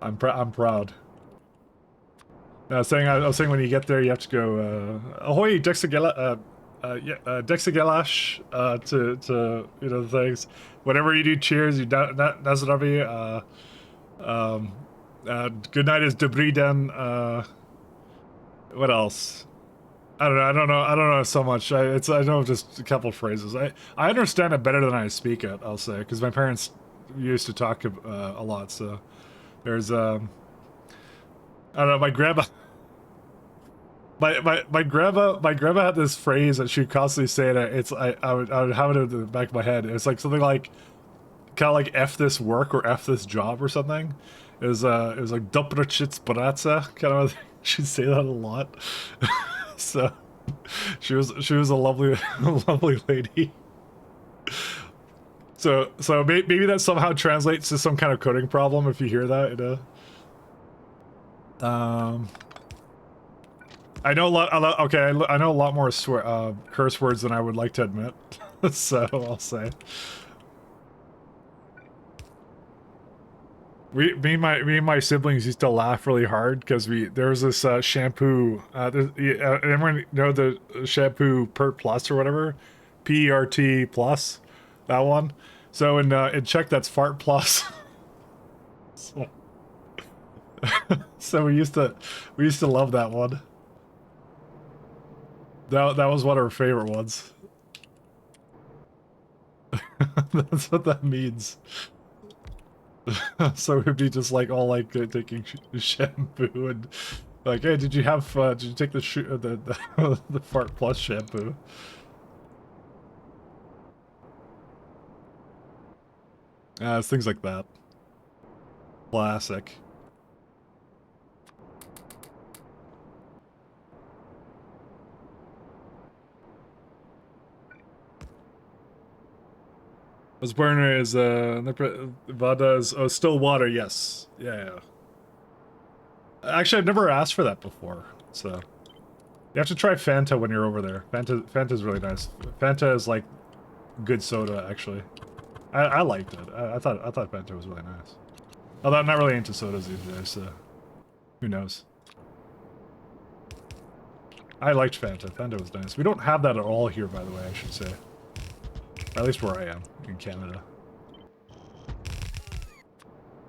I'm proud. I was saying when you get there, you have to go ahoy Dexagela Dexagelash to you know things. Whenever you do cheers, you Nazaravi good night is Dobrý den. What else? I don't know so much. I know just a couple phrases. I understand it better than I speak it, I'll say, because my parents used to talk a lot. So there's I don't know, my grandma had this phrase that she'd constantly say it. It's I would have it in the back of my head. It's like something like kind of like F this work or F this job or something. It was like Dobrachits Bratza kind of. She'd say that a lot. So she was a lovely lady. So maybe that somehow translates to some kind of coding problem if you hear that, you know. I know a lot. Okay, I know a lot more curse words than I would like to admit. So I'll say. Me and my siblings used to laugh really hard because there was this shampoo. Everyone know the shampoo Pert Plus or whatever, PERT Plus, that one. So in Czech that's Fart Plus. So we used to love that one. That was one of our favorite ones. That's what that means. So we'd be just like all like taking shampoo and like, hey, did you take the Fart Plus shampoo? It's things like that. Classic. Was burner is Vada is still water, yes. Yeah. Actually, I've never asked for that before, so you have to try Fanta when you're over there. Fanta's really nice. Fanta is like good soda, actually. I liked it. I thought Fanta was really nice. Although I'm not really into sodas these days, so who knows? I liked Fanta. Fanta was nice. We don't have that at all here, by the way, I should say. At least where I am, in Canada.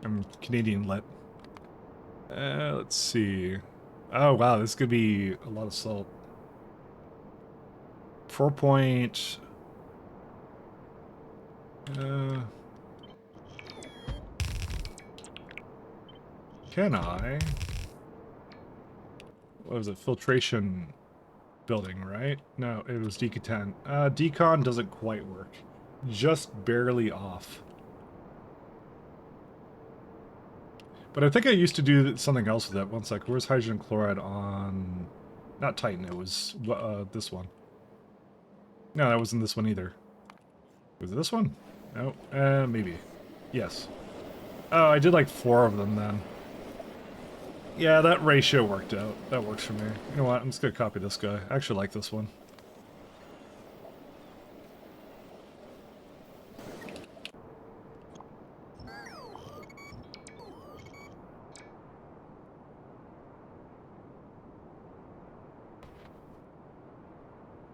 I'm Canadian lit. Let's see. Oh wow, this could be a lot of salt. 4 point... Can I? What was it? Filtration building, right? No, it was decon. Decon doesn't quite work. Just barely off. But I think I used to do something else with that. One sec. Where's hydrogen chloride on... Not Titan, it was this one. No, that wasn't this one either. Was it this one? No. Maybe. Yes. Oh, I did like 4 of them then. Yeah, that ratio worked out. That works for me. You know what? I'm just gonna copy this guy. I actually like this one.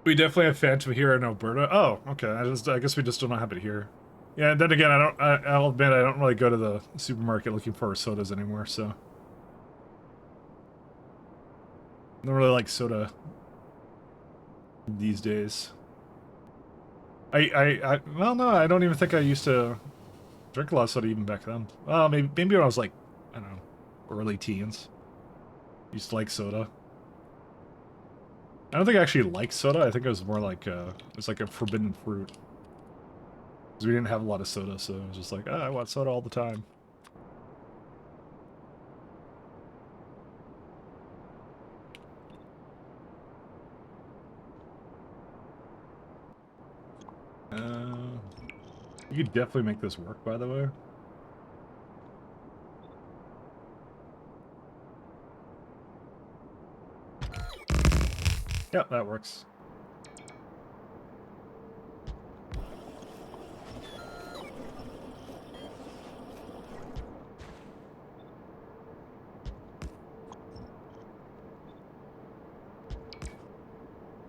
We definitely have Phantom here in Alberta. Oh, okay. I guess we just don't have it here. Yeah, and then again, I'll admit I don't really go to the supermarket looking for sodas anymore, so. I don't really like soda these days. Well, no, I don't even think I used to drink a lot of soda even back then. Well, maybe when I was like, I don't know, early teens. Used to like soda. I don't think I actually liked soda. I think it was more like, it was like a forbidden fruit. Because we didn't have a lot of soda, so it was just like, I want soda all the time. You could definitely make this work, by the way. Yep, that works.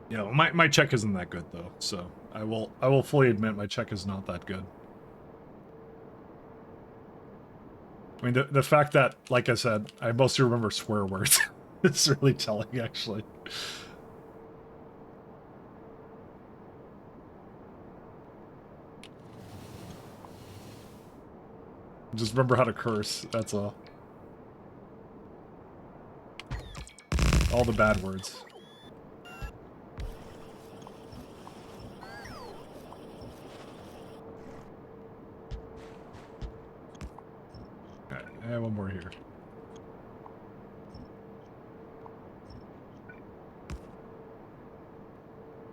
Yeah, well, my check isn't that good though, so I will fully admit my check is not that good. I mean, the fact that, like I said, I mostly remember swear words is really telling, actually. Just remember how to curse, that's all. All the bad words. Alright, and one more here.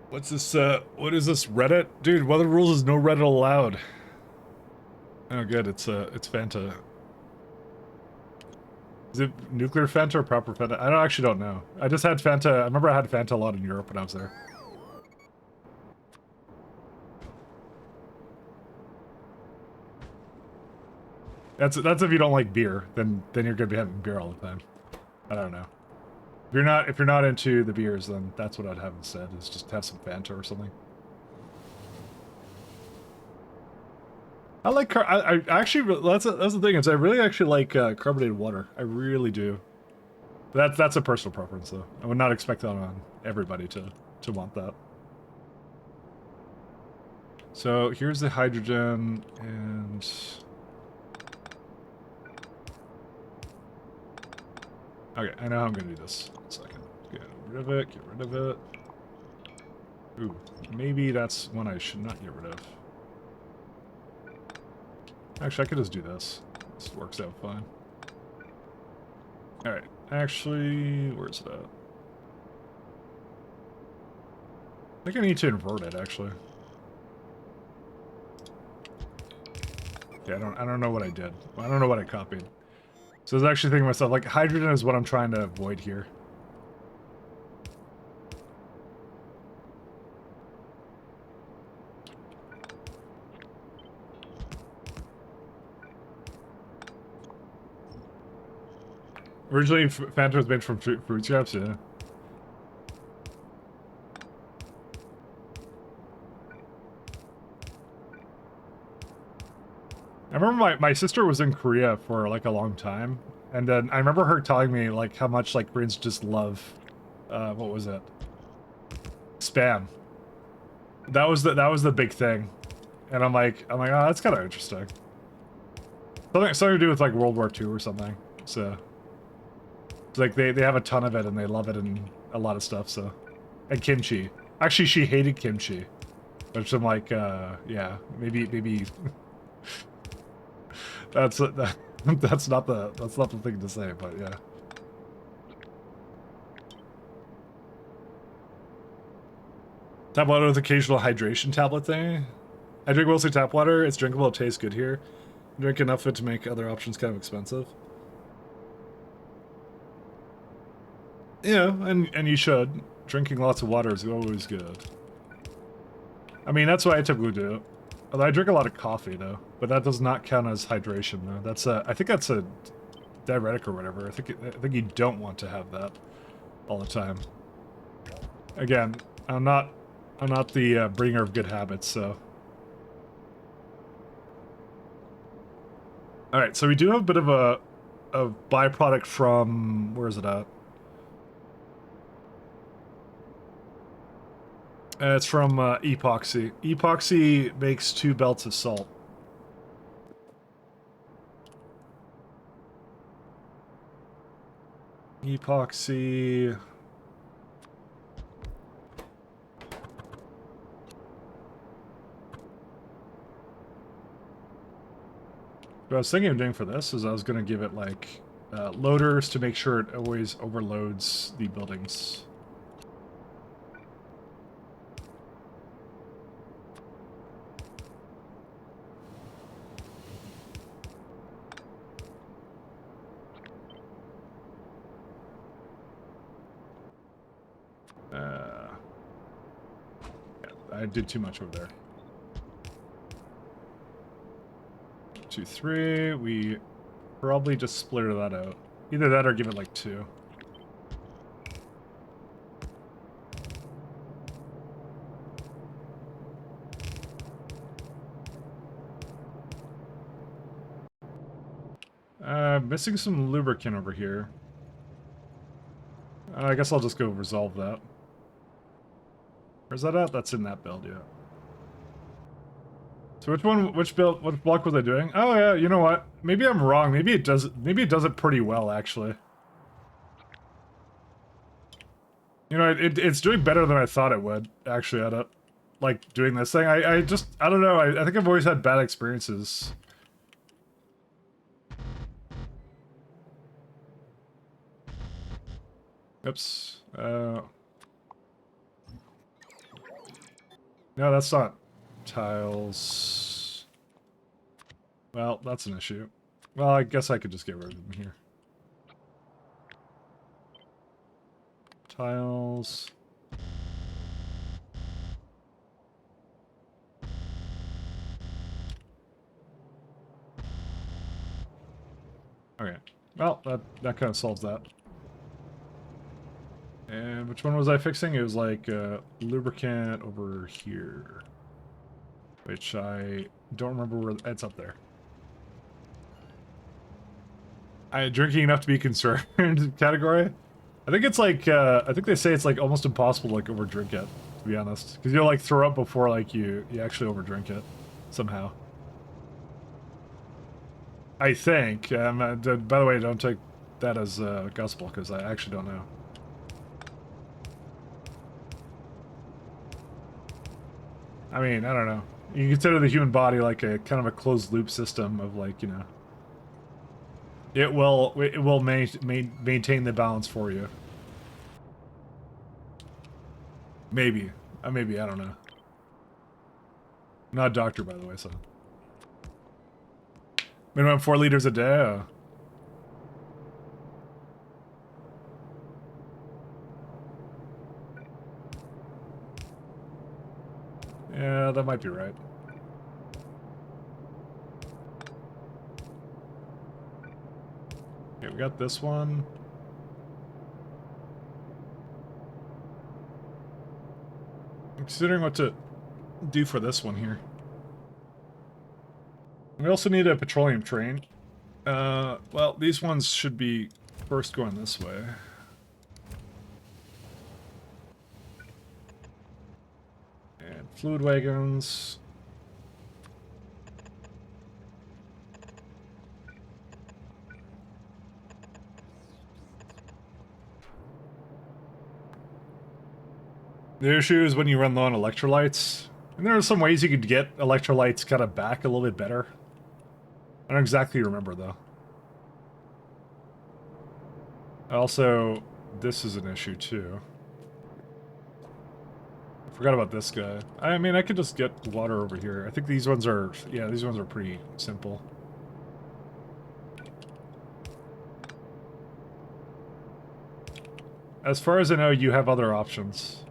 What's this, what is this, Reddit? Dude, what are the rules is no Reddit allowed? Oh good, it's Fanta. Is it nuclear Fanta or proper Fanta? I actually don't know. I just had Fanta, I remember I had Fanta a lot in Europe when I was there. That's if you don't like beer, then you're gonna be having beer all the time. I don't know. If you're not into the beers, then that's what I'd have instead, is just have some Fanta or something. I like I actually, that's the thing, is I really actually like carbonated water. I really do. That's a personal preference though. I would not expect that on everybody to want that. So here's the hydrogen, and okay, I know how I'm gonna do this. 1 second. Get rid of it, get rid of it. Ooh, maybe that's one I should not get rid of. Actually, I could just do this. This works out fine. Alright, actually, where's it at? I think I need to invert it, actually. Yeah, I don't know what I did. I don't know what I copied. So I was actually thinking to myself, like, hydrogen is what I'm trying to avoid here. Originally, Fanta was made from fruit scraps, yeah. I remember my sister was in Korea for, like, a long time. And then I remember her telling me, like, how much, like, Koreans just love, what was it? Spam. That was the big thing. And I'm like, oh, that's kind of interesting. Something to do with, like, World War II or something. So... It's like, they have a ton of it, and they love it in a lot of stuff, so... And kimchi. Actually, she hated kimchi. Which I'm like, yeah, maybe... that's not the thing to say, but yeah. Tap water with occasional hydration tablet thing. I drink mostly tap water. It's drinkable. It tastes good here. I drink enough of it to make other options kind of expensive. Yeah, and you should. Drinking lots of water is always good. I mean, that's what I typically do. Although I drink a lot of coffee, though. But that does not count as hydration, though. That's I think that's a diuretic or whatever. I think you don't want to have that all the time. Again, I'm not the bringer of good habits, so... Alright, so we do have a bit of a byproduct from... Where is it at? It's from epoxy. Epoxy makes 2 belts of salt. Epoxy... What I was thinking of doing for this is I was going to give it, like, loaders to make sure it always overloads the buildings. I did too much over there. 2, 3. We probably just split that out. Either that or give it like 2. Missing some lubricant over here. I guess I'll just go resolve that. Where's that at? That's in that build, yeah. So which block was I doing? Oh yeah, you know what? Maybe I'm wrong. Maybe it does it pretty well, actually. You know, it's doing better than I thought it would, actually, at it. Like, doing this thing. I don't know, I think I've always had bad experiences. Oops. No, that's not tiles. Well, that's an issue. Well, I guess I could just get rid of them here. Tiles. Okay. Well, that kind of solves that. And which one was I fixing? It was like lubricant over here. Which I don't remember where it's up there. Drinking enough to be concerned category? I think it's like, I think they say it's like almost impossible to like over drink it, to be honest. Because you'll like throw up before like you actually over drink it, somehow. I think. By the way, don't take that as gospel, because I actually don't know. I mean, I don't know. You consider the human body like a kind of a closed loop system of like, you know, it will maintain the balance for you. Maybe. Maybe, I don't know. I'm not a doctor, by the way, so. Minimum 4 liters a day. Yeah, that might be right. Okay, we got this one. I'm considering what to do for this one here. We also need a petroleum train. Well, these ones should be first going this way. And fluid wagons. The issue is when you run low on electrolytes. And there are some ways you could get electrolytes kind of back a little bit better. I don't exactly remember, though. Also, this is an issue, too. Forgot about this guy. I mean, I could just get water over here. I think these ones are... Yeah, these ones are pretty simple. As far as I know, you have other options.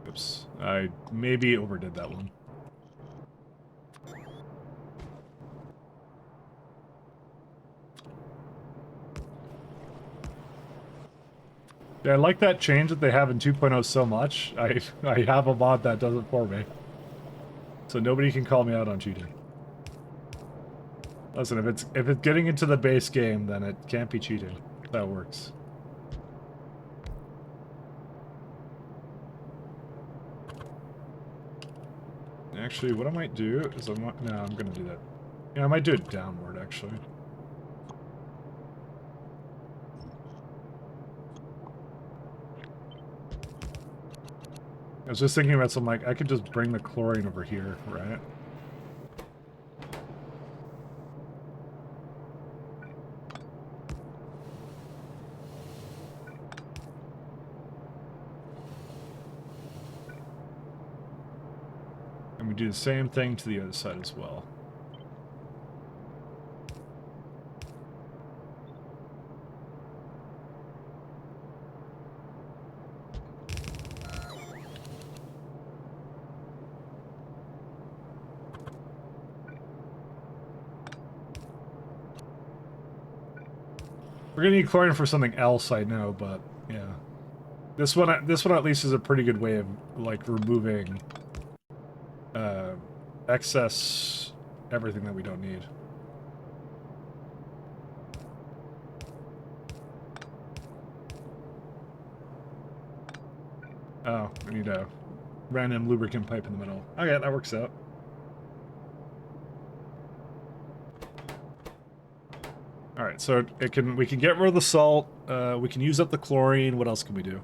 Oops. I maybe overdid that one. Yeah, I like that change that they have in 2.0 so much. I have a mod that does it for me. So nobody can call me out on cheating. Listen, if it's getting into the base game, then it can't be cheating. That works. Actually, what I might do is I'm gonna do that. Yeah, I might do it downward, actually. I was just thinking about something like, I could just bring the chlorine over here, right? And we do the same thing to the other side as well. We're gonna need chlorine for something else, I know, but yeah. This one at least is a pretty good way of, like, removing excess everything that we don't need. Oh, we need a random lubricant pipe in the middle. Okay, that works out. Alright, so we can get rid of the salt, we can use up the chlorine, what else can we do?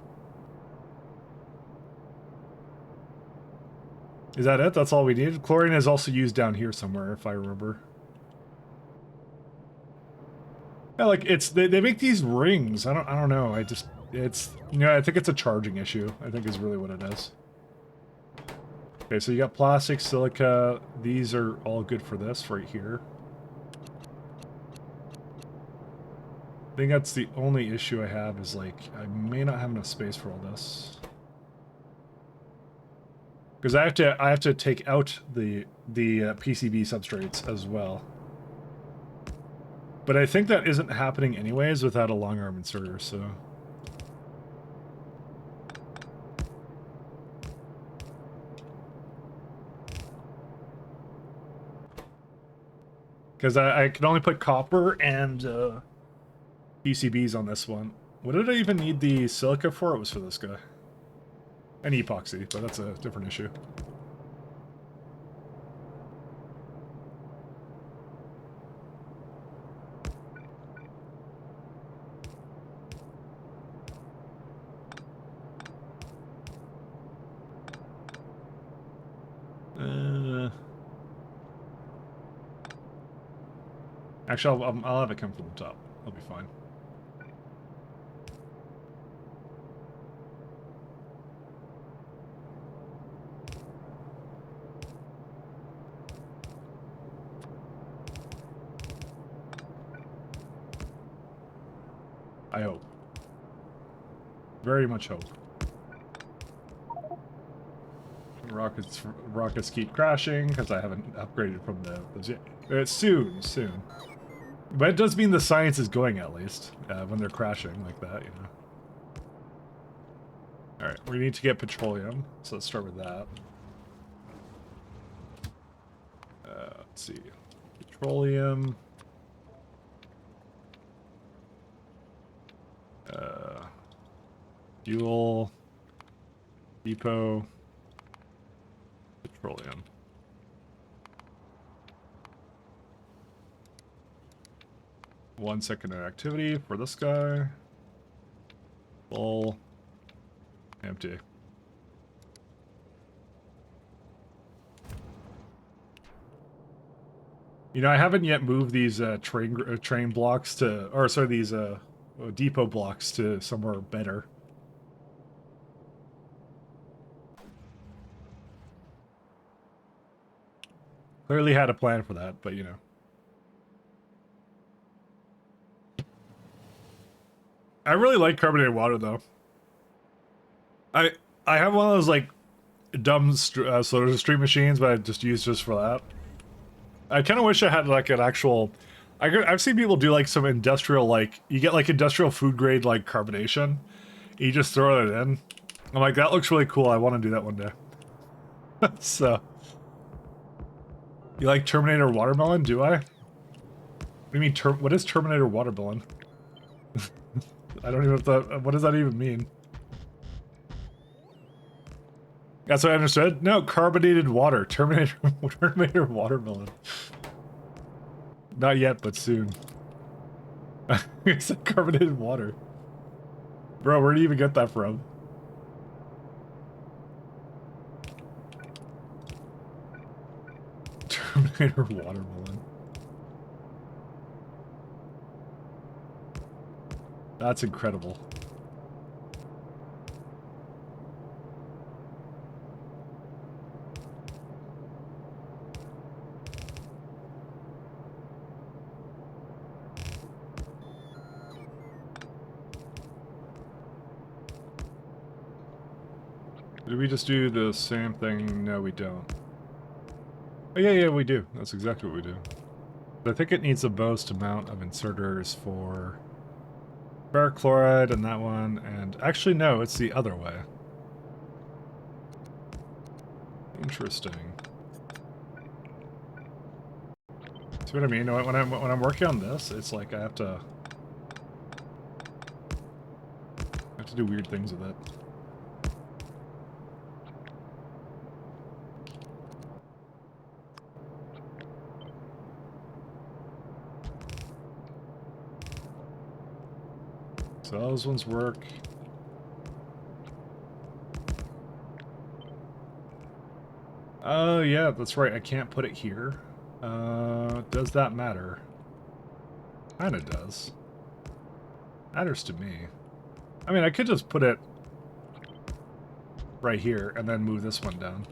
Is that it? That's all we need? Chlorine is also used down here somewhere, if I remember. Yeah, like, they make these rings, I don't know, I think it's a charging issue, I think is really what it is. Okay, so you got plastic, silica, these are all good for this right here. I think that's the only issue I have is, like, I may not have enough space for all this. Because I have to take out the PCB substrates as well. But I think that isn't happening anyways without a long arm inserter, so... Because I can only put copper and PCBs on this one. What did I even need the silica for? It was for this guy. And epoxy, but that's a different issue. Actually, I'll have it come from the top. I'll be fine. I hope. Very much hope. Rockets keep crashing because I haven't upgraded from those yet. Soon. But it does mean the science is going at least when they're crashing like that, you know. All right, we need to get petroleum, so let's start with that. Let's see, petroleum. Fuel. Depot. Petroleum. One second of activity for this guy. Full. Empty. You know, I haven't yet moved these train blocks to, or sorry, these depot blocks to somewhere better. Clearly had a plan for that, but you know. I really like carbonated water though. I have one of those like dumb soda stream machines, but I just use just for that. I kind of wish I had like an actual. I've seen people do like some industrial, like you get like industrial food grade like carbonation. You just throw it in. I'm like, that looks really cool. I want to do that one day. So, you like Terminator watermelon? Do I? What do you mean? What is Terminator watermelon? I don't even know if that. What does that even mean? That's what I understood. No, carbonated water. Terminator watermelon. Not yet, but soon. It's like carbonated water. Bro, where do you even get that from? Terminator watermelon. That's incredible. Did we just do the same thing? No, we don't. Oh, yeah, we do. That's exactly what we do. But I think it needs the most amount of inserters for ferric chloride and that one, and actually no, it's the other way. Interesting. See what I mean? When I'm working on this, it's like I have to do weird things with it. So those ones work. Oh yeah, that's right. I can't put it here. Does that matter? Kinda does. Matters to me. I mean, I could just put it right here and then move this one down.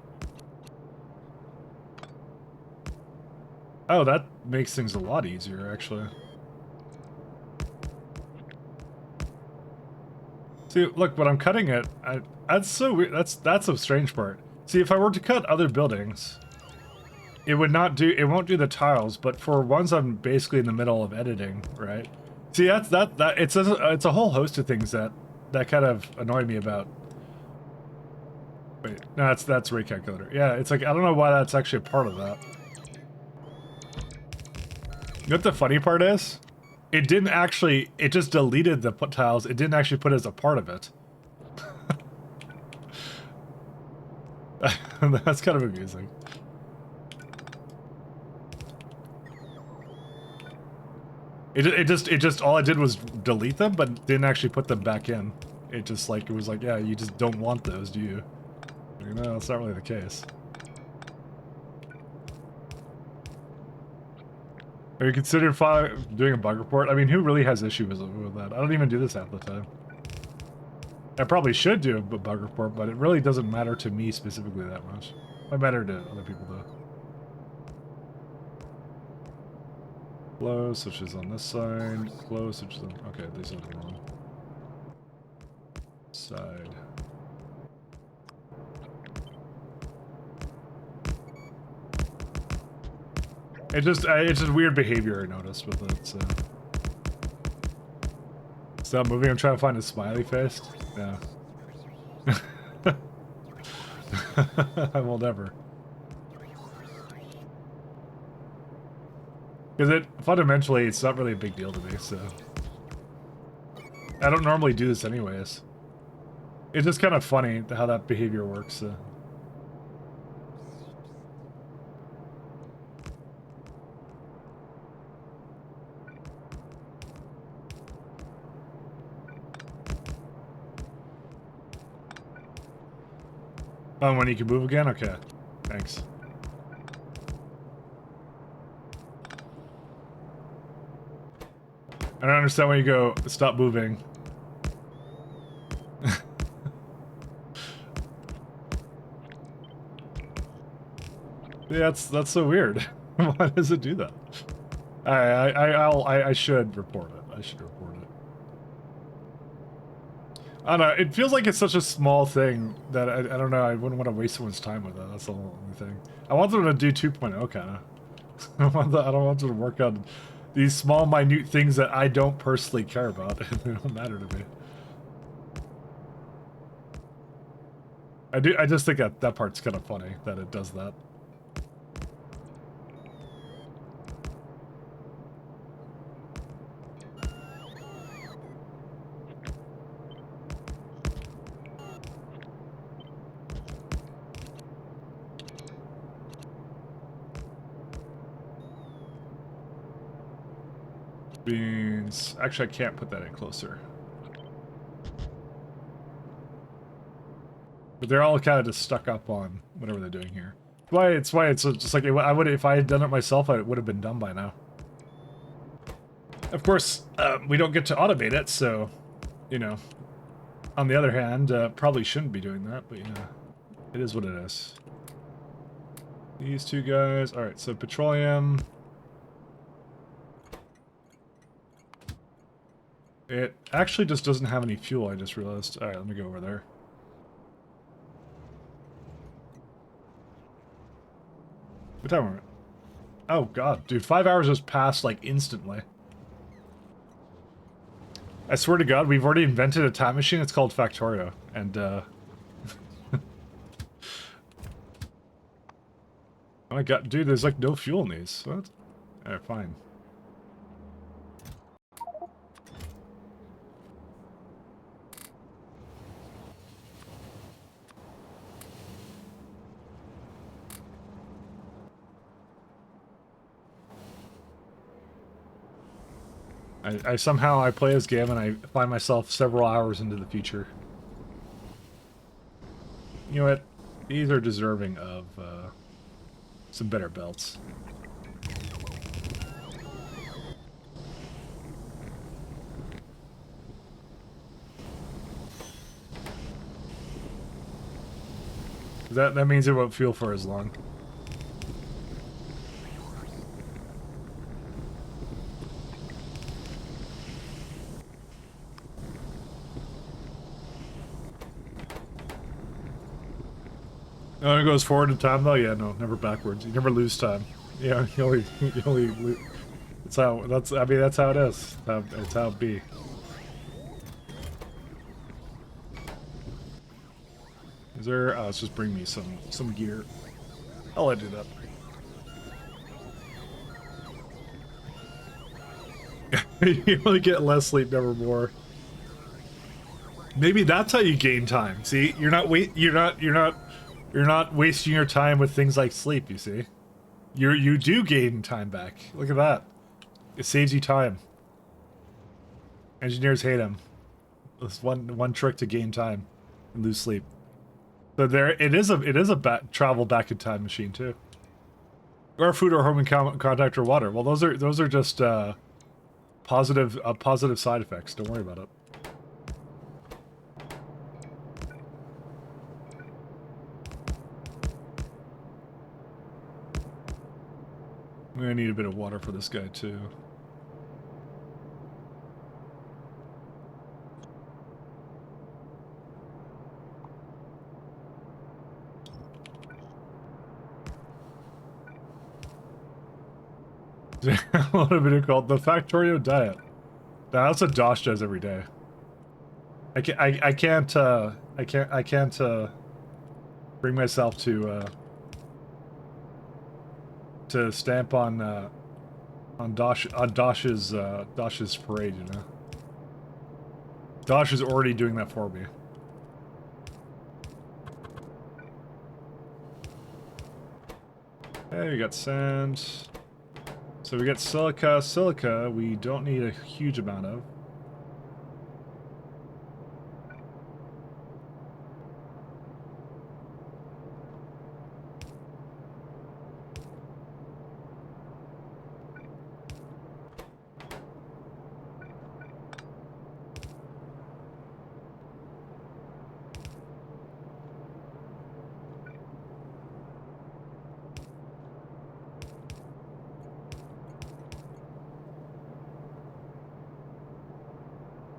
Oh, that makes things a lot easier, actually. See, look, when I'm cutting it, that's so weird. That's a strange part. See, if I were to cut other buildings, it won't do the tiles, but for ones I'm basically in the middle of editing, right? See, it's a whole host of things that kind of annoy me about. Wait, no, that's rate calculator. Yeah, it's like I don't know why that's actually a part of that. You know what the funny part is? It didn't actually, it just deleted the tiles. It didn't actually put it as a part of it. That's kind of amusing. It just all I did was delete them, but didn't actually put them back in. It just like, it was like, yeah, you just don't want those, do you? You know, that's not really the case. Are you considering doing a bug report? I mean, who really has issues with that? I don't even do this half the time. I probably should do a bug report, but it really doesn't matter to me specifically that much. It might matter to other people though. Flow switches on this side. Flow switches on. Okay, these are the wrong side. It's just weird behavior I noticed with it. So stop moving. I'm trying to find a smiley face. Yeah. I will never. Because fundamentally, it's not really a big deal to me, so... I don't normally do this anyways. It's just kind of funny how that behavior works, so... Oh, when you can move again? Okay. Thanks. I don't understand why you go, stop moving. Yeah, that's so weird. Why does it do that? I should report it. I should report it. I don't know, it feels like it's such a small thing that I don't know, I wouldn't want to waste someone's time with it. That's the only thing. I want them to do 2.0 kind of. I don't want them to work on these small, minute things that I don't personally care about. They don't matter to me. I just think that part's kind of funny, that it does that. Beans. Actually, I can't put that in closer. But they're all kind of just stuck up on whatever they're doing here. It's why it's just like I would, if I had done it myself, it would have been done by now. Of course, we don't get to automate it, so you know. On the other hand, probably shouldn't be doing that, but you know, it is what it is. These two guys. All right, so petroleum. It actually just doesn't have any fuel, I just realized. Alright, let me go over there. What time are we? Oh god, dude, 5 hours just passed like instantly. I swear to god, we've already invented a time machine, it's called Factorio, and oh my god, dude, there's like no fuel in these. What? Alright, fine. I somehow I play this game and I find myself several hours into the future. You know what? These are deserving of some better belts. That means it won't feel for as long. Oh, it goes forward in time though? Yeah, no, never backwards. You never lose time. Yeah, you only lose. I mean, that's how it is. It's how it be. Is there, let's just bring me some gear. I'll let you do that. You only get less sleep, never more. Maybe that's how you gain time. See, you're not wasting your time with things like sleep, you see. You do gain time back. Look at that. It saves you time. Engineers hate them. It's one trick to gain time and lose sleep. So there it is a travel back in time machine too. Or food or home contact or water. Well, those are just positive side effects. Don't worry about it. I'm gonna need a bit of water for this guy too. What have been called the factorio diet. That's what Dosh does every day. I can't bring myself to stamp on Dosh's parade, you know. Dosh is already doing that for me. Hey, we got sand. So we got silica. Silica, we don't need a huge amount of.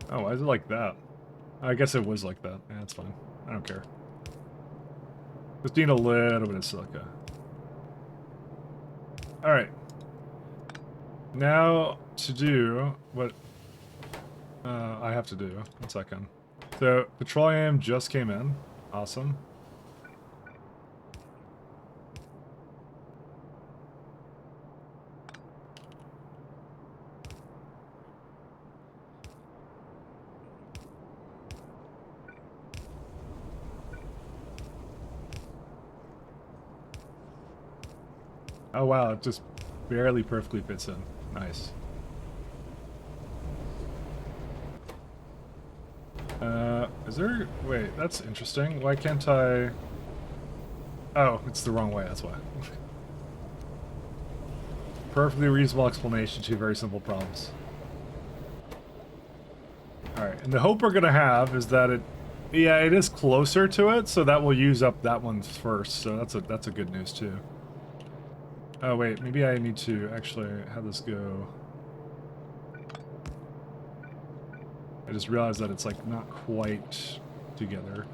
Oh, why is it like that? I guess it was like that. Yeah, that's fine. I don't care. Just need a little bit of silica. Alright. Now to do what I have to do. 1 second. So, petroleum just came in. Awesome. Oh wow, it just barely perfectly fits in. Nice. Is there... Wait, that's interesting. Why can't I... Oh, it's the wrong way, that's why. Perfectly reasonable explanation to very simple problems. Alright, and the hope we're gonna have is that it... Yeah, it is closer to it, so that will use up that one first, so that's a good news too. Oh wait, maybe I need to actually have this go. I just realized that it's like not quite together.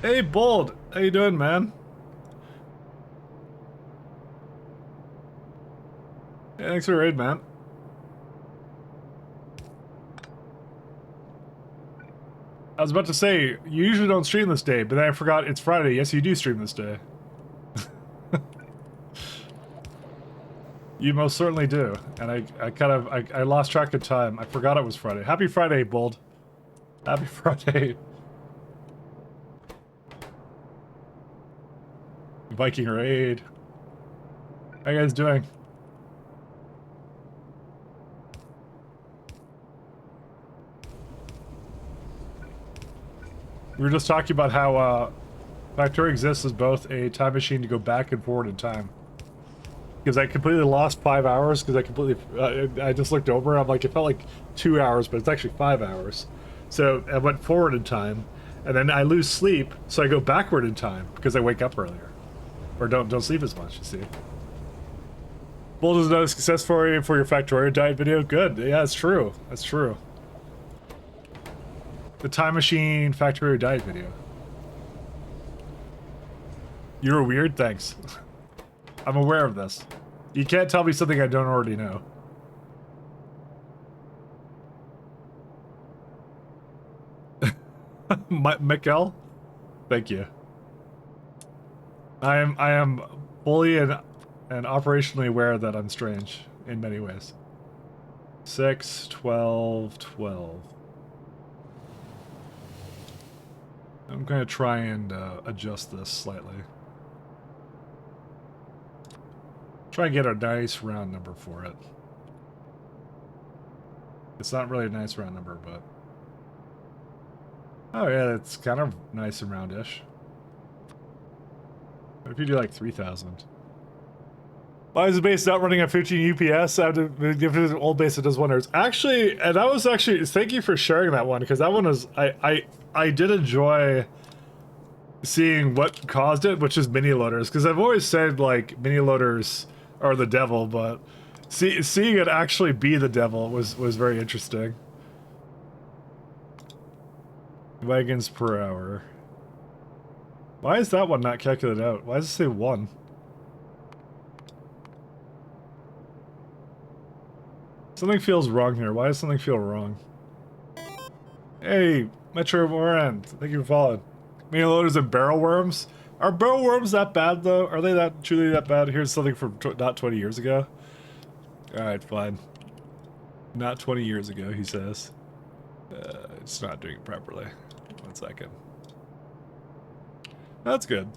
Hey Bold, how you doing, man? Yeah, thanks for the raid, man. I was about to say, you usually don't stream this day, but then I forgot it's Friday. Yes, you do stream this day. You most certainly do, and I lost track of time. I forgot it was Friday. Happy Friday, Bold. Happy Friday. Viking raid. How you guys doing? We were just talking about how Factorio exists as both a time machine to go back and forward in time. Because I completely lost 5 hours, because I just looked over, I'm like, it felt like 2 hours, but it's actually 5 hours. So I went forward in time, and then I lose sleep, so I go backward in time, because I wake up earlier. Or don't sleep as much, you see. Bold is another success story for your Factorio diet video. Good, yeah, that's true. That's true. The Time Machine Factorio diet video. You're weird? Thanks. I'm aware of this. You can't tell me something I don't already know. Mikkel? Thank you. I am fully and operationally aware that I'm strange in many ways. 6, 12, 12. I'm gonna try and adjust this slightly. Try and get a nice round number for it. It's not really a nice round number, but... Oh yeah, it's kind of nice and roundish. What if you do like 3,000? Why is the base not running at 15 UPS? I have to give it an old base that does wonders. Actually, and that was actually, thank you for sharing that one, because that one was, I did enjoy seeing what caused it, which is mini loaders, because I've always said, like, mini loaders are the devil, but seeing it actually be the devil was very interesting. Wagons per hour. Why is that one not calculated out? Why does it say 1? Something feels wrong here. Why does something feel wrong? Hey, Metro Moran, thank you for following. Mini loaders and barrel worms? Are barrel worms that bad, though? Are they that truly that bad? Here's something from not 20 years ago. Alright, fine. Not 20 years ago, he says. It's not doing it properly. 1 second. That's good.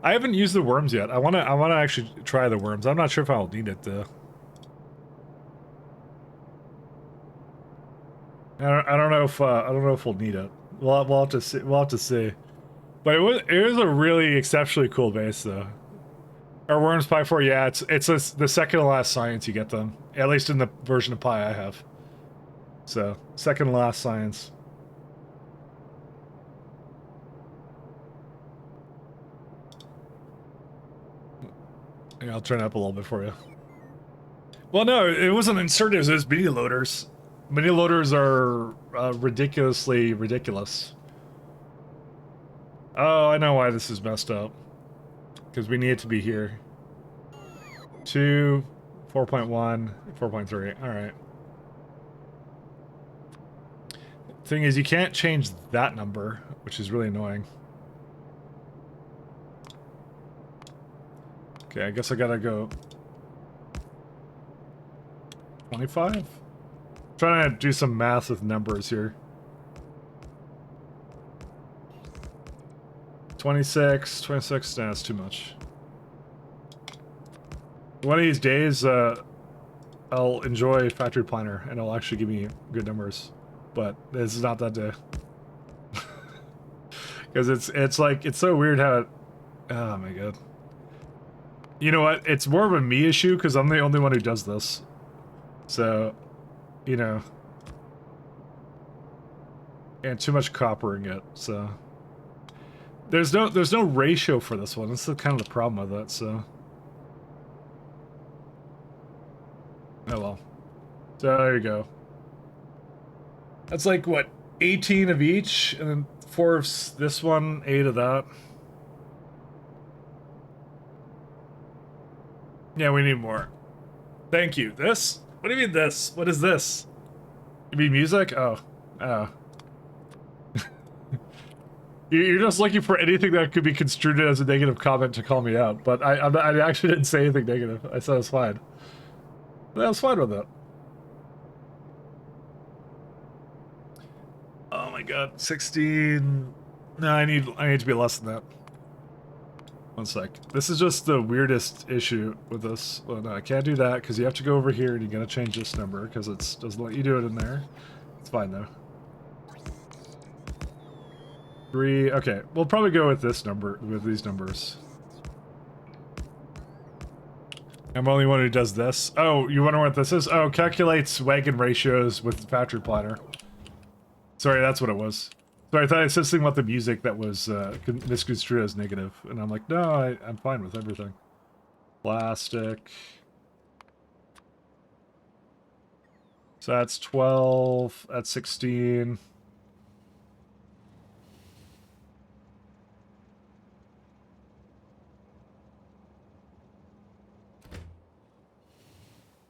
I haven't used the worms yet. I wanna actually try the worms. I'm not sure if I'll need it, though. I don't know if we'll need it. We'll have to see. We'll have to see. But it was a really exceptionally cool base, though. Our worms Pi 4, yeah, it's the second to last science you get them. At least in the version of Pi I have. So second to last science. Yeah, I'll turn it up a little bit for you. Well, no, it wasn't inserted. It was mini loaders. Mini loaders are ridiculously ridiculous. Oh, I know why this is messed up. Because we need it to be here. 2, 4.1, 4.3. Alright. Thing is, you can't change that number, which is really annoying. Okay, I guess I gotta go 25? Trying to do some math with numbers here. 26, no, that's too much. One of these days, I'll enjoy Factory Planner, and it'll actually give me good numbers. But this is not that day. Because it's like, it's so weird how it... Oh my god. You know what? It's more of a me issue, because I'm the only one who does this. So... You know, and too much coppering it, so there's no ratio for this one. That's the kind of the problem with it, so oh well. So there you go. That's like what, 18 of each, and then 4 of this one, 8 of that. Yeah, we need more. Thank you. This? What do you mean this? What is this? You mean music? Oh. Oh. You're just looking for anything that could be construed as a negative comment to call me out, but I actually didn't say anything negative. I said it was fine. I was fine with it. Oh my god, 16... No, I need to be less than that. 1 sec. This is just the weirdest issue with this. Well, no, I can't do that because you have to go over here and you gotta change this number because it doesn't let you do it in there. It's fine though. 3. Okay, we'll probably go with this number, with these numbers. I'm the only one who does this. Oh, you wonder what this is? Oh, calculates wagon ratios with Factory Planner. Sorry, that's what it was. Sorry, I thought I said something about the music that was misconstrued as negative, and I'm like, no, I'm fine with everything. Plastic. So that's 12, that's 16.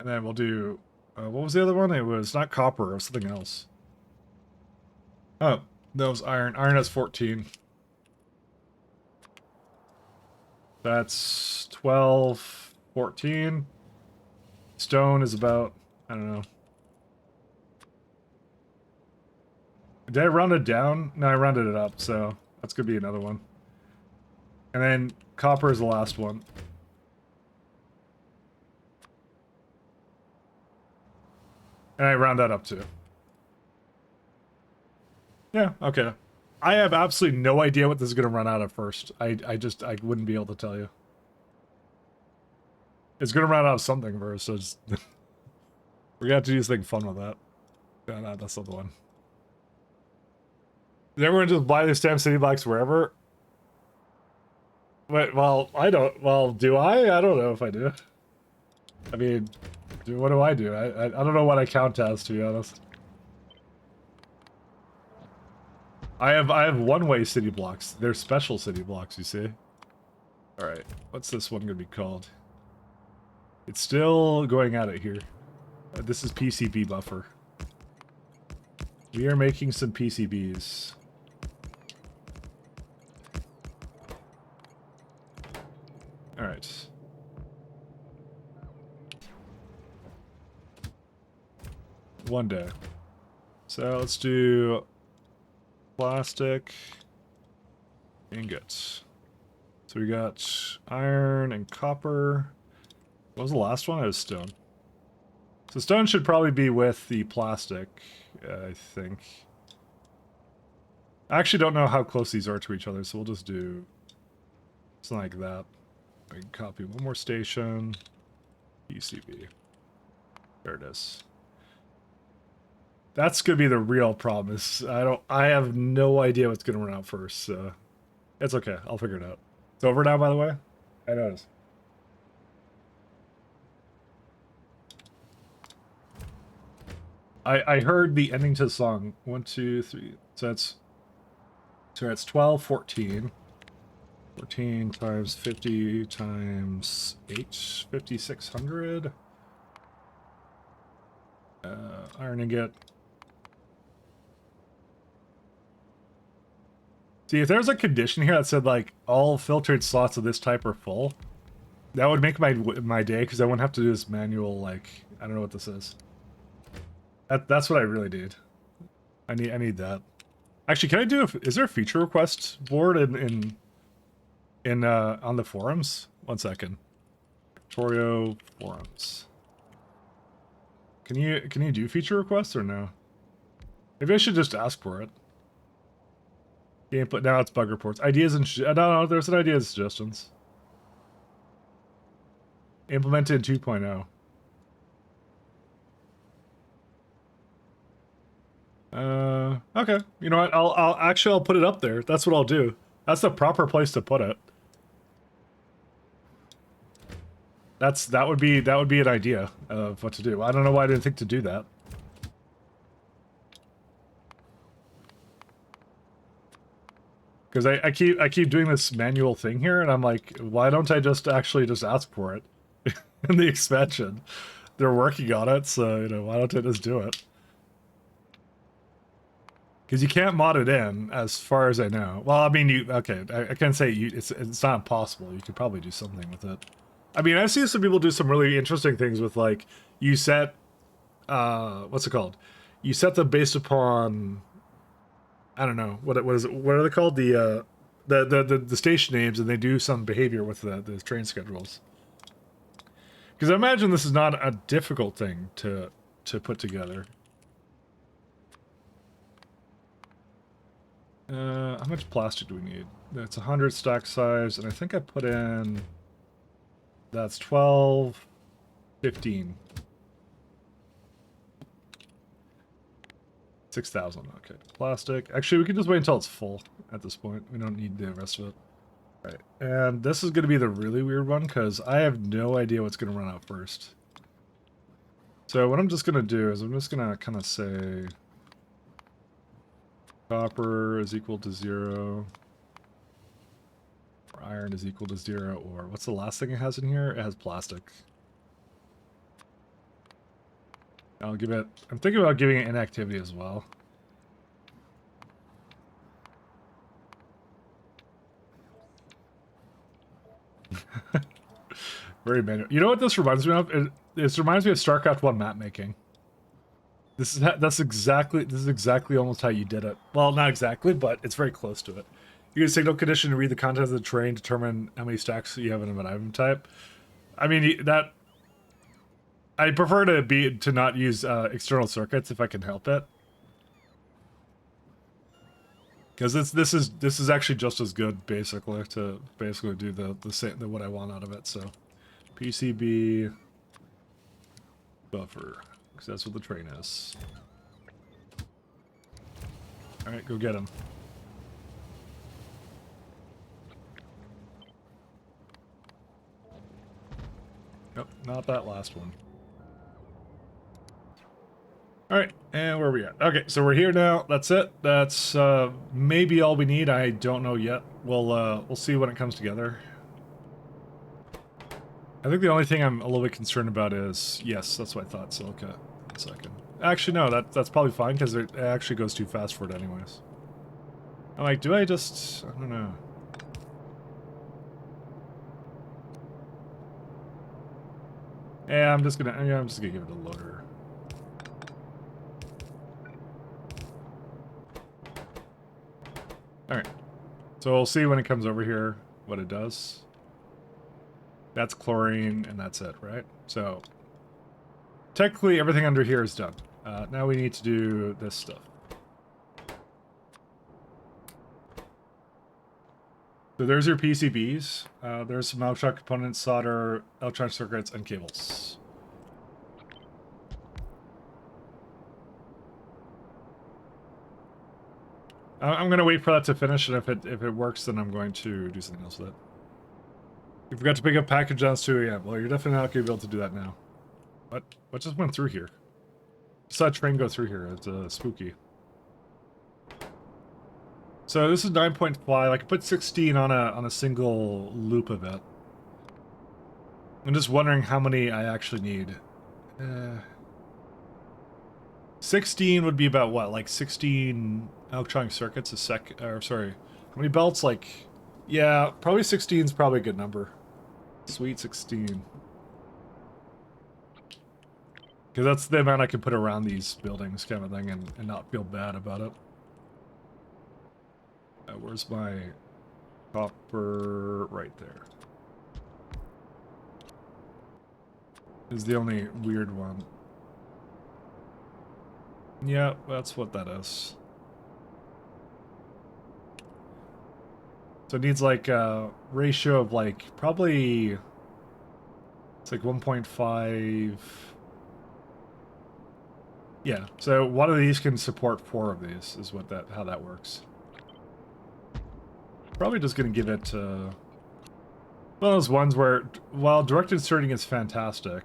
And then we'll do, what was the other one? It was not copper, it was something else. Oh, that was iron. Iron has 14. That's 12, 14. Stone is about, I don't know. Did I round it down? No, I rounded it up, so that's gonna be another one. And then copper is the last one. And I round that up too. Yeah, okay. I have absolutely no idea what this is going to run out of first. I wouldn't be able to tell you. It's going to run out of something first, so just we're going to have to do something fun with that. No, that's not the one. Did everyone just buy their stamp city blocks wherever? Wait, well, I don't. Well, do I? I don't know if I do. I mean, what do I do? I don't know what I count as, to be honest. I have one-way city blocks. They're special city blocks, you see. All right, what's this one gonna be called? It's still going at it here. This is PCB buffer. We are making some PCBs. All right. One day. So let's do plastic ingots. So we got iron and copper. What was the last one? It was stone. So stone should probably be with the plastic, I think. I actually don't know how close these are to each other, so we'll just do something like that. I can copy one more station. PCB. There it is. That's gonna be the real problem. Is I have no idea what's gonna run out first, so it's okay. I'll figure it out. It's over now, by the way. I noticed. I heard the ending to the song. 1, 2, 3. So it's 12, 14. 14 times 50 times 8, 5,600. Iron ingot. See, if there's a condition here that said, like, all filtered slots of this type are full, that would make my day, because I wouldn't have to do this manual, like, I don't know what this is. That's what I really need. I need that. Actually, can I do is there a feature request board on the forums? 1 second. Factorio forums. Can you do feature requests or no? Maybe I should just ask for it. Gameplay, now it's bug reports. Ideas and no, there's an idea and suggestions. Implemented in 2.0. Okay. You know what? I'll put it up there. That's what I'll do. That's the proper place to put it. That would be an idea of what to do. I don't know why I didn't think to do that. Because I keep doing this manual thing here, and I'm like, why don't I just actually just ask for it in the expansion? They're working on it, so you know, why don't I just do it? Because you can't mod it in, as far as I know. Well, I mean, okay, I can't say it's not impossible. You could probably do something with it. I mean, I've seen some people do some really interesting things with, like, you set, what's it called? You set them based upon, I don't know, what is it? What are they called? The station names, and they do some behavior with the train schedules. Because I imagine this is not a difficult thing to put together. How much plastic do we need? That's 100 stack size, and I think I put in... That's 12, 15. 6,000, okay. Plastic. Actually, we can just wait until it's full at this point. We don't need the rest of it. Alright, and this is going to be the really weird one, because I have no idea what's going to run out first. So what I'm just going to do is I'm just going to kind of say... Copper is equal to 0. Or iron is equal to 0. Or what's the last thing it has in here? It has plastic. I'll give it... I'm thinking about giving it inactivity as well. Very manual. You know what this reminds me of? This reminds me of StarCraft 1 map making. This is exactly almost how you did it. Well, not exactly, but it's very close to it. You get a signal condition to read the content of the train, determine how many stacks you have in an item type. I mean, that... I prefer to not use external circuits if I can help it. Because this is actually just as good, basically, to basically do the same what I want out of it. So, PCB buffer, because that's what the train is. All right, go get him. Nope, not that last one. Alright, and where are we at? Okay, so we're here now. That's it. That's maybe all we need. I don't know yet. We'll see when it comes together. I think the only thing I'm a little bit concerned about is... Yes, that's what I thought, silica. 1 second. Actually, no, that's probably fine, because it actually goes too fast for it anyways. I'm like, do I just... I don't know. Yeah, I'm just gonna give it a loader. Alright. So we'll see when it comes over here what it does. That's chlorine, and that's it, right? So, technically everything under here is done. Now we need to do this stuff. So there's your PCBs. There's some electronic components, solder, electronic circuits, and cables. I'm going to wait for that to finish, and if it works, then I'm going to do something else with it. You forgot to pick up package on 2 AM. Well, you're definitely not going to be able to do that now. What just went through here? I saw a train go through here. It's spooky. So this is 9.5. I could put 16 on a single loop of it. I'm just wondering how many I actually need. 16 would be about what? Like 16 electronic circuits a sec, or sorry, how many belts? Like, yeah, probably 16 is probably a good number. Sweet 16. Because that's the amount I can put around these buildings kind of thing and not feel bad about it. Where's my copper? Right there. Is the only weird one. Yeah, that's what that is. So it needs like a ratio of like probably it's like 1.5. Yeah, so one of these can support 4 of these is what how that works. Probably just gonna give it one of those ones where while direct inserting is fantastic,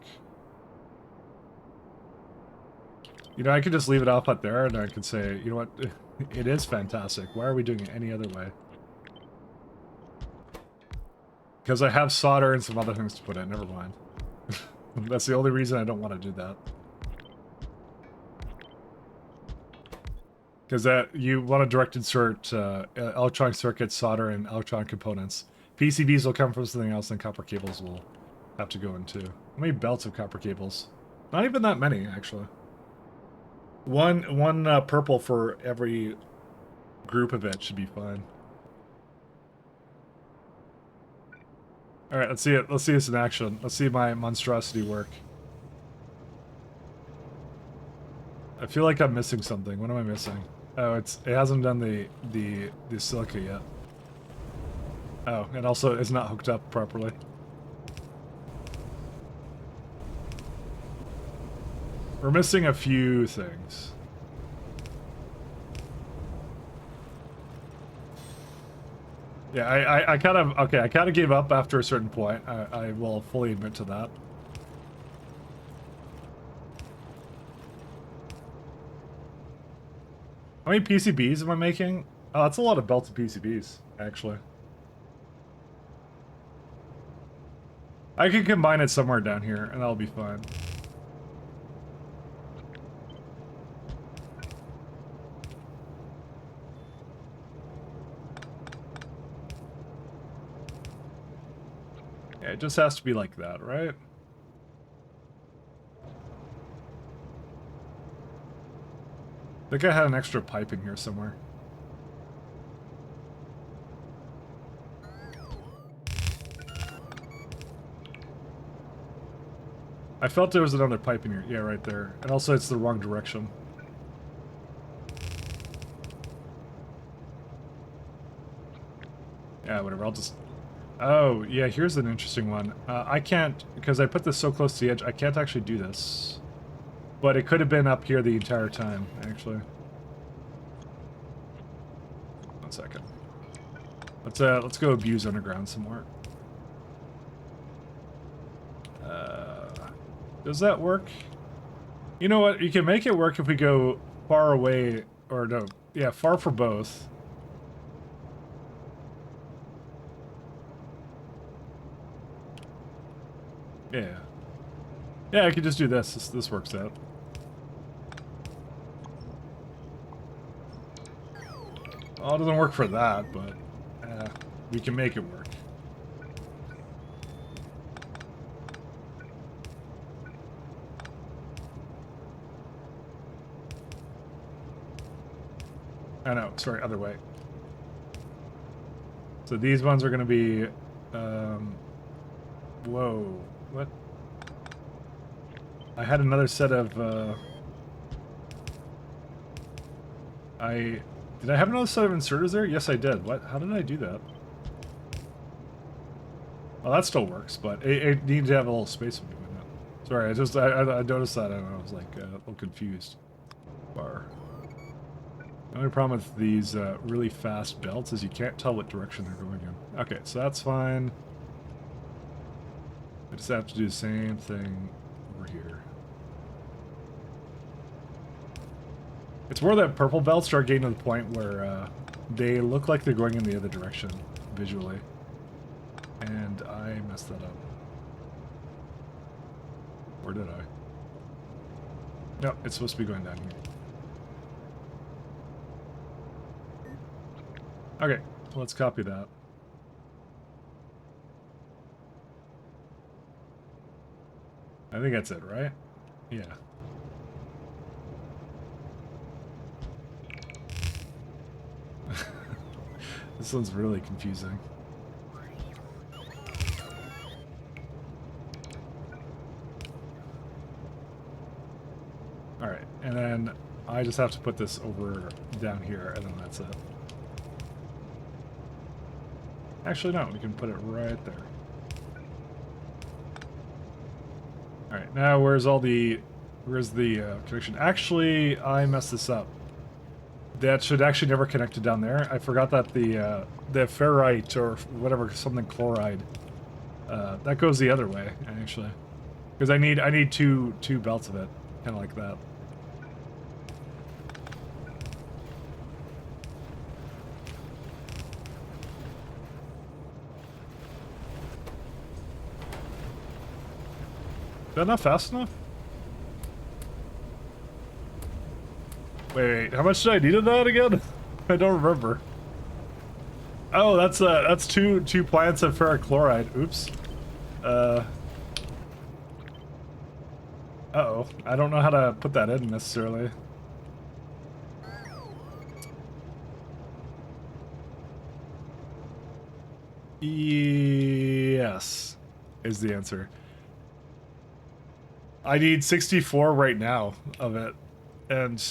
you know, I could just leave it off up there and I could say, you know what, it is fantastic. Why are we doing it any other way? Because I have solder and some other things to put in, never mind. That's the only reason I don't want to do that. Because you want to direct insert electronic circuits, solder, and electronic components. PCBs will come from something else, and copper cables will have to go into. How many belts of copper cables? Not even that many, actually. One purple for every group of it should be fine. All right, let's see it. Let's see this in action. Let's see my monstrosity work. I feel like I'm missing something. What am I missing? Oh, it hasn't done the silica yet. Oh, and also it's not hooked up properly. We're missing a few things. Yeah, I kind of gave up after a certain point. I will fully admit to that. How many PCBs am I making? Oh, that's a lot of belted PCBs, actually. I can combine it somewhere down here, and that'll be fine. Yeah, it just has to be like that, right? I think I had an extra pipe in here somewhere. I felt there was another pipe in here. Yeah, right there. And also it's the wrong direction. Yeah, whatever, I'll just... Oh, yeah, here's an interesting one. I can't, because I put this so close to the edge, I can't actually do this. But it could have been up here the entire time, actually. 1 second. Let's go abuse underground some more. Does that work? You know what? You can make it work if we go far away, or no, yeah, far for both. Yeah. Yeah, I could just do this. This works out. Well, it doesn't work for that, but we can make it work. Oh no, sorry, other way. So these ones are going to be... whoa, what? I had another set of... Did I have another set of inserters there? Yes, I did. What? How did I do that? Well, that still works, but it needs to have a little space in between that. Sorry, I noticed that and I was like a little confused. Bar. The only problem with these really fast belts is you can't tell what direction they're going in. Okay, so that's fine. I just have to do the same thing over here. It's where that purple belts start getting to the point where they look like they're going in the other direction visually. And I messed that up. Or did I? No, it's supposed to be going down here. Okay, let's copy that. I think that's it, right? Yeah. This one's really confusing. Alright, and then I just have to put this over down here, and then that's it. Actually, no, we can put it right there. Alright, now where's the connection? Actually, I messed this up. That should actually never connect to down there. I forgot that the ferrite or whatever, something chloride, that goes the other way, actually. Because I need two belts of it, kind of like that. Is that not fast enough? Wait, how much did I need of that again? I don't remember. Oh, that's two plants of ferric chloride. Oops. Uh-oh. I don't know how to put that in necessarily. Yes, is the answer. I need 64 right now of it, and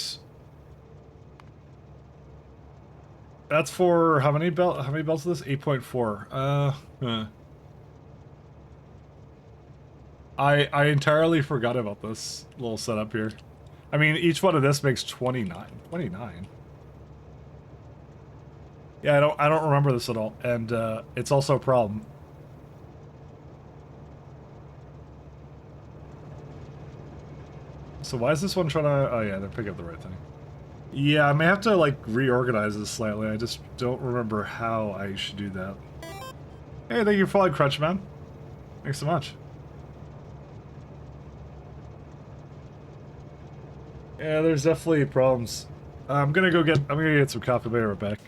that's for how many belts is this? 8.4. I entirely forgot about this little setup here. I mean, each one of this makes 29. 29. Yeah, I don't remember this at all, and it's also a problem. So why is this one trying to... Oh yeah, they're picking up the right thing. Yeah, I may have to, like, reorganize this slightly. I just don't remember how I should do that. Hey, thank you for following, Crunchman. Thanks so much. Yeah, there's definitely problems. I'm gonna get some coffee. I'll be right back.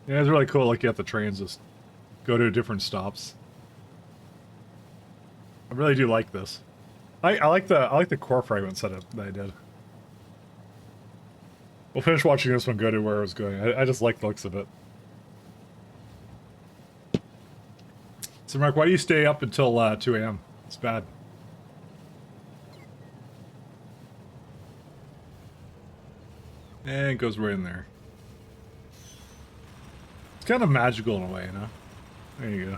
Yeah, it's really cool looking at the trains just go to different stops. I really do like this. I like the core fragment setup that I did. We'll finish watching this one go to where it was going. I just like the looks of it. So Mark, why do you stay up until 2 a.m.? It's bad. And it goes right in there. It's kind of magical in a way, you know? There you go.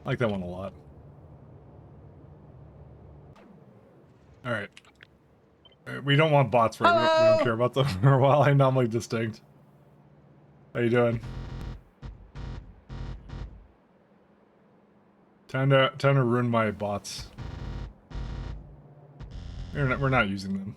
I like that one a lot. Alright. We don't want bots, right? We don't care about them for a while. I'm normally distinct. How you doing? Time to ruin my bots. We're not using them.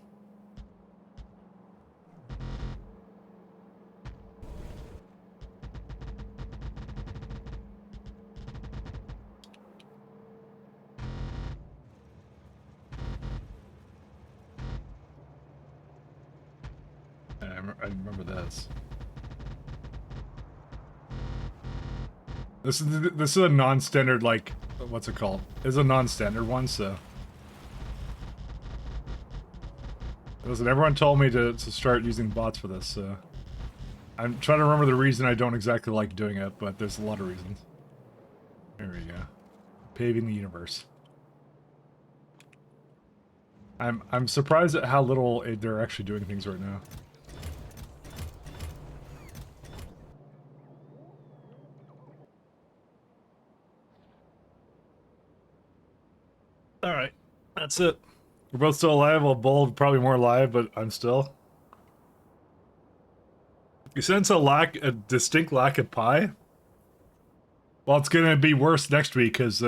I remember this. This is a non-standard, like, what's it called? It's a non-standard one, so. Listen, everyone told me to start using bots for this, so. I'm trying to remember the reason I don't exactly like doing it, but there's a lot of reasons. There we go. Paving the universe. I'm surprised at how little they're actually doing things right now. Alright, that's it. We're both still alive, well, Bold probably more alive, but I'm still. You sense a distinct lack of pie? Well, it's gonna be worse next week, because,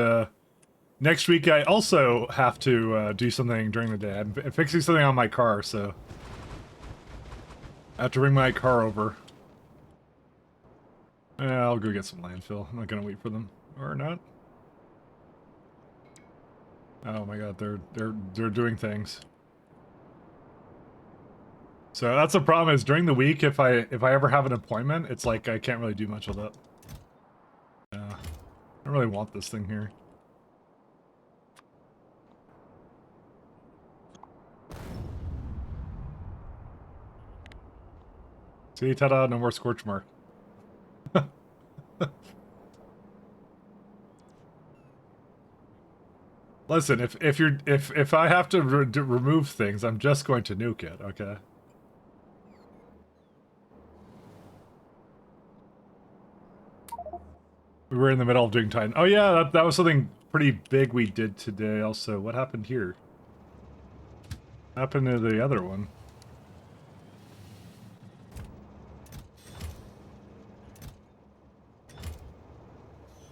next week I also have to, do something during the day. I'm fixing something on my car, so. I have to bring my car over. I'll go get some landfill. I'm not gonna wait for them. Or not. Oh my god, they're doing things. So that's the problem is during the week if I ever have an appointment, it's like I can't really do much with it. I don't really want this thing here. See, ta-da, no more scorch mark. Listen, if I have to remove things, I'm just going to nuke it, okay? We were in the middle of doing Titan. Oh yeah, that was something pretty big we did today also. What happened here? What happened to the other one?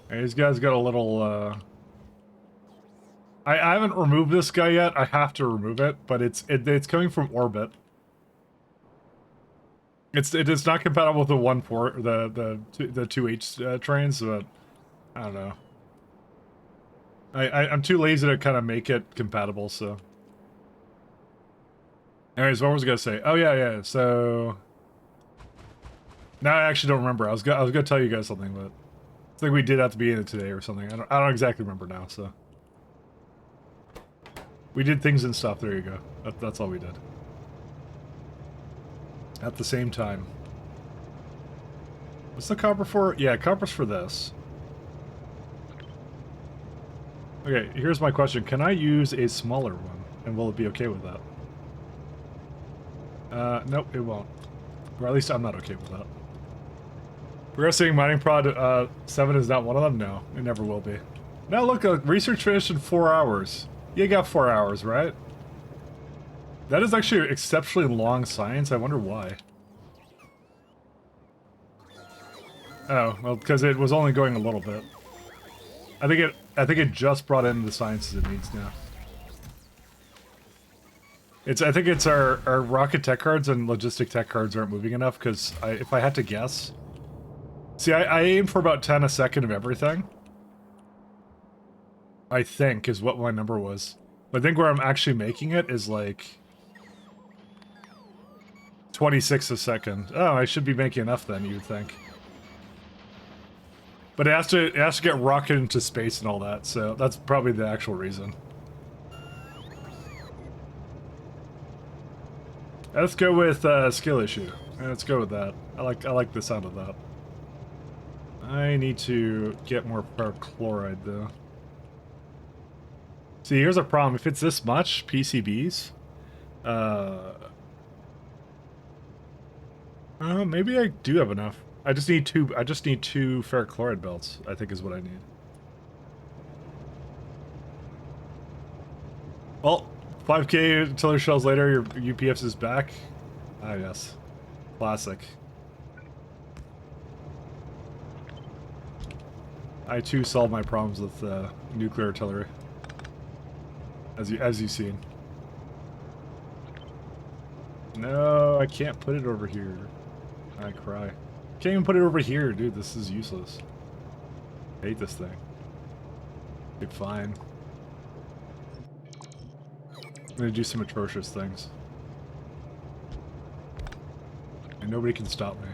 Hey, these guys got a little, I haven't removed this guy yet. I have to remove it, but it's coming from orbit. It is not compatible with the 1.4 the 2H trains, but I don't know. I'm too lazy to kind of make it compatible, so. Anyways, what was I gonna say? Oh yeah. So now I actually don't remember. I was gonna tell you guys something, but it's like we did at the beginning of today or something. I don't exactly remember now. So we did things and stuff. There you go. That's all we did. At the same time. What's the copper for? Yeah, copper's for this. Okay, here's my question. Can I use a smaller one? And will it be okay with that? Nope, it won't. Or at least I'm not okay with that. Progressing Mining Prod 7 is not one of them? No, it never will be. Now look, research finished in 4 hours. You got 4 hours, right? That is actually exceptionally long science. I wonder why. Oh, well, because it was only going a little bit. I think it just brought in the sciences it needs now. I think it's our rocket tech cards and logistic tech cards aren't moving enough, because if I had to guess... See, I aim for about 10 a second of everything. I think, is what my number was. But I think where I'm actually making it is like... 26 a second. Oh, I should be making enough then, you would think. But it has to get rocketed into space and all that, so that's probably the actual reason. Let's go with skill issue. Let's go with that. I like the sound of that. I need to get more perchloride though. See, here's a problem. If it's this much PCBs, maybe I do have enough. I just need two ferric chloride belts, I think is what I need. Well, 5k artillery shells later, your UPS is back. Ah, yes. Classic. I too solved my problems with nuclear artillery. As you've seen. No, I can't put it over here. I cry. Can't even put it over here, dude. This is useless. I hate this thing. Okay, fine. I'm gonna do some atrocious things. And nobody can stop me.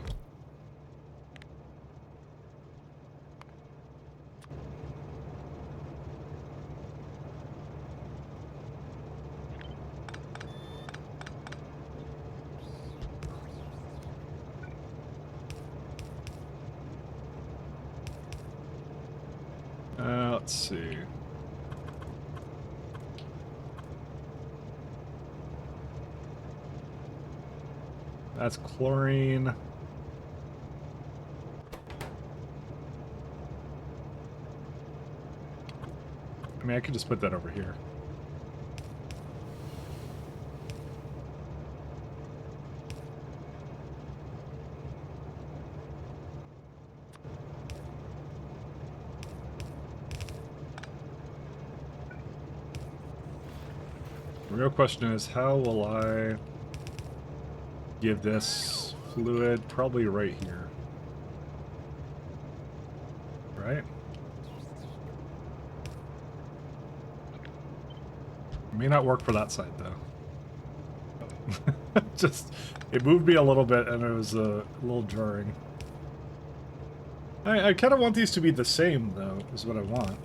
Let's see. That's chlorine. I mean, I could just put that over here. The real question is, how will I give this fluid? Probably right here. Right? May not work for that side, though. Just, it moved me a little bit, and it was a little jarring. I kind of want these to be the same, though, is what I want.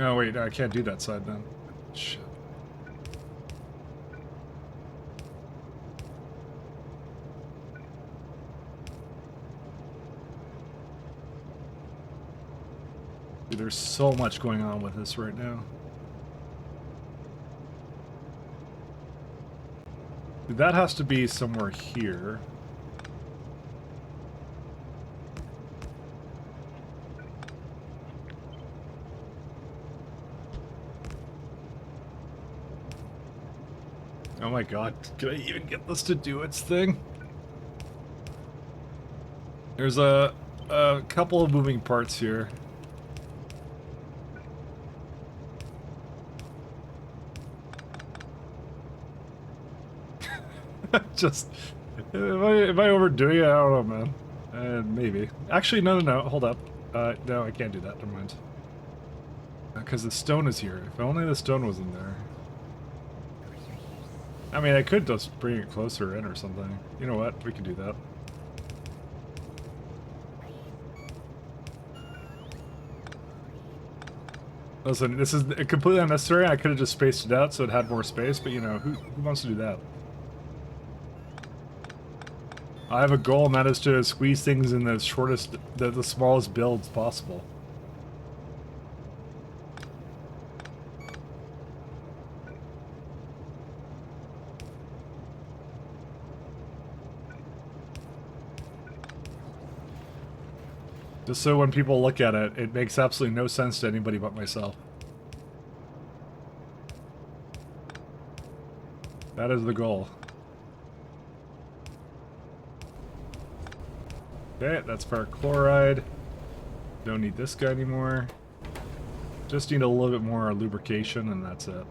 Oh, wait, no, I can't do that side then. Shit. Dude, there's so much going on with this right now. Dude, that has to be somewhere here. Oh my god, can I even get this to do its thing? There's a couple of moving parts here. Just, am I overdoing it? I don't know, man. Maybe. Actually, no, hold up. No, I can't do that, never mind. Because the stone is here. If only the stone was in there. I mean, I could just bring it closer in or something. You know what? We can do that. Listen, this is completely unnecessary. I could have just spaced it out so it had more space, but you know, who wants to do that? I have a goal, and that is to squeeze things in the shortest, the smallest builds possible. Just so when people look at it, it makes absolutely no sense to anybody but myself. That is the goal. Okay, that's ferric chloride. Don't need this guy anymore. Just need a little bit more lubrication and that's it.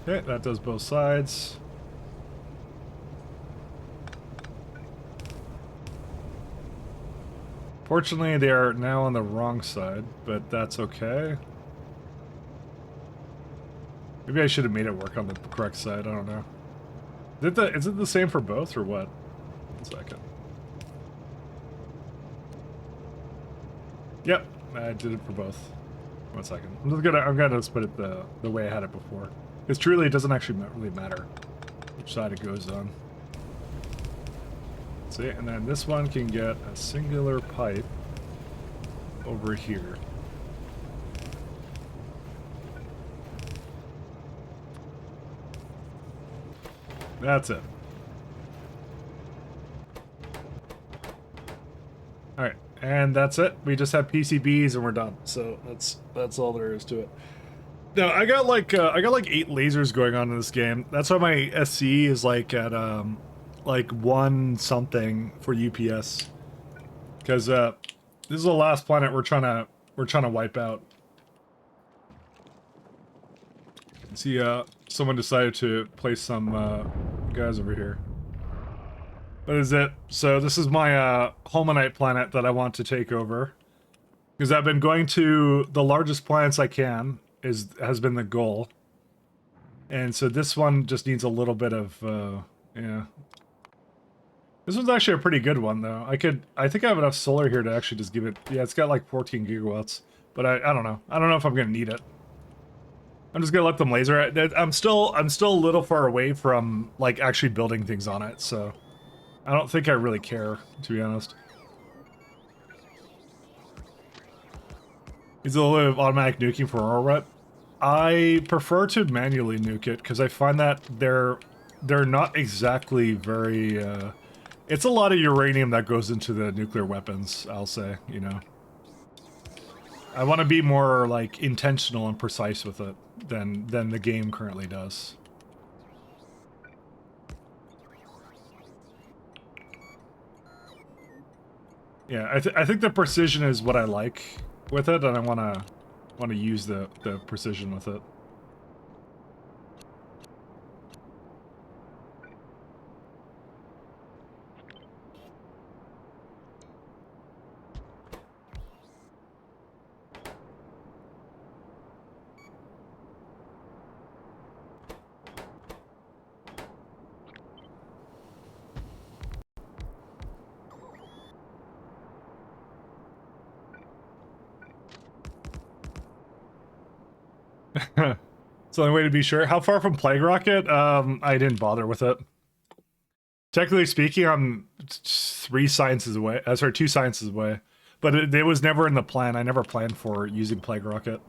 Okay, that does both sides. Fortunately, they are now on the wrong side, but that's okay. Maybe I should have made it work on the correct side, I don't know. Is it the same for both, or what? 1 second. Yep, I did it for both. 1 second. I'm gonna just put it the way I had it before. Because truly, it doesn't actually really matter which side it goes on. See, and then this one can get a singular pipe over here. That's it. Alright, and that's it. We just have PCBs and we're done. So that's all there is to it. No, I got like 8 lasers going on in this game. That's why my SC is like at like 1 something for UPS. Because this is the last planet we're trying to wipe out. See, someone decided to place some guys over here. What is it? So this is my Holmanite planet that I want to take over. Because I've been going to the largest planets I can, has been the goal. And so this one just needs a little bit of, yeah. This one's actually a pretty good one, though. I think I have enough solar here to actually just give it, yeah, it's got like 14 gigawatts. But I don't know. I don't know if I'm going to need it. I'm just gonna let them laser it. I'm still a little far away from like actually building things on it, so I don't think I really care, to be honest. Is it a little bit of automatic nuking for Orwet? I prefer to manually nuke it because I find that they're not exactly very. It's a lot of uranium that goes into the nuclear weapons. I'll say, you know. I want to be more like intentional and precise with it than the game currently does. Yeah, I think the precision is what I like with it, and I want to use the precision with it. It's the only way to be sure. How far from Plague Rocket? I didn't bother with it. Technically speaking, I'm 3 sciences away. Sorry, 2 sciences away. But it was never in the plan. I never planned for using Plague Rocket.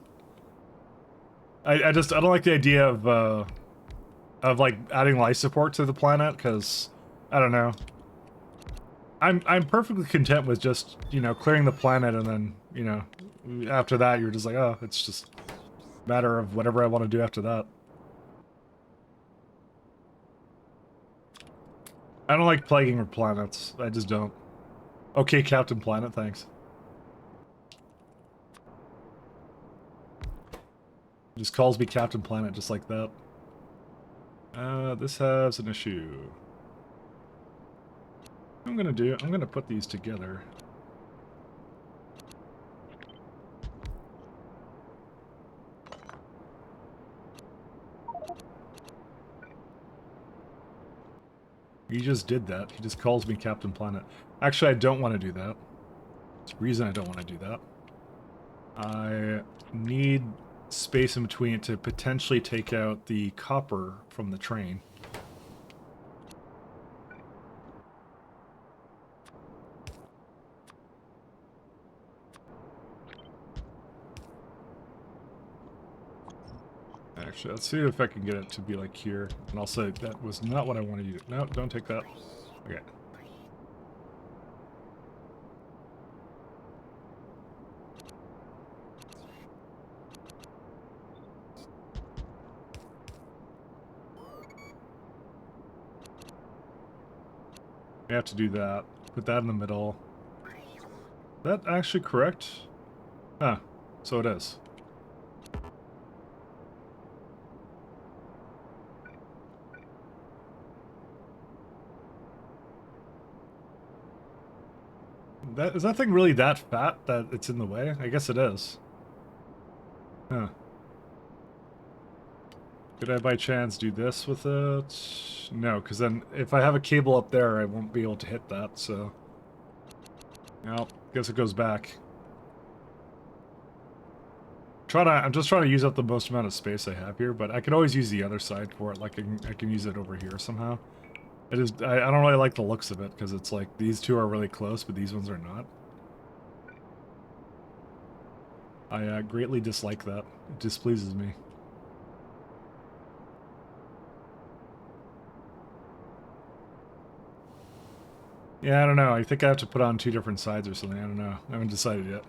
I don't like the idea of like adding life support to the planet, because I don't know. I'm perfectly content with just, you know, clearing the planet, and then, you know, after that you're just like, oh, it's just a matter of whatever I want to do after that. I don't like plaguing with planets. I just don't. Okay, Captain Planet, thanks. Just calls me Captain Planet just like that. This has an issue. What I'm gonna put these together. He just did that. He just calls me Captain Planet. Actually, I don't want to do that. There's a reason I don't want to do that. I need space in between to potentially take out the copper from the train. Actually, let's see if I can get it to be like here. And I'll say that was not what I wanted you to. No, don't take that. Okay. We have to do that. Put that in the middle. Is that actually correct? Ah, so it is. Is that thing really that fat that it's in the way? I guess it is. Huh. Could I by chance do this with it? No, because then if I have a cable up there, I won't be able to hit that, so... Well, guess it goes back. I'm just trying to use up the most amount of space I have here, but I could always use the other side for it, like I can use it over here somehow. I don't really like the looks of it, because it's like, these two are really close, but these ones are not. I greatly dislike that. It displeases me. Yeah, I don't know. I think I have to put on 2 different sides or something. I don't know. I haven't decided yet.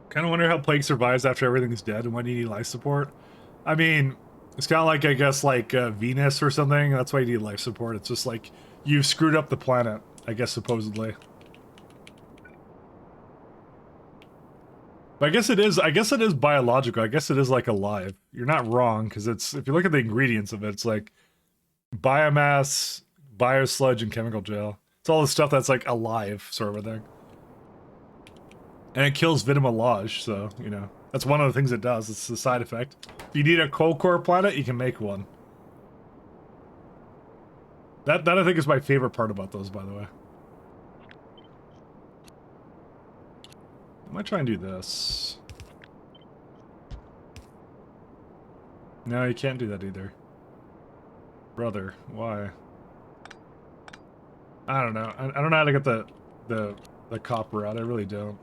Kind of wonder how Plague survives after everything's dead and when you need life support. I mean, it's kind of like, I guess, like Venus or something. That's why you need life support. It's just like, you've screwed up the planet, I guess, supposedly. But I guess it is biological. I guess it is, like, alive. You're not wrong, because it's, if you look at the ingredients of it, it's like biomass, biosludge, and chemical gel. It's all the stuff that's, like, alive, sort of a thing. And it kills Vitamalage, so, you know. That's one of the things it does. It's the side effect. If you need a cold core planet, you can make one. That I think is my favorite part about those, by the way. I might try and do this. No, you can't do that either. Brother, why? I don't know. I don't know how to get the copper out. I really don't.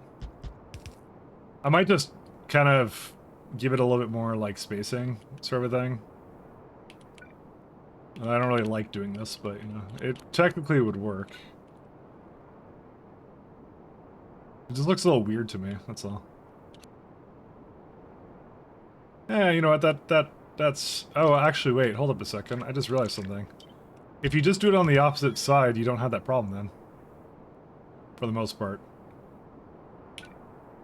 I might just kind of give it a little bit more, like, spacing, sort of a thing. I don't really like doing this, but, you know, it technically would work. It just looks a little weird to me, that's all. Yeah, you know what, that's... Oh, actually, wait, hold up a second. I just realized something. If you just do it on the opposite side, you don't have that problem then. For the most part.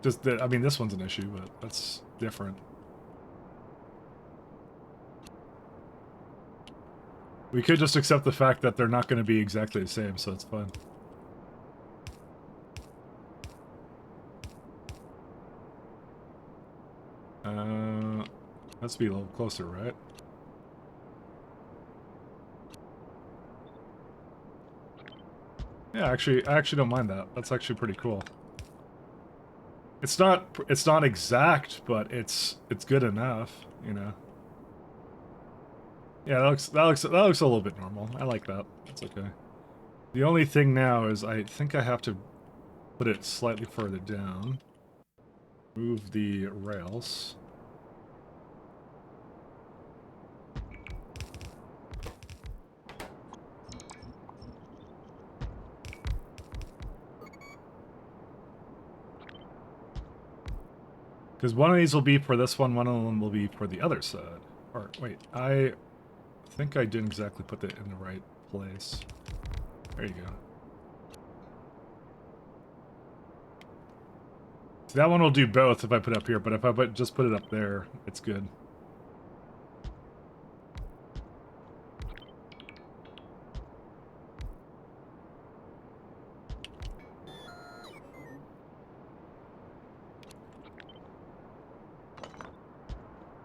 Just that, I mean, this one's an issue, but that's different. We could just accept the fact that they're not going to be exactly the same, so it's fine. Let's be a little closer, right? Yeah, actually, I actually don't mind that. That's actually pretty cool. It's not exact, but it's good enough, you know. Yeah, that looks a little bit normal. I like that. That's okay. The only thing now is I think I have to put it slightly further down. Move the rails. Because one of these will be for this one of them will be for the other side. Or, wait, I think I didn't exactly put that in the right place. There you go. See, that one will do both if I put it up here, but if I just put it up there, it's good.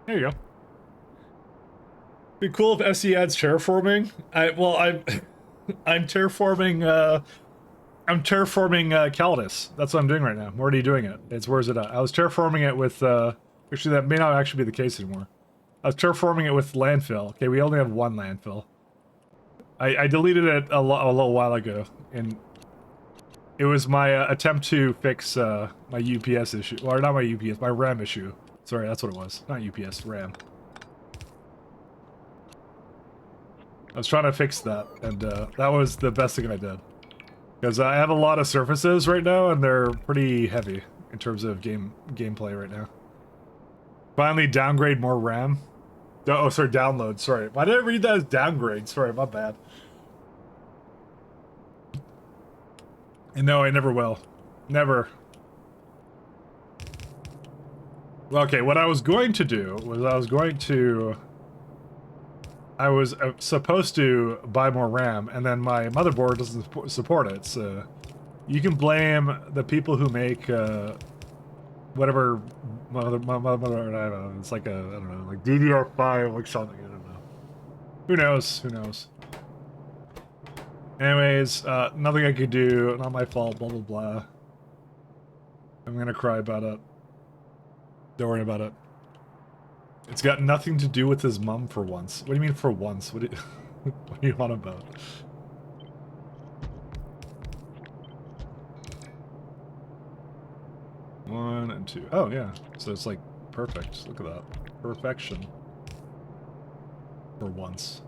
There you go. Be cool if SE adds terraforming. I'm terraforming. I'm terraforming Calidus. That's what I'm doing right now. I'm already doing it. Where's it at? I was terraforming it with. Actually, that may not actually be the case anymore. I was terraforming it with landfill. Okay, we only have one landfill. I deleted it a little while ago, and it was my attempt to fix my UPS issue, or not my UPS, my RAM issue. Sorry, that's what it was. Not UPS, RAM. I was trying to fix that, and that was the best thing I did. Because I have a lot of surfaces right now, and they're pretty heavy in terms of gameplay right now. Finally, downgrade more RAM. Oh, sorry, download. Sorry. Why did I read that as downgrade? Sorry, my bad. And no, I never will. Never. Okay, what I was going to do was I was going to I was supposed to buy more RAM, and then my motherboard doesn't support it, so you can blame the people who make whatever motherboard, I don't know, it's like a, I don't know, like DDR5, like something, I don't know. Who knows? Who knows? Anyways, nothing I could do, not my fault, blah blah blah. I'm gonna cry about it. Don't worry about it. It's got nothing to do with his mum for once. What do you mean for once? What do you, what do you want about? One and two. Oh, yeah. So it's like perfect. Look at that. Perfection. For once.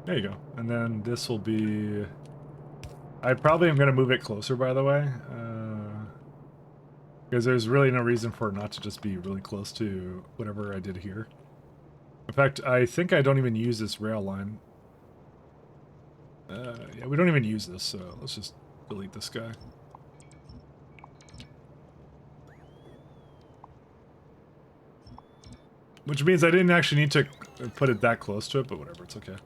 There you go. And then this will be... I probably am going to move it closer, by the way. Because there's really no reason for it not to just be really close to whatever I did here. In fact, I think I don't even use this rail line. Yeah, we don't even use this, so let's just delete this guy. Which means I didn't actually need to put it that close to it, but whatever, it's okay.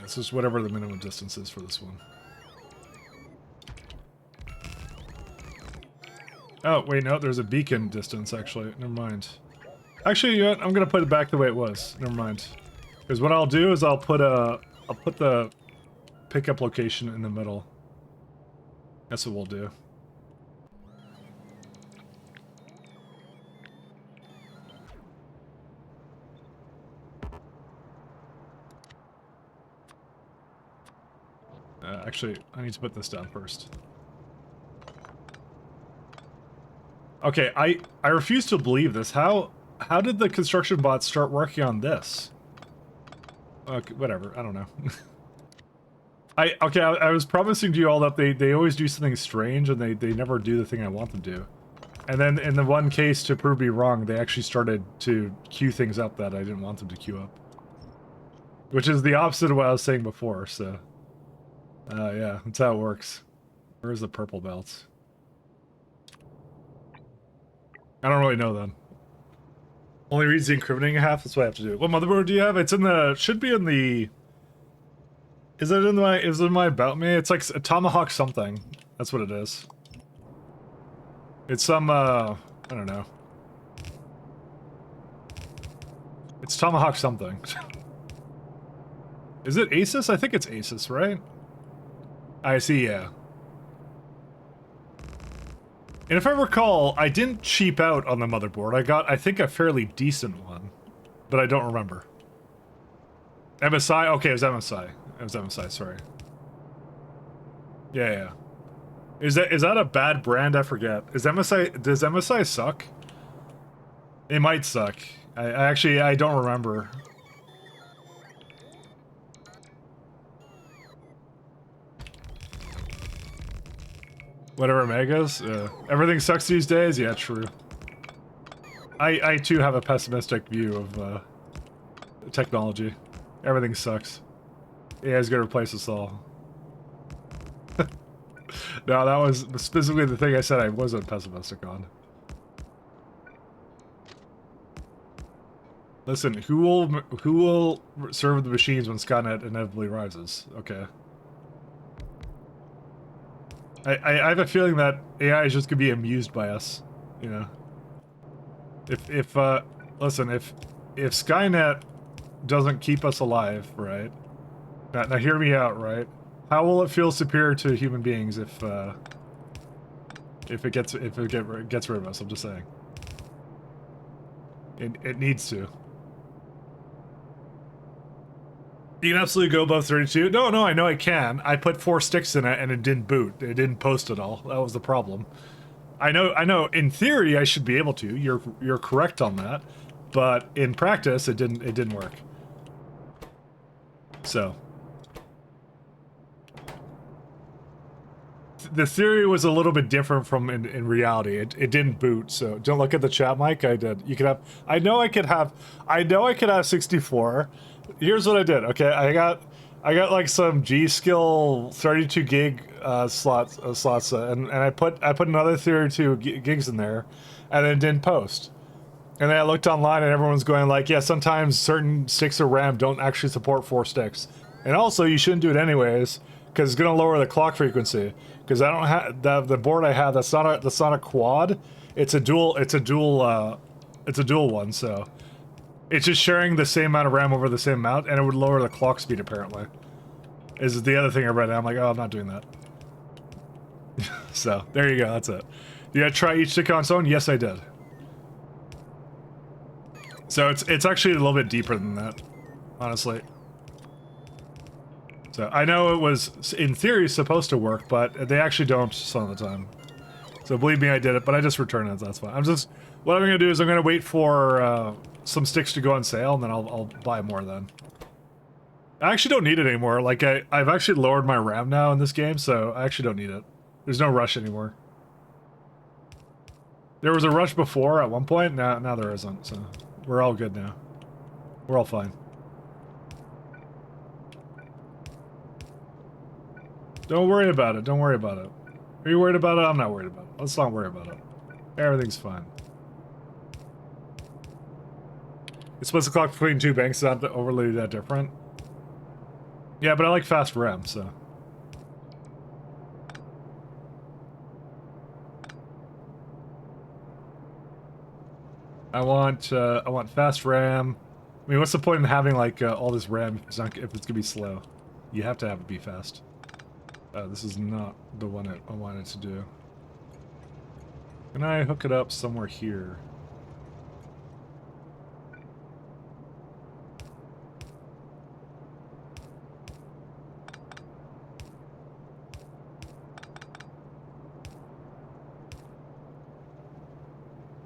It's just whatever the minimum distance is for this one. Oh, wait, no, there's a beacon distance, actually. Never mind. Actually, you know what? I'm gonna put it back the way it was. Never mind. Because what I'll do is I'll put the pickup location in the middle. That's what we'll do. Actually, I need to put this down first. Okay, I refuse to believe this. How did the construction bots start working on this? Okay, whatever. I don't know. I was promising to you all that they always do something strange and they never do the thing I want them to. And then in the one case, to prove me wrong, they actually started to queue things up that I didn't want them to queue up. Which is the opposite of what I was saying before, so... yeah, that's how it works. Where's the purple belts? I don't really know then. Only reads the encrypting half, that's what I have to do. What motherboard do you have? It's in the... should be in the... Is it in my about me? It's like a Tomahawk something. That's what it is. It's some, I don't know. It's Tomahawk something. Is it Asus? I think it's Asus, right? I see, yeah. And if I recall, I didn't cheap out on the motherboard. I got, I think, a fairly decent one. But I don't remember. MSI? Okay, it was MSI. It was MSI, sorry. Yeah, yeah. Is that a bad brand? I forget. Does MSI suck? It might suck. I don't remember. Whatever megas? Everything sucks these days? Yeah, true. I too have a pessimistic view of technology. Everything sucks. AI's gonna replace us all. No, that was specifically the thing I said I wasn't pessimistic on. Listen, who will serve the machines when Skynet inevitably rises? Okay. I have a feeling that AI is just gonna be amused by us, you know. Listen, if Skynet doesn't keep us alive, right? Now hear me out, right? How will it feel superior to human beings if it gets rid of us? I'm just saying. It needs to. You can absolutely go above 32. No, I know I can. I put 4 sticks in it and it didn't boot. It didn't post at all. That was the problem. I know. In theory, I should be able to. You're correct on that, but in practice, it didn't work. So. The theory was a little bit different from in reality. It didn't boot, so don't look at the chat mic. I did. You could have. I know I could have 64. Here's what I did. Okay, I got like some G Skill 32 gig slots, and I put another 32 gigs in there, and then didn't post. And then I looked online, and everyone's going like, yeah, sometimes certain sticks of RAM don't actually support 4 sticks, and also you shouldn't do it anyways because it's gonna lower the clock frequency. Because I don't have the board I have. That's not a quad. It's a dual. It's a dual one. So it's just sharing the same amount of RAM over the same amount, and it would lower the clock speed apparently. Is the other thing I read. I'm like, oh, I'm not doing that. So there you go. That's it. Did I try each stick on its own? Yes, I did. So it's actually a little bit deeper than that, honestly. So I know it was, in theory, supposed to work, but they actually don't some of the time. So believe me, I did it, but I just returned it, that's fine. What I'm gonna do is I'm gonna wait for some sticks to go on sale, and then I'll buy more then. I actually don't need it anymore. Like, I've actually lowered my RAM now in this game, so I actually don't need it. There's no rush anymore. There was a rush before at one point, now there isn't, so we're all good now. We're all fine. Don't worry about it. Don't worry about it. Are you worried about it? I'm not worried about it. Let's not worry about it. Everything's fine. It splits the clock between 2 banks. It's not overly that different. Yeah, but I like fast RAM, so. I want fast RAM. I mean, what's the point in having like all this RAM if it's gonna be slow? You have to have it be fast. This is not the one I wanted to do. Can I hook it up somewhere here?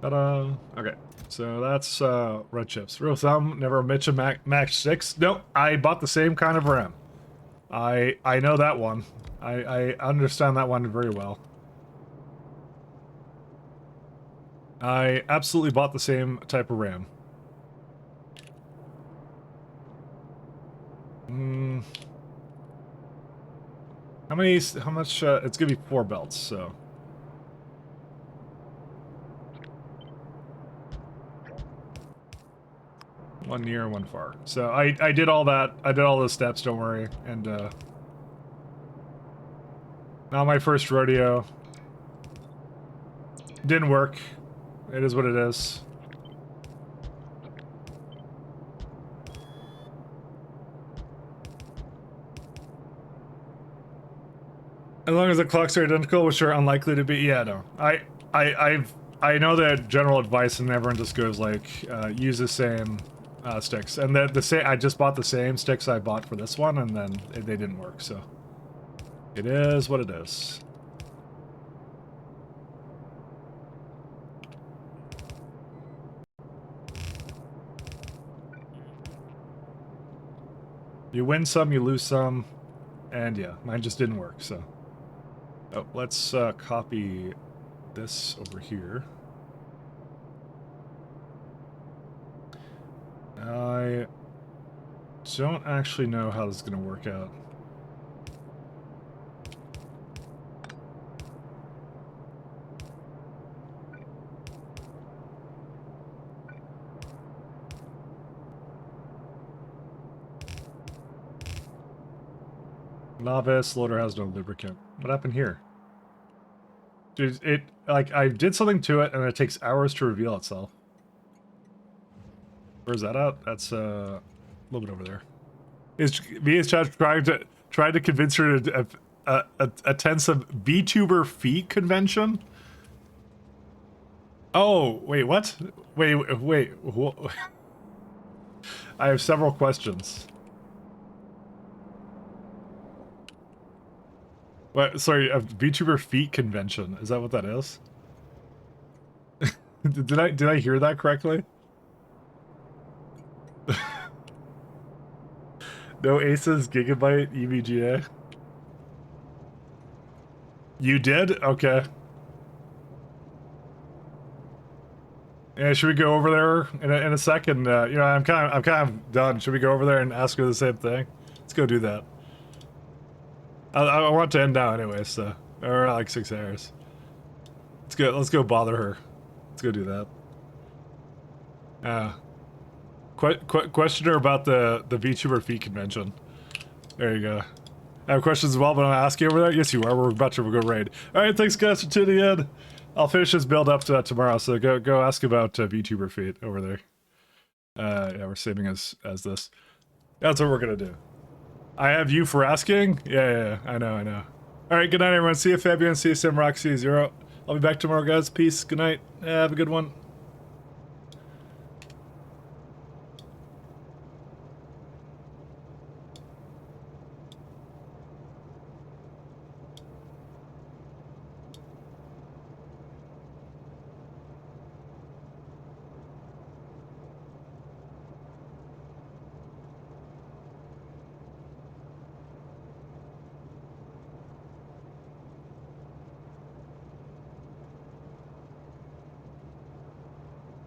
Ta-da! Okay, so that's red chips. Real thumb, never Mitch a Max 6. Nope, I bought the same kind of RAM. I know that one. I understand that one very well. I absolutely bought the same type of RAM. How much, it's gonna be 4 belts, so. One near and one far. So I did all that. I did all those steps, don't worry. And not my first rodeo. Didn't work. It is what it is. As long as the clocks are identical, which are unlikely to be. Yeah, no. I know that general advice, and everyone just goes like, use the same sticks. And I just bought the same sticks I bought for this one, and then they didn't work. So it is what it is. You win some, you lose some, and yeah, mine just didn't work. So, oh, let's copy this over here. I don't actually know how this is going to work out. Novice, loader has no lubricant. What happened here? Dude, like, I did something to it, and it takes hours to reveal itself. Where's that at? That's, a little bit over there. VS Chat trying to convince her to attend some VTuber feet convention? Oh, wait, what? Wait, I have several questions. What? Sorry, a VTuber feet convention. Is that what that is? Did I hear that correctly? No Aces Gigabyte EVGA. You did? Okay. Yeah, should we go over there in a second? You know, I'm kind of done. Should we go over there and ask her the same thing? Let's go do that. I want to end now anyway, so or like 6 hours. Let's go bother her. Let's go do that. Question her about the VTuber Feet convention. There you go. I have questions as well, but I'm gonna ask you over there. Yes, you are. We're about to go raid. All right, thanks guys for tuning in. I'll finish this build up to tomorrow. So go ask about VTuber Feet over there. Yeah, we're saving as this. That's what we're gonna do. I have you for asking. Yeah, I know. All right, good night, everyone. See you, Fabian. See you, Samrock. See you, Zero. I'll be back tomorrow, guys. Peace. Good night. Have a good one.